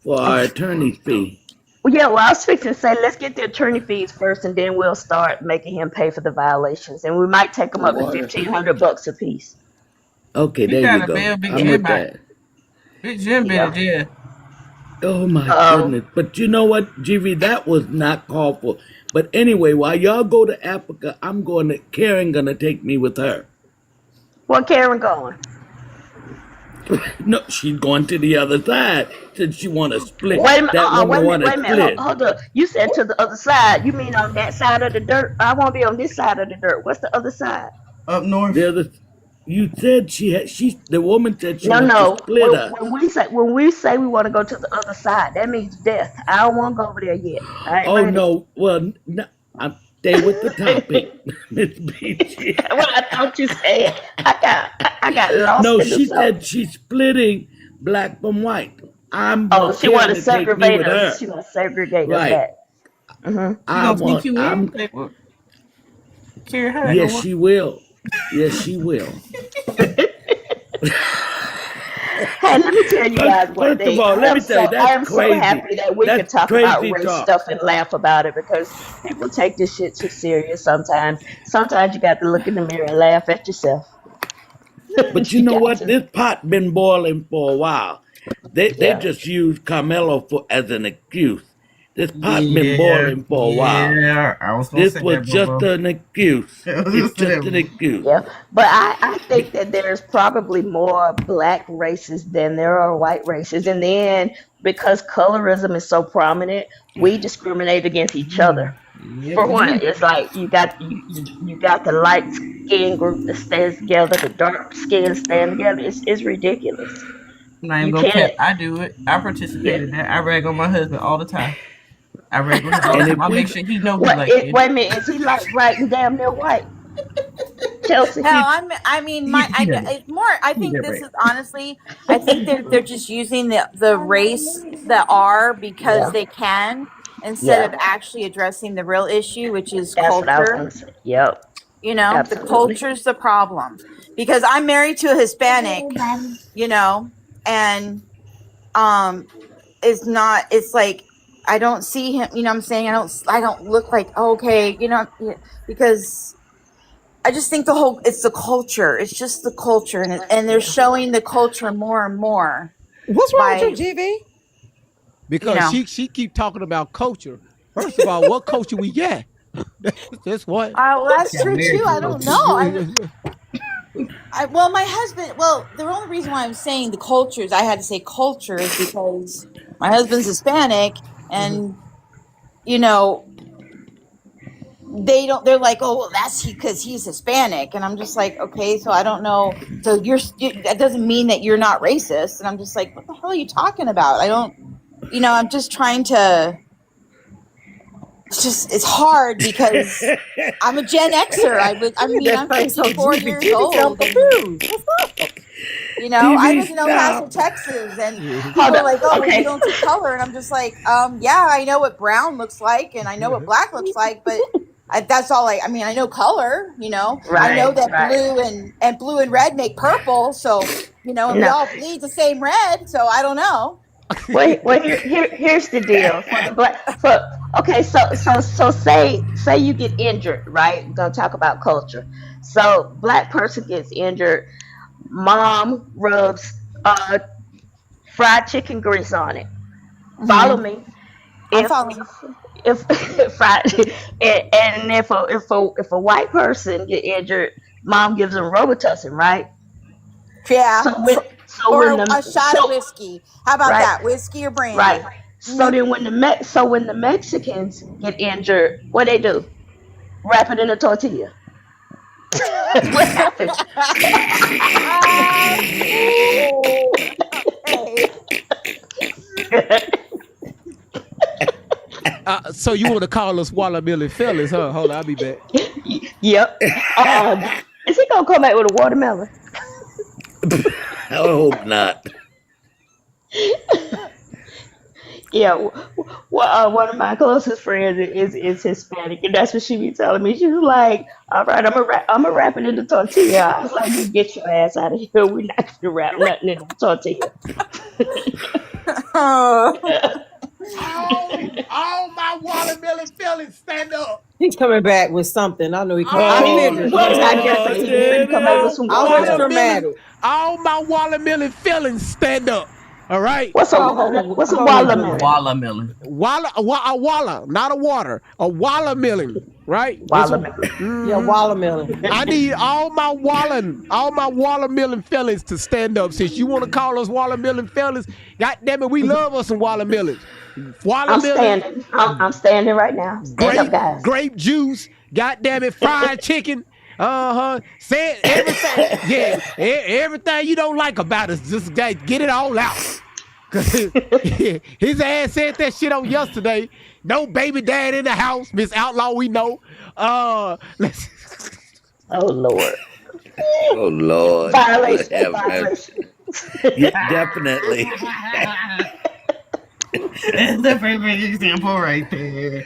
our attorney's fee. Well, yeah, well, I was fixing to say, let's get the attorney fees first, and then we'll start making him pay for the violations, and we might take him up to $1,500 a piece. Okay, He there got you a go. bail Big I'm Jim with out. that. Big Jim been in jail. Oh my goodness! But you know what, GV, that was not called for. But anyway, while y'all go to Africa, I'm going to. Karen gonna take me with her. Where Karen going? No, she's going to the other side since she want to split. Wait a minute, That woman want to wait a minute, split. hold up. You said to the other side. You mean on that side of the dirt? I want to be on this side of the dirt. What's the other side? Up north. The other. You said she had. The woman said she wants No. to split us. When we say we want to go to the other side, that means death. I don't want to go over there yet. I ain't Oh ready. no! Well, no, I'm stay with the topic, Miss Peachy. Well, I thought you said I got lost. No, in the she sauce. said she's splitting black from white. I'm Oh, she want to to take me segregate with us. her. She want to segregate us Right. back. Mm-hmm. She gonna sneak you in? Like, what? Carry her. Yes, she will. Yes, she will. Hey, let me tell you guys one First thing. of all, let me tell you, I am that's so crazy. happy that we can That's talk about crazy race talk. stuff and laugh about it because people take this shit too serious sometimes. Sometimes you got to look in the mirror and laugh at yourself. But you know what? This pot been boiling for a while. They just use Carmelo as an excuse. This pot been boiling for a while. Yeah, I was gonna This say was that, just Bobo. an excuse. I was gonna It's say just that. an excuse. Yeah, but I think that there's probably more black races than there are white races. And then because colorism is so prominent, we discriminate against each other. For one, it's like you got the light skin group that stands together, the dark skin stand together. It's ridiculous. I'm not even You gonna can't. cap. I do it. I participate in that. I rag on my husband all the time. I rag on him all the And time. if I we make sure he know he What? like Wait this. a minute. Is he like right and damn near white? Chelsea. Hell, I mean, it's more. I He think that this right. is honestly. I think they're just using the race that are because Yeah. they can instead Yeah. of actually addressing the real issue, which is That's what I was culture. gonna say. Yep. You know, the Absolutely. culture's the problem. Because I'm married to a Hispanic, you know, and it's not. It's like I don't see him. You know, what I'm saying I don't look like okay. You know, because I just think it's the culture. It's just the culture, and they're showing the culture more and more. What's wrong with you, GV? Because she keep talking about culture. First of all, what culture we got? That's what. Well, that's true too. I don't know. Well, my husband. Well, the only reason why I'm saying the cultures, I had to say culture, is because my husband's Hispanic, and you know, they don't. They're like, oh, well, that's because he's Hispanic, and I'm just like, okay, so I don't know. So that doesn't mean that you're not racist, and I'm just like, what the hell are you talking about? I don't. You know, I'm just trying to. It's hard because I'm a Gen Xer. I'm 54 years old. You know, I live in El Paso, Texas, and people are like, "Oh, well, you don't see color," and I'm just like, "Yeah, I know what brown looks like, and I know what black looks like, but that's all I mean, I know color. You know, I know that blue and red make purple, so you know, and we all bleed the same red, so I don't know." Well, here's the deal for the black. Okay, so say you get injured, right? We're gonna talk about culture. So black person gets injured. Mom rubs fried chicken grease on it. Follow me. I'm following. If fried and if a white person get injured, mom gives them Robitussin, right? Yeah. Or a shot of whiskey. How about that? Whiskey or brandy? Right. So then when the Mexicans get injured, what they do? Wrap it in a tortilla. What happened? So you want to call us watermelon fellas, huh? Hold on, I'll be back. Yep. Is he gonna come back with a watermelon? I hope not. Yeah, one of my closest friends is Hispanic, and that's what she be telling me. She was like, "All right, I'm a wrap it in the tortilla." I was like, "You get your ass out of here. We're not gonna wrap nothing in the tortilla." All my watermelon fellas, stand up. He's coming back with something. I know he coming. I I mean, figured. what I just said, you finna come back with some I was watermelon. dramatic. All my watermelon fellas, stand up. All right. What's a watermelon? Watermelon. Walla, not a water, a watermelon, right? Watermelon. Yeah, watermelon. I need all my watermelon fellas to stand up. Since you want to call us watermelon fellas, God damn it, we love us some watermelons. I'm standing. I'm standing right now. Stand up, guys. Grape juice, God damn it, fried chicken. Say everything. Yeah, everything you don't like about us, just get it all out. Cause his ass said that shit on yesterday. No baby dad in the house, Miss Outlaw. We know. Oh Lord. Oh Lord. Violation. Yeah, definitely. That's the perfect example right there.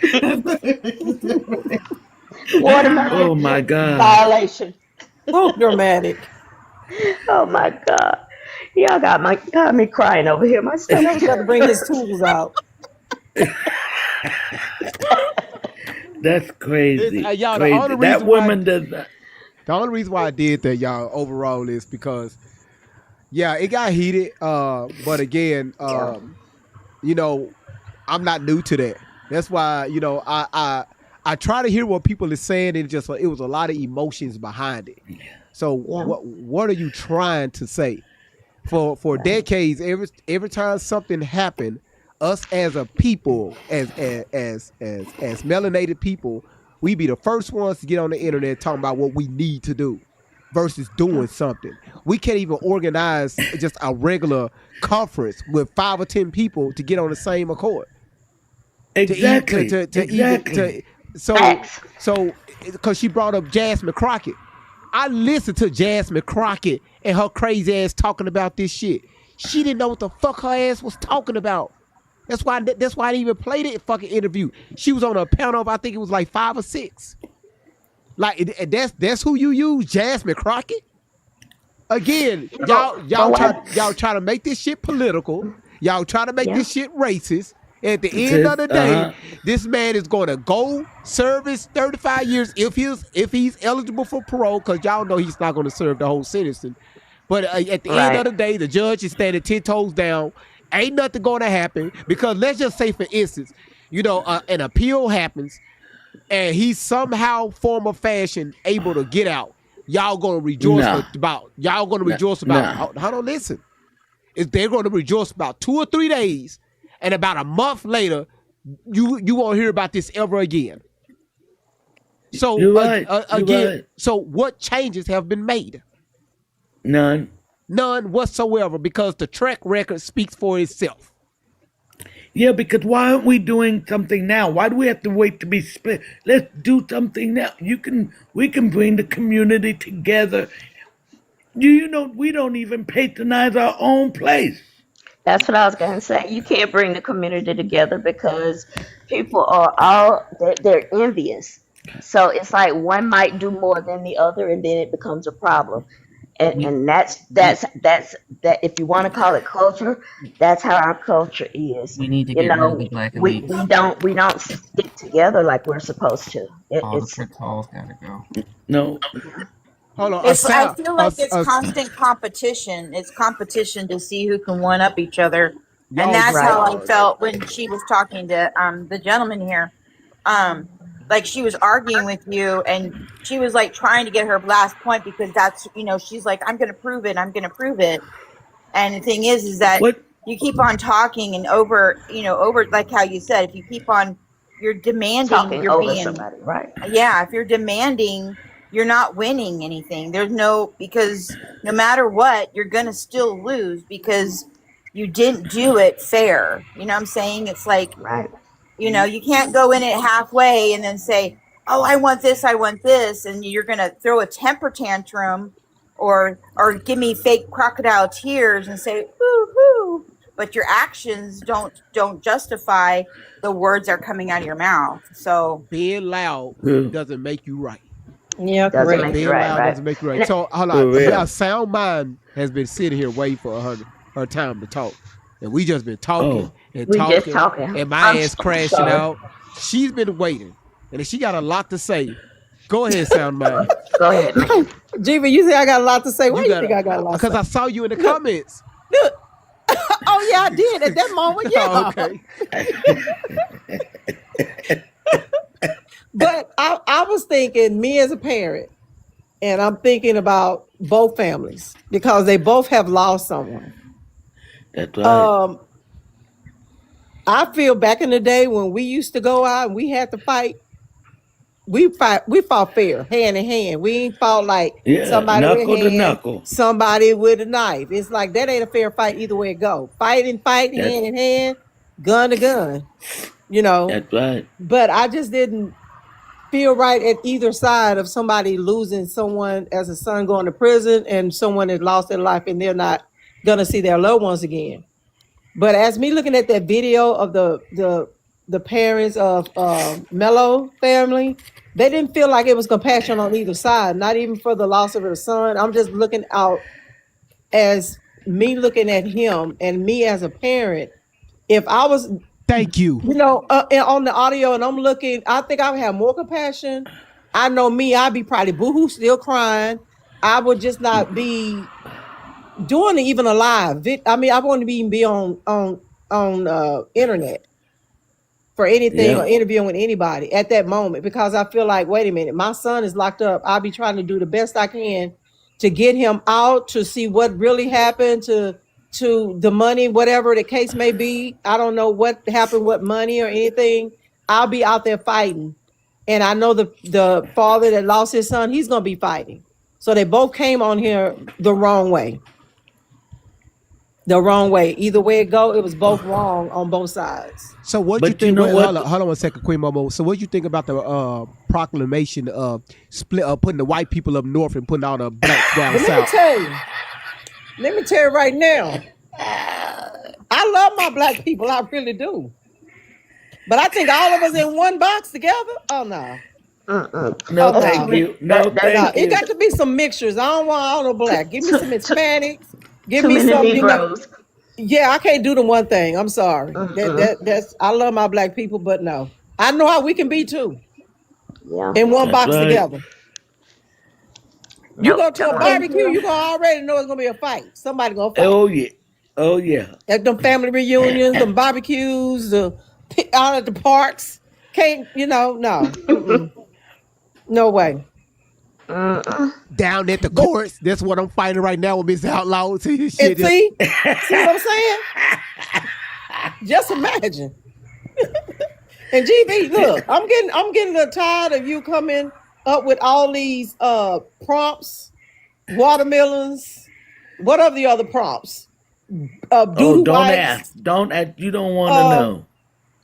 Watermelon. Oh my God. Violation. So dramatic. Oh my God. Y'all got me crying over here. My stomach. Got to bring his tools out. That's crazy. Y'all, crazy. That woman does that. The only reason why I did that, y'all, overall, is because, yeah, it got heated. But again, you know, I'm not new to that. That's why, you know, I try to hear what people are saying, and it was a lot of emotions behind it. So what are you trying to say? For decades, every time something happened, us as a people, as melanated people, we be the first ones to get on the internet talking about what we need to do versus doing something. We can't even organize just a regular conference with 5 or 10 people to get on the same accord. Exactly. So because she brought up Jasmine Crockett. I listened to Jasmine Crockett and her crazy ass talking about this shit. She didn't know what the fuck her ass was talking about. That's why I didn't even play that fucking interview. She was on a panel of, I think it was like 5 or 6. Like, that's who you use, Jasmine Crockett? Again, y'all try to make this shit political. Y'all try to make this shit racist. At the end of the day, this man is going to go serve his 35 years if he's eligible for parole, because y'all know he's not going to serve the whole sentence. But at the end of the day, the judge is standing 10 toes down. Ain't nothing going to happen, because let's just say, for instance, you know, an appeal happens and he's somehow, form or fashion, able to get out. Y'all going to rejoice about. Y'all going to rejoice about. Hold on, listen. They're going to rejoice about 2 or 3 days. And about a month later, you won't hear about this ever again. So so what changes have been made? None whatsoever, because the track record speaks for itself. Yeah, because why aren't we doing something now? Why do we have to wait to be split? Let's do something now. We can bring the community together. You know, we don't even patronize our own place. That's what I was going to say. You can't bring the community together because people are they're envious. So it's like one might do more than the other, and then it becomes a problem. And that's if you want to call it culture, that's how our culture is. We need to get rid of the black elite. We don't stick together like we're supposed to. All the pitfalls gotta go. No. Hold on. I feel like it's constant competition. It's competition to see who can one up each other, and that's how I felt when she was talking to the gentleman here. Like, she was arguing with you, and she was like trying to get her last point, because that's, you know, she's like, I'm gonna prove it. And the thing is that you keep on talking and over like how you said, if you keep on, you're demanding, talking you're over being somebody, right? Yeah, if you're demanding, you're not winning anything. Because no matter what, you're going to still lose because you didn't do it fair. You know what I'm saying? It's like, You know, you can't go in it halfway and then say, oh, I want this, and you're going to throw a temper tantrum or give me fake crocodile tears and say, woo-hoo, but your actions don't justify the words that are coming out of your mouth. So being loud doesn't make you right. Yeah, Doesn't correct. make you Being right, loud right? doesn't make you right. And So hold For on. real. Yeah, sound mind has been sitting here waiting for her time to talk. And we just been talking Oh, and we just talking talking. and my I'm ass crashing sorry. out. She's been waiting. And if she got a lot to say, go ahead, sound mind. Go ahead, man. Jiva, you say I got a lot to say. Why you think I got a lot to Because say? I saw you in the comments. Oh, yeah, I did at that moment. Yeah. Oh, okay. But I was thinking, me as a parent, and I'm thinking about both families because they both have lost someone. That's right. I feel back in the day when we used to go out and we had to fight, we fought fair, hand in hand. We ain't fought like Yeah, somebody with knuckle a to hand, knuckle. somebody with a knife. It's like that ain't a fair fight either way it go. Fight, That's hand in hand, gun to gun, you know. that's right. But I just didn't feel right at either side of somebody losing someone as a son going to prison and someone that lost their life and they're not gonna see their loved ones again. But as me looking at that video of the parents of Mello family, they didn't feel like it was compassion on either side, not even for the loss of her son. I'm just looking out as me looking at him and me as a parent. If I was, Thank you. you know, on the audio and I'm looking, I think I would have more compassion. I know me, I'd be probably boohoo, still crying. I would just not be doing it even alive. I mean, I wouldn't even be on internet for anything or Yeah. interviewing with anybody at that moment because I feel like, wait a minute, my son is locked up. I'll be trying to do the best I can to get him out to see what really happened to the money, whatever the case may be. I don't know what happened, what money or anything. I'll be out there fighting. And I know the father that lost his son, he's gonna be fighting. So they both came on here the wrong way. The wrong way. Either way it go, it was both wrong on both sides. So what But you think? you know Wait, what? hold on 1 second, Queen Momo. So what you think about the proclamation of putting the white people up north and putting all the blacks down But south? let me tell you right now, I love my black people, I really do. But I think all of us in one box together, oh no. No, Oh, thank no. you. No, No, thank it you. got to be some mixtures. I don't want all the black. Give me some Hispanics. Give Too me many some, you know. Negroes. Yeah, I can't do the one thing. I'm sorry. That's I love my black people, but no. I know how we can be too. Yeah. In one That's box right. together. You Nope. go to a Thank barbecue, you. you gonna already know it's gonna be a fight. Somebody gonna fight. Oh yeah. Oh yeah. At them family reunions, them barbecues, out at the parks. Can't, you know, no. Mm-mm. No way. Down at the courts. That's what I'm fighting right now with Miss Outlaw. See this And shit. see what I'm saying? Just imagine. And GB, look, I'm getting a little tired of you coming up with all these prompts, watermelons, what are the other prompts? Oh, Doodle don't wipes, ask. Don't ask. You don't want to know.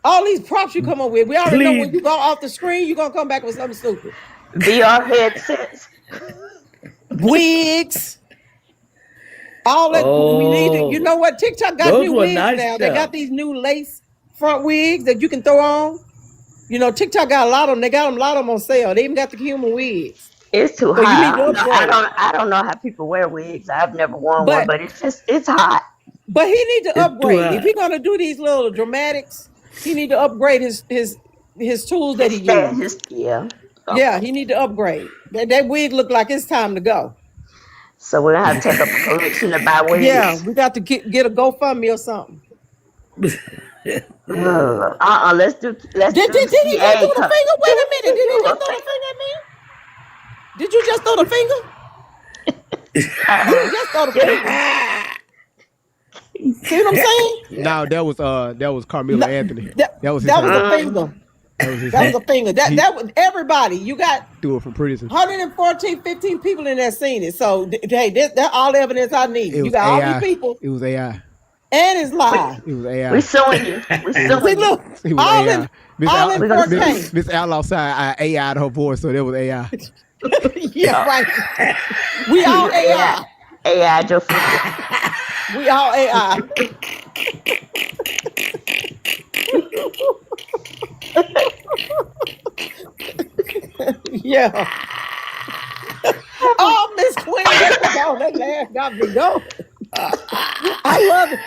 all these prompts you come up with. We already know when Please. you go off the screen, you're gonna come back with something stupid. VR headsets. Wigs. All that we need to, you Oh, know what? TikTok got those new were wigs nice now. They stuff. got these new lace front wigs that you can throw on. You know, TikTok got a lot of them. They got a lot of them on sale. They even got the human wigs. It's too So you need hot. to upgrade. I don't know how people wear wigs. I've never worn one, But but it's hot. but he need to It's too upgrade. If hot. he's gonna do these little dramatics, he need to upgrade his tools that he uses. Yeah. Yeah, he need to upgrade. That wig look like it's time to go. So we're gonna have to take up a collection to buy wigs. Yeah, we got to get a GoFundMe or something. Let's do Did he just throw the finger? Wait a minute. Did he just throw the finger at me? Did you just throw the finger? You just throw the finger. See what I'm saying? No, that was Carmelo Anthony. That was his was hand. a finger. That was his That hand. was a finger. That was everybody. You got Threw it from pretty. 114, 15 people in that seen it. So hey, that's all the evidence I need. It You was got all AI. these people It was AI. and it's live. It was AI. We suing you. We See, suing you. look, It was all AI. them Miss All in 4K. Miss Outlaw side, I AI'd her voice, so that was AI. Yeah, right. We all AI. AI just We all AI. Yeah. Oh, Miss Queen. Oh, that laugh got me going. I love it.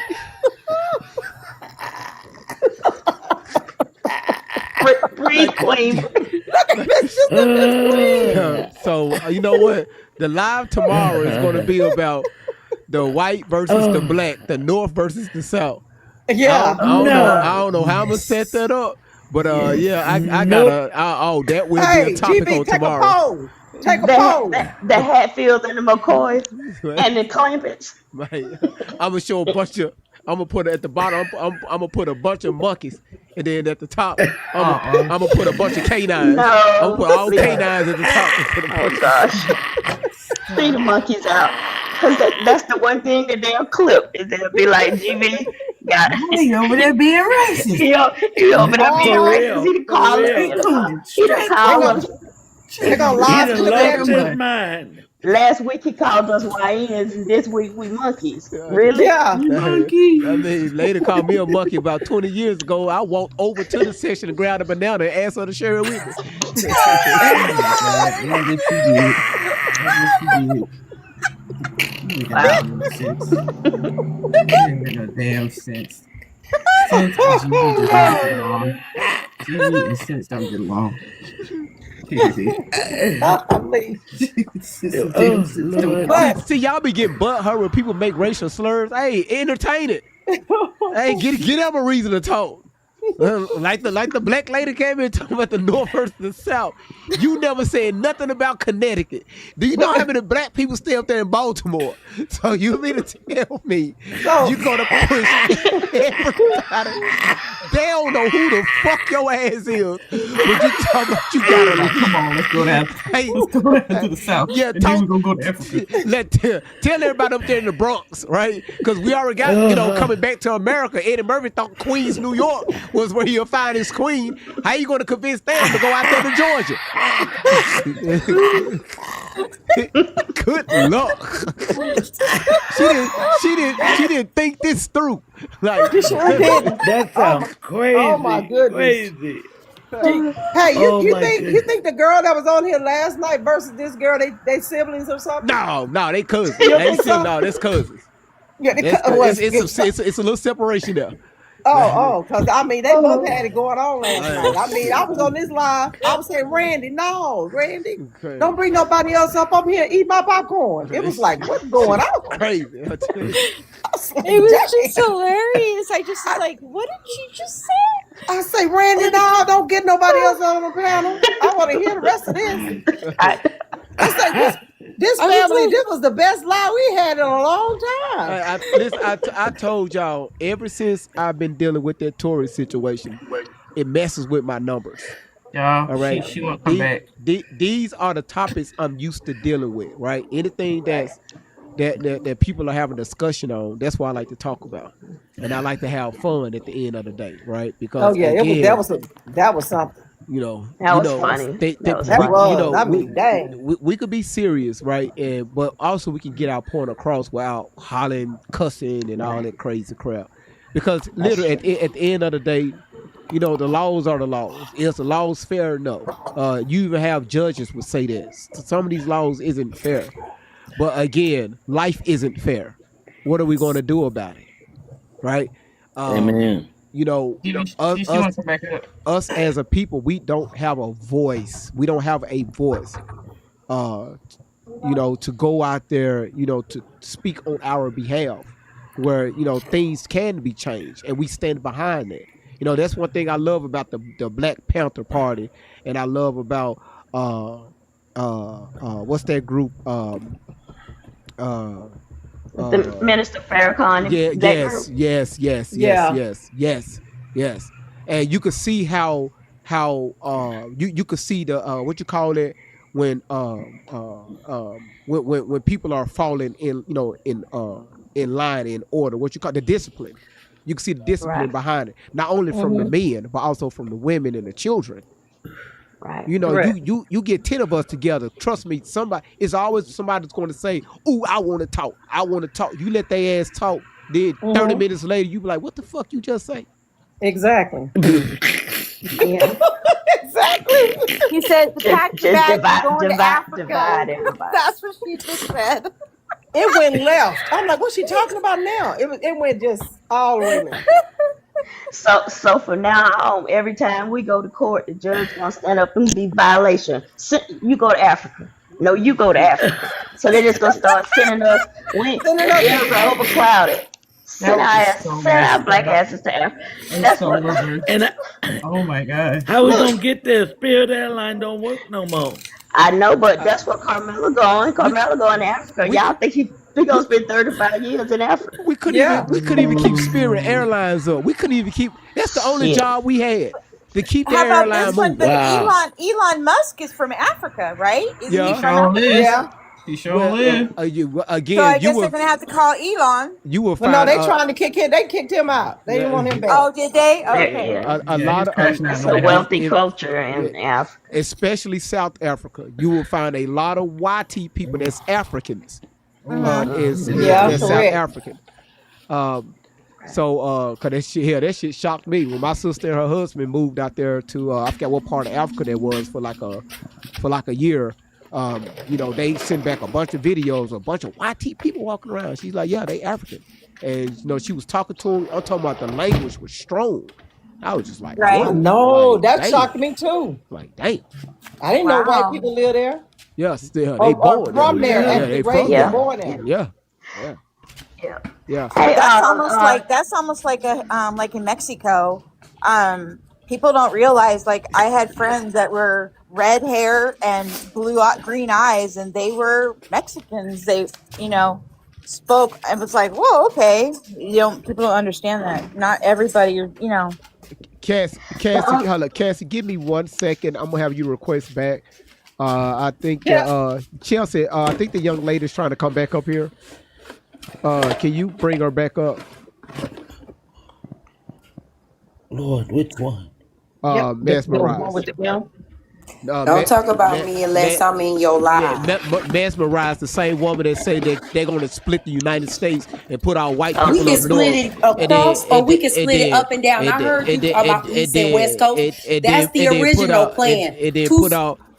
Breathe, Queen. Look at Miss Queen. So you know what? The live tomorrow is going to be about the white versus the black, the North versus the South. Yeah. I don't know how I'm gonna set that up, but yeah, I gotta. That will be a topic GB, on take tomorrow. a poll. Take a poll. The Hatfields and the McCoys and the Clampets. I'm gonna show a bunch of. I'm gonna put it at the bottom. I'm gonna put a bunch of monkeys, and then at the top, I'm gonna put a bunch of canines. No, I'm gonna put all canines at the top. Oh gosh, see the monkeys out, because that's the one thing that they'll clip is they'll be like, "GB, got He over there being racist. He over there being racist. He the caller. He the caller. They're gonna lie to his mind. Last week he called us YNs, and this week we monkeys. Really? Yeah. Monkey. I mean, lady called me a monkey about 20 years ago. I walked over to the session and grabbed a banana and asked her to share it with me. Wow. Didn't make no damn sense. Sense and GB just don't get along. GB and sense don't get along. See, y'all be getting butt hurt when people make racial slurs. Hey, entertain it. Hey, get them a reason to talk. Like the black lady came in talking about the North versus the South. You never said nothing about Connecticut. Do you know how many black people stay up there in Baltimore? So you mean to tell me you're gonna push everybody? They don't know who the fuck your ass is. But you talking about you gotta come on, let's go down. Hey, let's go down to the South. Yeah, and then we're gonna go to Africa. Tell everybody up there in the Bronx, right? Because we already got, coming back to America. Eddie Murphy thought Queens, New York was where he'll find his queen. How you gonna convince them to go out there to Georgia? Good luck. She didn't think this through. Like that sounds crazy. Oh my goodness. Crazy. Hey, you think the girl that was on here last night versus this girl, they siblings or something? No, they cousins. No, that's cousins. Yeah, it's a little separation there. Because I mean, they both had it going on last night. I mean, I was on this live. I was saying, Randy, don't bring nobody else up. I'm here, eat my popcorn. It was like, what's going on? Crazy. It was just hilarious. I just was like, what did she just say? I say, Randy, no, don't get nobody else on the panel. I want to hear the rest of this. I say, this family, this was the best live we had in a long time. I told y'all, ever since I've been dealing with that Tory situation, it messes with my numbers. Yeah, all right. She won't come back. These are the topics I'm used to dealing with, right? Anything that people are having discussion on, that's what I like to talk about, and I like to have fun at the end of the day, right? Because that was something. That was funny. We could be serious, right? But also we can get our point across without hollering, cussing, and all that crazy crap. Because literally, at the end of the day, the laws are the laws. Is the laws fair? No. You even have judges would say this. Some of these laws isn't fair. But again, life isn't fair. What are we going to do about it? Right? Amen. Us as a people, we don't have a voice. We don't have a voice. To go out there, to speak on our behalf, where things can be changed, and we stand behind it. That's one thing I love about the Black Panther Party, and I love about what's that group? The Minister Farrakhan. Yes. And you could see how you could see the what you call it when people are falling in in line, in order, what you call the discipline. You can see the discipline Right. behind it, not only from the men, but also from the women and the children. Right. You know, Correct. you get 10 of us together. Trust me, it's always somebody that's going to say, "Ooh, I want to talk. I want to talk." You let their ass talk. Then 30 minutes later, you be like, "What the fuck you just say?" Exactly. Yeah. Exactly. He said the pack Just bag divide, going to divide, Africa. divide everybody. That's what she just said. It went left. I'm like, what's she talking about now? It went just all the way left. So from now on, every time we go to court, the judge gonna stand up and be violation. You go to Africa. No, you go to Africa. So they're just gonna start sending us. The bills are overcrowded. Send our black asses to Africa. That's what. And Oh my god. how we gonna get there? Spirit Airline don't work no more. I know, but that's where Carmelo going. Carmelo going to Africa. Y'all think he gonna spend 35 years in Africa? We couldn't even keep Spirit Airlines up. We couldn't even keep. That's the only Shit. job we had to keep the How about airline this one? moving. But Elon Musk is from Africa, right? Isn't Yeah. he from Africa? Yeah. He sure is. Again, So I you guess will they're gonna have to call Elon. you will Well, find no, they trying to kick him. They kicked him out. They didn't want him back. Oh, did they? Okay. a lot of It's a wealthy culture in Africa. especially South Africa. You will find a lot of YT people that's Africans. That's South correct. African. Cause that shit shocked me when my sister and her husband moved out there to I forgot what part of Africa that was for like a year. You know, they sent back a bunch of videos, a bunch of YT people walking around. She's like, yeah, they African. And you know, she was talking to him. I'm talking about the language was strong. I was just like, whoa. No, Like, that damn. shocked me too. Like, damn. I didn't know white people live there. Yeah, still Or they born from there, Yeah, actually they raised from and there. born there. Yeah. That's almost like in Mexico. People don't realize, like, I had friends that were red hair and green eyes, and they were Mexicans. They, spoke. I was like, whoa, okay. People don't understand that. Not everybody, Cassie, hold up. Cassie, give me 1 second. I'm gonna have you request back. I think Chelsea, I think the young lady's trying to come back up here. Can you bring her back up? Lord, which one? Mesmerized. Don't talk about me unless I'm in your life. Mesmerized, the same woman that say that they're going to split the United States and put all white people We on can the split north. it across, or we can split it up and down. I heard you about East and West Coast. That's the original plan. And then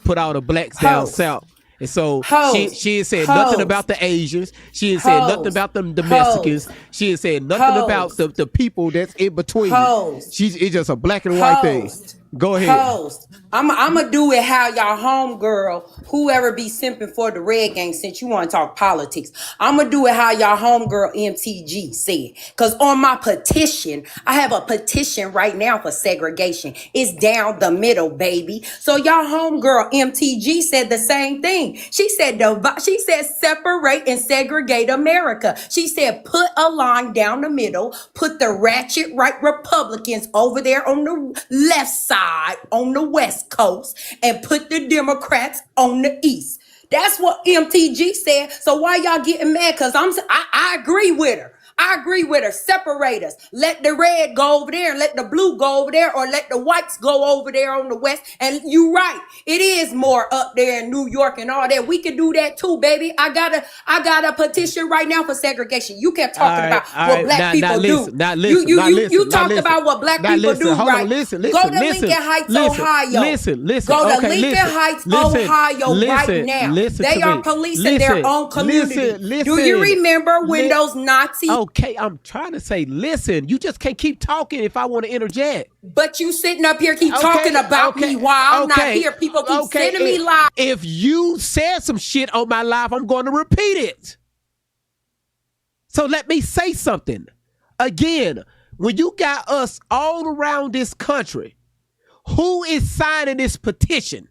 put all the blacks down south. And so she ain't said nothing about the Asians. She ain't said nothing about them Mexicans. She ain't said nothing about the people that's in between. It's just a black and white thing. Go ahead. I'ma do it how y'all homegirl, whoever be simping for the red gang, since you want to talk politics. I'ma do it how y'all homegirl MTG said. Cause on my petition, I have a petition right now for segregation. It's down the middle, baby. So y'all homegirl MTG said the same thing. She said separate and segregate America. She said put a line down the middle, put the ratchet right Republicans over there on the left side on the West Coast, and put the Democrats on the East. That's what MTG said. So why y'all getting mad? Cause I agree with her. I agree with her. Separate us. Let the red go over there and let the blue go over there, or let the whites go over there on the west. And you right. It is more up there in New York and all that. We can do that too, baby. I got a petition right now for segregation. You kept talking about what black people do. You talked about what black people do, right? Go to Lincoln Heights, Ohio. Go to Lincoln Heights, Ohio right now. They are policing their own community. Do you remember when those Nazis? Okay, I'm trying to say, listen, you just can't keep talking if I want to interject. But you sitting up here keep talking about me while I'm not here. People keep sending me live. If you said some shit on my live, I'm going to repeat it. So let me say something. Again, when you got us all around this country, who is signing this petition?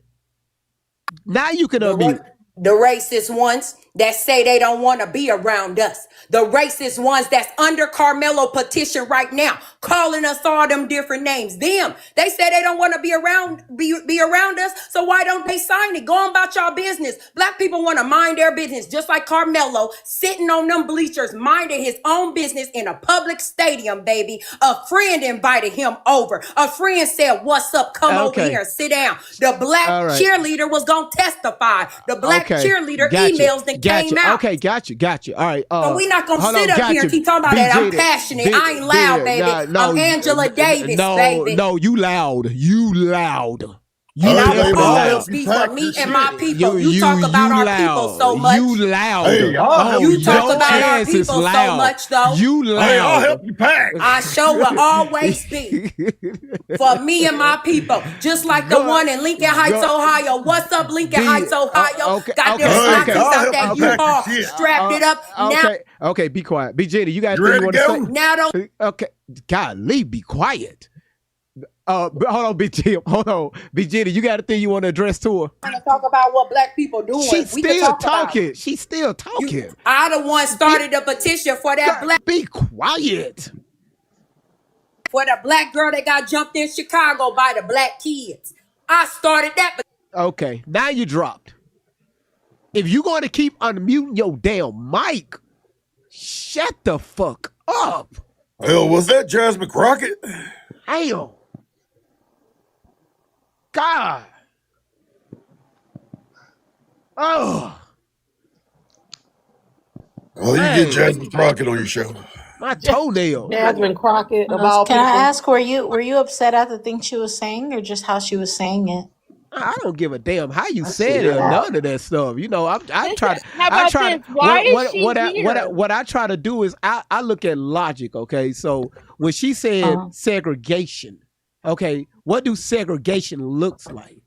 Now you can unmute. The racist ones that say they don't want to be around us. The racist ones that's under Karmelo petition right now. calling us all them different names. Them, they say they don't want to be around us, so why don't they sign it? Go on about y'all business. Black people want to mind their business, just like Karmelo sitting on them bleachers, minding his own business in a public stadium, baby. A friend invited him over. A friend said, "What's up? Come over here and sit down." The black cheerleader was gonna testify. The black cheerleader emails that came out. Okay, got you. All right. So we not gonna sit up here and keep talking about that. I'm passionate. I ain't loud, baby. I'm Angela Davis, baby. No, you loud. And I will always be for me and my people. You talk about our people so much. You loud. Hey, you talk about our people so much, though. You loud. Hey, I'll help you pack. I sure will always be for me and my people. Just like the one in Lincoln Heights, Ohio. What's up, Lincoln Heights, Ohio? Got them slackies out there. You all strapped it up. Now, okay, be quiet. B. Jenny, you got anything you want to say? now don't. Okay, golly, be quiet. Hold on, B. Jenny. B. Jenny, you got a thing you want to address to her? Trying to talk about what black people doing. She's still talking. She's still talking. I the one started the petition for that black. Be quiet. For the black girl that got jumped in Chicago by the black kids. I started that. Okay, now you dropped. If you're going to keep unmuting your damn mic, shut the fuck up. Hell, was that Jasmine Crockett? Hell. God. Oh. Oh, you get Jasmine Crockett on your show. My toenail. Jasmine Crockett. Of all Can people. I ask, were you upset at the thing she was saying, or just how she was saying it? I don't give a damn how you said it or none of that stuff. You know, I try to. What I try to do is I look at logic. Okay, so when she said segregation, okay, what do segregation looks like?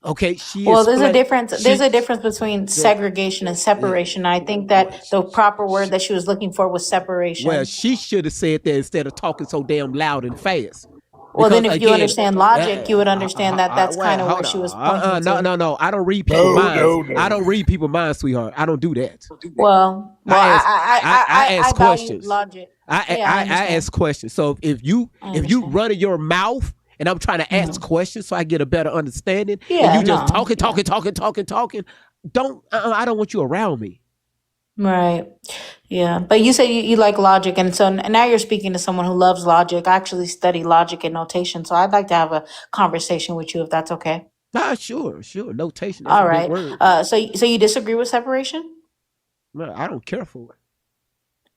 Okay, there's a difference. There's a difference between segregation and separation. I think that the proper word that she was looking for was separation. Well, she should have said that instead of talking so damn loud and fast. Well, then if you understand logic, you would understand that that's kind of where she was pointing to. No. I don't read people's minds. I don't read people's minds, sweetheart. I don't do that. Well, I ask questions. Logic. I ask questions. So if you run your mouth and I'm trying to ask questions so I get a better understanding, and you just talking, I don't want you around me. Right. Yeah. But you say you like logic. And so now you're speaking to someone who loves logic. I actually study logic and notation. So I'd like to have a conversation with you if that's okay. Sure. Notation. All right. So you disagree with separation? No, I don't care for it.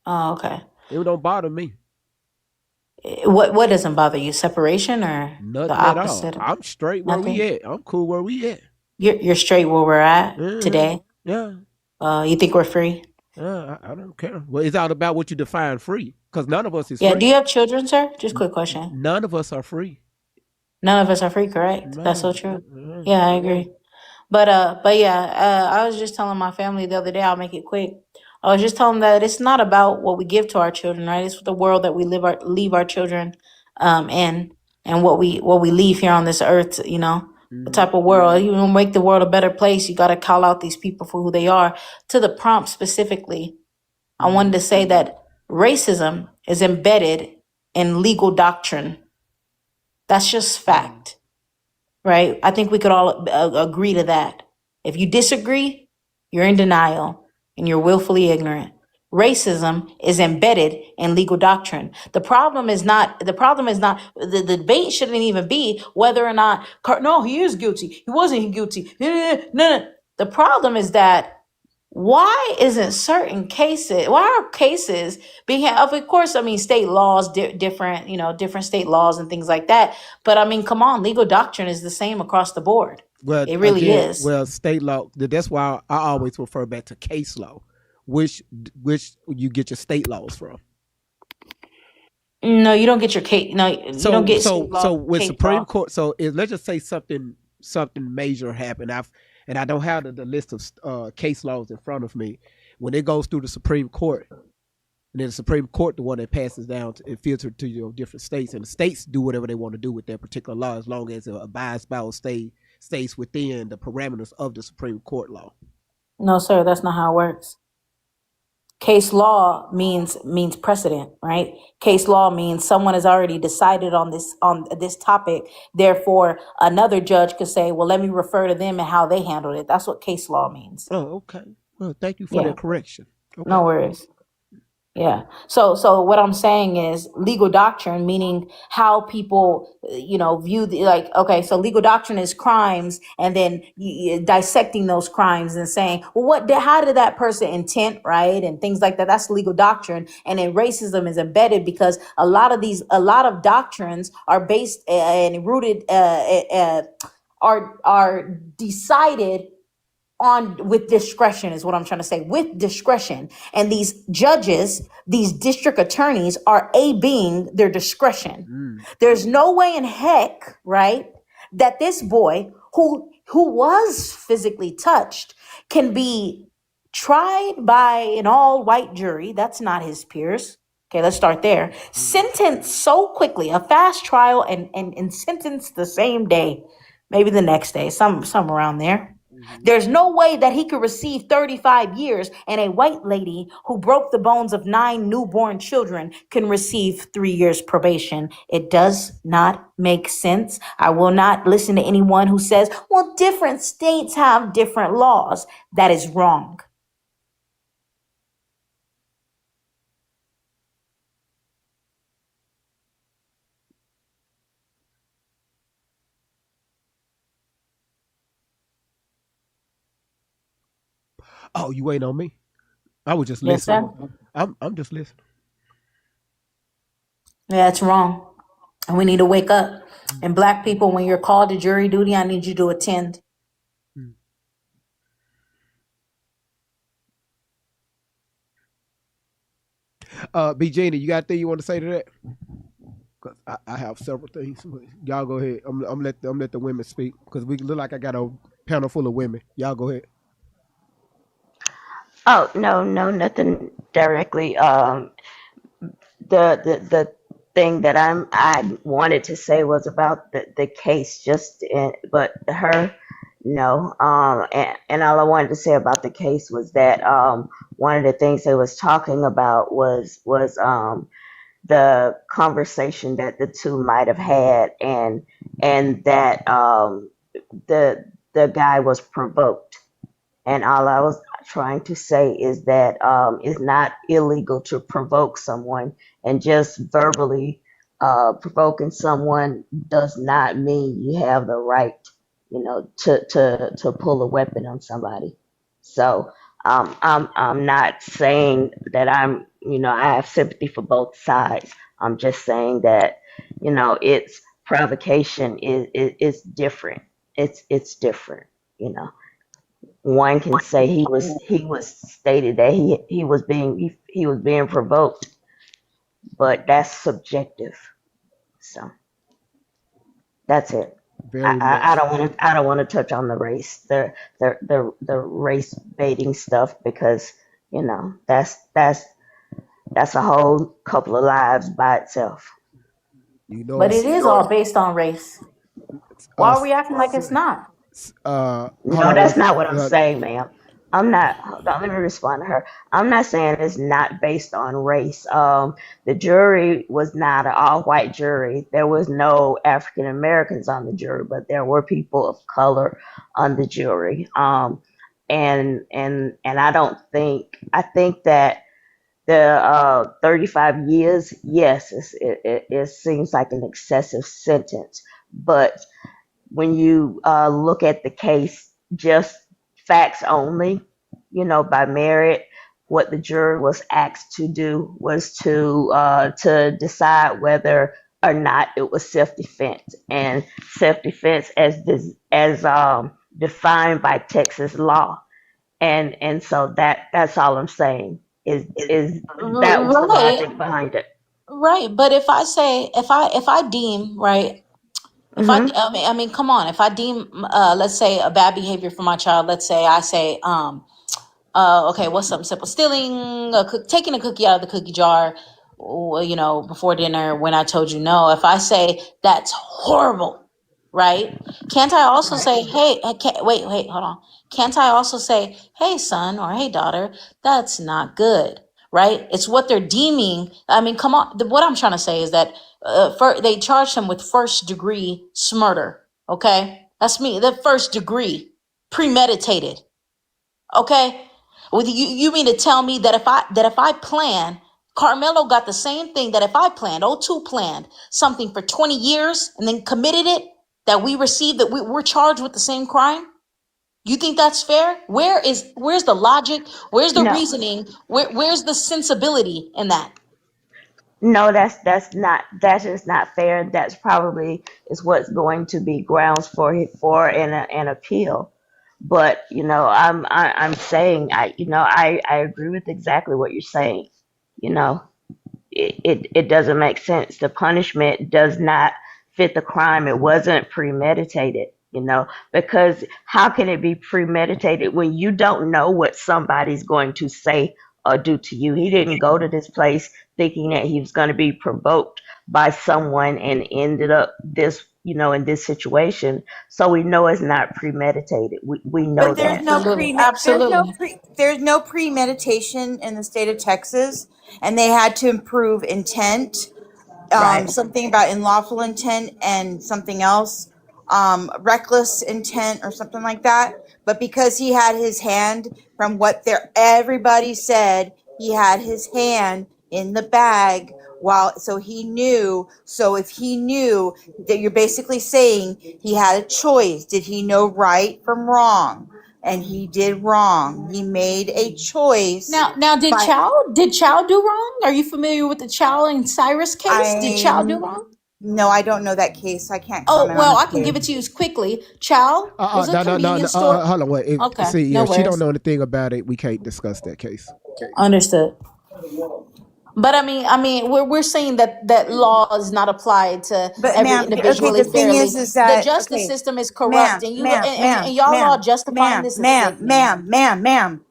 Oh, okay. It don't bother me. What doesn't bother you? Separation or nothing the opposite? At all. I'm straight where we at. I'm cool where we at. You're straight where we're at today? Yeah. You think we're free? I don't care. Well, it's all about what you define free, because none of us is free. Do you have children, sir? Just quick question. None of us are free. None of us are free, correct? No. That's so true. Yeah, I agree. But I was just telling my family the other day, I'll make it quick. I was just telling them that it's not about what we give to our children, right? It's the world that we leave our children in, and what we leave here on this earth, you know. The type of world, you want to make the world a better place, you got to call out these people for who they are. To the prompt specifically, I wanted to say that racism is embedded in legal doctrine. That's just fact, right? I think we could all agree to that. If you disagree, you're in denial and you're willfully ignorant. Racism is embedded in legal doctrine. The problem is not, the debate shouldn't even be whether or not, no, he is guilty. He wasn't guilty. No. The problem is that why are cases being, of course, I mean, state laws, different state laws and things like that. But I mean, come on, legal doctrine is the same across the board. Well, it really is. Well, state law, that's why I always refer back to case law. Which you get your state laws from? No, you don't get your case. No, you don't get state law. So with Supreme Court, let's just say something major happened. I don't have the list of case laws in front of me. When it goes through the Supreme Court, and then the Supreme Court, the one that passes down and filtered to different states, and the states do whatever they want to do with their particular law as long as it abides by or stays within the parameters of the Supreme Court law. No, sir, that's not how it works. Case law means precedent, right? Case law means someone has already decided on this topic. Therefore, another judge could say, "Well, let me refer to them and how they handled it." That's what case law means. Oh, okay. Well, thank you for Yeah, that correction. Okay. no worries. Yeah. So what I'm saying is legal doctrine, meaning how people, view okay, so legal doctrine is crimes, and then dissecting those crimes and saying, well, how did that person intent, right? And things like that. That's legal doctrine. And then racism is embedded because a lot of doctrines are based and rooted, are decided on with discretion, is what I'm trying to say, with discretion. And these judges, these district attorneys are being their discretion. There's no way in heck, right, that this boy who was physically touched can be tried by an all white jury. That's not his peers. Okay, let's start there. Sentenced so quickly, a fast trial, and sentenced the same day, maybe the next day, some around there. There's no way that he could receive 35 years, and a white lady who broke the bones of 9 newborn children can receive 3 years probation. It does not make sense. I will not listen to anyone who says, well, different states have different laws. That is wrong. Oh, you waiting on me? I was just Yes, listening. sir. I'm just listening. Yeah, it's wrong. And we need to wake up. And black people, when you're called to jury duty, I need you to attend. B. Gina, you got anything you want to say to that? Because I have several things. Y'all go ahead. I'm let the women speak because we look like I got a panel full of women. Y'all go ahead. Oh, no, nothing directly. The thing that I wanted to say was about the case, but her, no. And all I wanted to say about the case was that one of the things they was talking about was the conversation that the two might have had, and that the guy was provoked. And all I was trying to say is that it's not illegal to provoke someone, and just verbally provoking someone does not mean you have the right, to pull a weapon on somebody. So I'm not saying that I have sympathy for both sides. I'm just saying that, it's provocation is different. It's different, you know. One can say he was stated that he was being provoked, but that's subjective. So that's it. Very I much. don't want to touch on the race, the race baiting stuff, because that's a whole couple of lives by itself. But it is all based on race. Why are we acting like it's not? No, that's not what I'm saying, ma'am. I'm not. Hold on, let me respond to her. I'm not saying it's not based on race. The jury was not an all-white jury. There was no African Americans on the jury, but there were people of color on the jury. And I don't think. I think that the 35 years, yes, it seems like an excessive sentence, but when you look at the case, just facts only, by merit, what the jury was asked to do was to decide whether or not it was self-defense, and self-defense as defined by Texas law, and so that's all I'm saying is that was the logic behind it. Right. But if I deem, right, I mean, come on, if I deem, let's say, a bad behavior for my child, let's say I say, okay, what's something simple? Stealing taking a cookie out of the cookie jar, before dinner when I told you no. If I say that's horrible, right? Can't I also say, hey, wait, hold on. Can't I also say, hey, son, or hey, daughter, that's not good? right? It's what they're deeming. I mean, come on. What I'm trying to say is that they charged him with first degree murder. Okay, that's me. The first degree, premeditated. Okay, with you mean to tell me that if I plan, Carmelo got the same thing that if I planned, O2 planned something for 20 years and then committed it, that we received, that we're charged with the same crime? You think that's fair? Where's the logic? Where's the No, reasoning? Where's the sensibility in that? no, that's just not fair. That's probably is what's going to be grounds for an appeal. But I'm saying I agree with exactly what you're saying. You know, it doesn't make sense. The punishment does not fit the crime. It wasn't premeditated, because how can it be premeditated when you don't know what somebody's going to say or do to you? He didn't go to this place thinking that he was going to be provoked by someone and ended up in this situation. So we know it's not premeditated. We know But there's that. no Absolutely. there's no premeditation in the state of Texas, and they had to improve intent. Right. Something about unlawful intent and something else, reckless intent or something like that. But because he had his hand, from what everybody said, he had his hand in the bag so he knew. So if he knew, that you're basically saying he had a choice. Did he know right from wrong? And he did wrong. He made a choice. Now, did Chow do wrong? Are you familiar with the Chow and Cyrus case? Did Chow do wrong? No, I don't know that case. I can't Oh, comment well, on I the can case. give it to you quickly. Chow was a convenience store. Hold on, wait. Okay, See, no if she don't worries. know anything about it, we can't discuss that case. Understood. But I mean, we're saying that law is not applied to But every ma'am, individual the thing fairly. is The that justice system is corrupt, and y'all all justifying this is sickening. ma'am.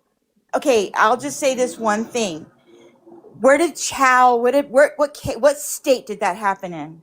Okay, I'll just say this one thing. Where did Chow? What state did that happen in?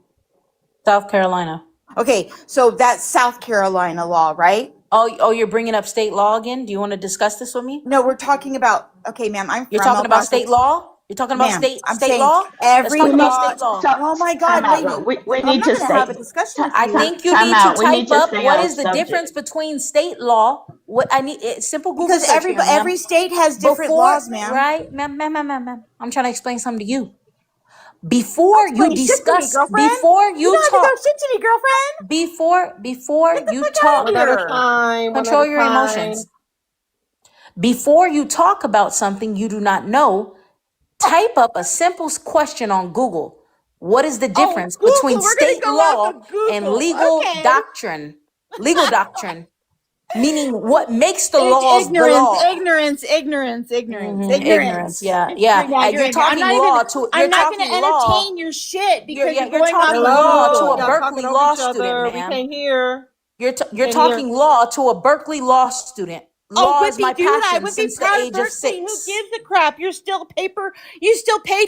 South Carolina. Okay, so that's South Carolina law, right? Oh, you're bringing up state law again? Do you want to discuss this with me? No, we're talking about. Okay, ma'am, You're from talking El about Paso. state law? You're talking about Ma'am, I'm state saying law? Let's every talk about law. state law. Oh my God, Time out. lady! We I'm need not to going to have a stay. discussion with I you. think you Time need to out. We need type to up stay what on is the difference subject. between state law. What I need simple Google Because search here, ma'am. every state has different Before, laws, ma'am. right, ma'am. I'm trying to explain something to you. Before you Explain shit to me, discuss, girlfriend. before You you don't have to talk, go shit to me, girlfriend. before Get the you fuck out talk, of One at a here. time. One at control a your time. emotions. Before you talk about something you do not know, type up a simple question on Google. What is the difference Google. between We're going to state go off law of and Google. legal Okay. doctrine? Legal doctrine, meaning what makes the laws the law. Ignorance. Ignorance. Yeah. Yeah, you're You're ignorant. talking law to. I'm You're not going talking to law. entertain your shit because you're You're going off talking of law to Hello, a Google. y'all Berkeley talking over law each student, other. We ma'am. can't hear. You're Can't talking hear. law to a Berkeley law student. Oh, Law is my whippy dude, I passion would be since the proud of age of Berkeley. Who 6. gives a crap? You still paid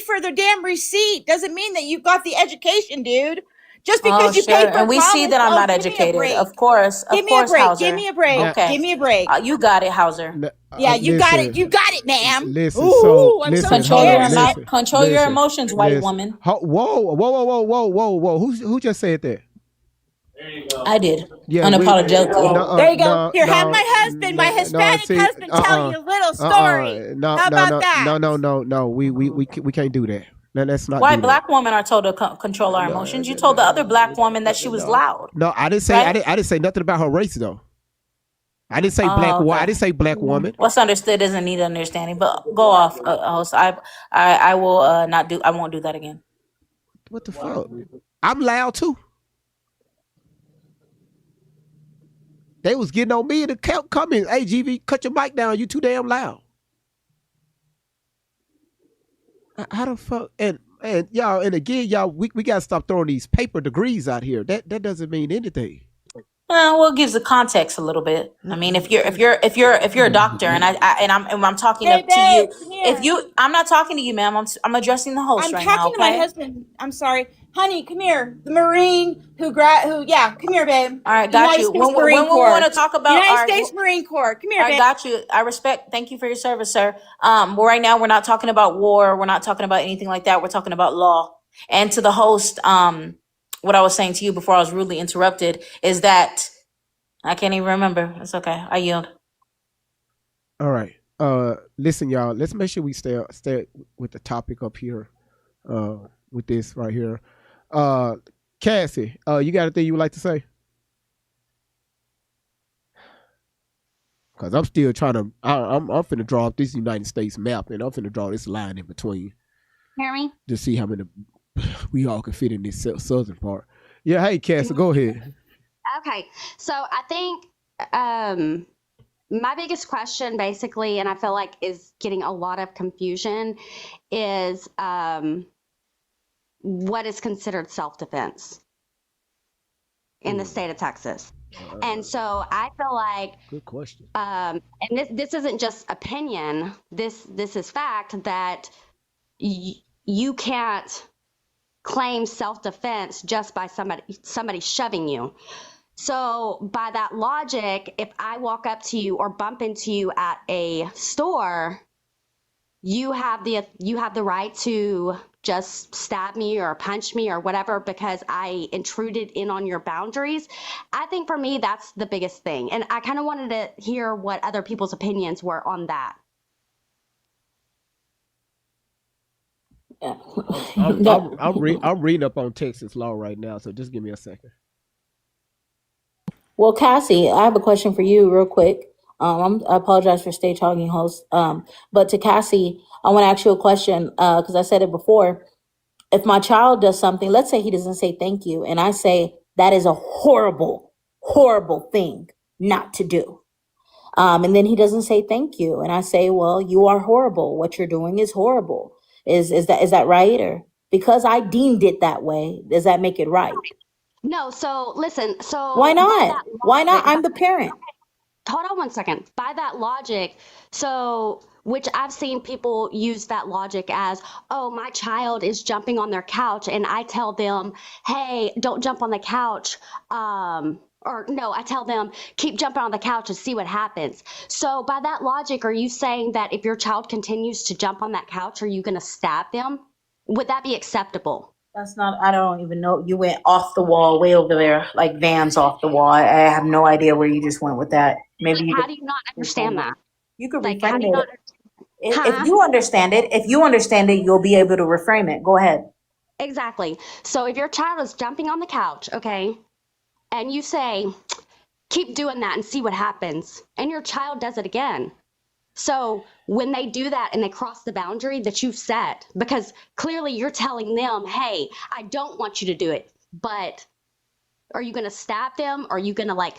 for their damn receipt. Doesn't mean that you got the education, dude. Just because you Sure. paid for And we see college. that I'm not Give me a educated. break. Of course, Give me a break. Hauser. Give me a break. Okay. Give me a break. You got it, Hauser. Yeah, you got it. Listen, You got it, ma'am. Listen, Ooh, so I'm so listen, Control hold your on, scared. control your emotions, white woman. Whoa! Who just said that? I did. Yeah, Unapologetically. There you go. Here, have my husband, my Hispanic husband, tell you a little story. How about that? No. We can't do that. No, let's not. Why do black women are told to control our emotions? You told the other black woman that she was loud. No, I didn't say. Right? I didn't say nothing about her race though. I didn't say black. Okay. I didn't say black woman. What's understood doesn't need understanding. But go off, host. I will not do. I won't do that again. What the fuck? I'm loud too. They was getting on me in the comments. Hey, GV, cut your mic down. You too damn loud. How the fuck? And y'all, and again, y'all, we gotta stop throwing these paper degrees out here. That doesn't mean anything. Well, it gives the context a little bit. I mean, if you're a doctor, and I'm talking Hey, up to you, babe, come here. I'm not talking to you, ma'am. I'm addressing the host I'm right now. talking to my Okay. husband. I'm sorry, honey. Come here. The Marine yeah, come here, babe. All right, got United you. States When Marine we want Corps. to talk about, United States Marine Corps. Come here, all right, babe. got you. I respect. Thank you for your service, sir. Well, right now we're not talking about war. We're not talking about anything like that. We're talking about law. And to the host, what I was saying to you before I was rudely interrupted is that I can't even remember. It's okay. I yield. All right. Listen, y'all. Let's make sure we stay with the topic up here. With this right here. Cassie, you got anything you would like to say? Because I'm still trying to. I'm finna draw up this United States map, and I'm finna draw this line in between. Hear me? To see how many we all can fit in this southern part. Yeah. Hey, Cassie, go ahead. Okay. So I think my biggest question basically, and I feel like is getting a lot of confusion, is what is considered self-defense in the state of Texas. And so I feel like good question. And this isn't just opinion. This is fact that you can't claim self-defense just by somebody shoving you. So by that logic, if I walk up to you or bump into you at a store, you have the right to just stab me or punch me or whatever because I intruded in on your boundaries. I think for me, that's the biggest thing. And I kind of wanted to hear what other people's opinions were on that. I'm reading up on Texas law right now, so just give me a second. Well, Cassie, I have a question for you, real quick. I apologize for stage hogging, host. But to Cassie, I want to ask you a question because I said it before. If my child does something, let's say he doesn't say thank you, and I say that is a horrible, horrible thing not to do. And then he doesn't say thank you, and I say, well, you are horrible. What you're doing is horrible. Is that right? Or because I deemed it that way, does that make it right? No, so listen, so Why by not? that Why not? logic, I'm the parent. hold on one second. By that logic, so which I've seen people use that logic as, oh, my child is jumping on their couch, and I tell them, hey, don't jump on the couch. Or no, I tell them, keep jumping on the couch and see what happens. So by that logic, are you saying that if your child continues to jump on that couch, are you going to stab them? Would that be acceptable? That's not, I don't even know. You went off the wall, way over there, like Vans off the wall. I have no idea where you just went with that. Maybe you How do you not understand that? You could Like, how reframe do you not it. Huh? If you understand it, you'll be able to reframe it. Go ahead. Exactly. So if your child is jumping on the couch, okay, and you say, keep doing that and see what happens, and your child does it again. So when they do that and they cross the boundary that you've set, because clearly you're telling them, hey, I don't want you to do it, but are you going to stab them? Or are you going to like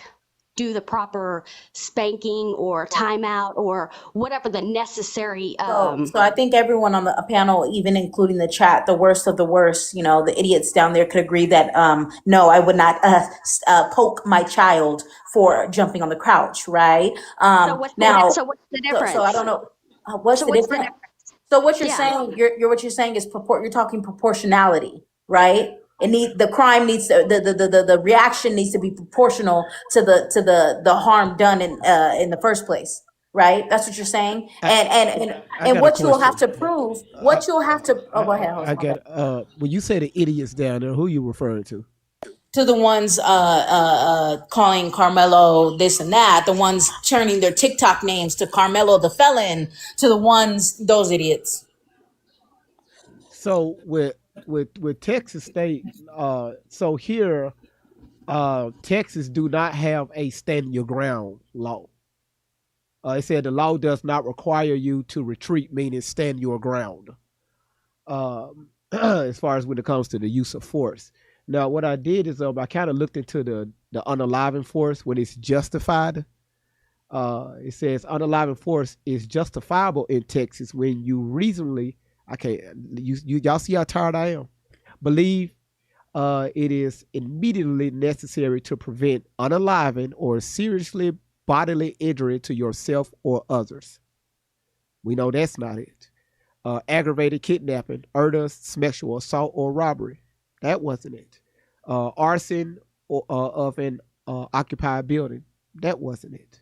do the proper spanking or timeout or whatever the necessary So I think everyone on the panel, even including the chat, the worst of the worst, the idiots down there could agree that no, I would not poke my child for jumping on the couch, right? So what's the difference? So I don't know. What's the difference? So what you're saying, what you're saying is you're talking proportionality, right? The crime needs to, the reaction needs to be proportional to the harm done in the first place, right? That's what you're saying. And what you'll have to prove, go ahead, host. I got when you say the idiots down there, who you referring to? To the ones calling Carmelo this and that, the ones turning their TikTok names to Carmelo the felon, to the ones, those idiots. So with Texas State, so here, Texas do not have a stand your ground law. It said the law does not require you to retreat, meaning stand your ground. As far as when it comes to the use of force. Now, what I did is I kind of looked into the unaliving force when it's justified. It says unaliving force is justifiable in Texas when you reasonably, y'all see how tired I am, believe it is immediately necessary to prevent unaliving or seriously bodily injury to yourself or others. We know that's not it. Aggravated kidnapping, murder, sexual assault, or robbery. That wasn't it. Arson of an occupied building. That wasn't it.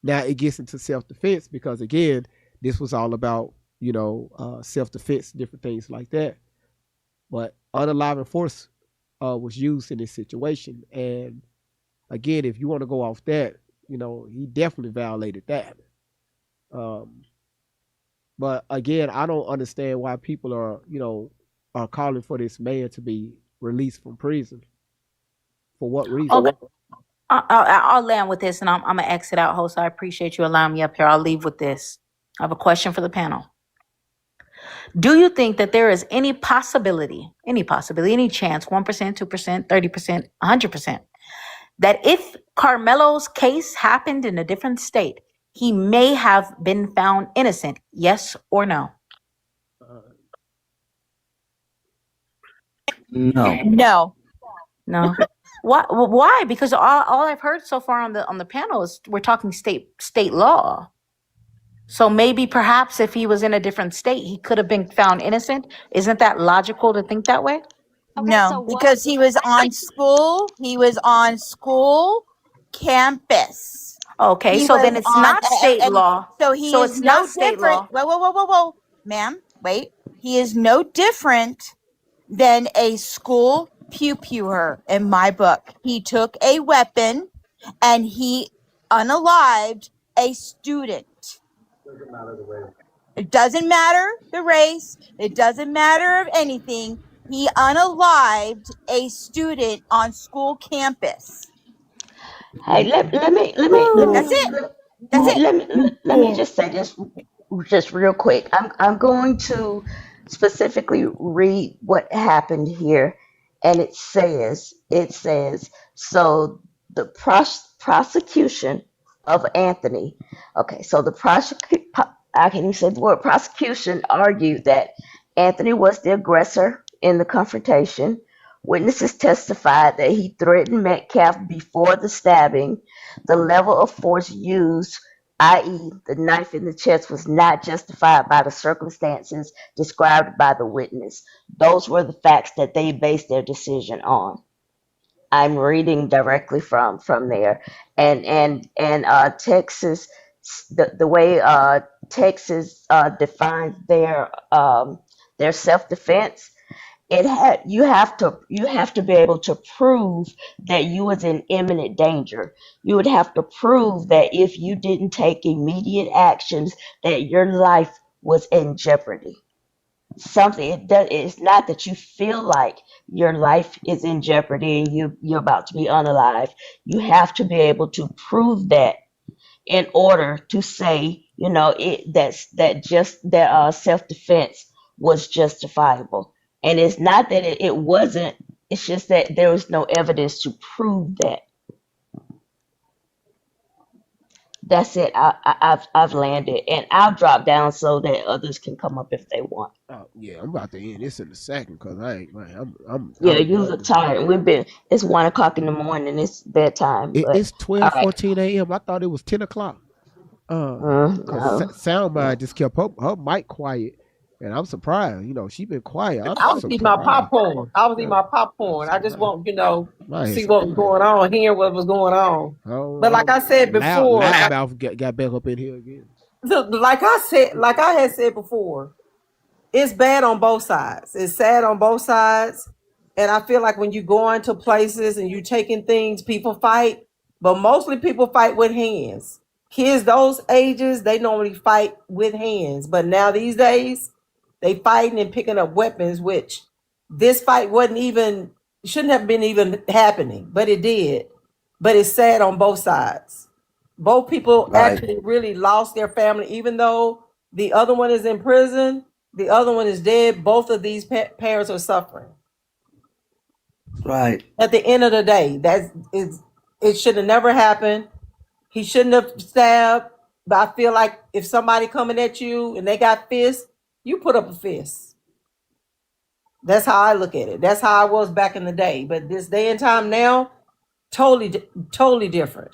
Now it gets into self-defense because, again, this was all about, self-defense, different things like that. But unaliving force was used in this situation. And again, if you want to go off that, he definitely violated that. But again, I don't understand why people are calling for this man to be released from prison. For what reason? Okay. I'll land with this, and I'm gonna exit out, host. I appreciate you allowing me up here. I'll leave with this. I have a question for the panel. Do you think that there is any possibility, any chance, 1%, 2%, 30%, 100%, that if Karmelo's case happened in a different state, he may have been found innocent? Yes or no? No. No. No. Why? Because all I've heard so far on the panel is we're talking state law. So maybe perhaps if he was in a different state, he could have been found innocent. Isn't that logical to think that way? No, because he was on school campus. Okay, He so was then it's on- not state and law. So he So is it's no not state different. Whoa, ma'am, wait. He is no different than a school pew-pewer in my book. He took a weapon and he unalived a student. It doesn't matter the race. It doesn't matter of anything. He unalived a student on school campus. Hey, let me That's it. That's it. let me just say this just real quick. I'm going to specifically read what happened here, and it says so the prosecution of Anthony. Okay, so I can even say the word prosecution argued that Anthony was the aggressor in the confrontation. Witnesses testified that he threatened Metcalf before the stabbing. The level of force used, i.e., the knife in the chest, was not justified by the circumstances described by the witness. Those were the facts that they based their decision on. I'm reading directly from there, and Texas, the way Texas defines their self defense. You have to be able to prove that you was in imminent danger. You would have to prove that if you didn't take immediate actions, that your life was in jeopardy. It's not that you feel like your life is in jeopardy and you're about to be unalive. You have to be able to prove that in order to say, that self-defense was justifiable. And it's not that it wasn't, it's just that there was no evidence to prove that. That's it. I've landed, and I'll drop down so that others can come up if they want. Oh yeah, I'm about to end this in a second because I ain't man. You look tired. It's 1:00 in the morning. It's bedtime. It's 12:14 a.m. I thought it was 10 o'clock. No. Soundbite just kept her mic quiet, and I'm surprised. She been quiet. I was eating my popcorn. I just want see what was going on, hear what was going on. But like I said before, Loudmouth got back up in here again. Like I had said before, it's bad on both sides. It's sad on both sides. And I feel like when you go into places and you taking things, people fight, but mostly people fight with hands. Kids those ages, they normally fight with hands. But now these days, they fighting and picking up weapons, which this fight shouldn't have been even happening, but it did. But it's sad on both sides. Both people actually really lost their family, even though the other one is in prison, the other one is dead. Both of these parents are suffering. Right. At the end of the day, it should have never happened. He shouldn't have stabbed. But I feel like if somebody coming at you and they got fists, you put up a fist. That's how I look at it. That's how I was back in the day. But this day and time now, totally different.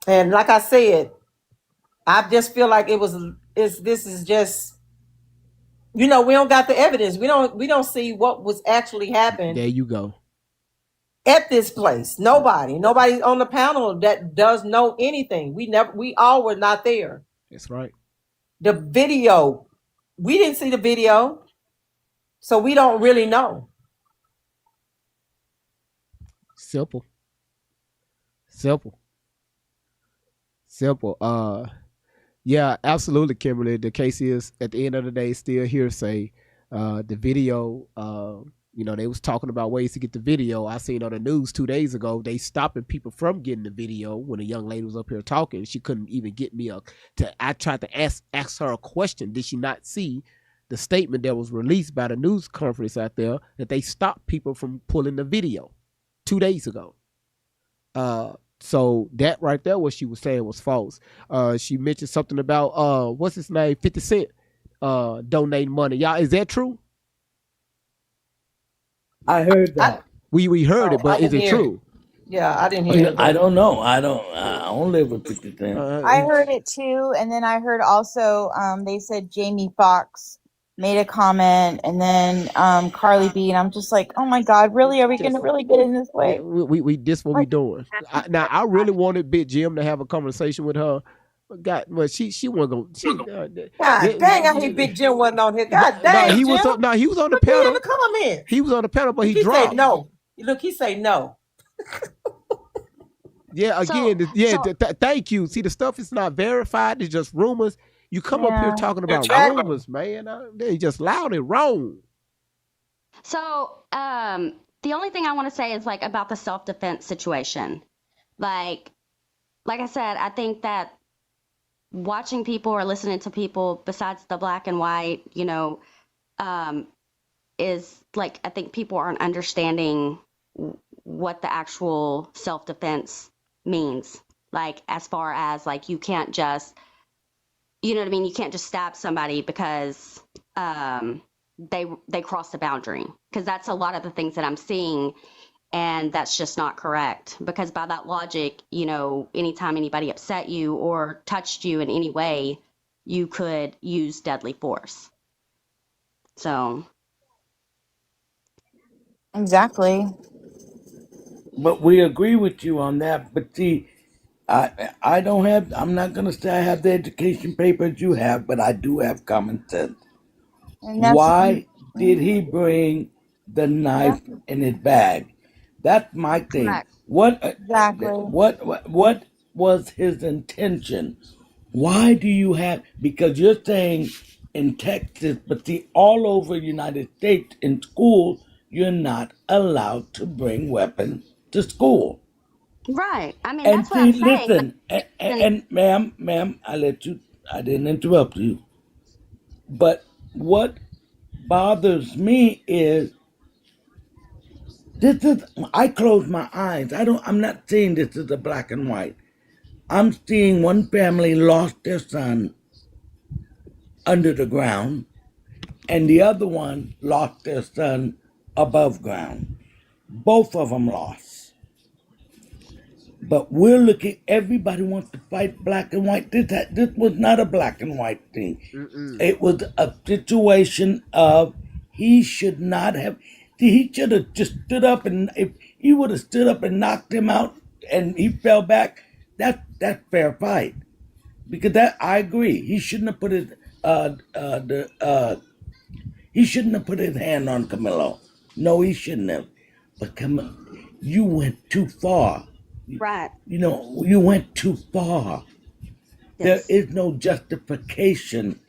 And like I said, I just feel like this is just, we don't got the evidence. We don't see what was actually happening. There you go. At this place. Nobody on the panel that does know anything. We all were not there. That's right. The video, we didn't see the video, so we don't really know. Simple. Yeah, absolutely, Kimberly. The case is, at the end of the day, still hearsay. The video, they was talking about ways to get the video. I seen on the news 2 days ago, they stopping people from getting the video when a young lady was up here talking. She couldn't even get me I tried to ask her a question. Did she not see the statement that was released by the news conference out there that they stopped people from pulling the video 2 days ago? So that right there, what she was saying was false. She mentioned something about what's his name, 50 Cent, donating money. Y'all, is that true? I heard that. We heard it, but is it true? Yeah, I didn't hear it. I don't know. I don't live with 50 Cent. I heard it too, and then I heard also they said Jamie Foxx made a comment, and then Carly B, and I'm just like, oh my God, really? Are we going to really get in this way? We this what we doing. I really wanted Big Jim to have a conversation with her. But she wasn't going. God dang! I hate Big Jim wasn't on here. God dang! He was on the panel. In the comments. He was on the panel, but he dropped. Said no. Look, he say no. Yeah, again, thank you. See, the stuff is not verified. It's just rumors. You come up here talking about rumors, man. They just loud and wrong. So, the only thing I want to say is about the self-defense situation. Like I said, I think that watching people or listening to people besides the black and white, is I think people aren't understanding what the actual self-defense means. As far as you can't just, you know what I mean? You can't just stab somebody because they crossed the boundary, because that's a lot of the things that I'm seeing, and that's just not correct. Because by that logic, anytime anybody upset you or touched you in any way, you could use deadly force. So exactly. But we agree with you on that. But see, I don't have, I'm not going to say I have the education papers you have, but I do have common sense. Why did he bring the knife in his bag? That's my thing. Correct. What was his intention? Why do you have, because you're saying in Texas, but see, all over the United States in schools, you're not allowed to bring weapons to school. Right. I mean, And that's what I'm saying. listen, and ma'am, I didn't interrupt you. But what bothers me is I close my eyes. I'm not saying this is a black and white. I'm seeing one family lost their son under the ground, and the other one lost their son above ground. Both of them lost. But we're looking, everybody wants to fight black and white. This was not a black and white thing. It was a situation of he should not have, he should have just stood up, and if he would have stood up and knocked him out and he fell back, that's fair fight. Because I agree. He shouldn't have put he shouldn't have put his hand on Karmelo. No, he shouldn't have. But you went too far. Right. You went too far. Yes. There is no justification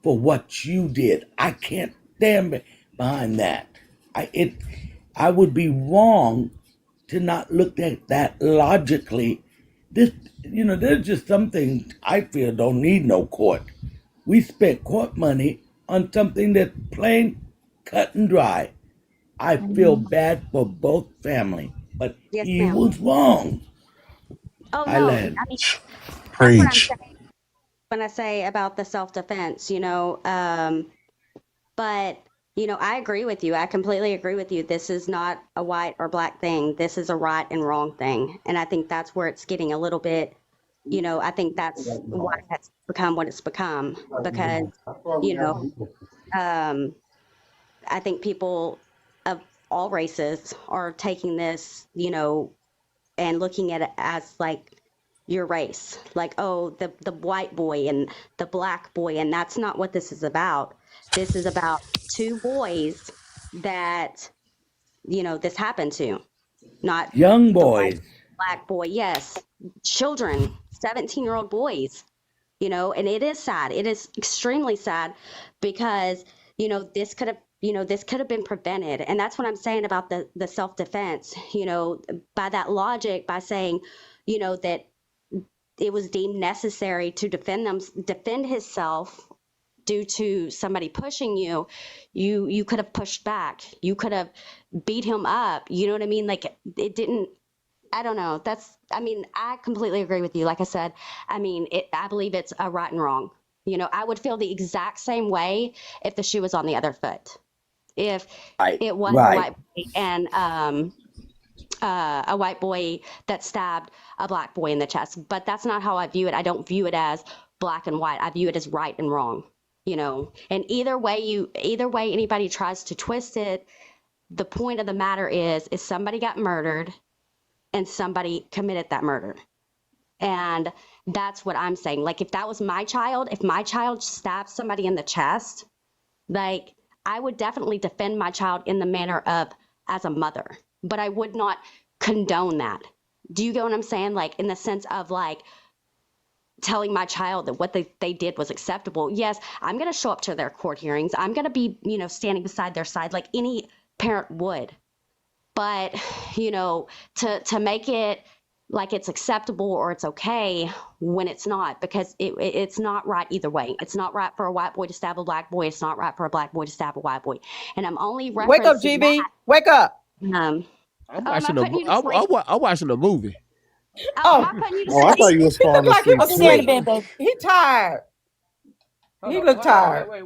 for what you did. I can't stand behind that. I would be wrong to not look at that logically. There's just some things I feel don't need no court. We spent court money on something that's plain cut and dry. I feel bad for both families, but he was wrong. Oh, I no. land. I mean, Preach. when I say about the self-defense, but, I agree with you. I completely agree with you. This is not a white or black thing. This is a right and wrong thing. And I think that's where it's getting a little bit, I think that's why it's become what it's become. Because, I think people of all races are taking this, and looking at it as like your race, like, oh, the white boy and the black boy. And that's not what this is about. This is about two boys that, this happened to, not Young the white boys. black boy. Yes, children, 17-year-old boys, and it is sad. It is extremely sad because, this could have been prevented. And that's what I'm saying about the self-defense, by that logic, by saying, that it was deemed necessary to defend himself due to somebody pushing you, you could have pushed back. You could have beat him up. You know what I mean? Like, it didn't, I don't know. I completely agree with you. Like I said, I believe it's a right and wrong. I would feel the exact same way if the shoe was on the other foot. If it was a white boy and a white boy that stabbed a black boy in the chest. But that's not how I view it. I don't view it as black and white. I view it as right and wrong. And either way anybody tries to twist it, the point of the matter is somebody got murdered and somebody committed that murder. And that's what I'm saying. Like, if that was my child, if my child stabbed somebody in the chest, like, I would definitely defend my child in the manner of as a mother, but I would not condone that. Do you get what I'm saying? Like, in the sense of like telling my child that what they did was acceptable. Yes, I'm going to show up to their court hearings. I'm going to be, standing beside their side like any parent would. But, to make it like it's acceptable or it's okay when it's not, because it's not right either way. It's not right for a white boy to stab a black boy. It's not right for a black boy to stab a white boy. And I'm only referencing Wake up, GB. Wake up. I'm watching a movie. Oh, I thought you was he falling looked like he asleep. was asleep. He tired. He looked tired. Wait.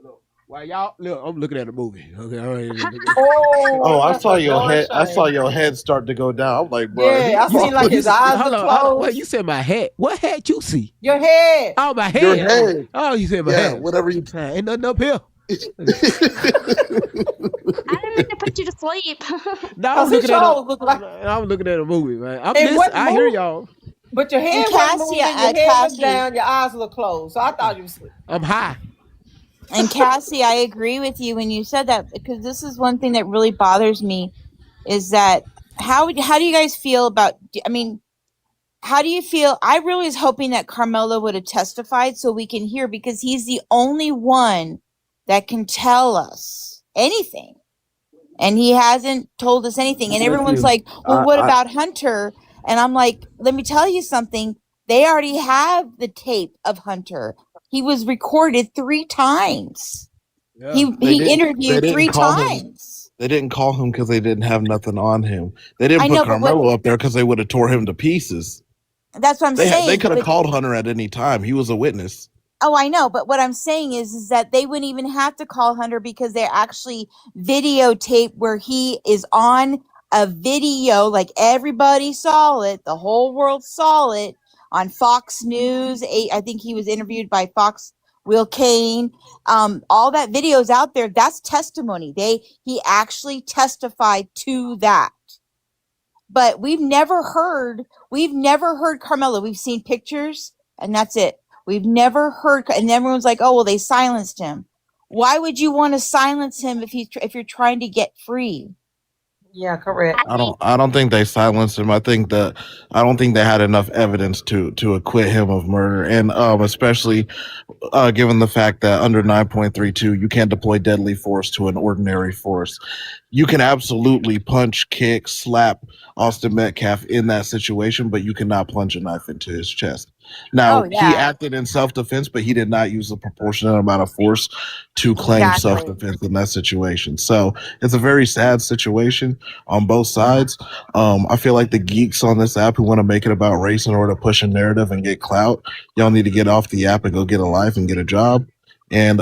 Look. Why y'all look? I'm looking at a movie. Okay, all right. Oh, I saw your head. I saw your head start to go down. I'm like, bro. Yeah, I seen like his eyes were closed. Wait, you said my head? What head you see? Your head. Oh, my head. Your head. Oh, you said my head. Whatever you. Ain't nothing up here. I didn't mean to put you to sleep. No, I'm looking at a movie, man. I hear y'all. But your head was moving, your head was down, your eyes look closed. So I thought you were asleep. I'm high. And Cassie, I agree with you when you said that, because this is one thing that really bothers me, is that how do you guys feel about, how do you feel? I really was hoping that Karmelo would have testified so we can hear, because he's the only one that can tell us anything. And he hasn't told us anything. And everyone's like, well, what about Hunter? And I'm like, let me tell you something. They already have the tape of Hunter. He was recorded 3 times. Yeah. He interviewed 3 times. They didn't call him because they didn't have nothing on him. They didn't put Karmelo up there because they would have tore him to pieces. That's what I'm saying. They could have called Hunter at any time. He was a witness. Oh, I know. But what I'm saying is that they wouldn't even have to call Hunter, because they actually videotape where he is on a video, like everybody saw it. The whole world saw it on Fox News. I think he was interviewed by Fox, Will Kane. All that video's out there. That's testimony. He actually testified to that. But we've never heard Karmelo. We've seen pictures and that's it. We've never heard, and everyone's like, oh, well, they silenced him. Why would you want to silence him if you're trying to get free? Yeah, correct. I don't think they silenced him. I don't think they had enough evidence to acquit him of murder, and especially given the fact that under 9.32 you can't deploy deadly force to an ordinary force. you can absolutely punch, kick, slap Austin Metcalf in that situation, but you cannot plunge a knife into his chest. Now, he acted in self-defense, but he did not use a proportionate amount of force to claim self-defense in that situation. So it's a very sad situation on both sides. I feel like the geeks on this app who want to make it about race in order to push a narrative and get clout, y'all need to get off the app and go get a life and get a job. And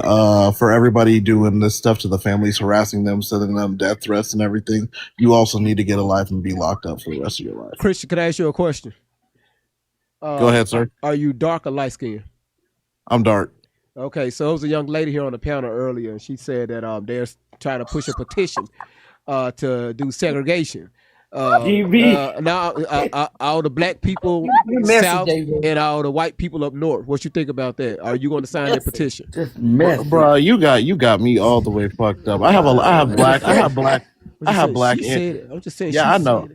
for everybody doing this stuff to the families, harassing them, sending them death threats and everything, you also need to get a life and be locked up for the rest of your life. Christian, can I ask you a question? Go ahead, sir. Are you dark or light skinned? I'm dark. Okay, so there was a young lady here on the panel earlier, and she said that they're trying to push a petition to do segregation. Now all the black people south and all the white people up north. What you think about that? Are you going to sign that petition? Bro, you got me all the way fucked up. I have black. I'm just saying. Yeah, I know.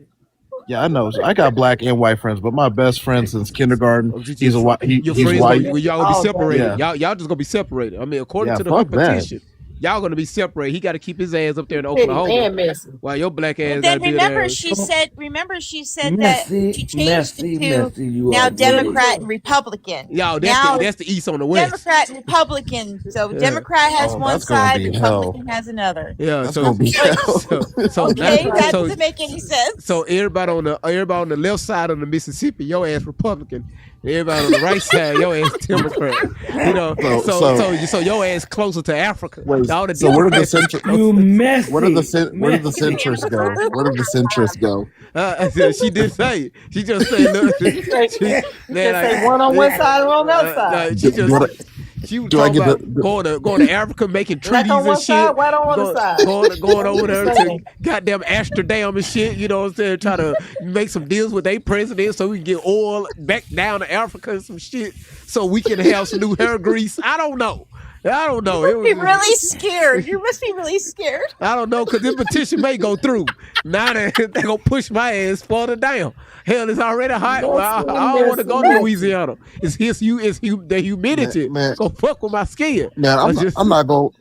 Yeah, I know. I got black and white friends, but my best friend since kindergarten, he's a white. He's white. Y'all gonna be separated. Y'all just gonna be separated. I mean, according to the petition. Y'all gonna be separated. He got to keep his ass up there in Oklahoma. While your black ass. Then remember, she said that she changed it to now Democrat and Republican. Y'all, that's the East on the West. Democrat and Republican. So Democrat has one side, Republican has another. Yeah, that's gonna be so okay, that doesn't make any sense. So everybody on the left side of the Mississippi, your ass Republican. Everybody on the right side, your ass Democrat. You know, so your ass closer to Africa. Wait, so where did the centrists? Where did the centrists go? Where did the centrists go? She did say. She just said, "Look, say one on one side or on the other side." She was talking about going to Africa, making treaties and shit. Going over there to goddamn Amsterdam and shit. You know what I'm saying? Trying to make some deals with their president so we can get oil back down to Africa and some shit, so we can have some new hair grease. I don't know. You must be really scared. You must be really scared. I don't know, because this petition may go through. Now they're going to push my ass further down. Hell, it's already hot. I don't want to go to Louisiana. It's the humidity. Man. Go fuck with my skin. Man, I'm not gonna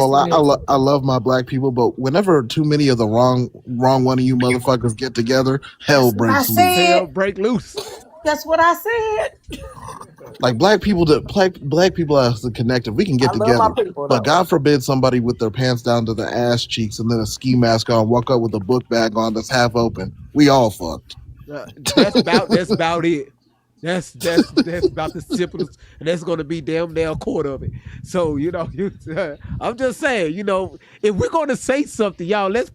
lie. I love my black people, but whenever too many of the wrong one of you motherfuckers get together, hell breaks loose. Hell break loose. That's what I said. Like black people are connected. We can get together, but God forbid somebody with their pants down to the ass cheeks and then a ski mask on walk up with a book bag on that's half open. We all fucked. That's about it. That's about the simplest, and that's going to be damn near a quarter of it. So I'm just saying, if we're going to say something, y'all, let's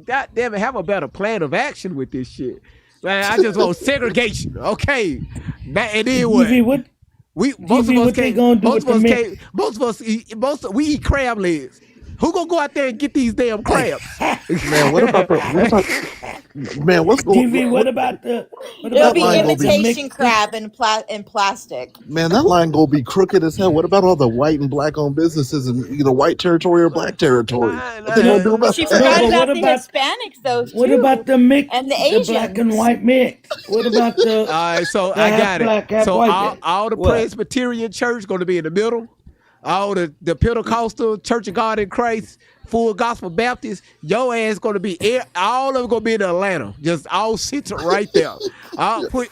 goddamn it, have a better plan of action with this shit. Man, I just want segregation, okay? And then what? Most of us eat crab legs. Who gonna go out there and get these damn crabs? Man, what about It'll be imitation crab in plastic. Man, that line gonna be crooked as hell. What about all the white and black owned businesses in either white territory or black territory? What they gonna do about She forgot about the Hispanics, though. What about the mix? And the Asians? The black and white mix. What about the? All right, so I got it. So all the Presbyterian church gonna be in the middle. All the Pentecostal Church of God in Christ, Full Gospel Baptist, your ass gonna be all of them gonna be in Atlanta. Just all sit right there. I'll push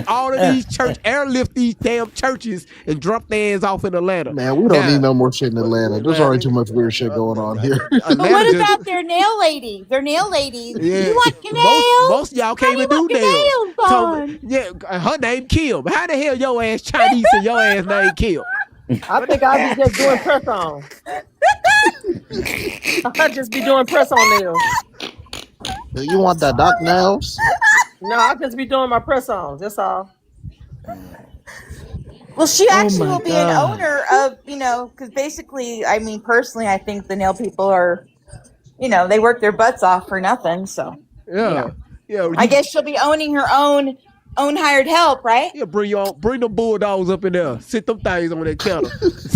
all of these airlift these damn churches and drop their ass off in Atlanta. Man, we don't need no more shit in Atlanta. There's already too much weird shit going on here. But what about their nail lady? Their nail lady. Yeah. You want your nails? Most of y'all can't even do nails. So, her name Kim. How the hell your ass Chinese and your ass name Kim? I think I'll be just doing press on. I'll just be doing press on nails. You want that dark nails? No, I'll just be doing my press on. That's all. Well, she actually will be an owner of, because basically, I mean, personally, I think the nail people are, they work their butts off for nothing. So, yeah. I guess she'll be owning her own hired help, right? Yeah, bring the bulldogs up in there. Sit them things on that counter.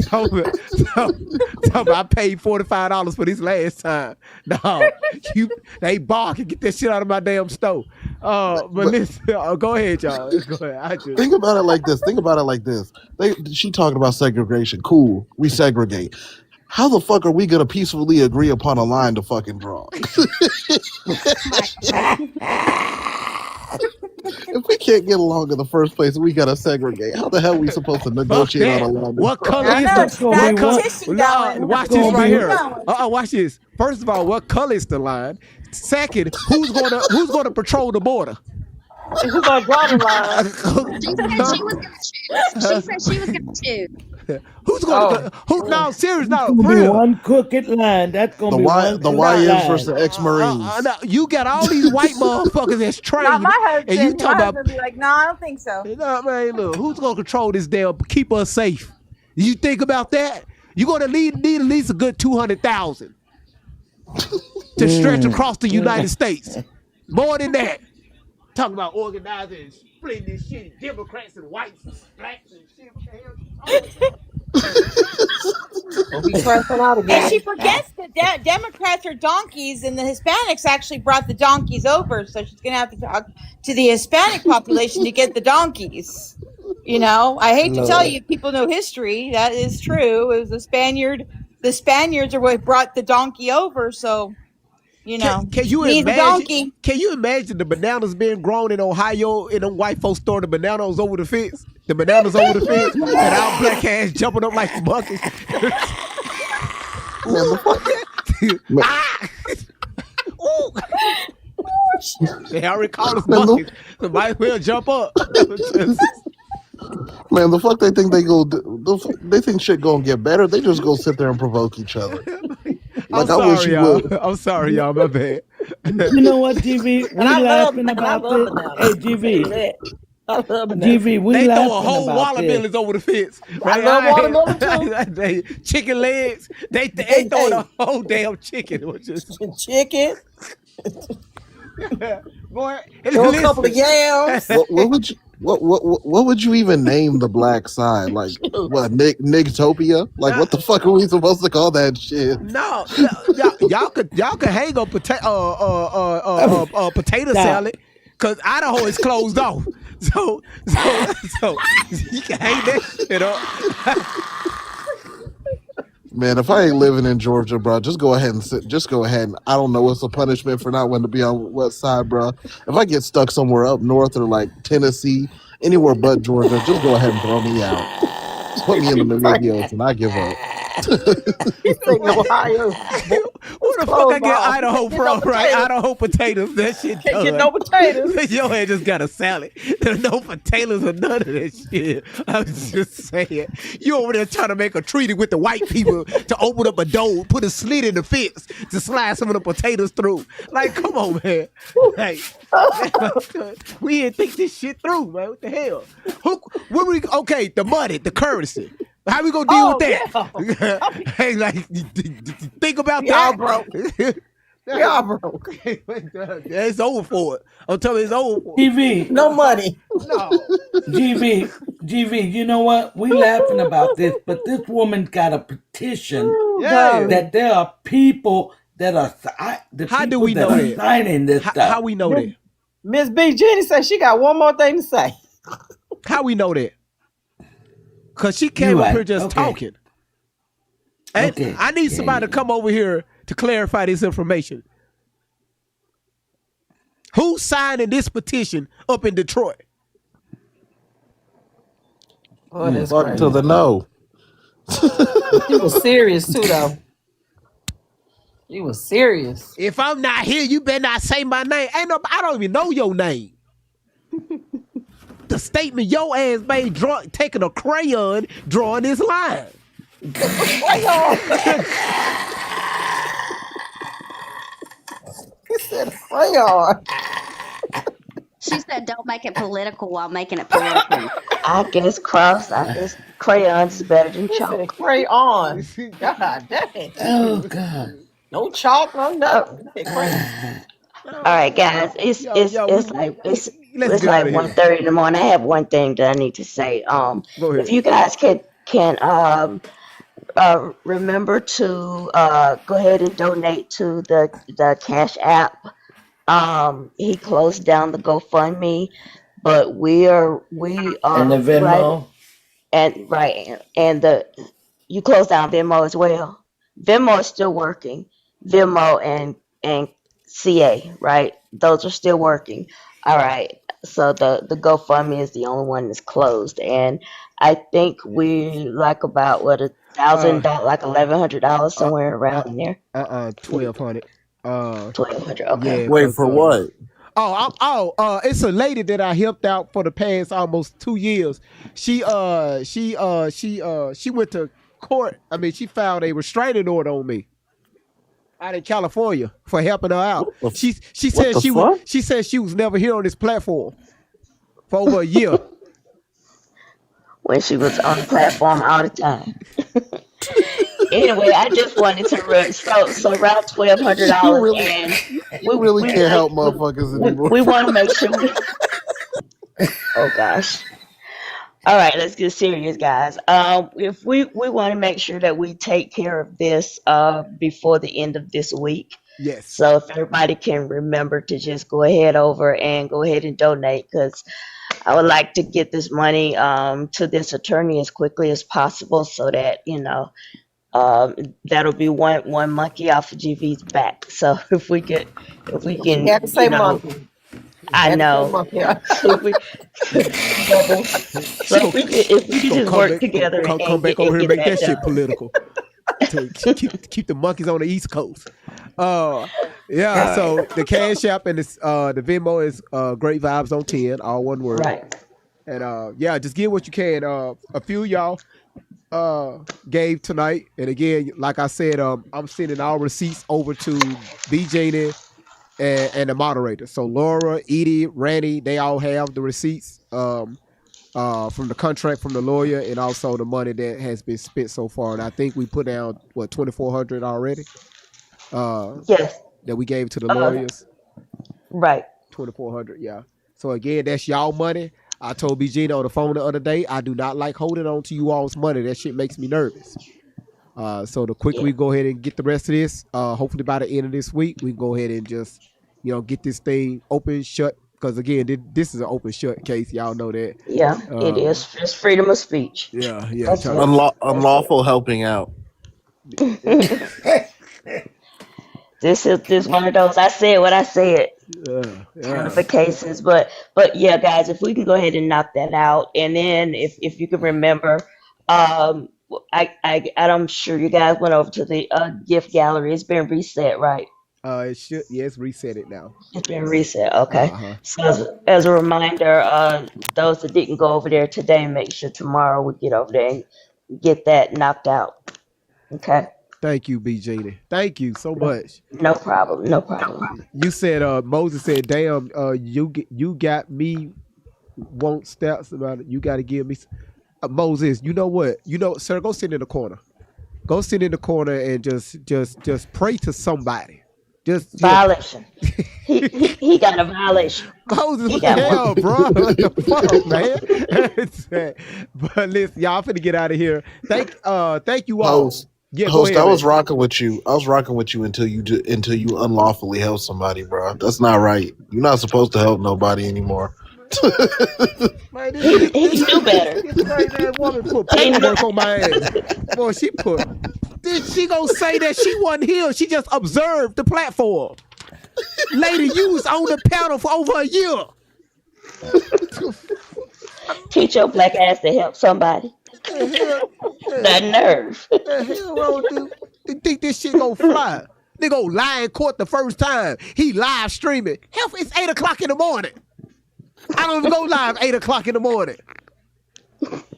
so I paid $45 for this last time. No, they bark and get that shit out of my damn store. But listen, go ahead, y'all. Go ahead. Think about it like this. She talking about segregation. Cool, we segregate. how the fuck are we gonna peacefully agree upon a line to fucking draw? If we can't get along in the first place, we gotta segregate. How the hell are we supposed to negotiate on a line? What color is the watch this right here? Watch this. First of all, what color is the line? Second, who's gonna patrol the border? Who's gonna draw the line? She said she was gonna choose. Who's gonna? No, serious, no. It's gonna be one crooked line. That's gonna be one the YNs versus the ex-Marines. You got all these white motherfuckers that's trained. Not my husband. And you talking about? Be like, no, I don't think so. No, man, look, who's gonna control this damn? Keep us safe. You think about that? You're gonna need at least a good 200,000 to stretch across the United States. More than that. Talking about organizing and splitting this shit, Democrats and whites and blacks and shit. And she forgets that Democrats are donkeys, and the Hispanics actually brought the donkeys over. So she's gonna have to talk to the Hispanic population to get the donkeys. You know, I hate to tell you, people know history. That is true. It was the Spaniards are what brought the donkey over. So. You know, can you imagine? Can you imagine the bananas being grown in Ohio and them white folks throwing the bananas over the fence? The bananas over the fence, and our black ass jumping up like monkeys. They already called us monkeys, so might as well jump up. Man, the fuck they think they go? They think shit gonna get better. They just go sit there and provoke each other. Like, I wish you would. I'm sorry, y'all. My bad. You know what, GV? We laughing about this. Hey, GV. GV, we they laughing throw a whole watermelons over the fence. Right? I love watermelon too. Chicken legs. They throw the whole damn chicken. Chicken. Boy, throw a couple of yams. What would you even name the black side? Like what? Nigtopia? Like what the fuck are we supposed to call that shit? No, y'all could hang a potato salad because Idaho is closed off. So you can hang that shit up. Man, if I ain't living in Georgia, bro, just go ahead and I don't know what's the punishment for not wanting to be on what side, bro. If I get stuck somewhere up north or like Tennessee, anywhere but Georgia, just go ahead and throw me out. Just put me in the middle of the ocean and I give up. Ohio. Where the fuck I get Idaho from, right? Idaho potatoes. That shit can't get no potatoes. Your head just got a salad. There's no potatoes or none of that shit. I was just saying. You over there trying to make a treaty with the white people to open up a door, put a slit in the fence to slide some of the potatoes through. Like, come on, man. Like, we didn't think this shit through, man. What the hell? Okay, the money, the currency. How we gonna deal with that? Yeah. Hey, like, think about that. Y'all broke. It's over for it. I'm telling you, it's over for it. GV. No money. No. GV, you know what? We laughing about this, but this woman's got a petition that there are people that are how do we know that? Signing this stuff. How we know that? Miss B. Jenny said she got one more thing to say. How we know that? Because she came up here just talking. And I need somebody to come over here to clarify this information. Who's signing this petition up in Detroit? Oh, that's fuck crazy. to the no. She was serious too, though. She was serious. If I'm not here, you better not say my name. I don't even know your name. The statement your ass made taking a crayon drawing this line. Crayon. He said crayon. She said don't make it political while making it political. I guess crayons is better than chalk. Crayon. God dang. Oh God. No chalk, no nothing. All right, guys. It's like 1:30 in the morning. I have one thing that I need to say. If you guys can remember to go ahead and donate to the Cash App. He closed down the GoFundMe, but we are and the Venmo and you closed down Venmo as well. Venmo is still working. Venmo and CA, right? Those are still working. All right. So the GoFundMe is the only one that's closed, and I think we like about what $1,000, like $1,100 somewhere around there. 1,200. 1,200. Okay. Yeah. Wait, for what? It's a lady that I helped out for the past almost 2 years. She went to court. I mean, she filed a restraining order on me out in California for helping her out. She said she was never here on this platform for over a year. When she was on the platform all the time. Anyway, I just wanted to so around $1,200, and we really can't help motherfuckers anymore. We want to make sure. Oh gosh. All right, let's get serious, guys. If we want to make sure that we take care of this before the end of this week. Yes. So if everybody can remember to just go ahead and donate, because I would like to get this money to this attorney as quickly as possible, so that that'll be one monkey off of GV's back. So if we can, You have to say monkey. I know. So if we just work together and come back over here and make that shit political. To keep the monkeys on the East Coast. So the Cash App and the Venmo is Great Vibes on 10, all one word. Right. And just give what you can. A few of y'all gave tonight, and again, like I said, I'm sending all receipts over to BJ and the moderator. So Laura, Edie, Randy, they all have the receipts from the contract from the lawyer, and also the money that has been spent so far. And I think we put down $2,400 already. Yes. That we gave to the lawyers. Right. 2,400. Yeah. So again, that's y'all money. I told BG on the phone the other day, I do not like holding on to you all's money. That shit makes me nervous. So the quicker we go ahead and get the rest of this, hopefully by the end of this week, we can go ahead and just, get this thing open, shut. Because again, this is an open shut case. Y'all know that. Yeah, it is. It's freedom of speech. Yeah. Unlawful helping out. This is one of those. I said what I said. Kind of cases, but yeah, guys, if we can go ahead and knock that out, and then if you can remember, I'm sure you guys went over to the gift gallery. It's been reset, right? It should. Yes, reset it now. It's been reset. Okay. So as a reminder, those that didn't go over there today, make sure tomorrow we get over there and get that knocked out. Okay. Thank you, BJ. Thank you so much. No problem. No problem. You said Moses said, "Damn, you got me want steps about it. You got to give me Moses. You know what? Sir, go sit in the corner. Go sit in the corner and just pray to somebody. Just violation. He got a violation. Moses, what the hell, bro? What the fuck, man? But listen, y'all finna get out of here. Thank you all. Host, I was rocking with you. I was rocking with you until you unlawfully help somebody, bro. That's not right. You're not supposed to help nobody anymore. Man, he knew better. That woman put paperwork on my ass. Boy, she gonna say that she wasn't here. She just observed the platform. Lady, you was on the panel for over a year. Teach your black ass to help somebody. That nerve. The hell wrong with you? You think this shit gonna fly? They gonna lie in court the first time. He live streaming. Hell, it's 8:00 in the morning. I don't even go live 8:00 in the morning.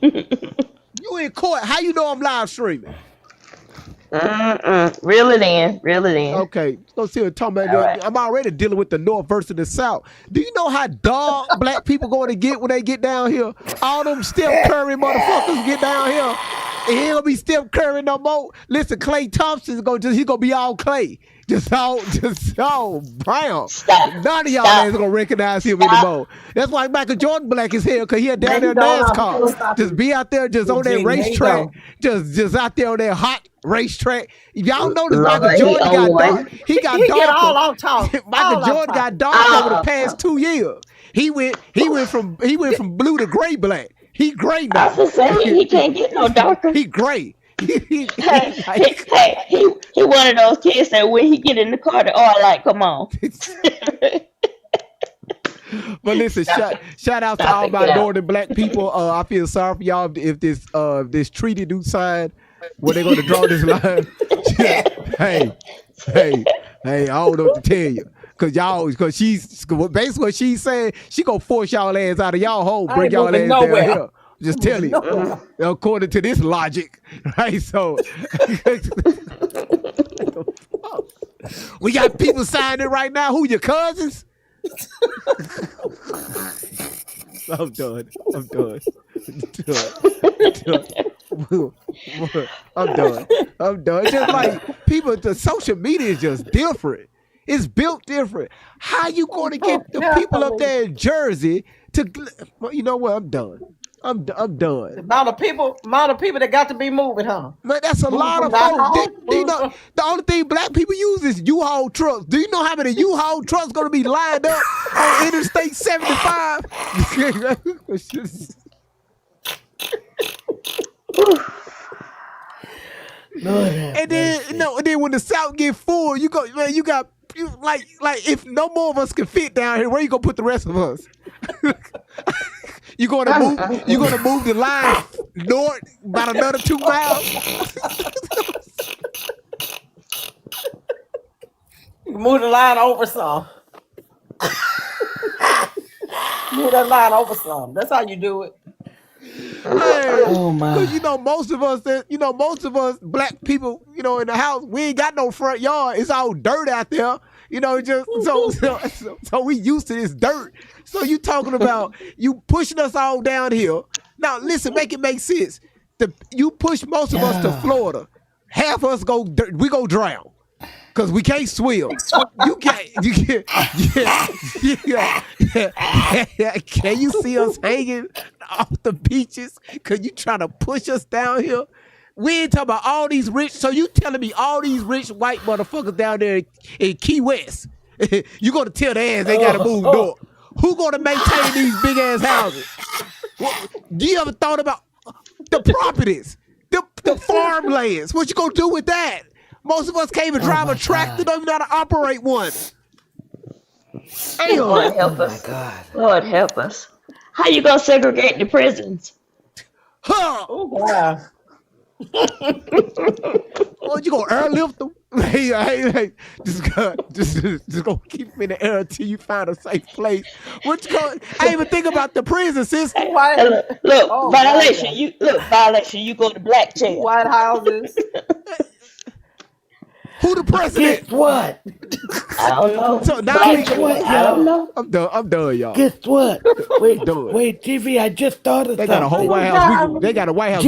You in court? How you know I'm live streaming? Reel it in. Okay, let's see what I'm talking about. Right. I'm already dealing with the North versus the South. Do you know how dog black people going to get when they get down here? All them Steph Curry motherfuckers get down here. And he ain't gonna be Steph Curry no more. Listen, Klay Thompson's he's gonna be all clay. Just all brown. None of y'all is gonna recognize him anymore. That's why Michael Jordan black as hell, because he had down there NASCAR. Just be out there just on that racetrack. Just out there on that hot racetrack. If y'all notice, Michael Jordan got dark. He got darker. Michael Jordan got dark over the past 2 years. He went from blue to gray black. He gray now. I was saying he can't get no darker. He gray. He one of those kids that when he get in the car, the all like, come on. But listen, shout out to all my northern black people. I feel sorry for y'all if this treaty do sign where they're gonna draw this line. hey, I don't know what to tell you. Cause she's basically what she's saying, she gonna force y'all ass out of y'all home, bring y'all ass down here. Just tell you, according to this logic, right? So we got people signing right now. Who your cousins? I'm done. I'm done. Just like people, the social media is just different. It's built different. How you going to get the people up there in Jersey to? Well, you know what? I'm done. I'm done. The amount of people that got to be moving, huh? Man, that's a lot of folks. You know, the only thing black people use is U-Haul trucks. Do you know how many U-Haul trucks going to be lined up on Interstate 75? And then when the South get full, you got if no more of us can fit down here, where you gonna put the rest of us? You gonna move the line north about another 2 miles? You move the line over some. Move that line over some. That's how you do it. Hey, oh my! Because most of us black people, in the house, we ain't got no front yard. It's all dirt out there. So we used to this dirt. So you talking about you pushing us all down here. Now listen, make it make sense. You push most of us to Florida. Half of us we go drown. Cause we can't swim. Can you see us hanging off the beaches? Cause you trying to push us down here? We ain't talking about all these rich. So you telling me all these rich white motherfuckers down there in Key West? You gonna tell their ass they gotta move north? Who gonna maintain these big ass houses? Do you ever thought about the properties, the farmlands? What you gonna do with that? Most of us can't even drive a tractor, don't even know how to operate one. Lord help us. Lord help us. How you gonna segregate the prisons? Huh? Oh wow. Oh, you gonna airlift them? Hey, just gonna keep them in the air until you find a safe place. I even think about the prison system. Look, violation. You go to black jail. White houses. Who the president? Guess what? I don't know. So now I don't know. I'm done, y'all. Guess what? Wait, TV. I just thought of They got a whole White House. They got a White House.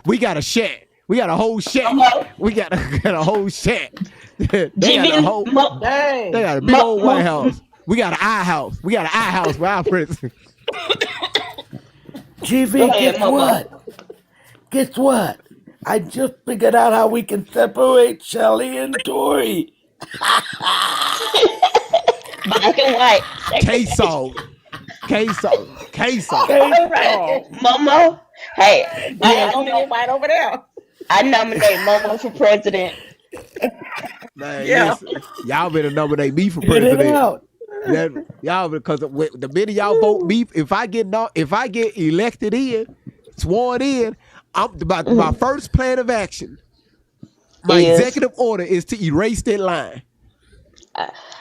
We got a shack. We got a whole shack. We got a whole shack. They got a big old White House. We got an I house. We got an I house for our president. TV, guess what? Guess what? I just figured out how we can separate Shelly and Tori. Black and white. Queso. Momo. Hey, White over there. I nominate Momo for president. Man, listen, y'all better nominate me for president. Y'all, because the minute y'all vote me, if I get elected in, sworn in, my first plan of action, my executive order is to erase that line.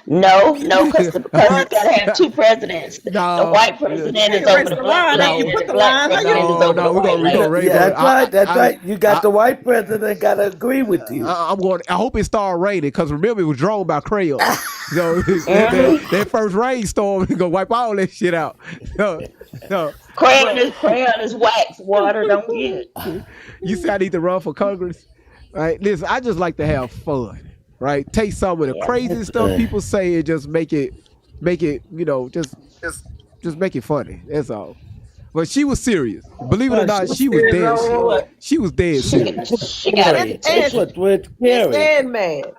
No, because you gotta have two presidents. The white president is over the black land, and the black president is over the white land. Yeah, that's right. You got the white president gotta agree with you. I hope it started raining, because remember it was drawn by Crayon. So that first rainstorm is gonna wipe all that shit out. Crayon is wax. Water don't get it. You say I need to run for Congress, right? Listen, I just like to have fun. Right, take some of the crazy stuff people say and just make it, just make it funny. That's all. But she was serious. Believe it or not, she was dead. She was dead serious. She got it.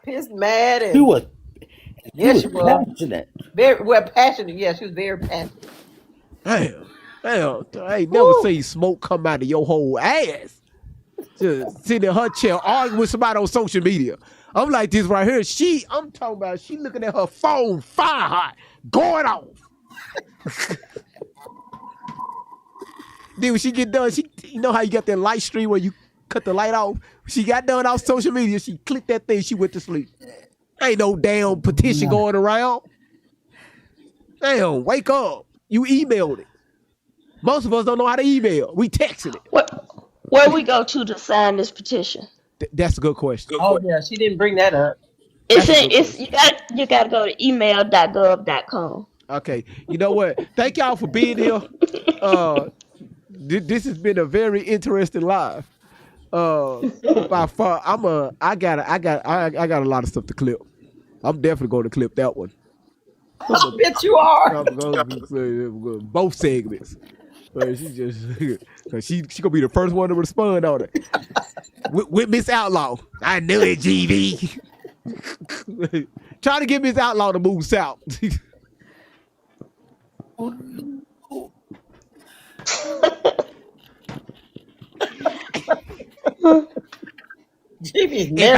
Pissed mad. She was. Yes, she was passionate. Very passionate. Yeah, she was very passionate. Damn, I ain't never seen smoke come out of your whole ass. Just sitting in her chair arguing with somebody on social media. I'm like this right here. I'm talking about she looking at her phone fire hot, going off. Then when she get done, you know how you got that light stream where you cut the light off? She got done off social media. She clicked that thing. She went to sleep. Ain't no damn petition going around. Damn, wake up. You emailed it. Most of us don't know how to email. We texted it. Where we go to sign this petition? That's a good question. Oh yeah, she didn't bring that up. You gotta go to email.gov.com. Okay, you know what? Thank y'all for being here. This has been a very interesting live. By far, I got a lot of stuff to clip. I'm definitely going to clip that one. I bet you are. I'm going to both segments. But she gonna be the first one to respond on it. With Miss Outlaw. I knew it, GV. Trying to get Miss Outlaw to move south. If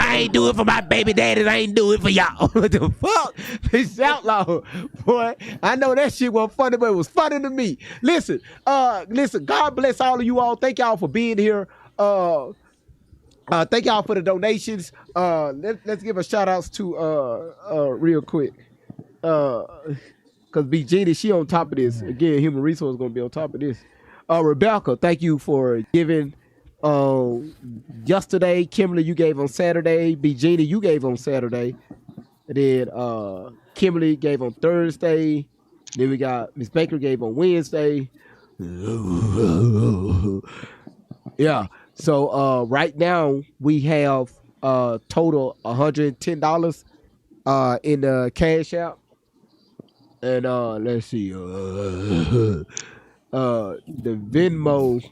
I ain't do it for my baby daddies, I ain't do it for y'all. What the fuck? Miss Outlaw, boy. I know that shit wasn't funny, but it was funny to me. Listen, God bless all of you all. Thank y'all for being here. Thank y'all for the donations. Let's give a shout outs to real quick. Cause B Genie, she on top of this. Again, human resource gonna be on top of this. Rebecca, thank you for giving yesterday. Kimberly, you gave on Saturday. B Genie, you gave on Saturday. And then Kimberly gave on Thursday. Then we got Miss Baker gave on Wednesday. Yeah. So right now we have total $110 in the cash out. And let's see. The Venmo,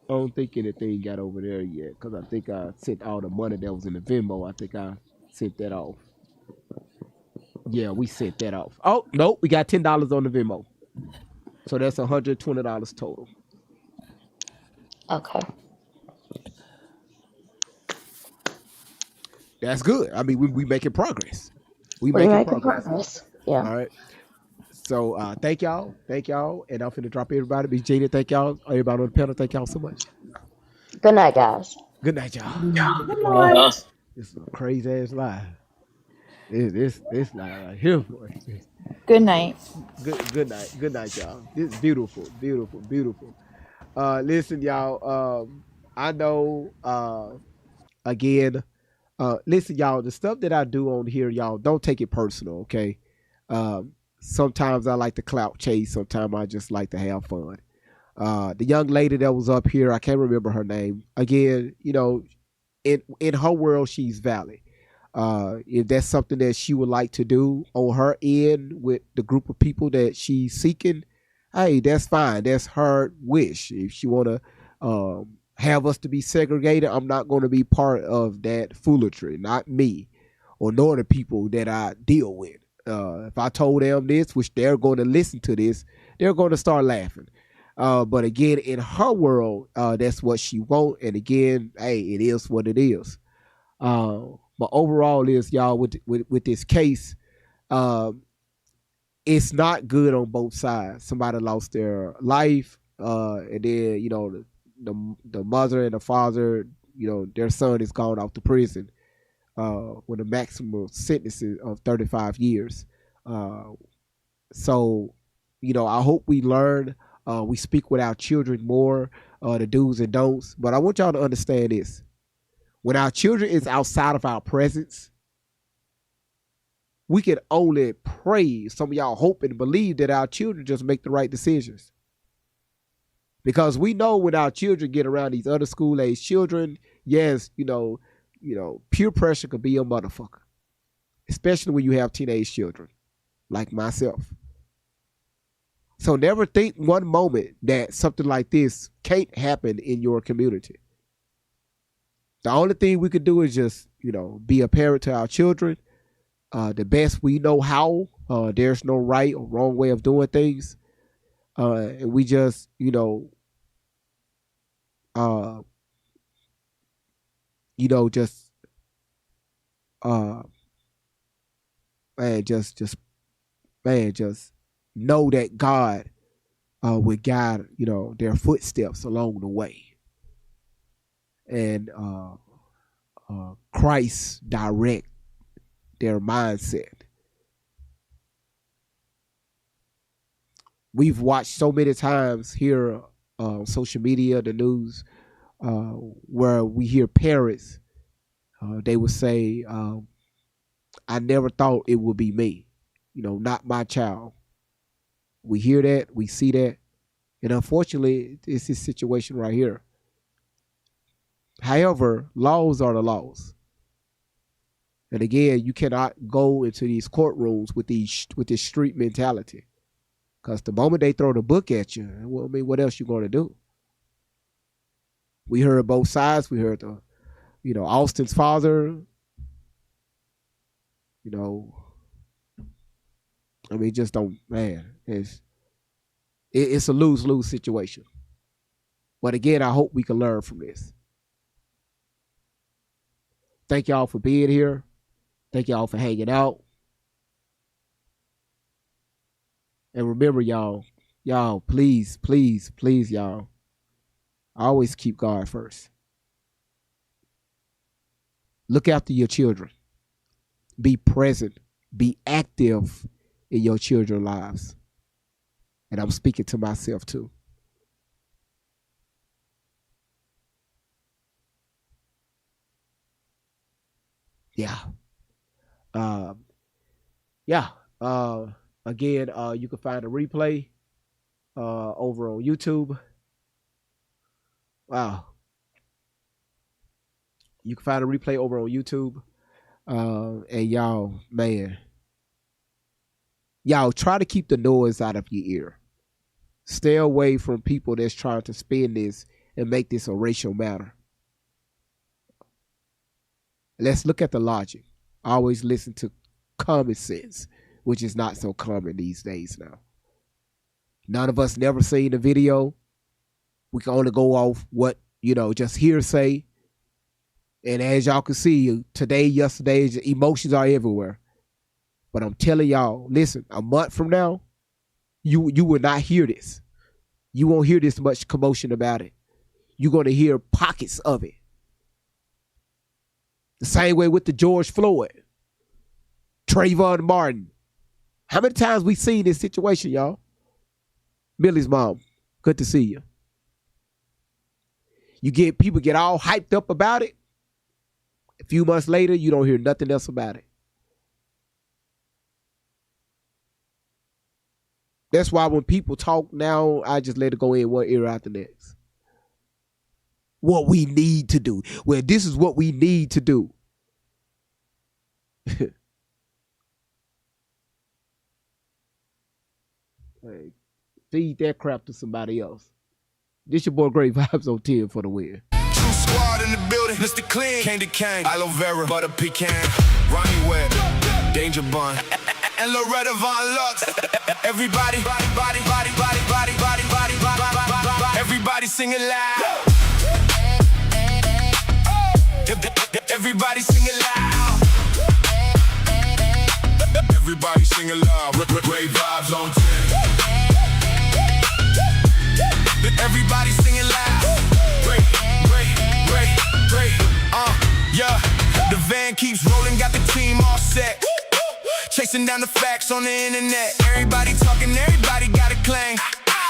I don't think anything got over there yet, because I think I sent all the money that was in the Venmo. I think I sent that off. Yeah, we sent that off. Oh, no, we got $10 on the Venmo. So that's $120 total. Okay. That's good. I mean, we making progress. We making progress. Yeah. All right. So thank y'all. And I'm finna drop everybody. Be Gina, thank y'all. Everybody on the panel, thank y'all so much. Good night, guys. Good night, y'all. Good night. This is a crazy ass live. This live right here, boy. Good night. Good night. Good night, y'all. This is beautiful. Listen, y'all. I know. Again. Listen, y'all. The stuff that I do on here, y'all, don't take it personal, okay? Sometimes I like to clout chase. Sometimes I just like to have fun. The young lady that was up here, I can't remember her name. Again, you know, in her world, she's valid. If that's something that she would like to do on her end with the group of people that she's seeking, hey, that's fine. That's her wish. If she want to have us to be segregated, I'm not going to be part of that foolery. Not me, or nor the people that I deal with. If I told them this, which they're going to listen to this, they're going to start laughing. But again, in her world, that's what she wants. And again, hey, it is what it is. But overall, is y'all with this case, it's not good on both sides. Somebody lost their life, and then you know the mother and the father, you know, their son is gone off to prison with a maximum sentence of 35 years. So, you know, I hope we learn. We speak with our children more, the do's and don'ts. But I want y'all to understand this. When our children is outside of our presence, we can only pray. Some of y'all hope and believe that our children just make the right decisions. Because we know when our children get around these other school-age children, yes, you know, peer pressure could be a motherfucker. Especially when you have teenage children, like myself. So never think one moment that something like this can't happen in your community. The only thing we could do is just, you know, be a parent to our children. The best we know how. There's no right or wrong way of doing things. And we just, you know, just man, just know that God will guide, their footsteps along the way. And Christ direct their mindset. We've watched so many times here on social media, the news, where we hear parents, they would say, I never thought it would be me, not my child. We hear that, we see that, and unfortunately, it's this situation right here. However, laws are the laws. And again, you cannot go into these courtrooms with this street mentality. Because the moment they throw the book at you, well, I mean, what else you going to do? We heard both sides. We heard Austin's father. I mean, just don't, man. It's a lose-lose situation. But again, I hope we can learn from this. Thank y'all for being here. Thank y'all for hanging out. And remember, y'all, please, please, please, y'all, always keep God first. Look after your children. Be present. Be active in your children's lives. And I'm speaking to myself too. Yeah. Again, you can find a replay over on YouTube. Wow. You can find a replay over on YouTube. And y'all, man, y'all try to keep the noise out of your ear. Stay away from people that's trying to spin this and make this a racial matter. Let's look at the logic. Always listen to common sense, which is not so common these days now. None of us never seen the video. We can only go off what, just hearsay. And as y'all can see, today, yesterday, emotions are everywhere. But I'm telling y'all, listen, a month from now, you will not hear this. You won't hear this much commotion about it. You're going to hear pockets of it. The same way with the George Floyd, Trayvon Martin. How many times we seen this situation, y'all? Millie's mom, good to see you. People get all hyped up about it. A few months later, you don't hear nothing else about it. That's why when people talk now, I just let it go in one ear out the next. What we need to do. Well, this is what we need to do. Hey, feed that crap to somebody else. This your boy Great Vibes on 10 for the win. True squad in the building. Mr. Clean, Candy Cane, Aloe Vera, Butter Pecan, Ronnie Webb, Danger Bun, and Loretta Von Lux. Everybody, everybody sing it loud. Everybody sing it loud. Everybody sing it loud. Great Vibes on 10. Everybody sing it loud. Great. Yeah. The van keeps rolling, got the team all set. Chasing down the facts on the internet. Everybody talking, everybody got a claim.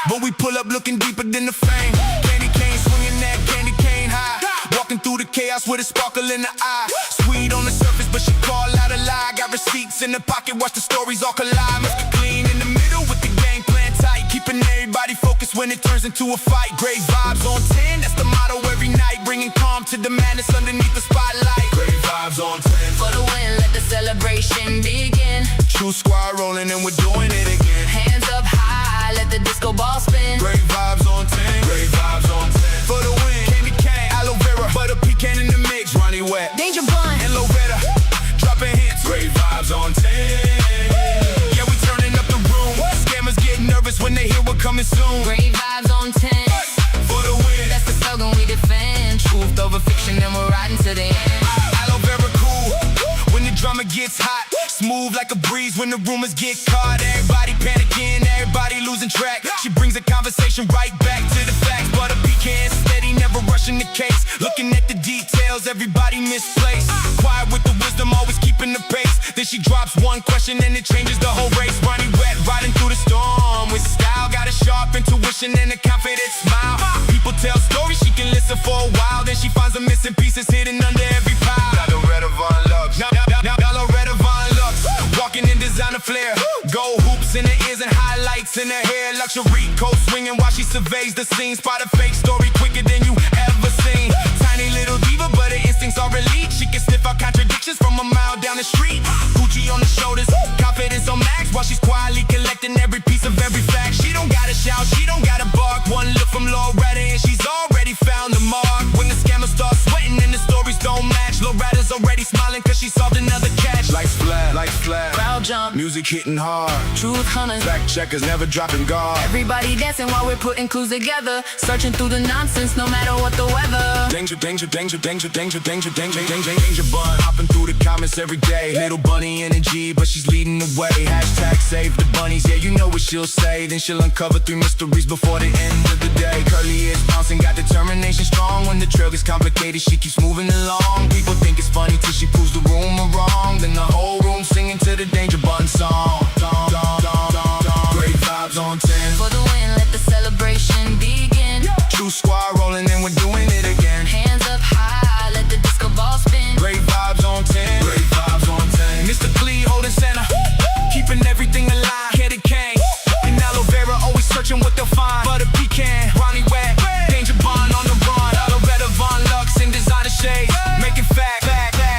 But we pull up looking deeper than the fame. Candy cane swinging that candy cane high. Walking through the chaos with a sparkle in the eye. Sweet on the surface, but she call out a lie. Got receipts in the pocket, watch the stories all collide. Mr. Clean in the middle with the game plan tight. Keeping everybody focused when it turns into a fight. Great Vibes on 10, that's the motto every night. Bringing calm to the madness underneath the spotlight. Great Vibes on 10. For the win, let the celebration begin. True squad rolling and we're doing it again. Hands up high, let the disco ball spin. Great Vibes on 10. Great Vibes on 10. For the win, Candy Cane, Aloe Vera, Butter Pecan in the mix. Ronnie Webb, Danger Bun, and Loretta, dropping hits. Great Vibes on 10. Yeah, we turning up the room. Scammers get nervous when they hear we're coming soon. Great Vibes on 10. For the win, that's the slogan we defend. Truth over fiction and we're riding to the end. Aloe vera cool when the drummer gets hot. Smooth like a breeze when the rumors get caught. Everybody panicking, everybody losing track. She brings the conversation right back to the facts. But a pecan steady, never rushing the case. Looking at the details, everybody misplaced. Quiet with the wisdom, always keeping the pace. Then she drops one question and it changes the whole race. Ronnie wet, riding through the storm with style. Got a sharp intuition and a confident smile. People tell stories, she can listen for a while. Then she finds the missing pieces hidden under every pile. Now Loretta Von Lux, now Loretta Von Lux. Walking in designer flair, gold hoops in her ears and highlights in her hair. Luxury coat swinging while she surveys the scene. Spot a fake story quicker than you ever seen. Tiny little diva, but her instincts are elite. She can sniff out contradictions from a mile down the street. Gucci on the shoulders, confidence on max, while she's quietly collecting every piece of every fact. She don't gotta shout, she don't gotta bark. One look from Loretta and she's already found the mark. When the scammers start sweating and the stories don't match, Loretta's already smiling cause she solved another catch. Lights flat, crowd jump, music hitting hard. truth hunters, Fact checkers never dropping guard. everybody dancing while we're putting clues together. Searching through the nonsense no matter what the weather. Danger, danger, danger, danger, danger, danger, danger, danger, danger bun. Hopping through the comments every day. Little bunny energy, but she's leading the way. Hashtag save the bunnies, yeah, you know what she'll say. Then she'll uncover 3 mysteries before the end of the day. Curly ears bouncing, got determination strong. When the trail gets complicated, she keeps moving along. People think it's funny till she proves the rumor wrong. Then the whole room singing to the Danger Bun song. Great vibes on 10. For the win, let the celebration begin. True squad rolling and we're doing it again. Hands up high, let the disco ball spin. Great vibes on 10. Great vibes on 10. Mr. Clee holding center, keeping everything alive. Candy cane and aloe vera, always searching what they'll find. Butter pecan, Ronnie wet, Danger Bun on the run. Loretta Von Lux in designer shades, making fact,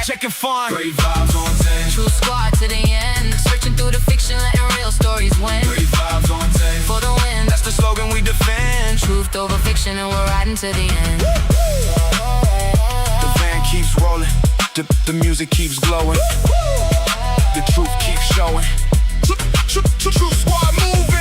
checking fun. Great vibes on 10. True squad to the end. Searching through the fiction, letting real stories win. Great vibes on 10. For the win, That's the slogan we defend. truth over fiction, and we're riding to the end. The van keeps rolling, the music keeps glowing, the truth keeps showing. True squad moving.